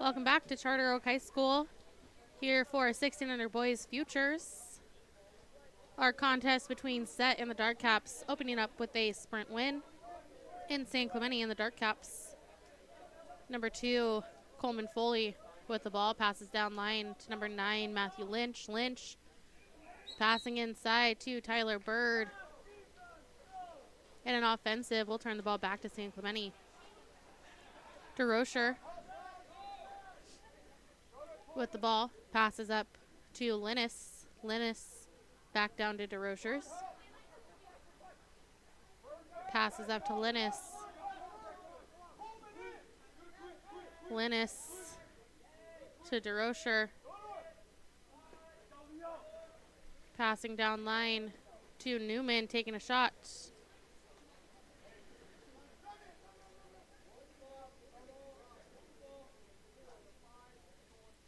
Welcome back to Charter Oak High School. Here for 1600 boys futures. Our contest between Set and the Dark Caps opening up with a sprint win in San Clemente and the Dark Caps. Number 2, Coleman Foley with the ball, passes down line to number 9, Matthew Lynch. Lynch passing inside to Tyler Bird. And an offensive will turn the ball back to San Clemente. DeRocher with the ball, passes up to Linus. Linus back down to DeRochers. Passes up to Linus. Linus to DeRocher. Passing down line to Newman, taking a shot.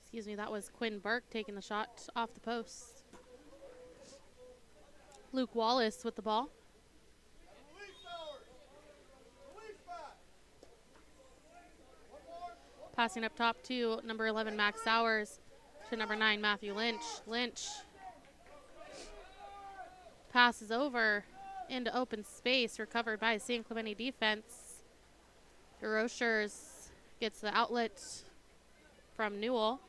Excuse me, that was Quinn Burke taking the shot off the post. Luke Wallace with the ball. Passing up top to number 11, Max Sowers, to number 9, Matthew Lynch. Lynch passes over into open space, recovered by San Clemente defense. DeRochers gets the outlet from Newell.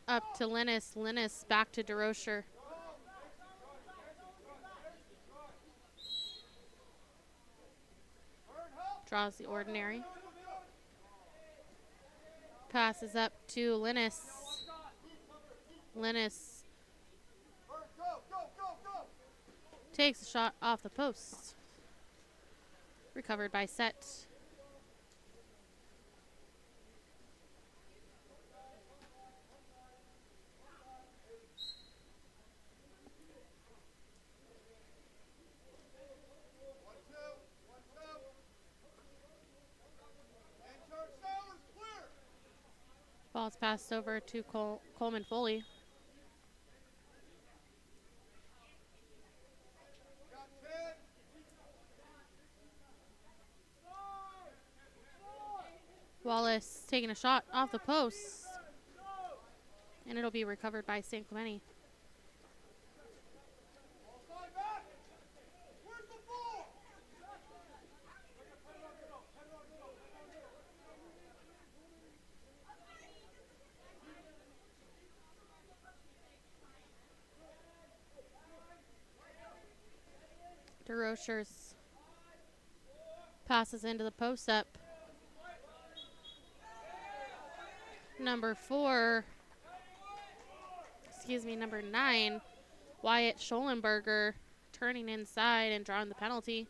Up to Linus. Linus back to DeRocher. Draws the ordinary. Passes up to Linus. Linus takes a shot off the post. Recovered by Set. Ball's passed over to Coleman Foley. Wallace taking a shot off the post. And it'll be recovered by San Clemente. DeRochers passes into the post up. Number 9, Wyatt Schollenberger turning inside and drawing the penalty.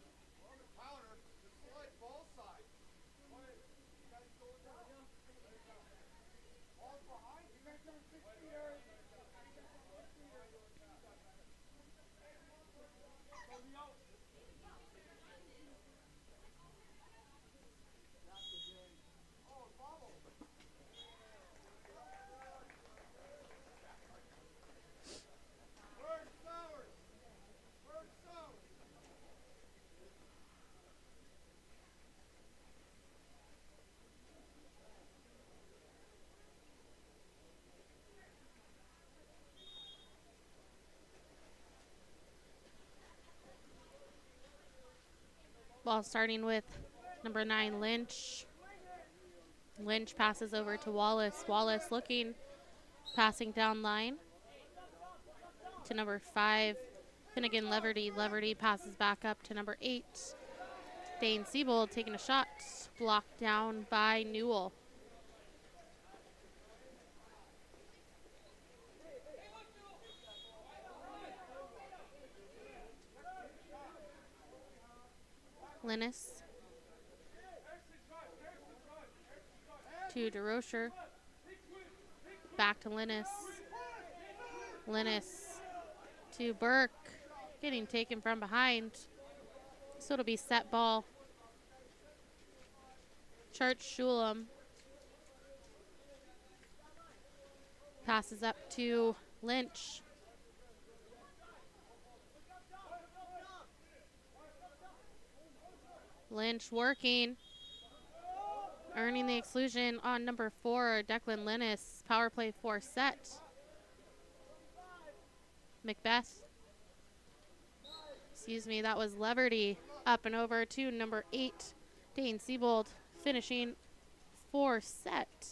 Ball starting with number 9, Lynch. Lynch passes over to Wallace. Wallace looking, passing down line to number 5, Finnegan Leverty. Leverty passes back up to number 8, Dane Siebold taking a shot, blocked down by Newell. Linus to DeRocher. Back to Linus. Linus to Burke. Getting taken from behind. So it'll be set ball. Church Shulam. Passes up to Lynch. Lynch working, earning the exclusion on number 4, Declan Linus. Power play for Set. Macbeth. Excuse me, that was Leverty. Up and over to number 8, Dane Siebold, finishing 4 set.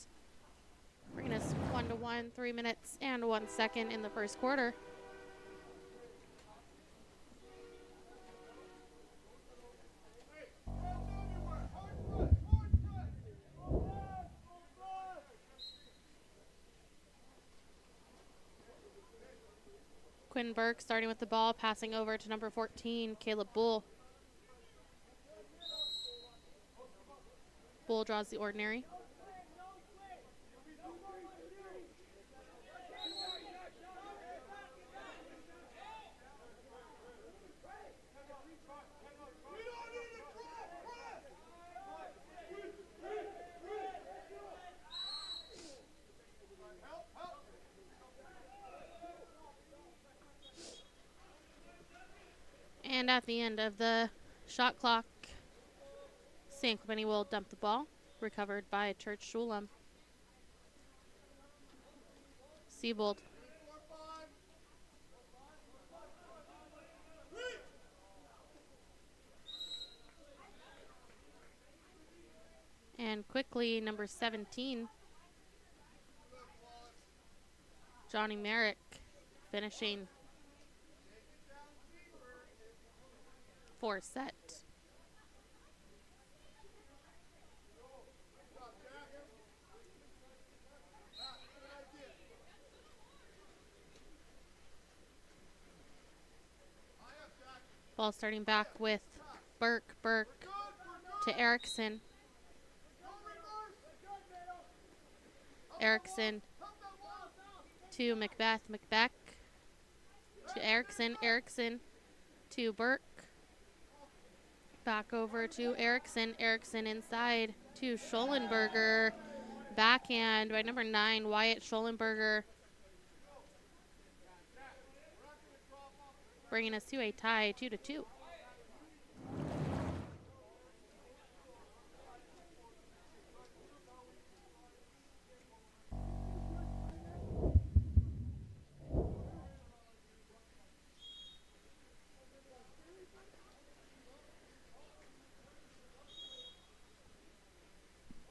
Bringing us 1-1, 3 minutes and 1 second in the first quarter. Quinn Burke starting with the ball, passing over to number 14, Caleb Bull. Bull draws the ordinary. And at the end of the shot clock, San Clemente will dump the ball, recovered by Church Shulam. Siebold. And quickly, number 17, Johnny Merrick, finishing 4 set. Ball starting back with Burke. Burke to Erickson. Erickson to Macbeth. Macbeth to Erickson. Erickson to Burke. Back over to Erickson. Erickson inside to Schollenberger. Backhand by number 9, Wyatt Schollenberger. Bringing us to a tie, 2-2.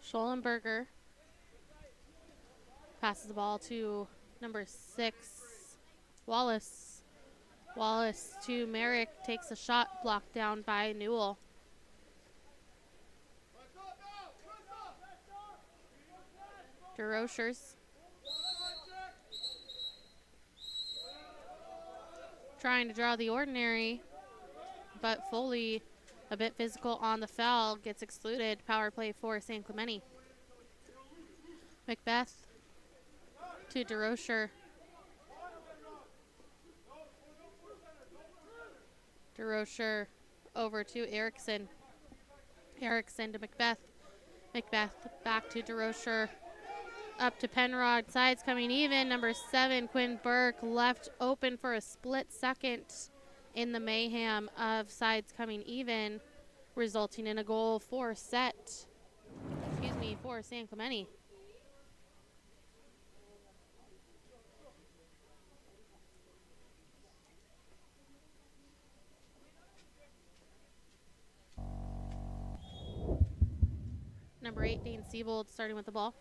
Schollenberger passes the ball to number 6, Wallace. Wallace to Merrick, takes a shot, blocked down by Newell. DeRochers. Trying to draw the ordinary, but Foley, a bit physical on the foul, gets excluded. Power play for San Clemente. Macbeth to DeRocher. DeRocher over to Erickson. Erickson to Macbeth. Macbeth back to DeRocher. Up to Penrod. Sides coming even. Number 7, Quinn Burke, left open for a split second in the mayhem of sides coming even, resulting in a goal for San Clemente. Number 8, Dane Siebold, starting with the ball.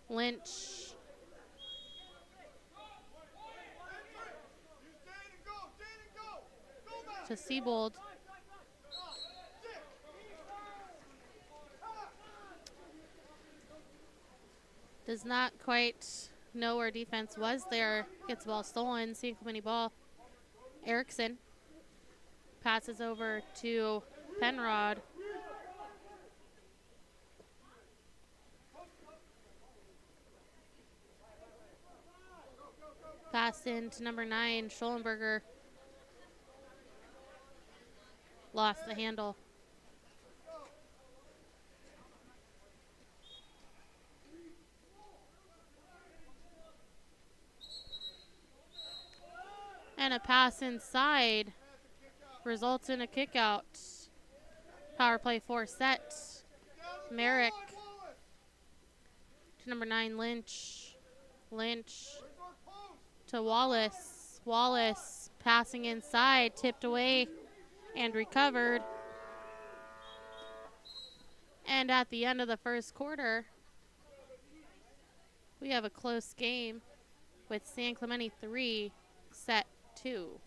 Lynch. To Siebold. Does not quite know where defense was there. Gets the ball stolen. San Clemente ball. Erickson passes over to Penrod. Pass in to number 9, Schollenberger. Lost the handle. And a pass inside results in a kick out. Power play 4 set. Merrick to number 9, Lynch. Lynch to Wallace. Wallace passing inside, tipped away and recovered. And at the end of the first quarter, we have a close game with San Clemente 3, set 2.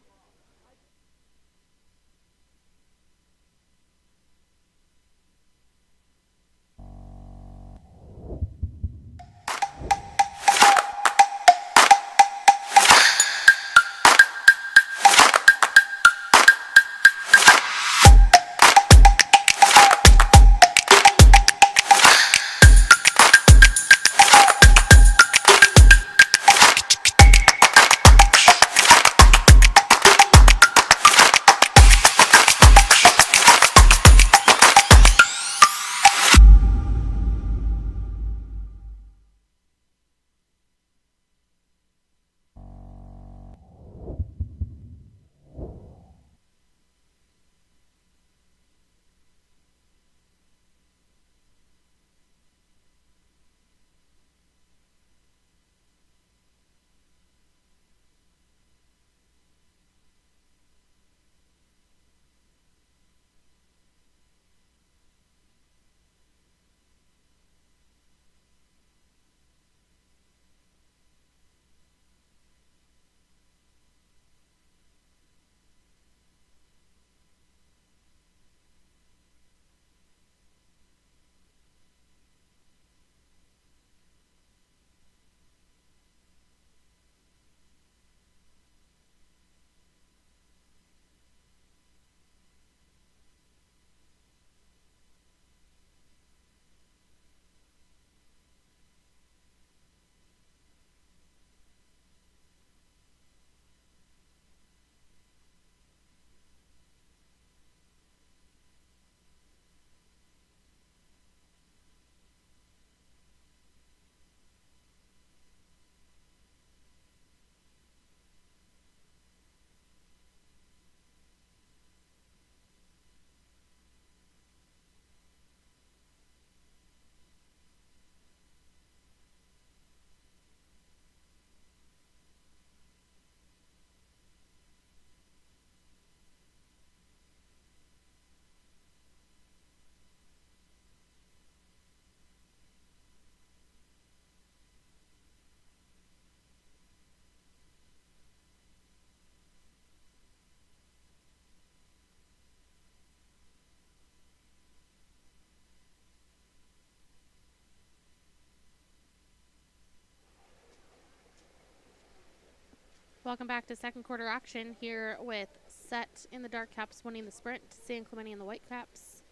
Welcome back to second quarter action here with Set in the Dark Caps winning the sprint, San Clemente in the White Caps.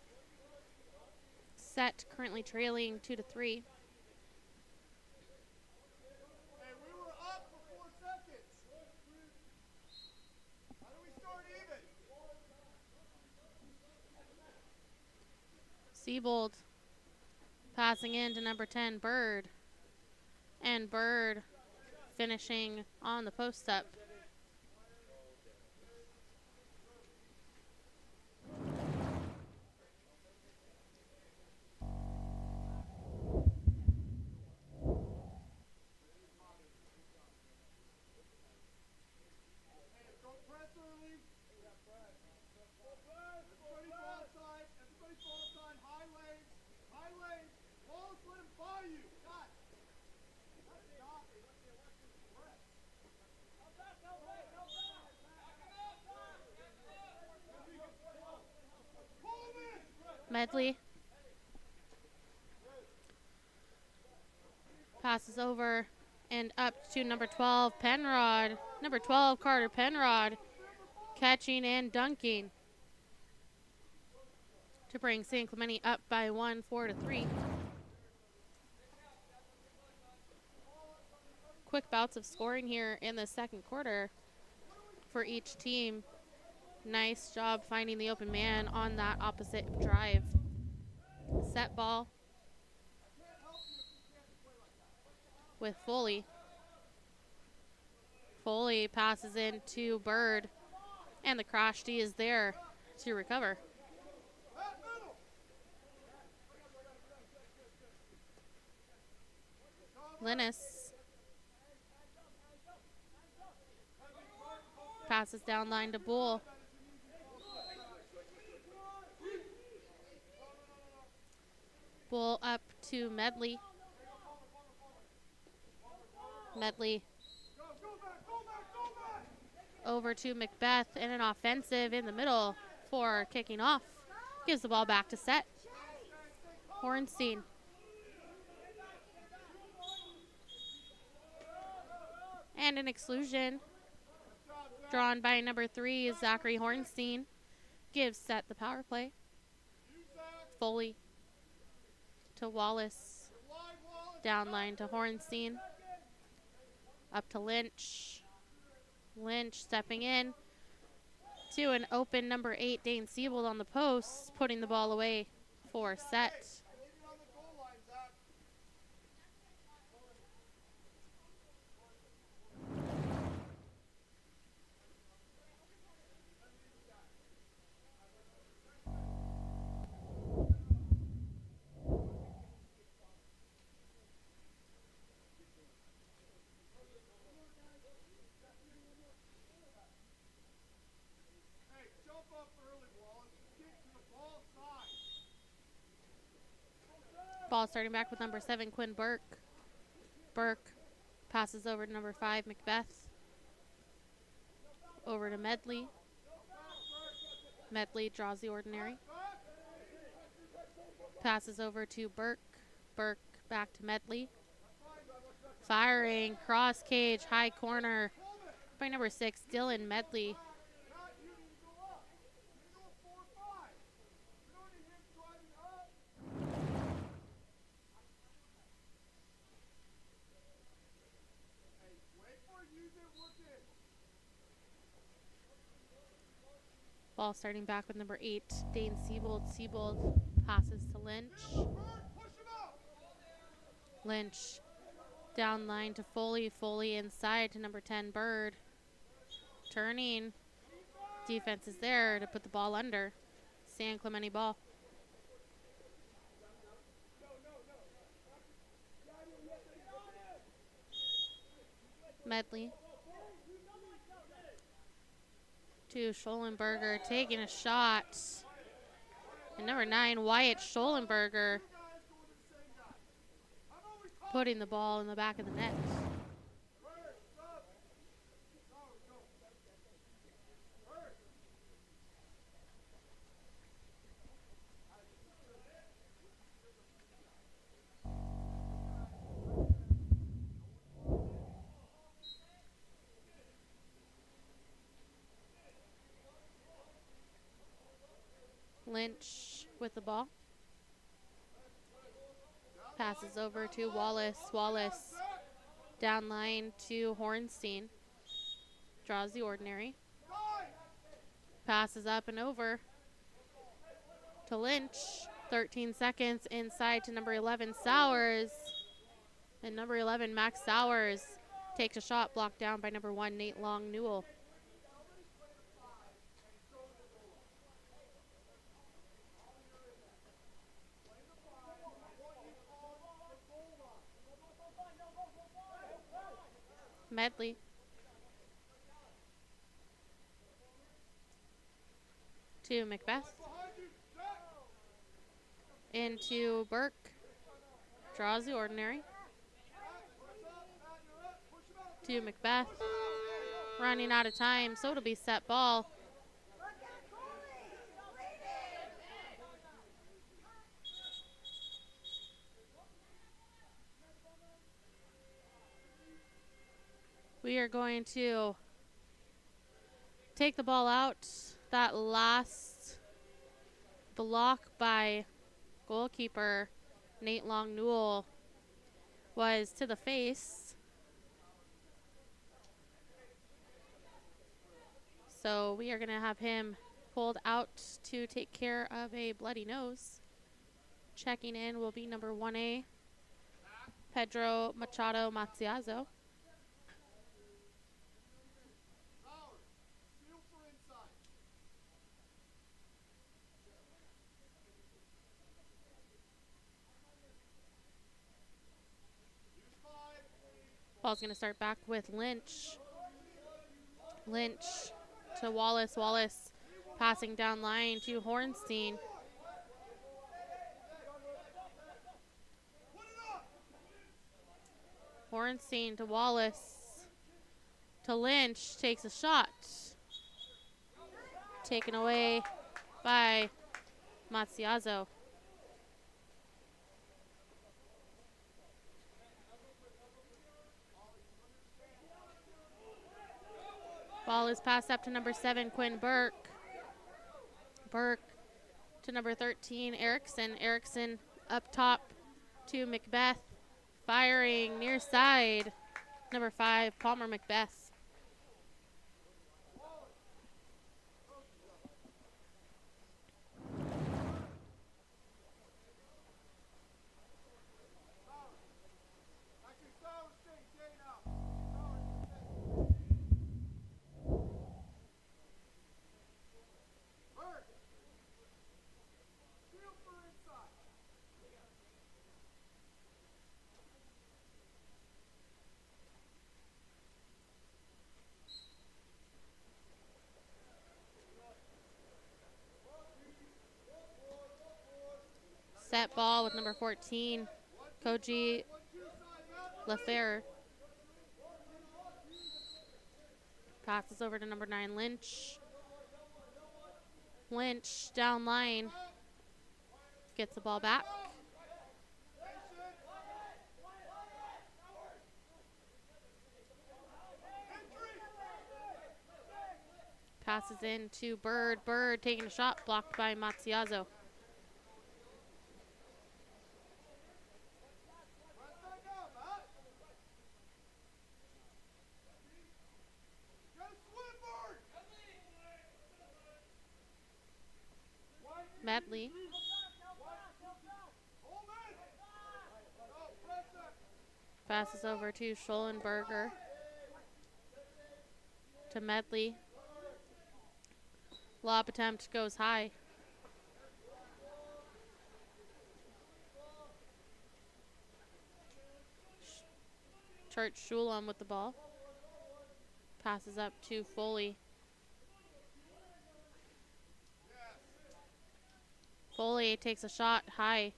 Set currently trailing 2-3. Hey, we were up for 4 seconds. How do we start even? Siebold passing in to number 10, Bird. And Bird finishing on the post up. Don't press early. Everybody fall aside. Everybody fall aside. High lanes. High lanes. Wallace, let him by you. God. Stop. Medley passes over and up to number 12, Penrod. Number 12, Carter Penrod, catching and dunking to bring San Clemente up by 1, 4-3. Quick bouts of scoring here in the second quarter for each team. Nice job finding the open man on that opposite drive. Set ball with Foley. Foley passes in to Bird. And the crash D is there to recover. Linus passes down line to Bull. Bull up to Medley. Medley over to Macbeth, and an offensive in the middle for kicking off. Gives the ball back to set. Hornstein. And an exclusion drawn by number 3, Zachary Hornstein. Gives set the power play. Foley to Wallace. Down line to Hornstein. Up to Lynch. Lynch stepping in to an open number 8, Dane Siebold on the post, putting the ball away for set. Ball starting back with number 7, Quinn Burke. Burke passes over to number 5, Macbeth. Over to Medley. Medley draws the ordinary. Passes over to Burke. Burke back to Medley. Firing, cross cage, high corner by number 6, Dylan Medley. Ball starting back with number 8, Dane Siebold. Siebold passes to Lynch. Lynch down line to Foley. Foley inside to number 10, Bird. Turning. Defense is there to put the ball under. San Clemente ball. Medley to Schollenberger, taking a shot. And number 9, Wyatt Schollenberger, putting the ball in the back of the net. Lynch with the ball. Passes over to Wallace. Wallace down line to Hornstein. Draws the ordinary. Passes up and over to Lynch. 13 seconds inside to number 11, Sowers. And number 11, Max Sowers, takes a shot blocked down by number 1, Nate Long Newell. Medley to Macbeth. Into Burke. Draws the ordinary. To Macbeth. Running out of time, so it'll be set ball. We are going to take the ball out. That last block by goalkeeper Nate Long Newell was to the face. So we are going to have him pulled out to take care of a bloody nose. Checking in will be number 1A, Pedro Machado Maciazo. Ball's going to start back with Lynch. Lynch to Wallace. Wallace passing down line to Hornstein. Hornstein to Wallace. To Lynch. Takes a shot. Taken away by Matsuazo. Ball is passed up to number 7, Quinn Burke. Burke to number 13, Erickson. Erickson up top to Macbeth. Firing near side. Number 5, Palmer Macbeth. Set ball with number 14, Koji LaFerre. Passes over to number 9, Lynch. Lynch down line. Gets the ball back. Passes in to Bird. Bird taking a shot, blocked by Matsuazo. Medley. Passes over to Schollenberger. To Medley. Lob attempt goes high. Church Shulam with the ball. Passes up to Foley. Foley takes a shot high.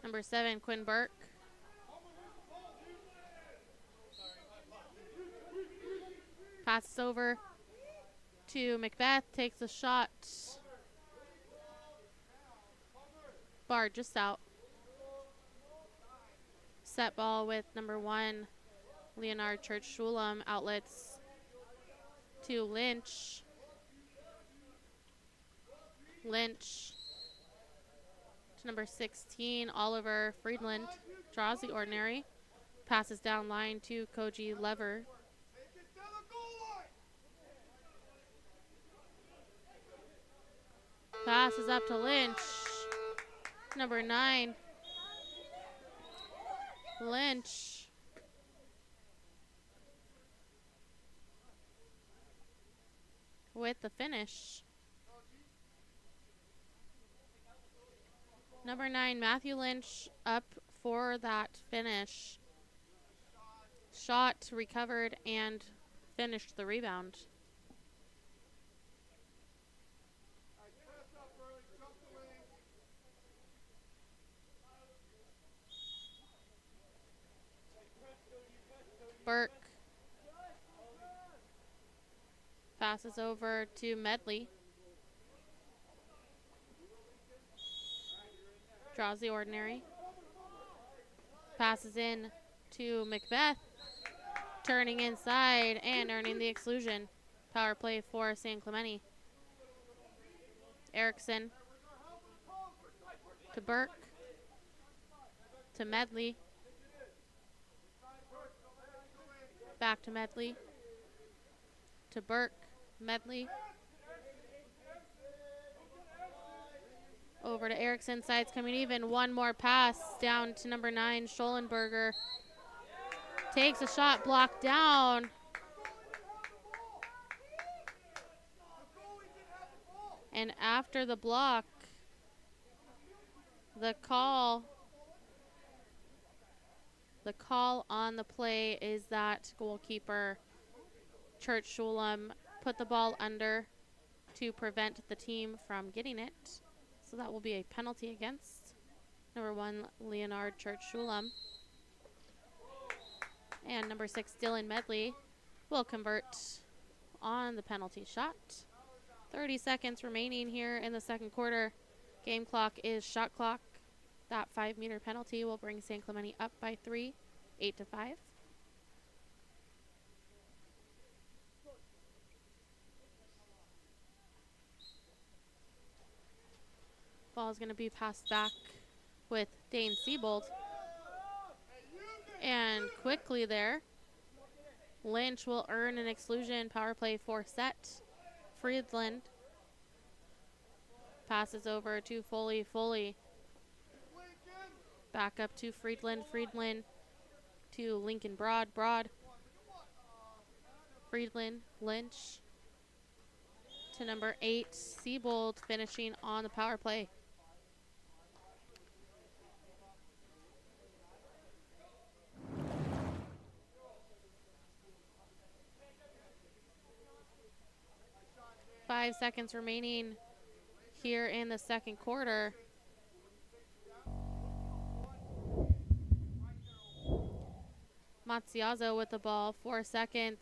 Number 7, Quinn Burke. Passes over to Macbeth, takes a shot. Bar just out. Set ball with number 1, Leonard Church Shulam. Outlets to Lynch. Lynch to number 16, Oliver Friedland. Draws the ordinary. Passes down line to Koji Lever. Passes up to Lynch. Number 9. Lynch. With the finish. Number 9, Matthew Lynch up for that finish. Shot, recovered, and finished the rebound. Burke passes over to Medley. Draws the ordinary. Passes in to Macbeth. Turning inside and earning the exclusion. Power play for San Clemente. Erickson to Burke. To Medley. Back to Medley. To Burke. Medley. Over to Erickson. Sides coming even. One more pass down to number 9, Schollenberger. Takes a shot, blocked down. And after the block, The call on the play is that goalkeeper Church Shulam put the ball under to prevent the team from getting it. So that will be a penalty against number 1, Leonard Church Shulam. And number 6, Dylan Medley, will convert on the penalty shot. 30 seconds remaining here in the second quarter. Game clock is shot clock. That 5-meter penalty will bring San Clemente up by 3, 8-5. Ball is going to be passed back with Dane Siebold. And quickly there, Lynch will earn an exclusion. Power play for set. Friedland passes over to Foley. Foley back up to Friedland. Friedland to Lincoln Broad. Broad. Friedland. Lynch to number 8, Siebold, finishing on the power play. Five seconds remaining here in the second quarter. Matsuyazo with the ball, 4 seconds.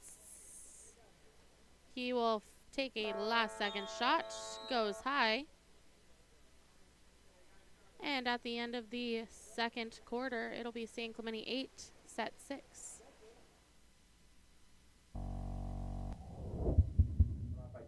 He will take a last second shot, goes high. And at the end of the second quarter, it'll be San Clemente 8, set 6. By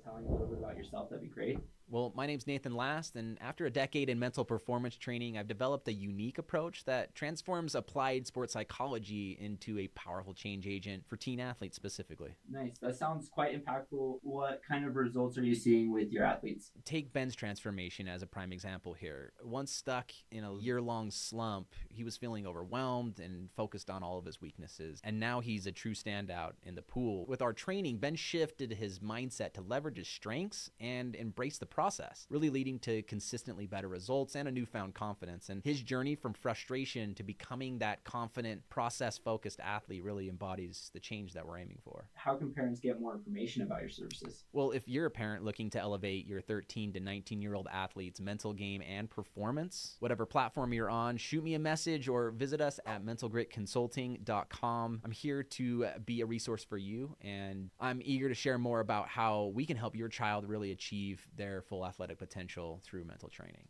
telling a little bit about yourself, that'd be great. Well, my name's Nathan Last, and after a decade in mental performance training, I've developed a unique approach that transforms applied sports psychology into a powerful change agent for teen athletes specifically. Nice. That sounds quite impactful. What kind of results are you seeing with your athletes? Take Ben's transformation as a prime example here. Once stuck in a year-long slump, he was feeling overwhelmed and focused on all of his weaknesses, and now he's a true standout in the pool. With our training, Ben shifted his mindset to leverage his strengths and embrace the process, really leading to consistently better results and a newfound confidence. And his journey from frustration to becoming that confident, process-focused athlete really embodies the change that we're aiming for. How can parents get more information about your services? Well, if you're a parent looking to elevate your 13 to 19-year-old athlete's mental game and performance, whatever platform you're on, shoot me a message or visit us at mentalgritconsulting.com. I'm here to be a resource for you, and I'm eager to share more about how we can help your child really achieve their full athletic potential through mental training.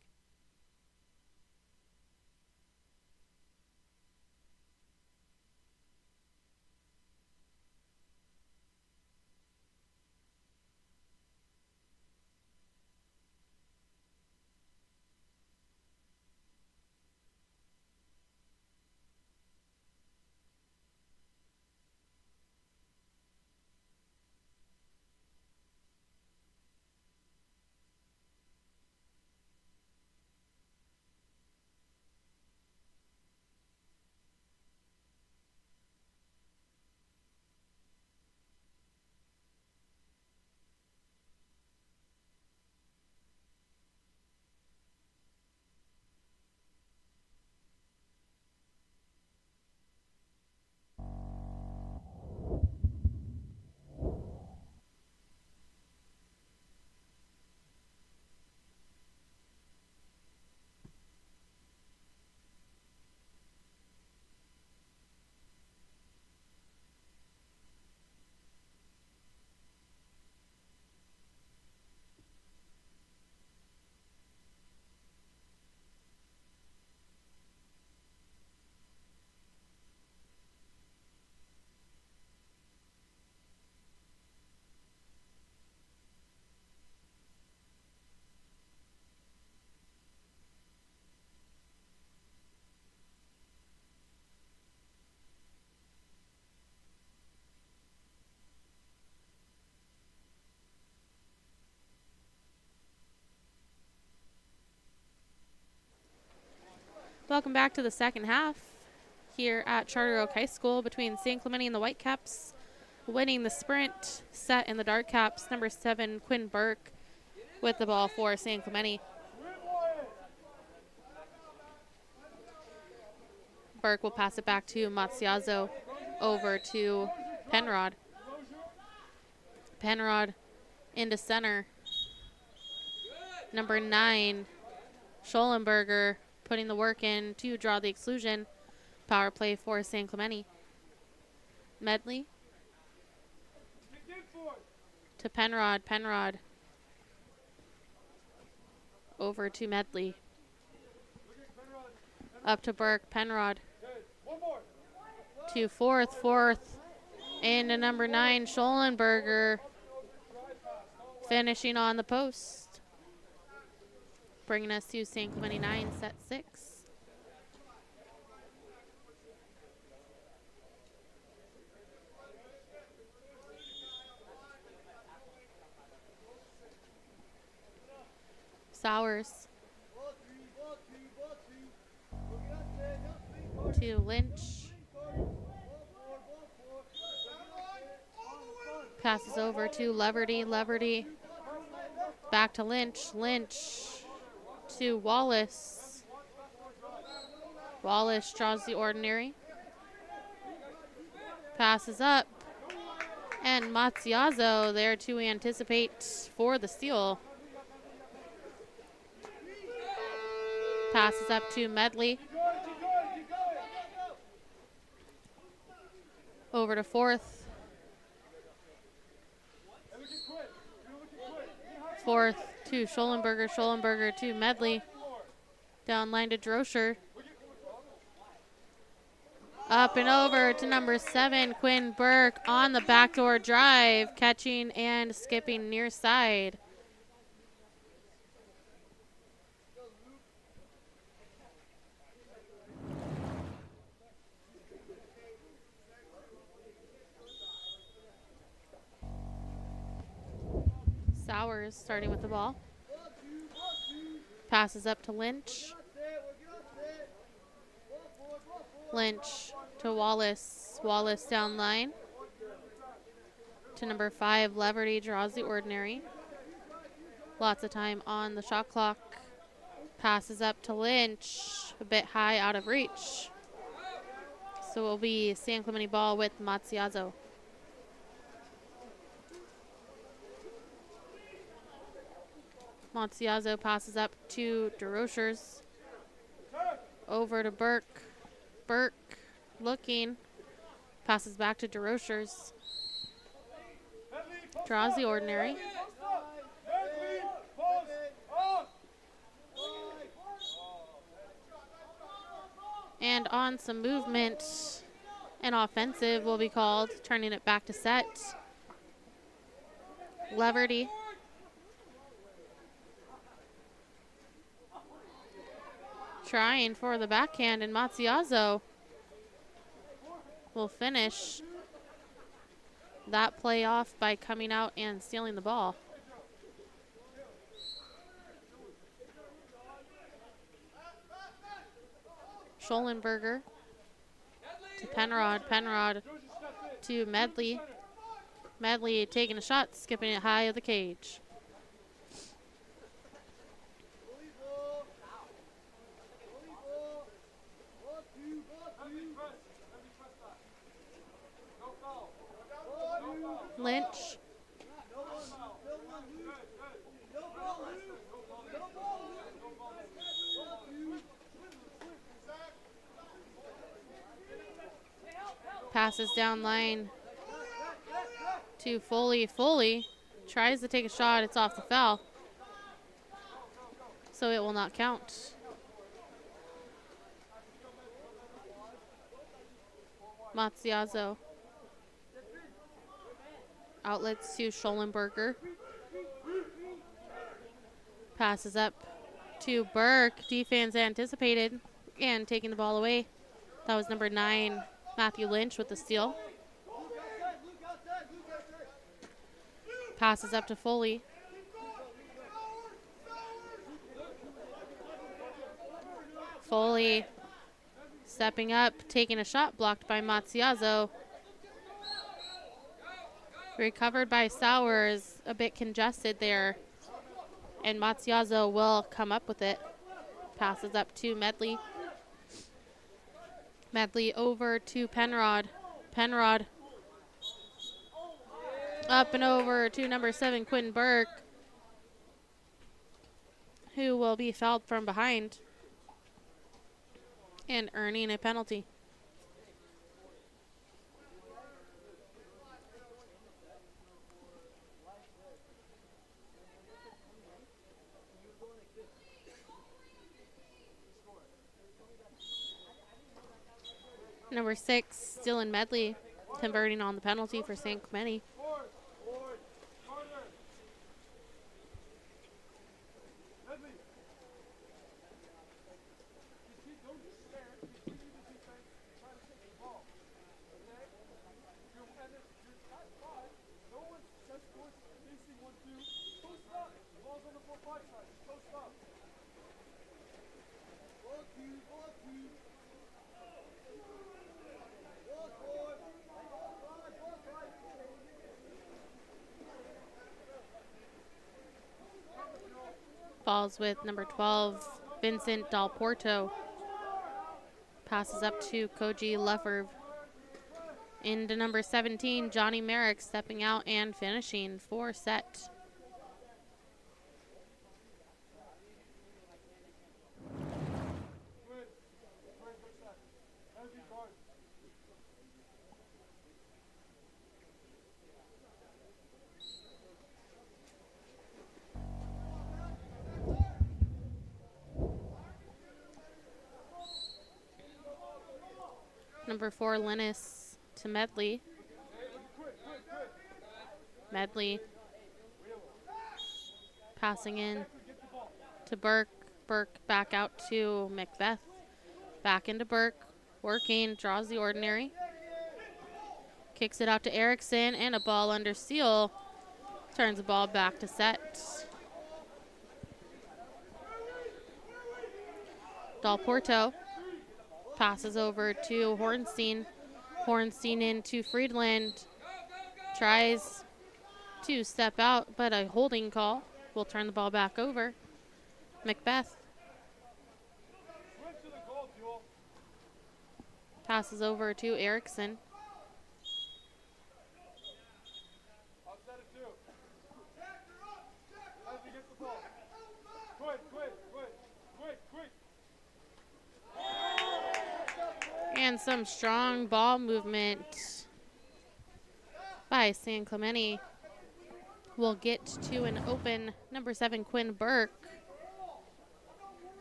Welcome back to the second half here at Charter Oak High School between San Clemente and the Whitecaps. Winning the sprint set in the Dark Caps, number 7, Quinn Burke with the ball for San Clemente. Burke will pass it back to Matsiazo, over to Penrod. Penrod into center. Number 9, Schollenberger, putting the work in to draw the exclusion. Power play for San Clemente. Medley to Penrod. Penrod over to Medley. Up to Burke. Penrod to fourth. Into number 9, Schollenberger. Finishing on the post. Bringing us to San Clemente 9, set 6. Sowers to Lynch. Passes over to Leverty. Leverty back to Lynch. Lynch to Wallace. Wallace draws the ordinary. Passes up. And Matsiazo there to anticipate for the steal. Passes up to Medley. Over to fourth. Fourth to Schollenberger. Schollenberger to Medley. Down line to Droscher. Up and over to number 7, Quinn Burke on the backdoor drive, catching and skipping near side. Sowers starting with the ball. Passes up to Lynch. Lynch to Wallace. Wallace down line. To number 5, Leverty draws the ordinary. Lots of time on the shot clock. Passes up to Lynch. A bit high, out of reach. So it will be San Clemente ball with Matsiazo. Matsiazo passes up to DeRochers. Over to Burke. Burke looking. Passes back to DeRochers. Draws the ordinary. And on some movement, an offensive will be called, turning it back to set. Leverty. Trying for the backhand, and Matsiazo will finish that play off by coming out and stealing the ball. Schollenberger to Penrod. Penrod to Medley. Medley taking a shot, skipping it high of the cage. Lynch. Passes down line to Foley. Foley tries to take a shot. It's off the foul. So it will not count. Matsiazo. Outlets to Schollenberger. Passes up to Burke. Defense anticipated and taking the ball away. That was number 9, Matthew Lynch with the steal. Passes up to Foley. Foley stepping up, taking a shot, blocked by Matsiazo. Recovered by Sowers, a bit congested there. And Matsiazo will come up with it. Passes up to Medley. Medley over to Penrod. Penrod up and over to number 7, Quinn Burke, who will be fouled from behind and earning a penalty. Number 6, Dylan Medley, converting on the penalty for San Clemente. Falls with number 12, Vincent Del Porto. Passes up to Koji Lefferve. Into number 17, Johnny Merrick, stepping out and finishing for set. Number 4, Linus to Medley. Medley passing in to Burke. Burke back out to Macbeth. Back into Burke. Working, draws the ordinary. Kicks it out to Erickson and a ball under seal. Turns the ball back to set. Del Porto passes over to Hornstein. Hornstein into Friedland. Tries to step out, but a holding call will turn the ball back over. Macbeth passes over to Erickson. And some strong ball movement by San Clemente will get to an open number 7, Quinn Burke,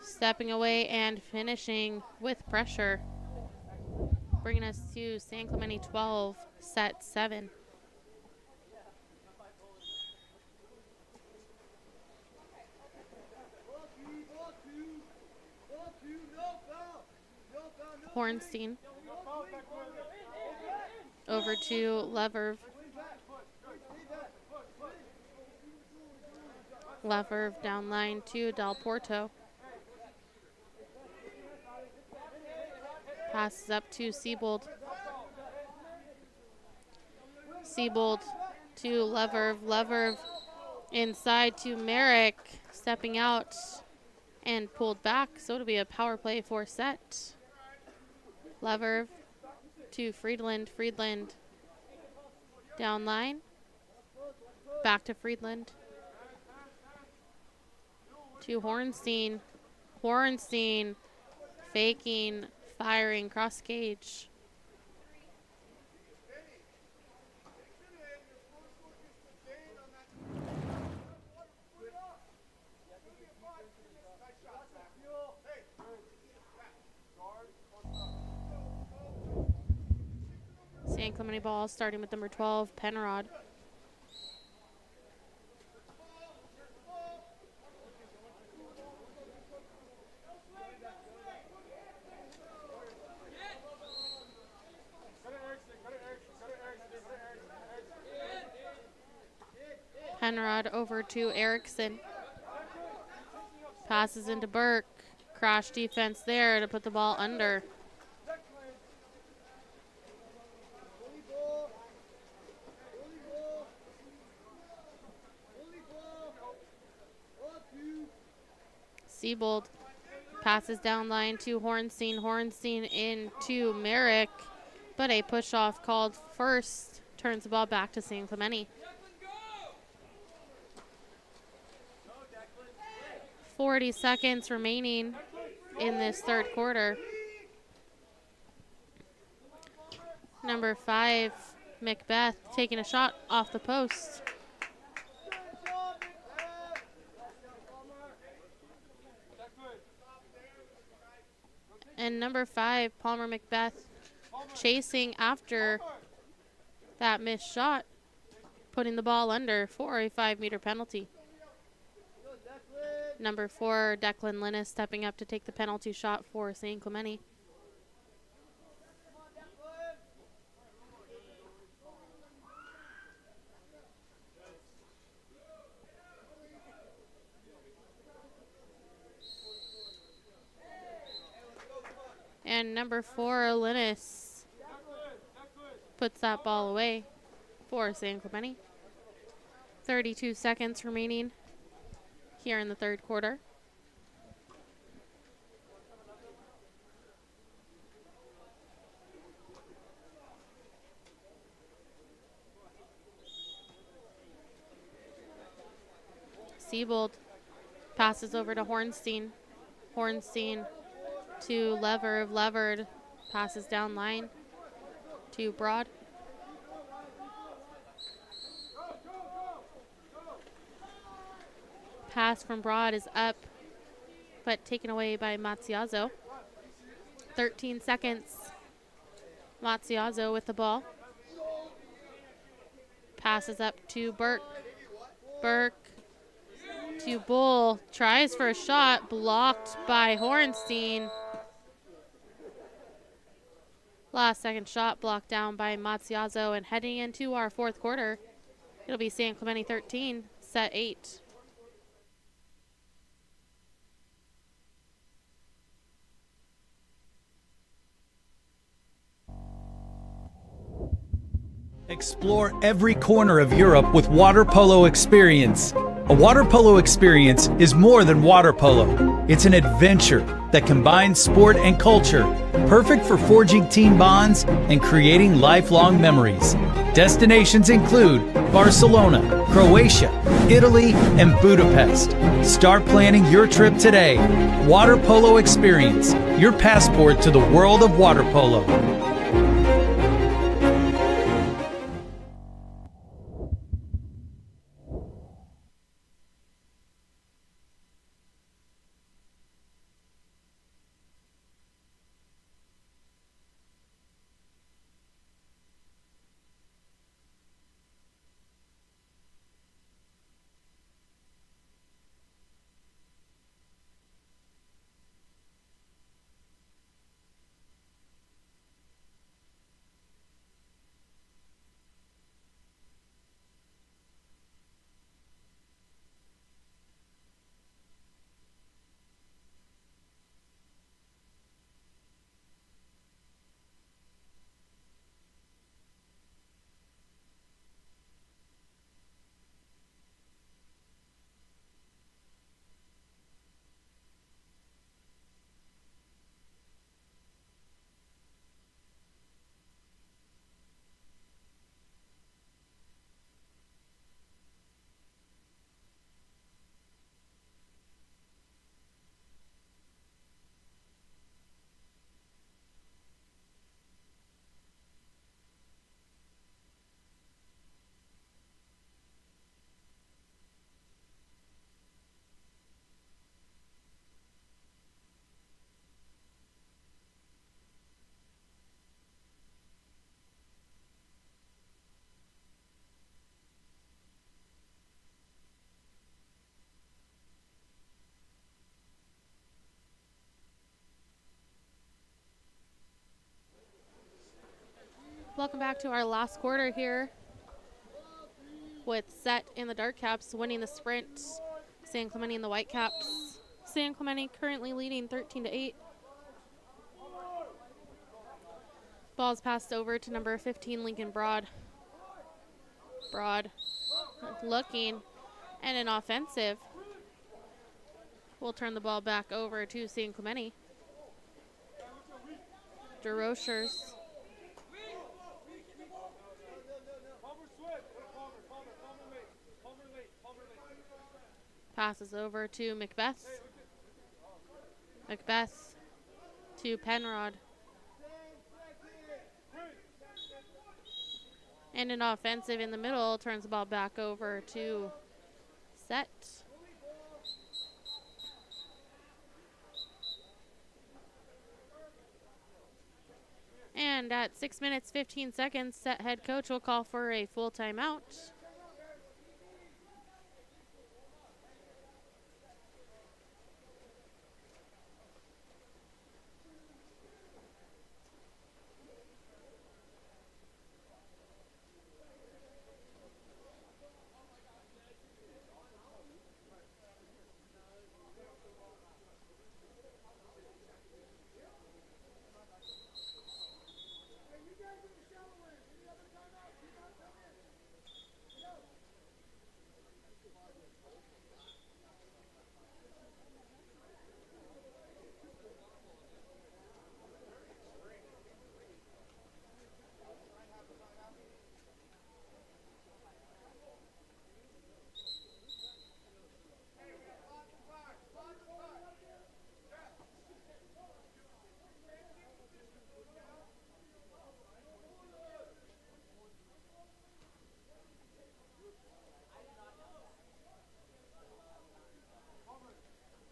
stepping away and finishing with pressure, bringing us to San Clemente 12, set 7. Hornstein over to Lefferve. Lefferve down line to Del Porto. Passes up to Siebold. Siebold to Lefferve. Lefferve inside to Merrick, stepping out and pulled back, so it'll be a power play for set. Lefferve to Friedland. Friedland down line. Back to Friedland. To Hornstein. Hornstein faking, firing, cross cage. San Clemente ball starting with number 12, Penrod. Penrod over to Erickson. Passes into Burke. Crash defense there to put the ball under. Siebold Passes down line to Hornstein. Hornstein into Merrick, but a push-off called first. Turns the ball back to San Clemente. 40 seconds remaining in this third quarter. Number 5, Macbeth, taking a shot off the post. And number 5, Palmer Macbeth, chasing after that missed shot, putting the ball under for a 5-meter penalty. Number 4, Declan Linus, stepping up to take the penalty shot for San Clemente. And number 4, Linus, puts that ball away for San Clemente. 32 seconds remaining here in the third quarter. Siebold passes over to Hornstein. Hornstein to Lever. Levered passes down line to Broad. Pass from Broad is up, but taken away by Matziazzo. 13 seconds. Matziazzo with the ball. Passes up to Burke. Burke to Bull. Tries for a shot, blocked by Hornstein. Last second shot blocked down by Matziazzo, and heading into our fourth quarter, it'll be San Clemente 13, set 8. Explore every corner of Europe with water polo experience. A water polo experience is more than water polo. It's an adventure that combines sport and culture, perfect for forging team bonds and creating lifelong memories. Destinations include Barcelona, Croatia, Italy, and Budapest. Start planning your trip today. Water Polo Experience, your passport to the world of water polo. Welcome back to our last quarter here with Set in the Dark Caps winning the sprint. San Clemente in the White Caps. San Clemente currently leading 13-8. Ball's passed over to number 15, Lincoln Broad. Broad looking, and an offensive. We'll turn the ball back over to San Clemente. DeRochers. Passes over to Macbeth. Macbeth to Penrod. And an offensive in the middle, turns the ball back over to Set. And at 6 minutes, 15 seconds, Set head coach will call for a full timeout.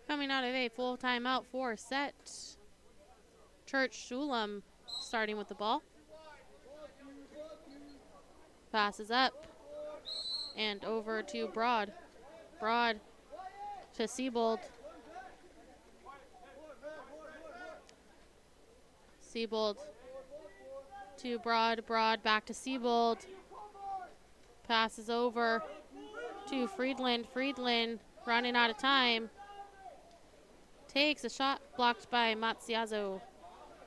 Coming out of a full timeout for Set. Church Shulam starting with the ball. Passes up and over to Broad. Broad to Siebold. Siebold to Broad. Broad back to Siebold. Passes over to Friedland. Friedland running out of time. Takes a shot blocked by Matziazo.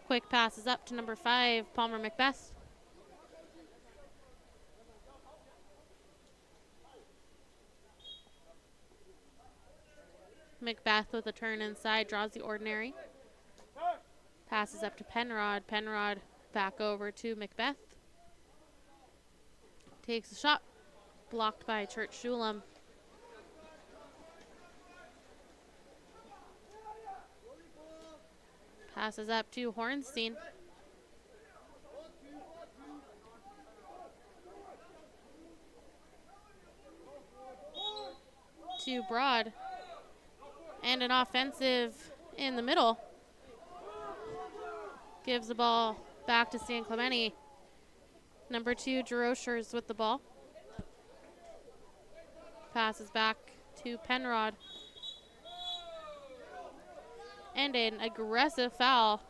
Quick passes up to number 5, Palmer Macbeth. Macbeth with a turn inside, draws the ordinary. Passes up to Penrod. Penrod back over to Macbeth. Takes a shot blocked by Church Shulam. Passes up to Hornstein. To Broad. And an offensive in the middle. Gives the ball back to San Clemente. Number 2, DeRochers with the ball. Passes back to Penrod. And an aggressive foul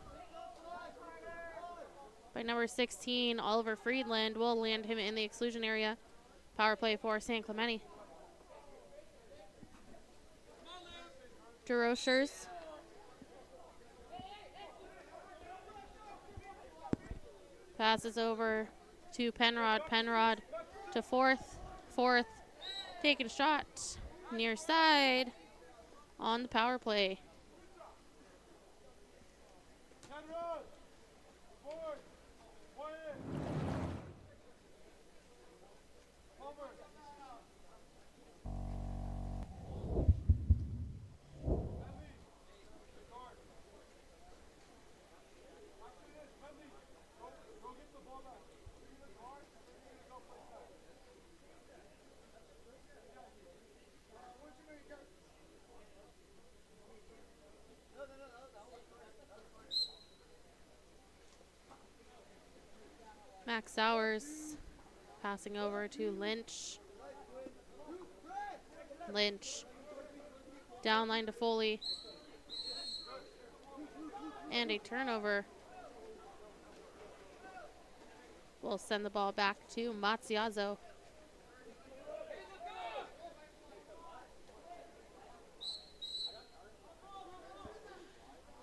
by number 16, Oliver Friedland, will land him in the exclusion area. Power play for San Clemente. DeRochers. Passes over to Penrod. Penrod to Fourth. Fourth taking a shot near side on the power play. Max Sowers passing over to Lynch. Lynch down line to Foley. And a turnover. We'll send the ball back to Matziazo.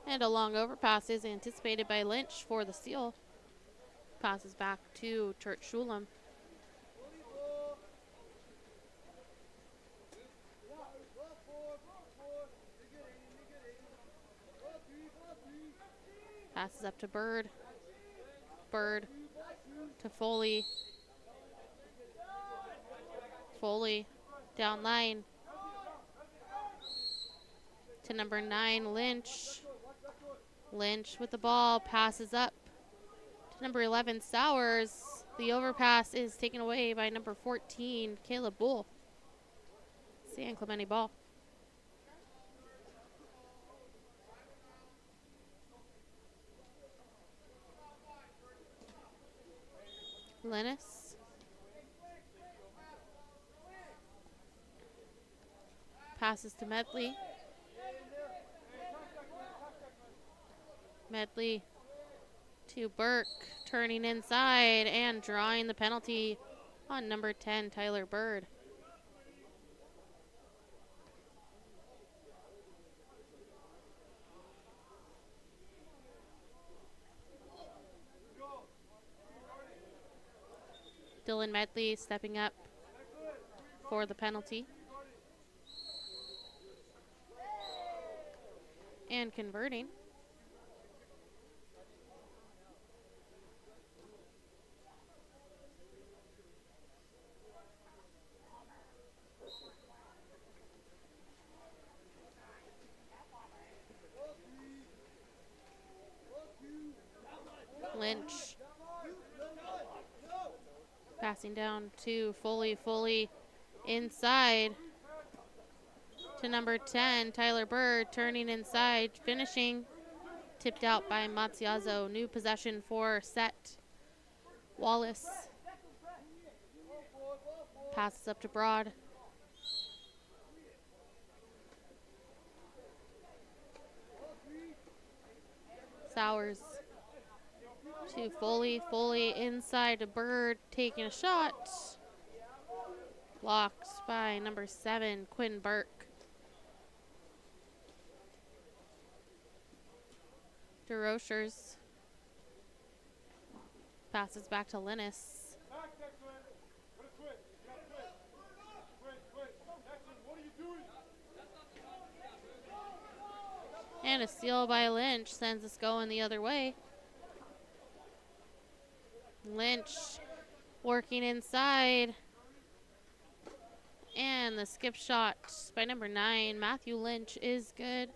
And a long overpass is anticipated by Lynch for the steal. Passes back to Church Shulam. Passes up to Bird. Bird to Foley. Foley down line to number 9, Lynch. Lynch with the ball, passes up to number 11, Sowers. The overpass is taken away by number 14, Caleb Bull. San Clemente ball. Lennis. Passes to Medley. Medley to Burke, turning inside and drawing the penalty on number 10, Tyler Bird. Dylan Medley stepping up for the penalty. And converting. Lynch. Passing down to Foley. Foley inside to number 10, Tyler Bird, turning inside, finishing. Tipped out by Matziazzo. New possession for Set. Wallace. Passes up to Broad. Sowers to Foley. Foley inside to Bird, taking a shot. Blocked by number 7, Quinn Burke. DeRochers passes back to Linus. And a steal by Lynch sends us going the other way. Lynch working inside. And the skip shot by number 9, Matthew Lynch, is good.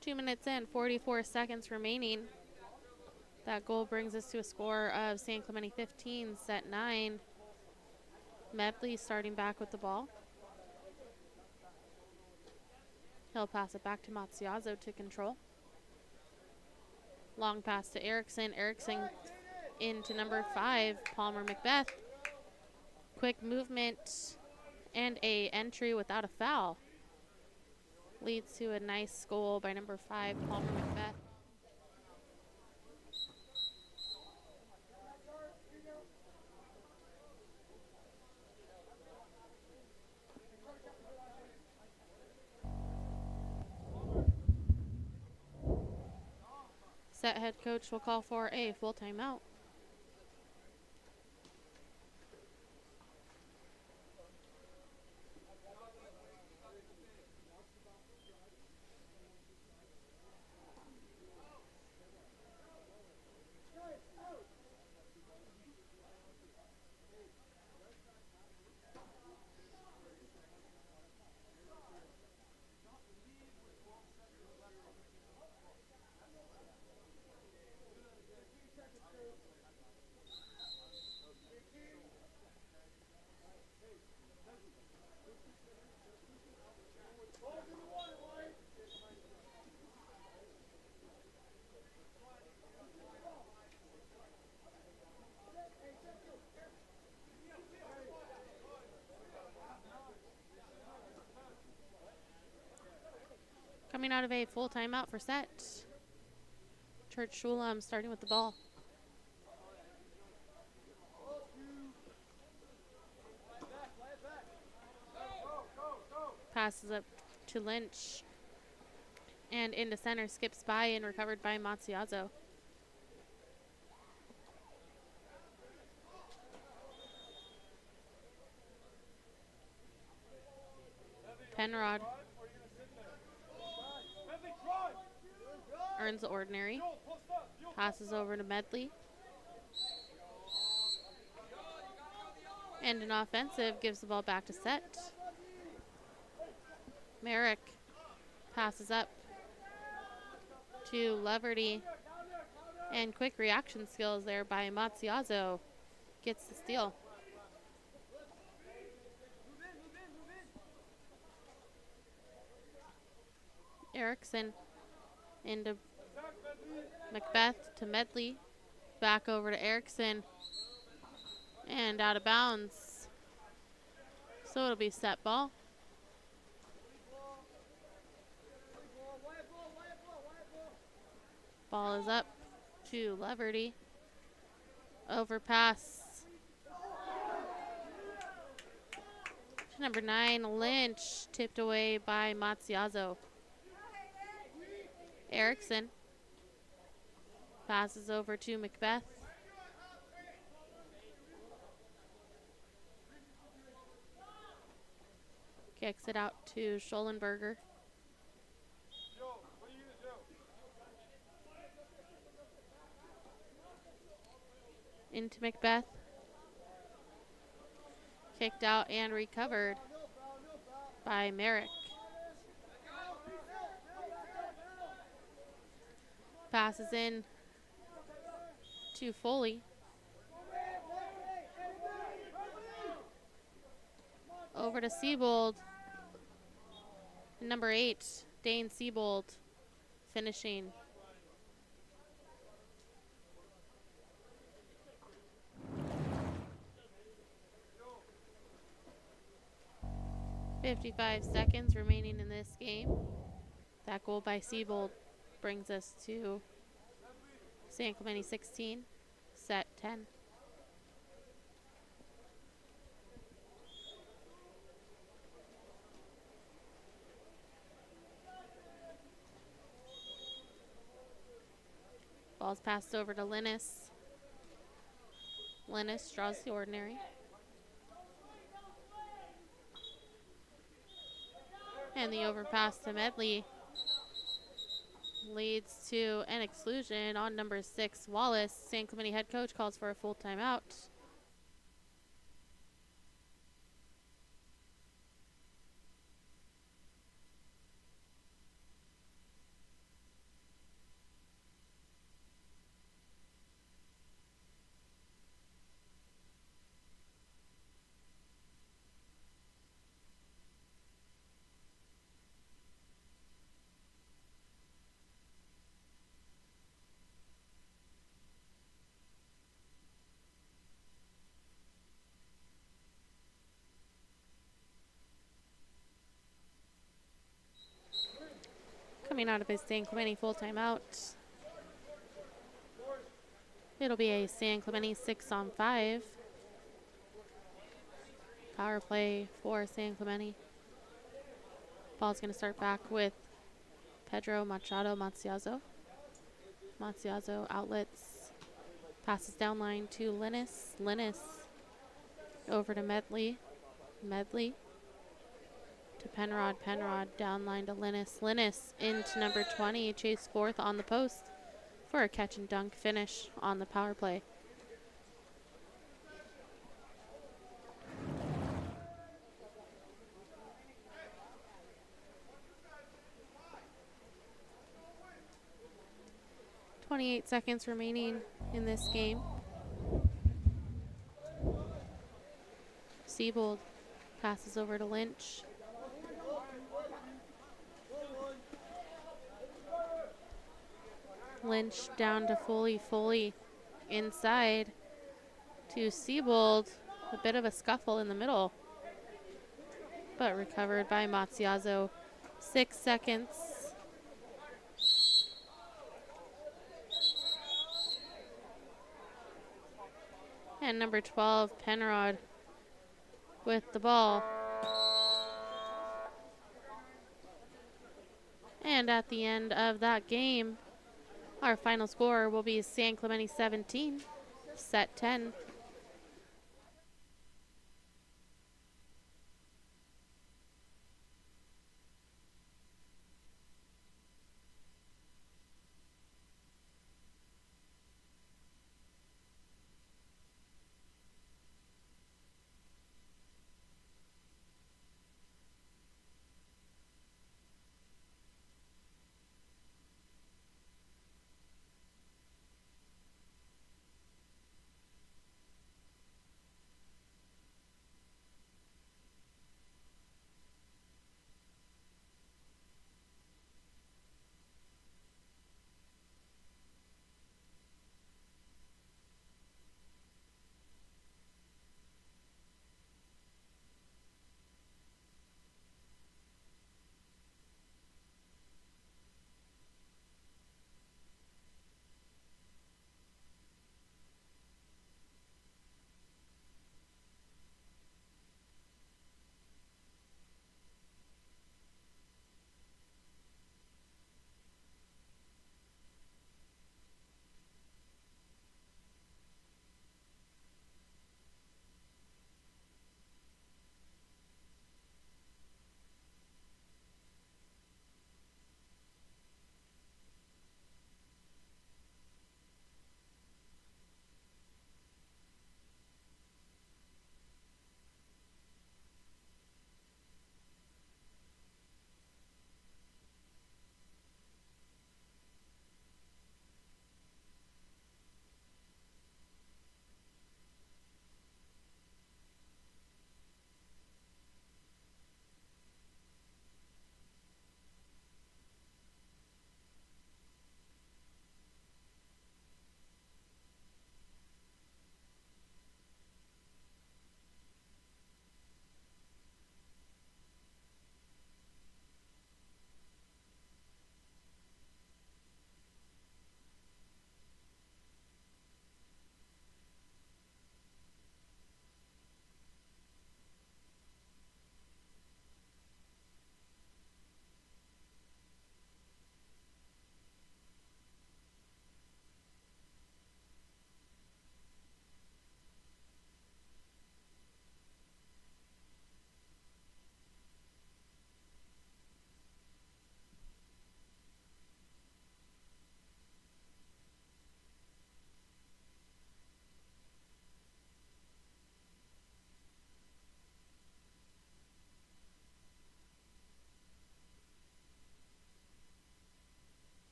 Two minutes in, 44 seconds remaining. That goal brings us to a score of San Clemente 15, Set 9. Medley starting back with the ball. He'll pass it back to Matziazzo to control. Long pass to Erickson. Erickson into number 5, Palmer Macbeth. Quick movement and a entry without a foul. Leads to a nice goal by number 5, Palmer Macbeth. Set head coach will call for a full timeout. Coming out of a full timeout for Set. Church Shulam starting with the ball. Passes up to Lynch. And into center, skips by and recovered by Matsuyazo. Penrod earns the ordinary. Passes over to Medley. And an offensive gives the ball back to Set. Merrick passes up to Leverty. And quick reaction skills there by Matsuyazo gets the steal. Erickson into Macbeth to Medley. Back over to Erickson. And out of bounds. So it'll be set ball. Ball is up to Leverty. Overpass to number 9, Lynch. Tipped away by Matsuyazo. Erickson passes over to Macbeth. Kicks it out to Schollenberger. Into Macbeth. Kicked out and recovered by Merrick. Passes in to Foley. Over to Siebold. Number 8, Dane Siebold, finishing. .55 seconds remaining in this game. That goal by Siebold brings us to San Clemente 16, Set 10. Ball's passed over to Linus. Linus draws the ordinary. And the overpass to Medley leads to an exclusion on number 6, Wallace. San Clemente head coach calls for a full timeout. Coming out of his San Clemente full timeout. It'll be a San Clemente 6-on-5. Power play for San Clemente. Ball's going to start back with Pedro Machado Matsuyazo. Matsuyazo outlets. Passes down line to Linus. Linus over to Medley. Medley to Penrod. Penrod down line to Linus. Linus into number 20, Chase Forth on the post for a catch and dunk finish on the power play. .28 seconds remaining in this game. Siebold passes over to Lynch. Lynch down to Foley. Foley inside to Siebold. A bit of a scuffle in the middle, but recovered by Matsuyazo. 6 seconds. And number 12, Penrod, with the ball. And And at the end of that game, our final score will be San Clemente 17, set 10.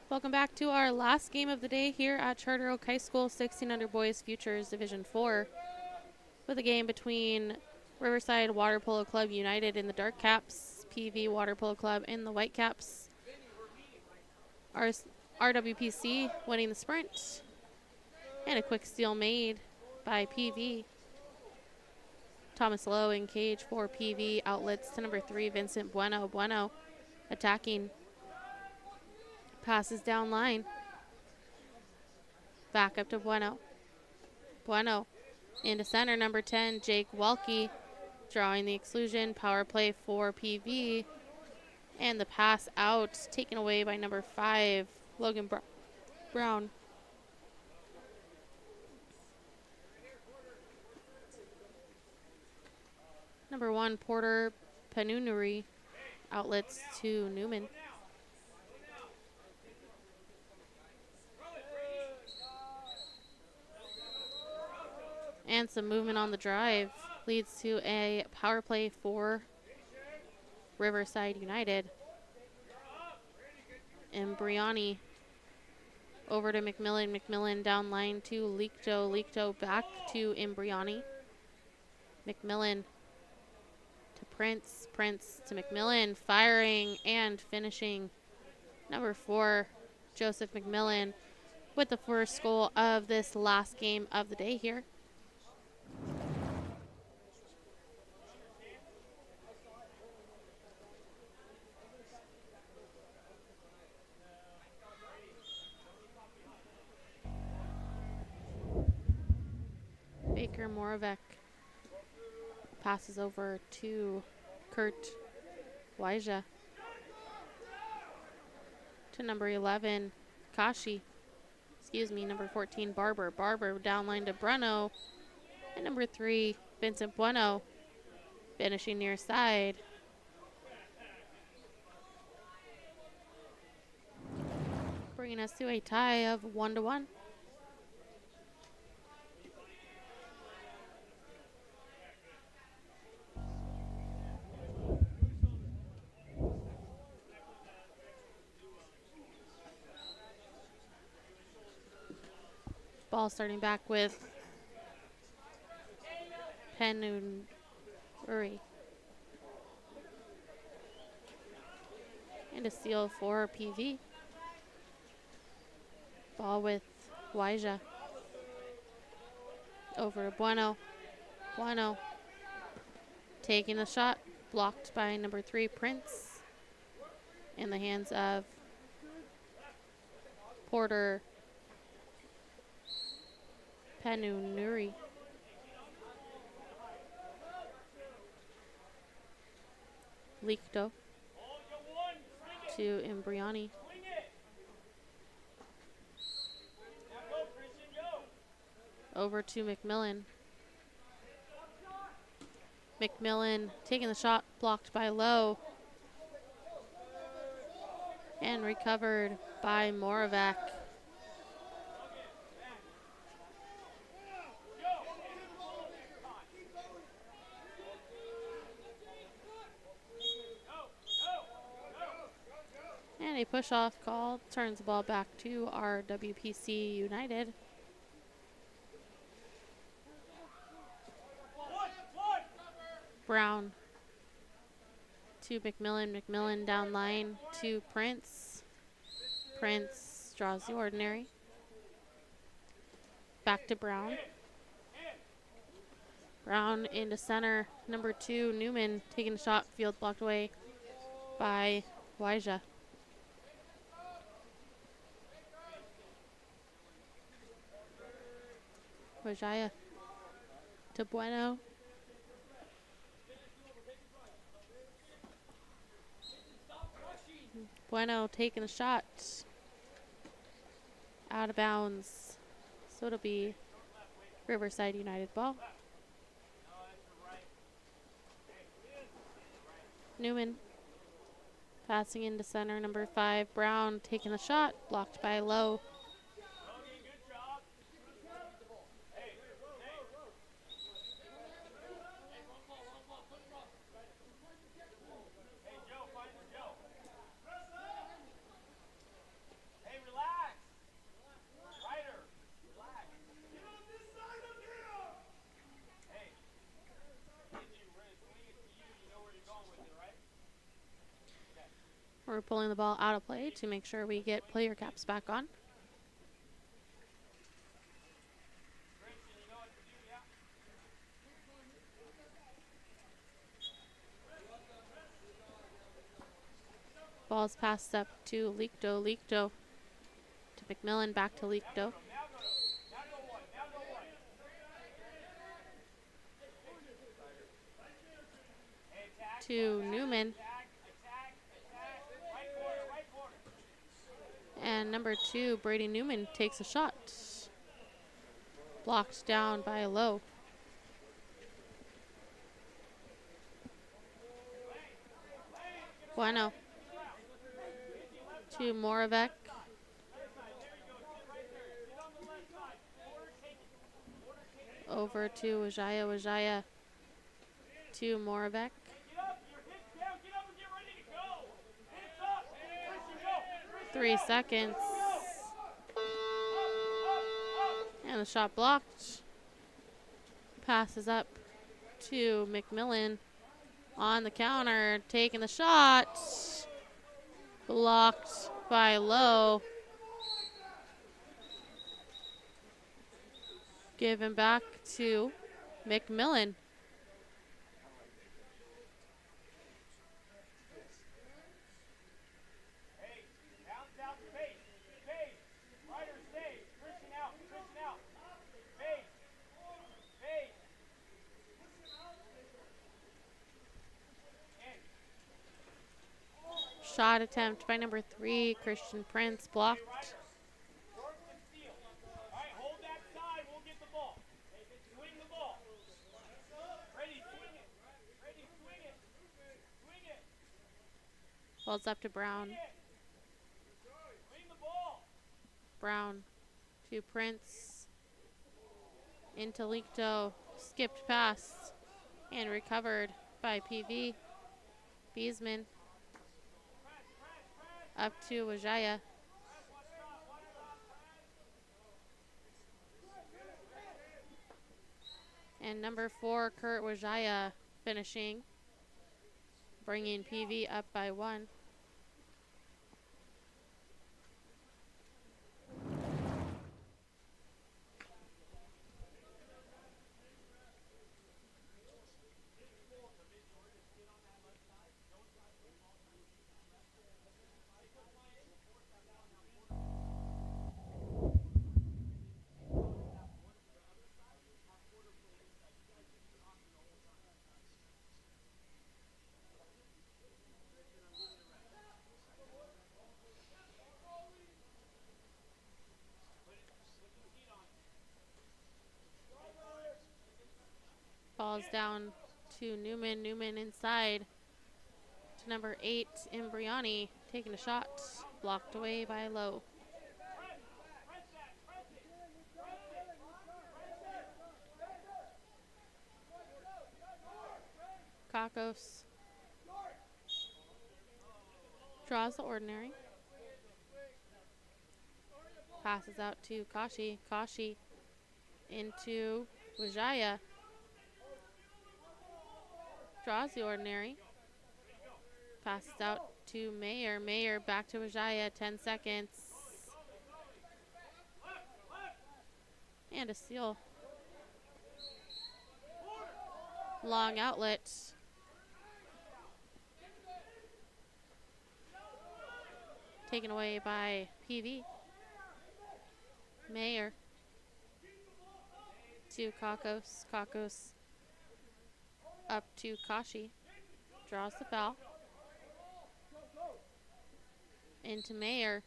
Welcome back to our last game of the day here at Charter Oak High School 16 Under Boys Futures Division 4, with a game between Riverside Water Polo Club United in the dark caps, PV Water Polo Club in the white caps. RWPC winning the sprint, and a quick steal made by PV. Thomas Lowe in cage for PV, outlets to number 3, Vincent Bueno. Bueno attacking. Passes down line. Back up to Bueno. Bueno into center, number 10, Jake Welke, drawing the exclusion. Power play for PV. And the pass out, taken away by number 5, Logan Brown. Number 1, Porter Panunuri Outlets to Newman. And some movement on the drive leads to a power play for Riverside United. And Briani over to McMillan. McMillan down line to Leakto. Leakto back to Imbriani. McMillan to Prince. Prince to McMillan. Firing and finishing. Number 4, Joseph McMillan with the first goal of this last game of the day here. Baker Moravec passes over to Kurt Wyja. To number 11, Kashi. Excuse me, number 14, Barber. Barber downline to Bruno. And number 3, Vincent Bueno. Finishing near side. Bringing us to a tie of 1-1. Ball starting back with Penuri. And a steal for PV. Ball with Wyja. Over to Bueno. Bueno taking the shot. Blocked by number 3, Prince. In the hands of Porter Penunuri. Leakto to Imbriani. Over to McMillan. McMillan taking the shot, blocked by Lowe. And recovered by Moravec. And a push-off call turns the ball back to our WPC United. Brown to McMillan. McMillan down line to Prince. Prince draws the ordinary. Back to Brown. Brown into center. Number 2, Newman taking a shot. Field blocked away by Wyja. Wyja to Bueno. Bueno taking a shot. Out of bounds. So it'll be Riverside United ball. Newman passing into center. Number 5, Brown taking a shot. Blocked by Lowe. We're pulling the ball out of play to make sure we get player caps back on. Ball's passed up to Leakto. Leakto to McMillan, back to Leakto. To Newman. And number 2, Brady Newman takes a shot. Blocked down by Lowe. Bueno. To Moravec. Over to Wajaya to Moravec. 3 seconds. And the shot blocked. Passes up to McMillan on the counter, taking the shot. Blocked by Lowe. Given back to McMillan. Shot attempt by number 3, Christian Prince, blocked. Ball's up to Brown. Brown to Prince. Into Licto. Skipped pass. And recovered by PV. Beesman. Up to Wajaya. And number 4, Kurt Wajaya finishing. Bringing PV up by 1. Ball's down to Newman. Newman inside to number 8, Imbriani. Taking a shot. Blocked away by Lowe. Kakos. Draws the ordinary. Passes out to Kashi. Kashi into Wajaya. Draws the ordinary. Passes out to Mayer. Mayer back to Wajaya. 10 seconds. And a steal. Long outlet. Taken away by PV. Mayer to Kakos. Kakos up to Kashi. Draws the foul. Into Mayer.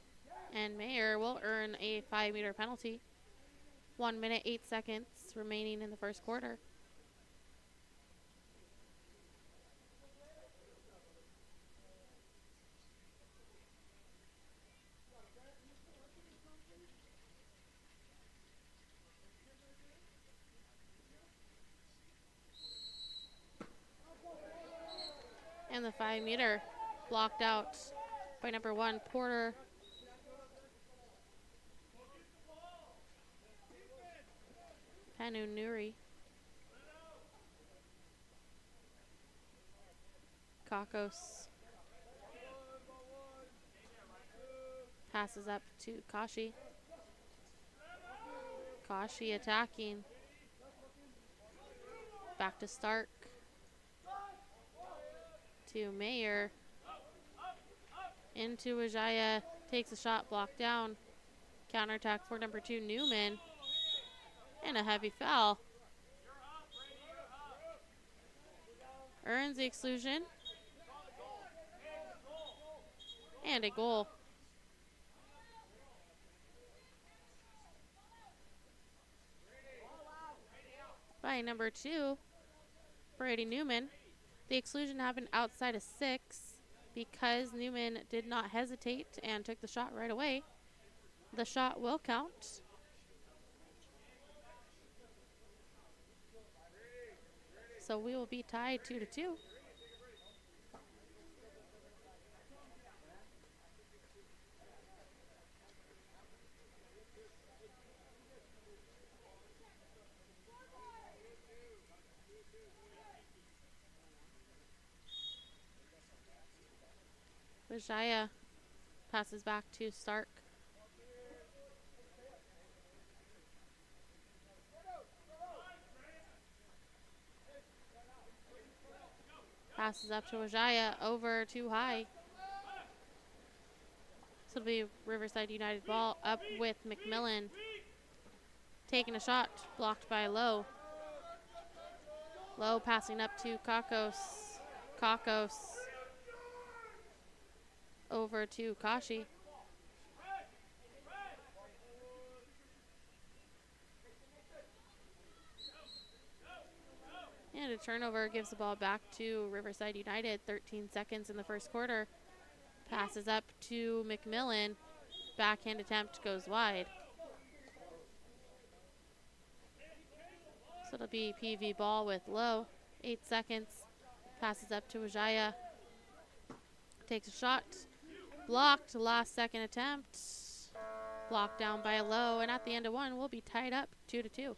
And Mayer will earn a 5-meter penalty. 1 minute, 8 seconds remaining in the first quarter. And the 5-meter blocked out by number 1, Porter. Panu Nuri. Kakos. Passes up to Kashi. Kashi attacking. Back to Stark. To Mayer. Into Wajaya. Takes a shot, blocked down. Counterattack for number 2, Newman. And a heavy foul. Earns the exclusion. And a goal. By number 2, Brady Newman. The exclusion happened outside of 6. Because Newman did not hesitate and took the shot right away, the shot will count. So we will be tied 2-2. Vijaya passes back to Stark. Passes up to Vijaya, over too high. So it'll be Riverside United ball, up with McMillan. Taking a shot, blocked by Lowe. Lowe passing up to Kakos. Kakos over to Kashi. And a turnover gives the ball back to Riverside United. 13 seconds in the first quarter. Passes up to McMillan. Backhand attempt goes wide. So it'll be PV ball with Lowe. 8 seconds. Passes up to Vijaya. Takes a shot. Blocked. Last second attempt. Blocked down by Lowe. And at the end of one, we'll be tied up 2-2.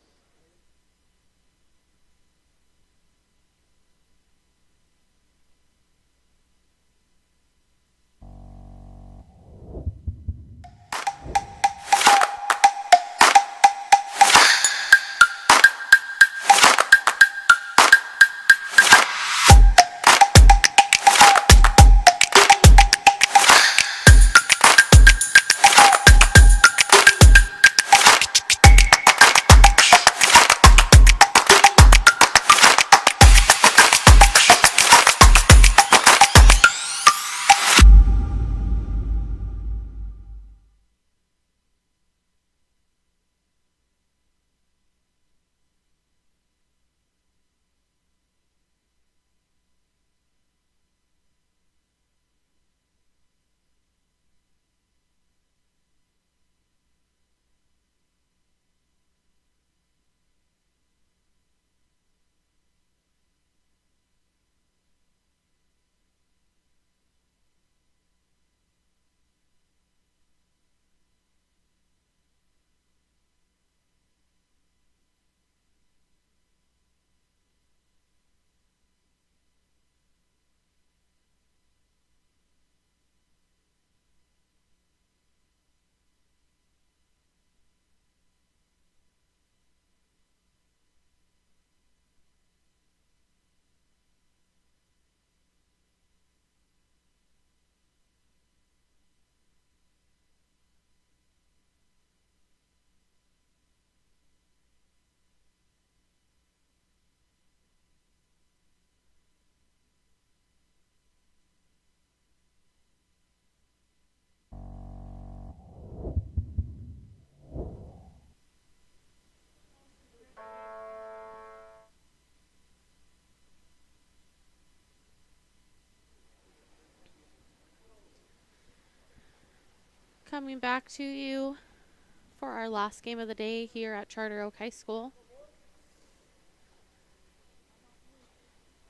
Coming back to you for our last game of the day here at Charter Oak High School.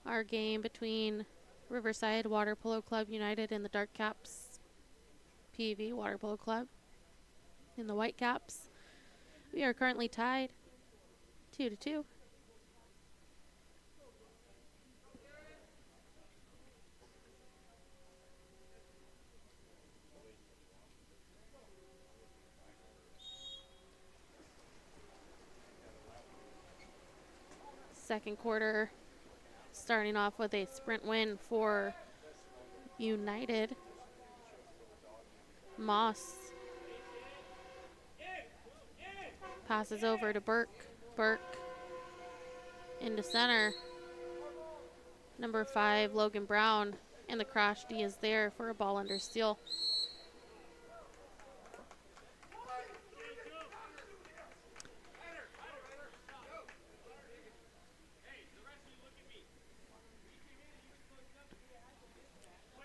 Our game between Riverside Water Polo Club United and the Dark Caps PV Water Polo Club in the White Caps. We are currently tied 2-2. Second quarter starting off with a sprint win for United. Moss passes over to Burke. Burke into center. Number 5, Logan Brown, and the crash D is there for a ball under steal.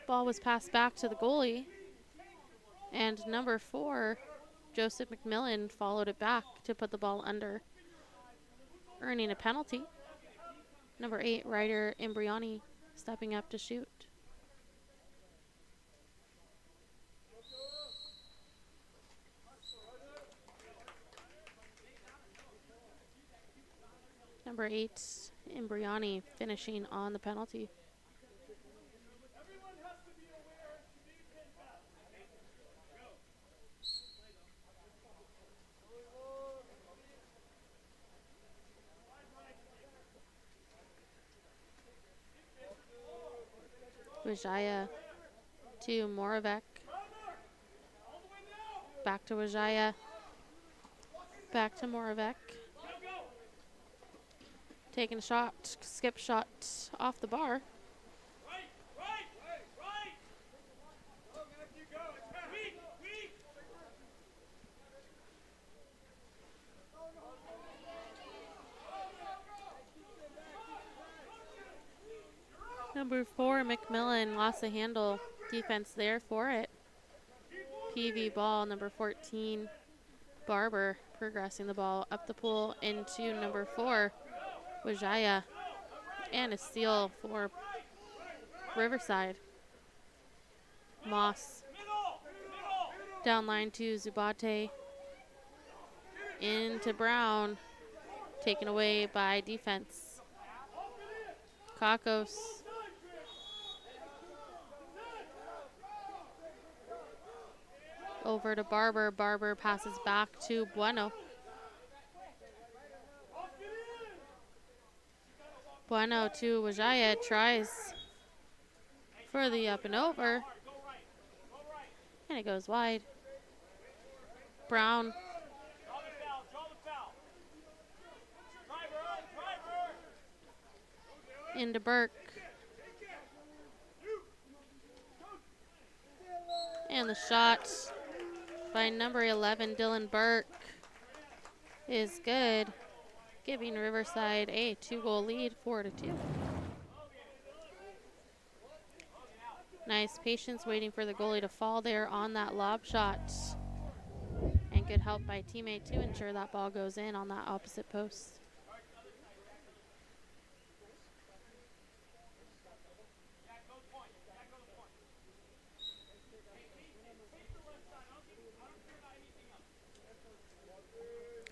Ball was passed back to the goalie. And number 4, Joseph McMillan, followed it back to put the ball under, earning a penalty. Number 8, Ryder Imbriani, stepping up to shoot. Number 8, Imbriani, finishing on the penalty. Wijaya to Moravec. Back to Wijaya. Back to Moravec. Taking a shot, skip shot off the bar. Number 4, McMillan, lost the handle. Defense there for it. PV ball, number 14, Barber, progressing the ball up the pool into number 4, Wijaya. And a steal for Riverside. Moss. Down line to Zubate. Into Brown. Taken away by defense. Kakos. Over to Barber. Barber passes back to Bueno. Bueno to Wijaya. Tries for the up and over. And it goes wide. Brown. Into Burke. And the shot by number 11, Dylan Burke, is good, giving Riverside a 2-goal lead, 4-2. Nice patience waiting for the goalie to fall there on that lob shot. And good help by teammate to ensure that ball goes in on that opposite post.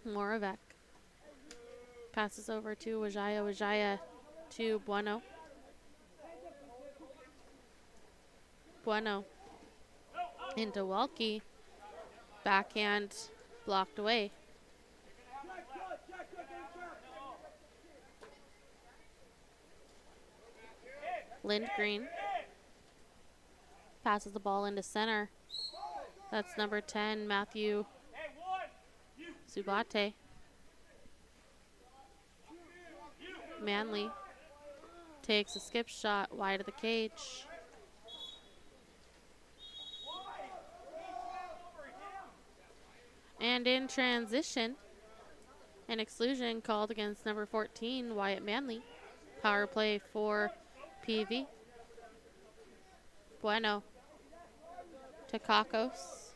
Moravec passes over to Wijaya. Wijaya to Bueno. Bueno into Welke. Backhand blocked away. Lindgren passes the ball into center. That's number 10, Matthew Zubate. Manley takes a skip shot wide of the cage. And in transition, an exclusion called against number 14, Wyatt Manley. Power play for PV. Bueno to Kakos.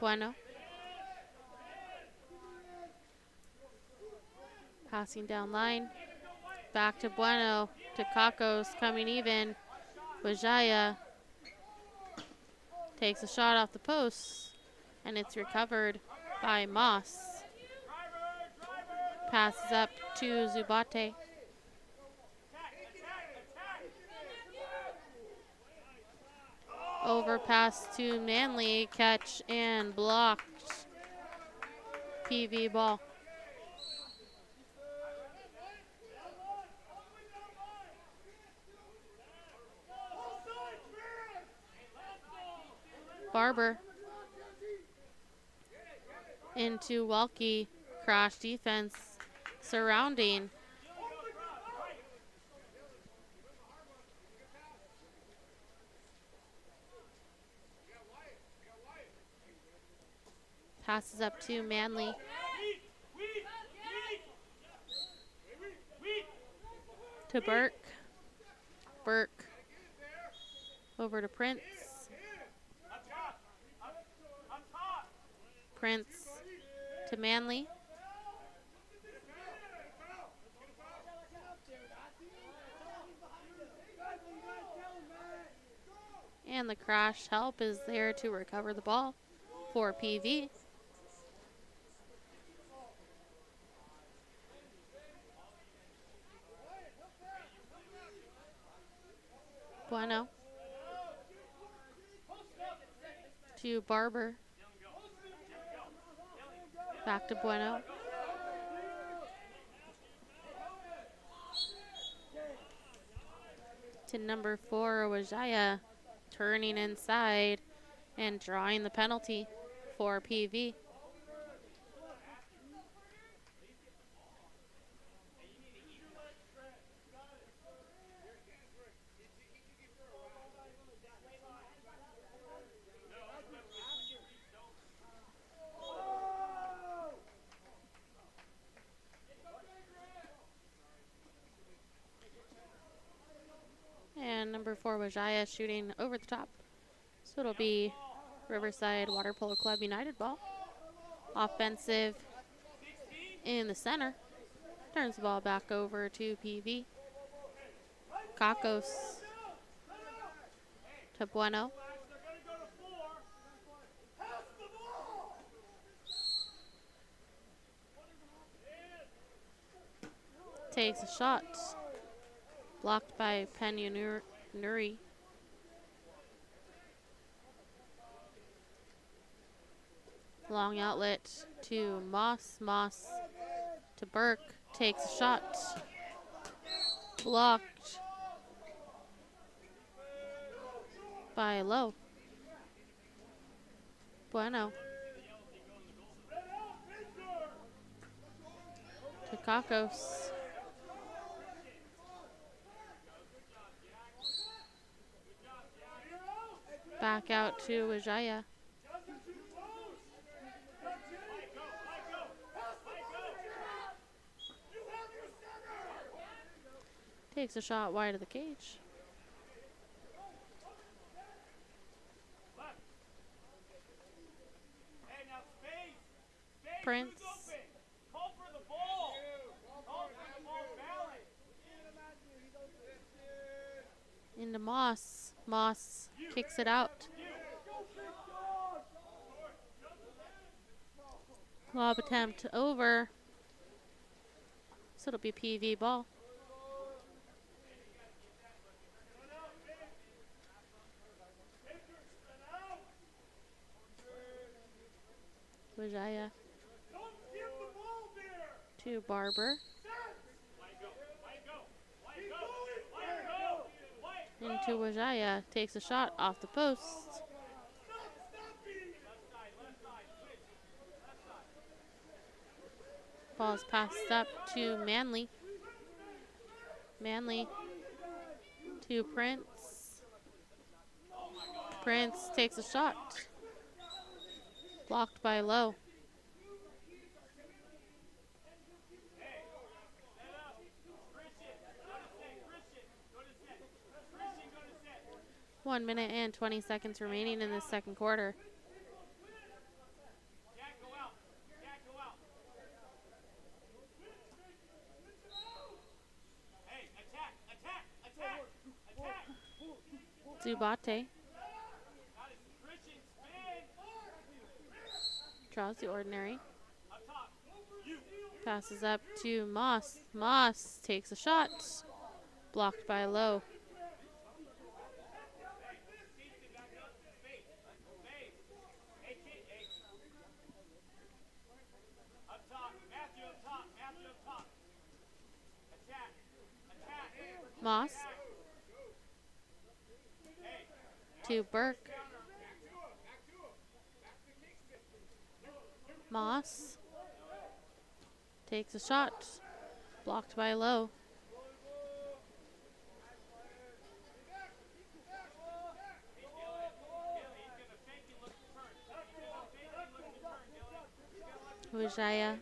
Bueno. Passing down line. Back to Bueno to Kakos, coming even. Wijaya takes a shot off the post, and it's recovered by Moss. Passes up to Zubate. Overpass to Manley, catch and blocked. PV ball. Barber into Welke, crash defense surrounding. Passes up to Manley. To Burke. Burke Over to Prince. Prince to Manley. And the crash help is there to recover the ball for PV. Bueno to Barber. Back to Bueno. To number 4, Wajaya, turning inside and drawing the penalty for PV. And number 4, Wajaya, shooting over the top. So it'll be Riverside Water Polo Club United ball. Offensive in the center. Turns the ball back over to PV. Kakos to Bueno. Takes a shot. Blocked by Nuri. Long outlet to Moss. Moss to Burke. Takes a shot. Blocked by Lowe. Bueno. To Kakos. Back out to Wajaya. Takes a shot wide of the cage. Prince. Into Moss. Moss kicks it out. Lob attempt over. So it'll be PV ball. Wajaya to Barber. Into Wajaya, takes a shot off the post. Ball's passed up to Manley. Manley to Prince. Prince takes a shot. Blocked by Lowe. One minute and 20 seconds remaining in the second quarter. Zubate draws the ordinary. Passes up to Moss. Moss takes a shot. Blocked by Lowe. Moss to Burke. Moss takes a shot. Blocked by Lowe. Wajaya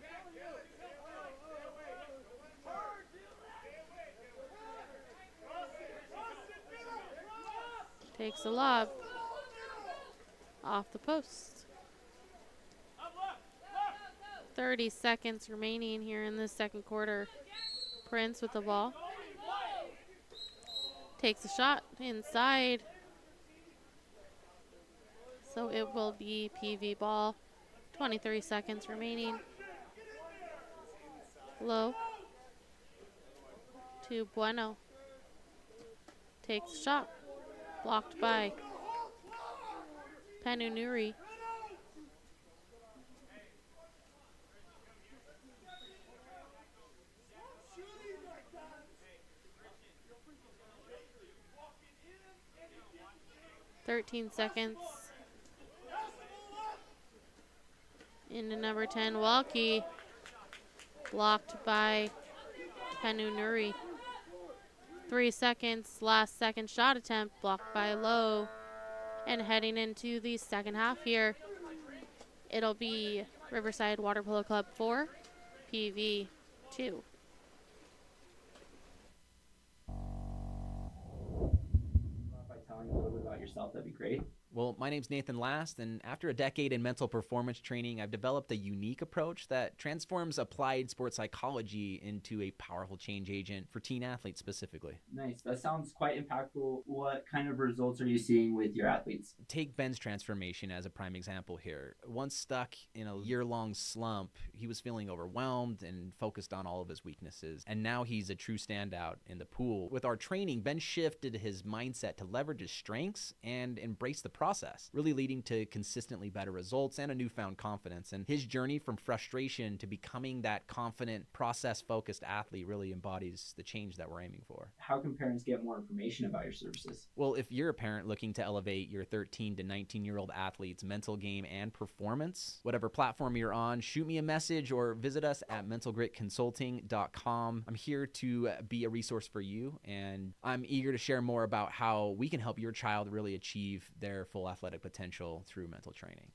Takes a lob. Off the post. 30 seconds remaining here in this second quarter. Prince with the ball. Takes a shot inside. So it will be PV ball. 23 seconds remaining. Low. To Bueno. Takes a shot. Blocked by Penunuri. Thirteen seconds. Into number 10, Walkie. Blocked by Penunuri. 3 seconds, last second shot attempt, blocked by Lowe. And heading into the second half here, it'll be Riverside Water Polo Club 4, PV 2. By telling a little bit about yourself, that'd be great. Well, my name's Nathan Last, and after a decade in mental performance training, I've developed a unique approach that transforms applied sports psychology into a powerful change agent for teen athletes specifically. Nice. That sounds quite impactful. What kind of results are you seeing with your athletes? Take Ben's transformation as a prime example here. Once stuck in a year-long slump, he was feeling overwhelmed and focused on all of his weaknesses. And now he's a true standout in the pool. With our training, Ben shifted his mindset to leverage his strengths and embrace the process, really leading to consistently better results and a newfound confidence. And his journey from frustration to becoming that confident, process-focused athlete really embodies the change that we're aiming for. How can parents get more information about your services? Well, if you're a parent looking to elevate your 13 to 19-year-old athlete's mental game and performance, whatever platform you're on, shoot me a message or visit us at mentalgritconsulting.com. I'm here to be a resource for you, and I'm eager to share more about how we can help your child really achieve their full athletic potential through mental training.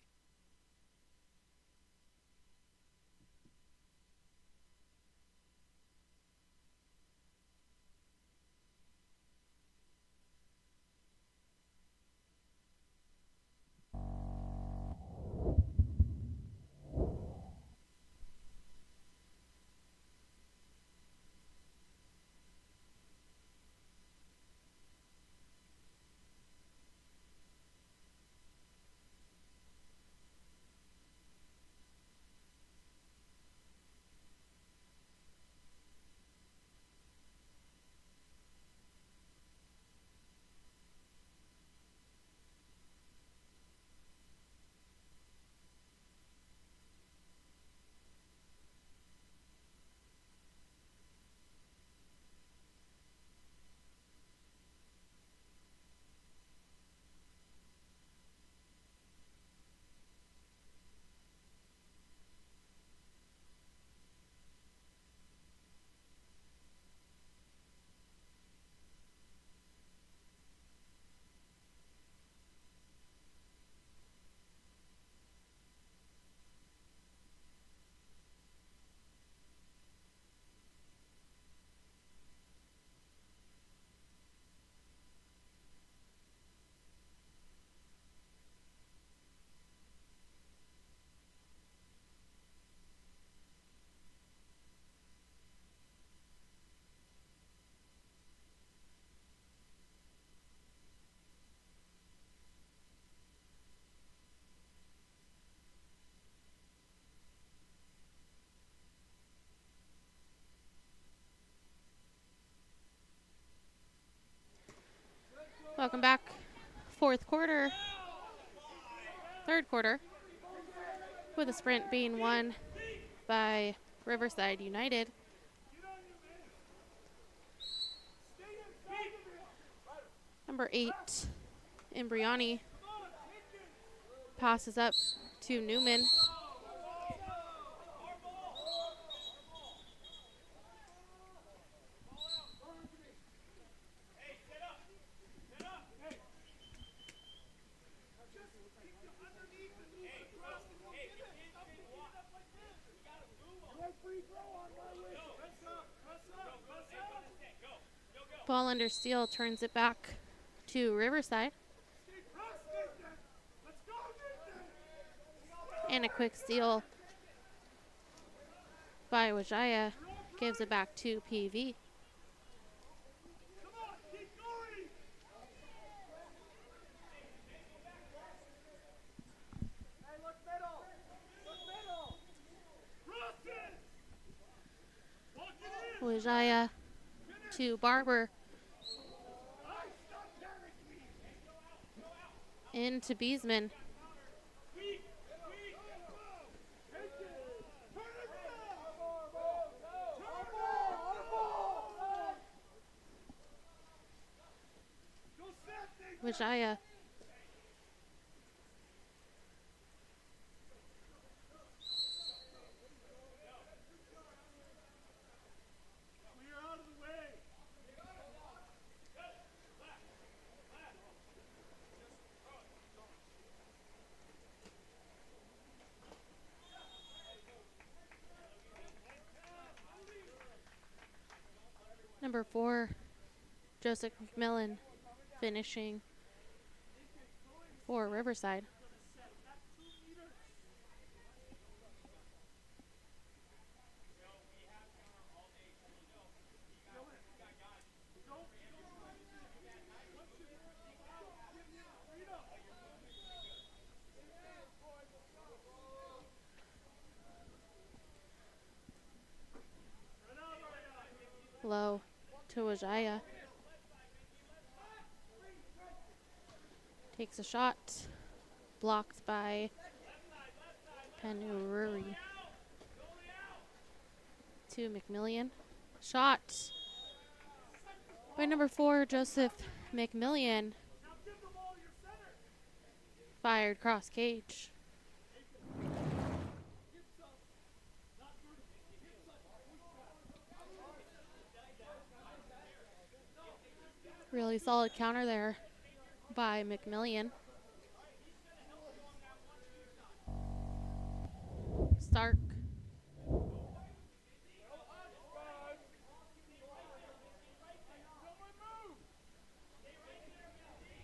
Welcome back. Fourth quarter. Third quarter. With a sprint being won by Riverside United. Number 8, Imbriani, passes up to Newman. Ball under steal, turns it back to Riverside. And a quick steal by Wajaya gives it back to PV. Come on, keep going. Hey, look middle. Look middle. Process. Walk it in. Wajaya to Barber. Stop carrying me. Into Beesman. Weak. Take it. Turn it down. Turn ball. Go set, Nathan. Wajaya Clear out of the way. number 4, Joseph McMillan finishing for Riverside. Low to Wajaya. Takes a shot. Blocked by Penururi. To McMillian. Shot by number 4, Joseph McMillian. Fired cross cage. Really solid counter there by McMillian. Stark.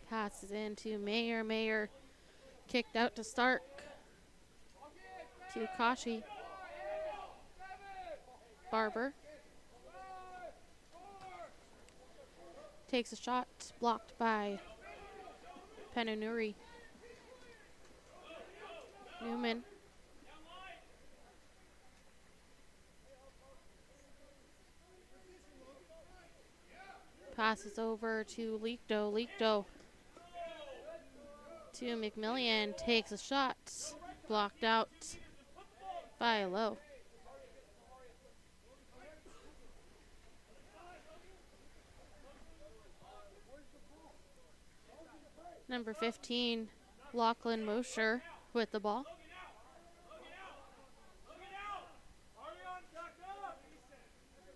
Passes into Mayer. Mayer kicked out to Stark. To Kashi. Barber. Takes a shot, blocked by Penunuri. Newman. Passes over to Leakdo. Leakdo to McMillian. Takes a shot, blocked out by Low. Number 15, Lachlan Mosher with the ball.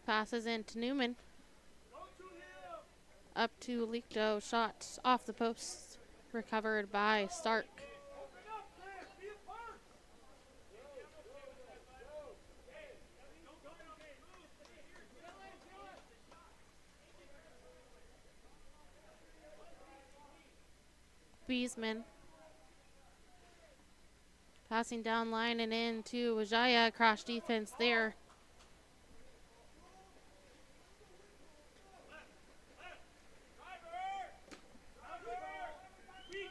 Passes into Newman. Up to Leakdo. Shot off the post. Recovered by Stark. Beesman. Passing down line and into Wajaya. Cross defense there.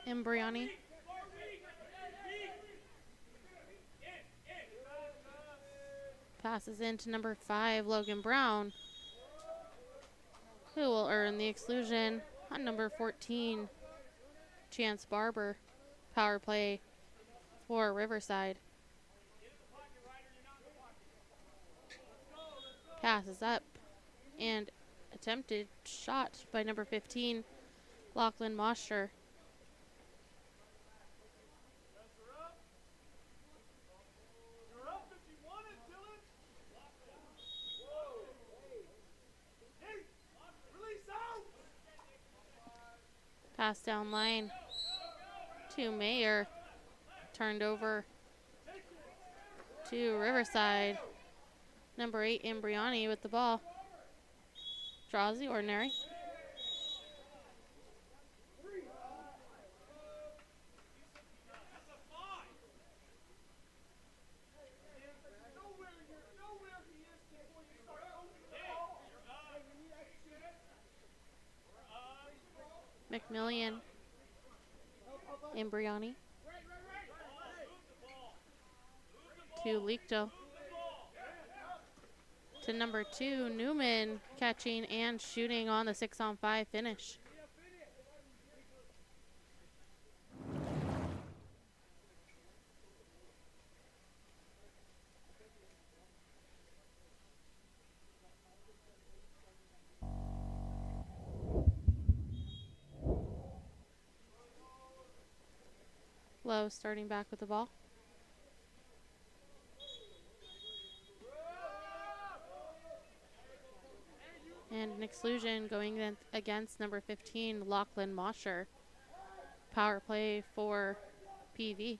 Embriani. Passes into number 5, Logan Brown, who will earn the exclusion on number 14, Chance Barber. Power play for Riverside. Passes up and attempted shot by number 15, Lachlan Mosher. Pass down line to Mayer. Turned over to Riverside. Number 8, Embriani with the ball. Draws the ordinary. McMillian. Imbriani. To Licto. To number 2, Newman, catching and shooting on the 6-on-5 finish. Lowe starting back with the ball. And an exclusion going against number 15, Lachlan Mosher. Power play for PV.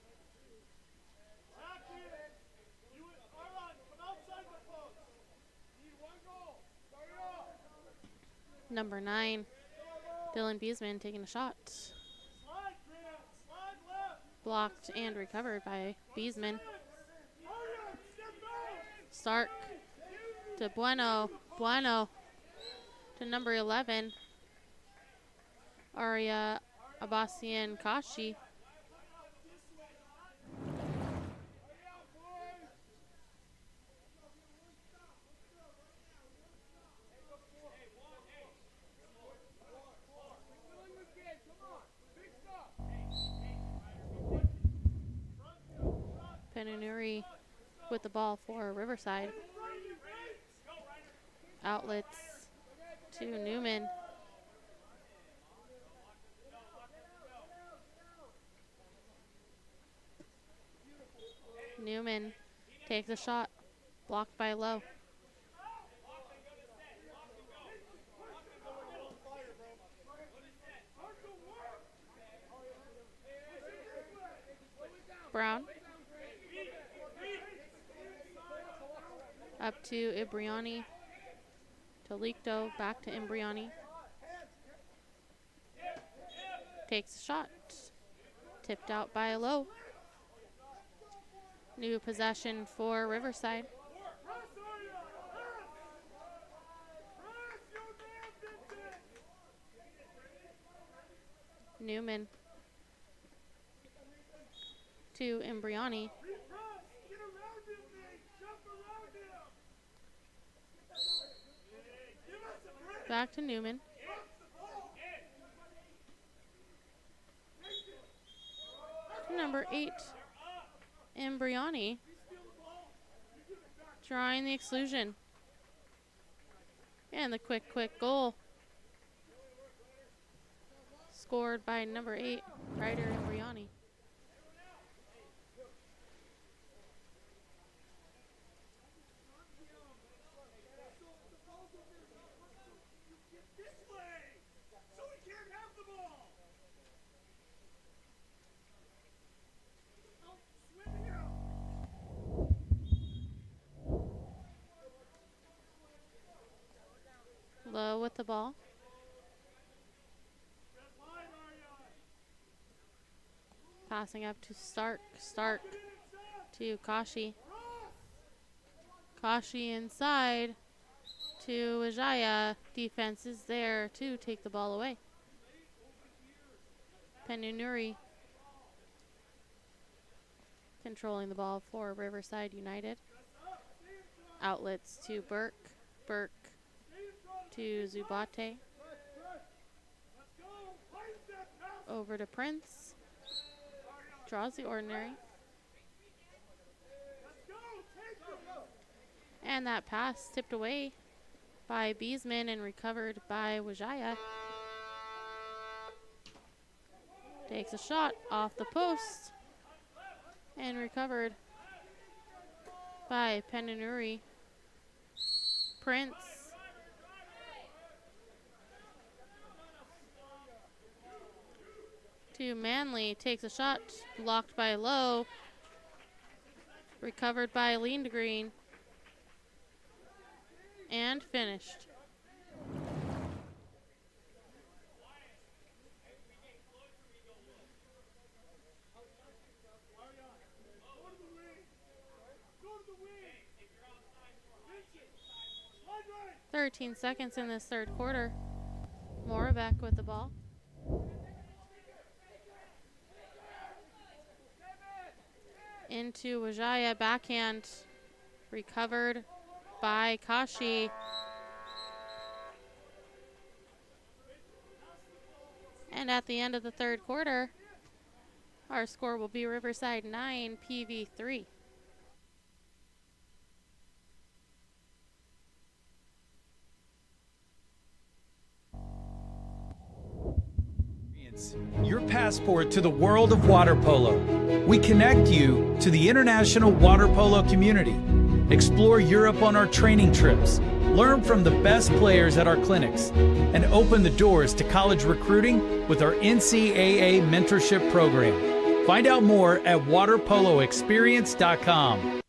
Number 9, Dylan Beesman taking a shot. Blocked and recovered by Beesman. Stark to Bueno. Bueno to number 11, Aria Abbasian Kashi. Penunuri with the ball for Riverside. Outlets to Newman. Newman takes a shot, blocked by Lowe. Brown. Up to Imbriani. To Licto, back to Imbriani. Takes a shot. Tipped out by Lowe. New possession for Riverside. Newman to Imbriani. Back to Newman. Number 8, Imbriani, drawing the exclusion. And the quick goal. Scored by number 8, Ryder Imbriani. Lowe with the ball. Passing up to Stark. Stark to Kashi. Kashi inside to Wijaya. Defense is there to take the ball away. Penunuri controlling the ball for Riverside United. Outlets to Burke. Burke to Zubate. Over to Prince. Draws the ordinary. And that pass tipped away by Beesman and recovered by Wijaya. Takes a shot off the post and recovered by Penunuri. Prince to Manley, takes a shot, blocked by Lowe, recovered by Green, and finished. "13 seconds in this third quarter. Moravec with the ball. Into Wajaya, backhand, recovered by Kashi. And at the end of the third quarter, our score will be Riverside 9, PV 3. Your passport to the world of water polo. We connect you to the international water polo community. Explore Europe on our training trips. Learn from the best players at our clinics. And open the doors to college recruiting with our NCAA mentorship program. Find out more at waterpoloexperience.com.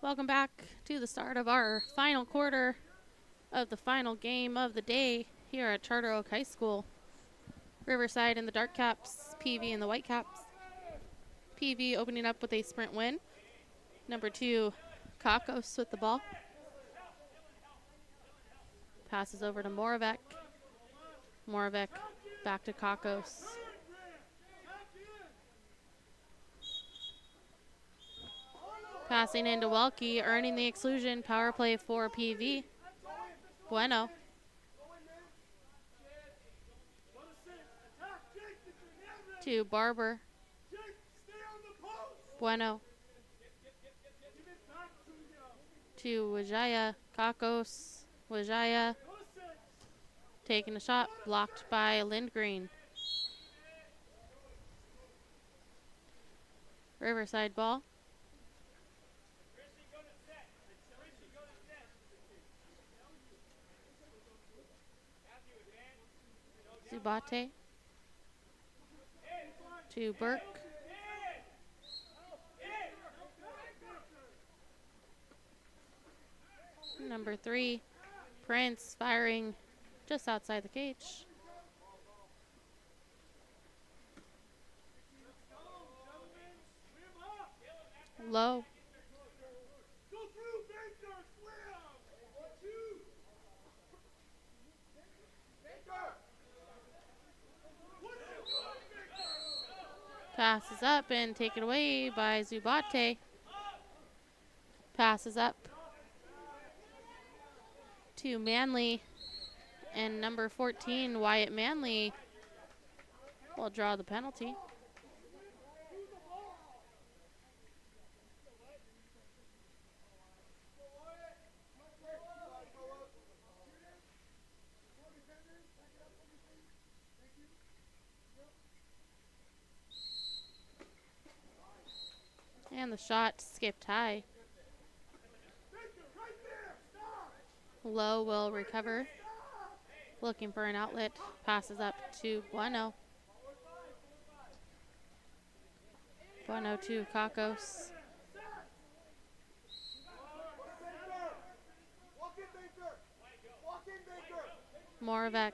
Welcome back to the start of our final quarter of the final game of the day here at Charter Oak High School. Riverside in the dark caps, PV in the white caps. PV opening up with a sprint win. Number 2, Kakos with the ball. Passes over to Moravec. Moravec back to Kakos. Passing into Welke, earning the exclusion. Power play for PV. Bueno. To Barber. Bueno. To Wajaya. Kakos. Wajaya. Taking a shot. Blocked by Lindgreen. Riverside ball. Zubate to Burke. Number 3, Prince firing just outside the cage. Low. Passes up and taken away by Zubate. Passes up to Manley. And number 14, Wyatt Manley, will draw the penalty. And the shot skipped high. Low will recover. Looking for an outlet. Passes up to Bueno. Bueno to Kakos. Moravec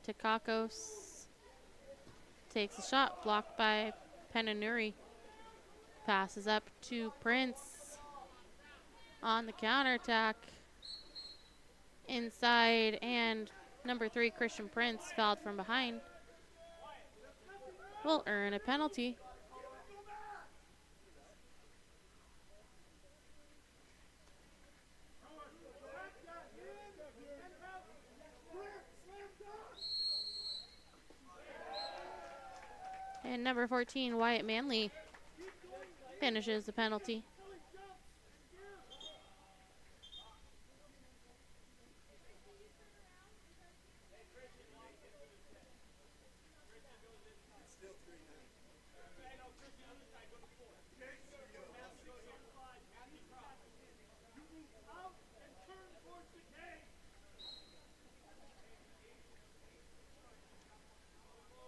to Kakos. Takes a shot. Blocked by Penanuri. Passes up to Prince. On the counterattack. Inside, and number 3, Christian Prince, fouled from behind. Will earn a penalty. And number 14, Wyatt Manley, finishes the penalty.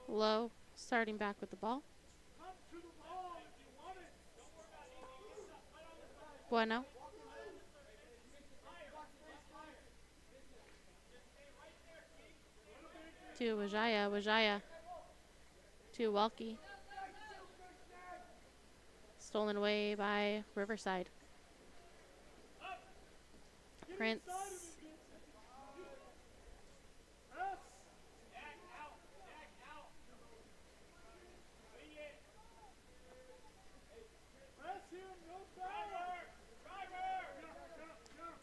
Low, starting back with the ball. Bueno. To Wajaya. Wajaya to Welke. Stolen away by Riverside. Prince.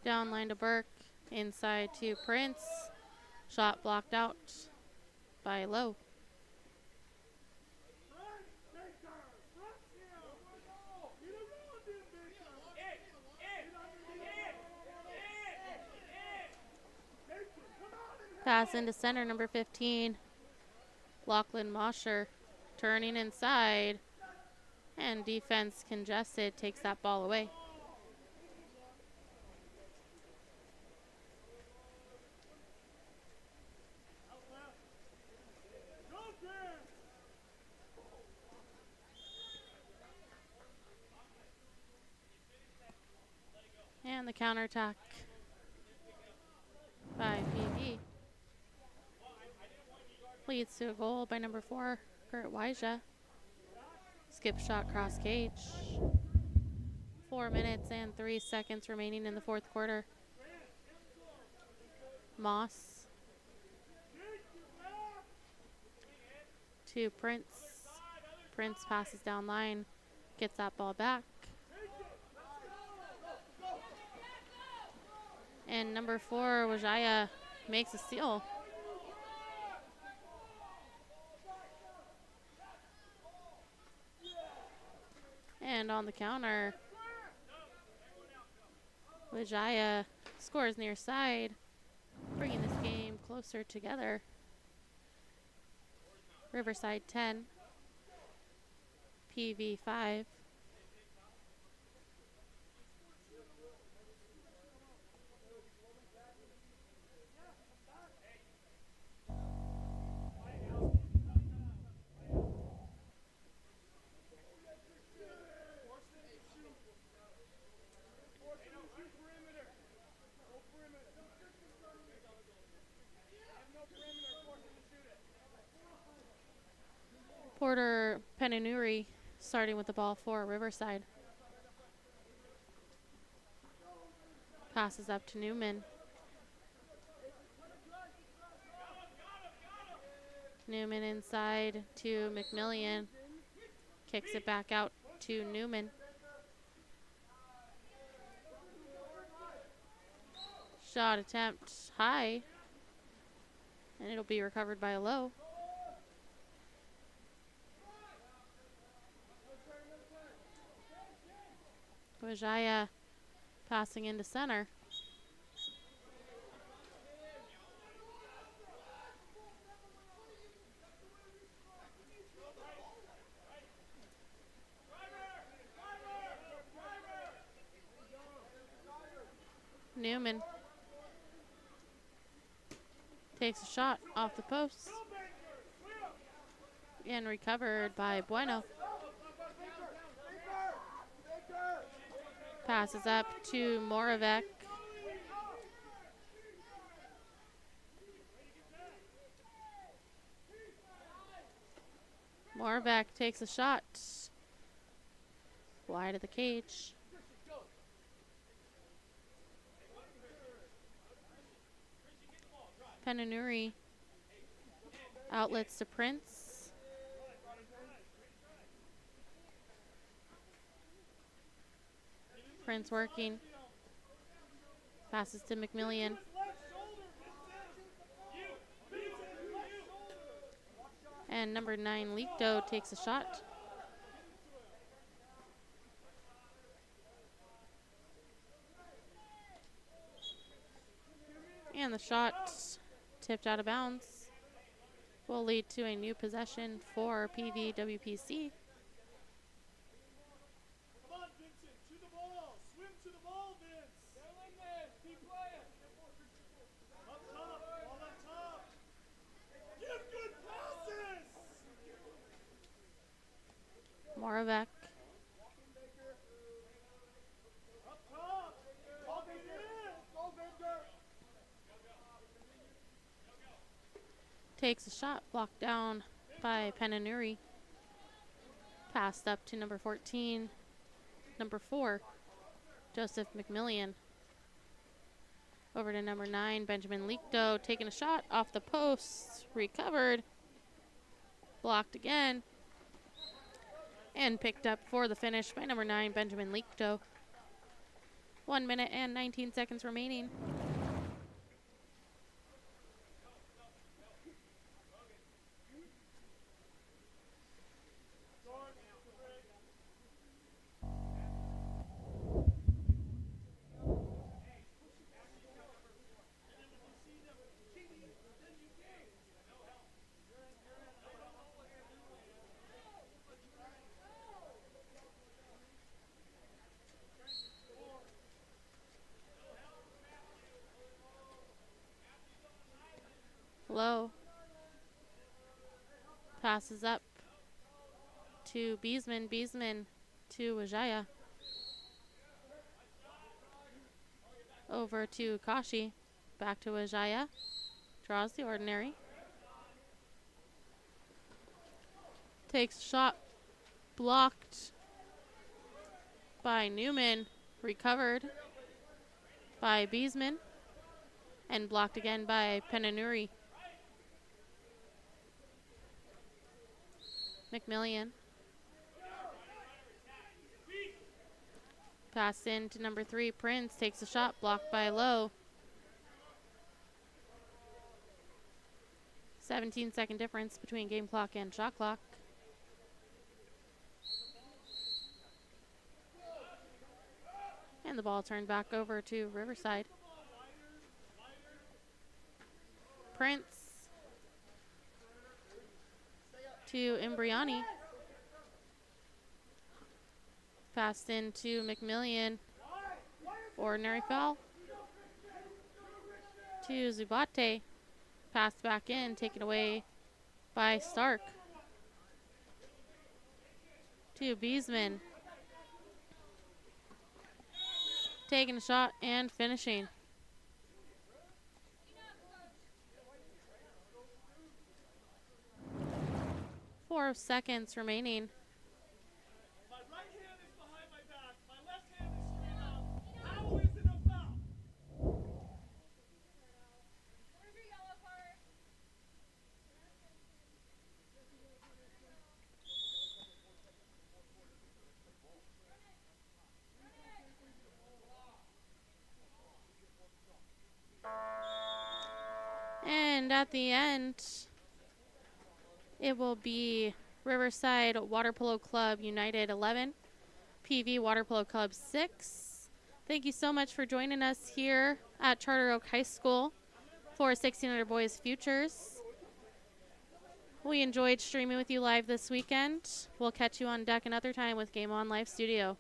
Down line to Burke. Inside to Prince. Shot blocked out by Low. Pass into center, number 15. Lachlan Mosher turning inside. And defense congested, takes that ball away. And the counterattack by PV leads to a goal by number 4, Kurt Wyja. Skip shot cross cage. 4 minutes and 3 seconds remaining in the fourth quarter. Moss to Prince. Prince passes down line, gets that ball back. And number 4, Wajaya, makes a steal. And on the counter, Wajaya scores near side, bringing this game closer together. Riverside 10, PV 5. Porter Penanuri starting with the ball for Riverside. Passes up to Newman. Newman inside to McMillian. Kicks it back out to Newman. Shot attempt high. And it'll be recovered by Low. Wajaya passing into center. Newman takes a shot off the post and recovered by Bueno. Passes up to Moravec. Moravec takes a shot wide of the cage. Penanuri outlets to Prince. Prince working. Passes to McMillian. And number 9, Licto, takes a shot. And the shot tipped out of bounds will lead to a new possession for PV WPC. Come on, Vincent, to the ball. Swim to the ball, Vince. Keep playing. Up top, ball up top. Give good passes. Moravec Up top. Talk it in. Go, Victor. takes a shot, blocked down by Penanuri. Passed up to number 14, number 4, Joseph McMillian. Over to number 9, Benjamin Licto, taking a shot off the post, recovered, blocked again, and picked up for the finish by number 9, Benjamin Licto. 1 minute and 19 seconds remaining. Low. Passes up to Beesman. Beesman to Wajaya. Over to Kashi. Back to Wajaya. Draws the ordinary. Takes a shot. Blocked by Newman. Recovered by Beesman. And blocked again by Penanuri. McMillian. Pass in to number 3, Prince. Takes a shot, blocked by Lowe. 17-second difference between game clock and shot clock. And the ball turned back over to Riverside. Prince to Imbriani. Passed into McMillian. Ordinary foul. To Zubate. Passed back in, taken away by Stark. To Beesman. Taking a shot and finishing. 4 seconds remaining. My right hand is behind my back. My left hand is straight out. How is it a foul? Where's your yellow card? And at the end, it will be Riverside Water Polo Club United 11, PV Water Polo Club 6. Thank you so much for joining us here at Charter Oak High School for 1600 Boys Futures. We enjoyed streaming with you live this weekend. We'll catch you on deck another time with Game On Live Studio.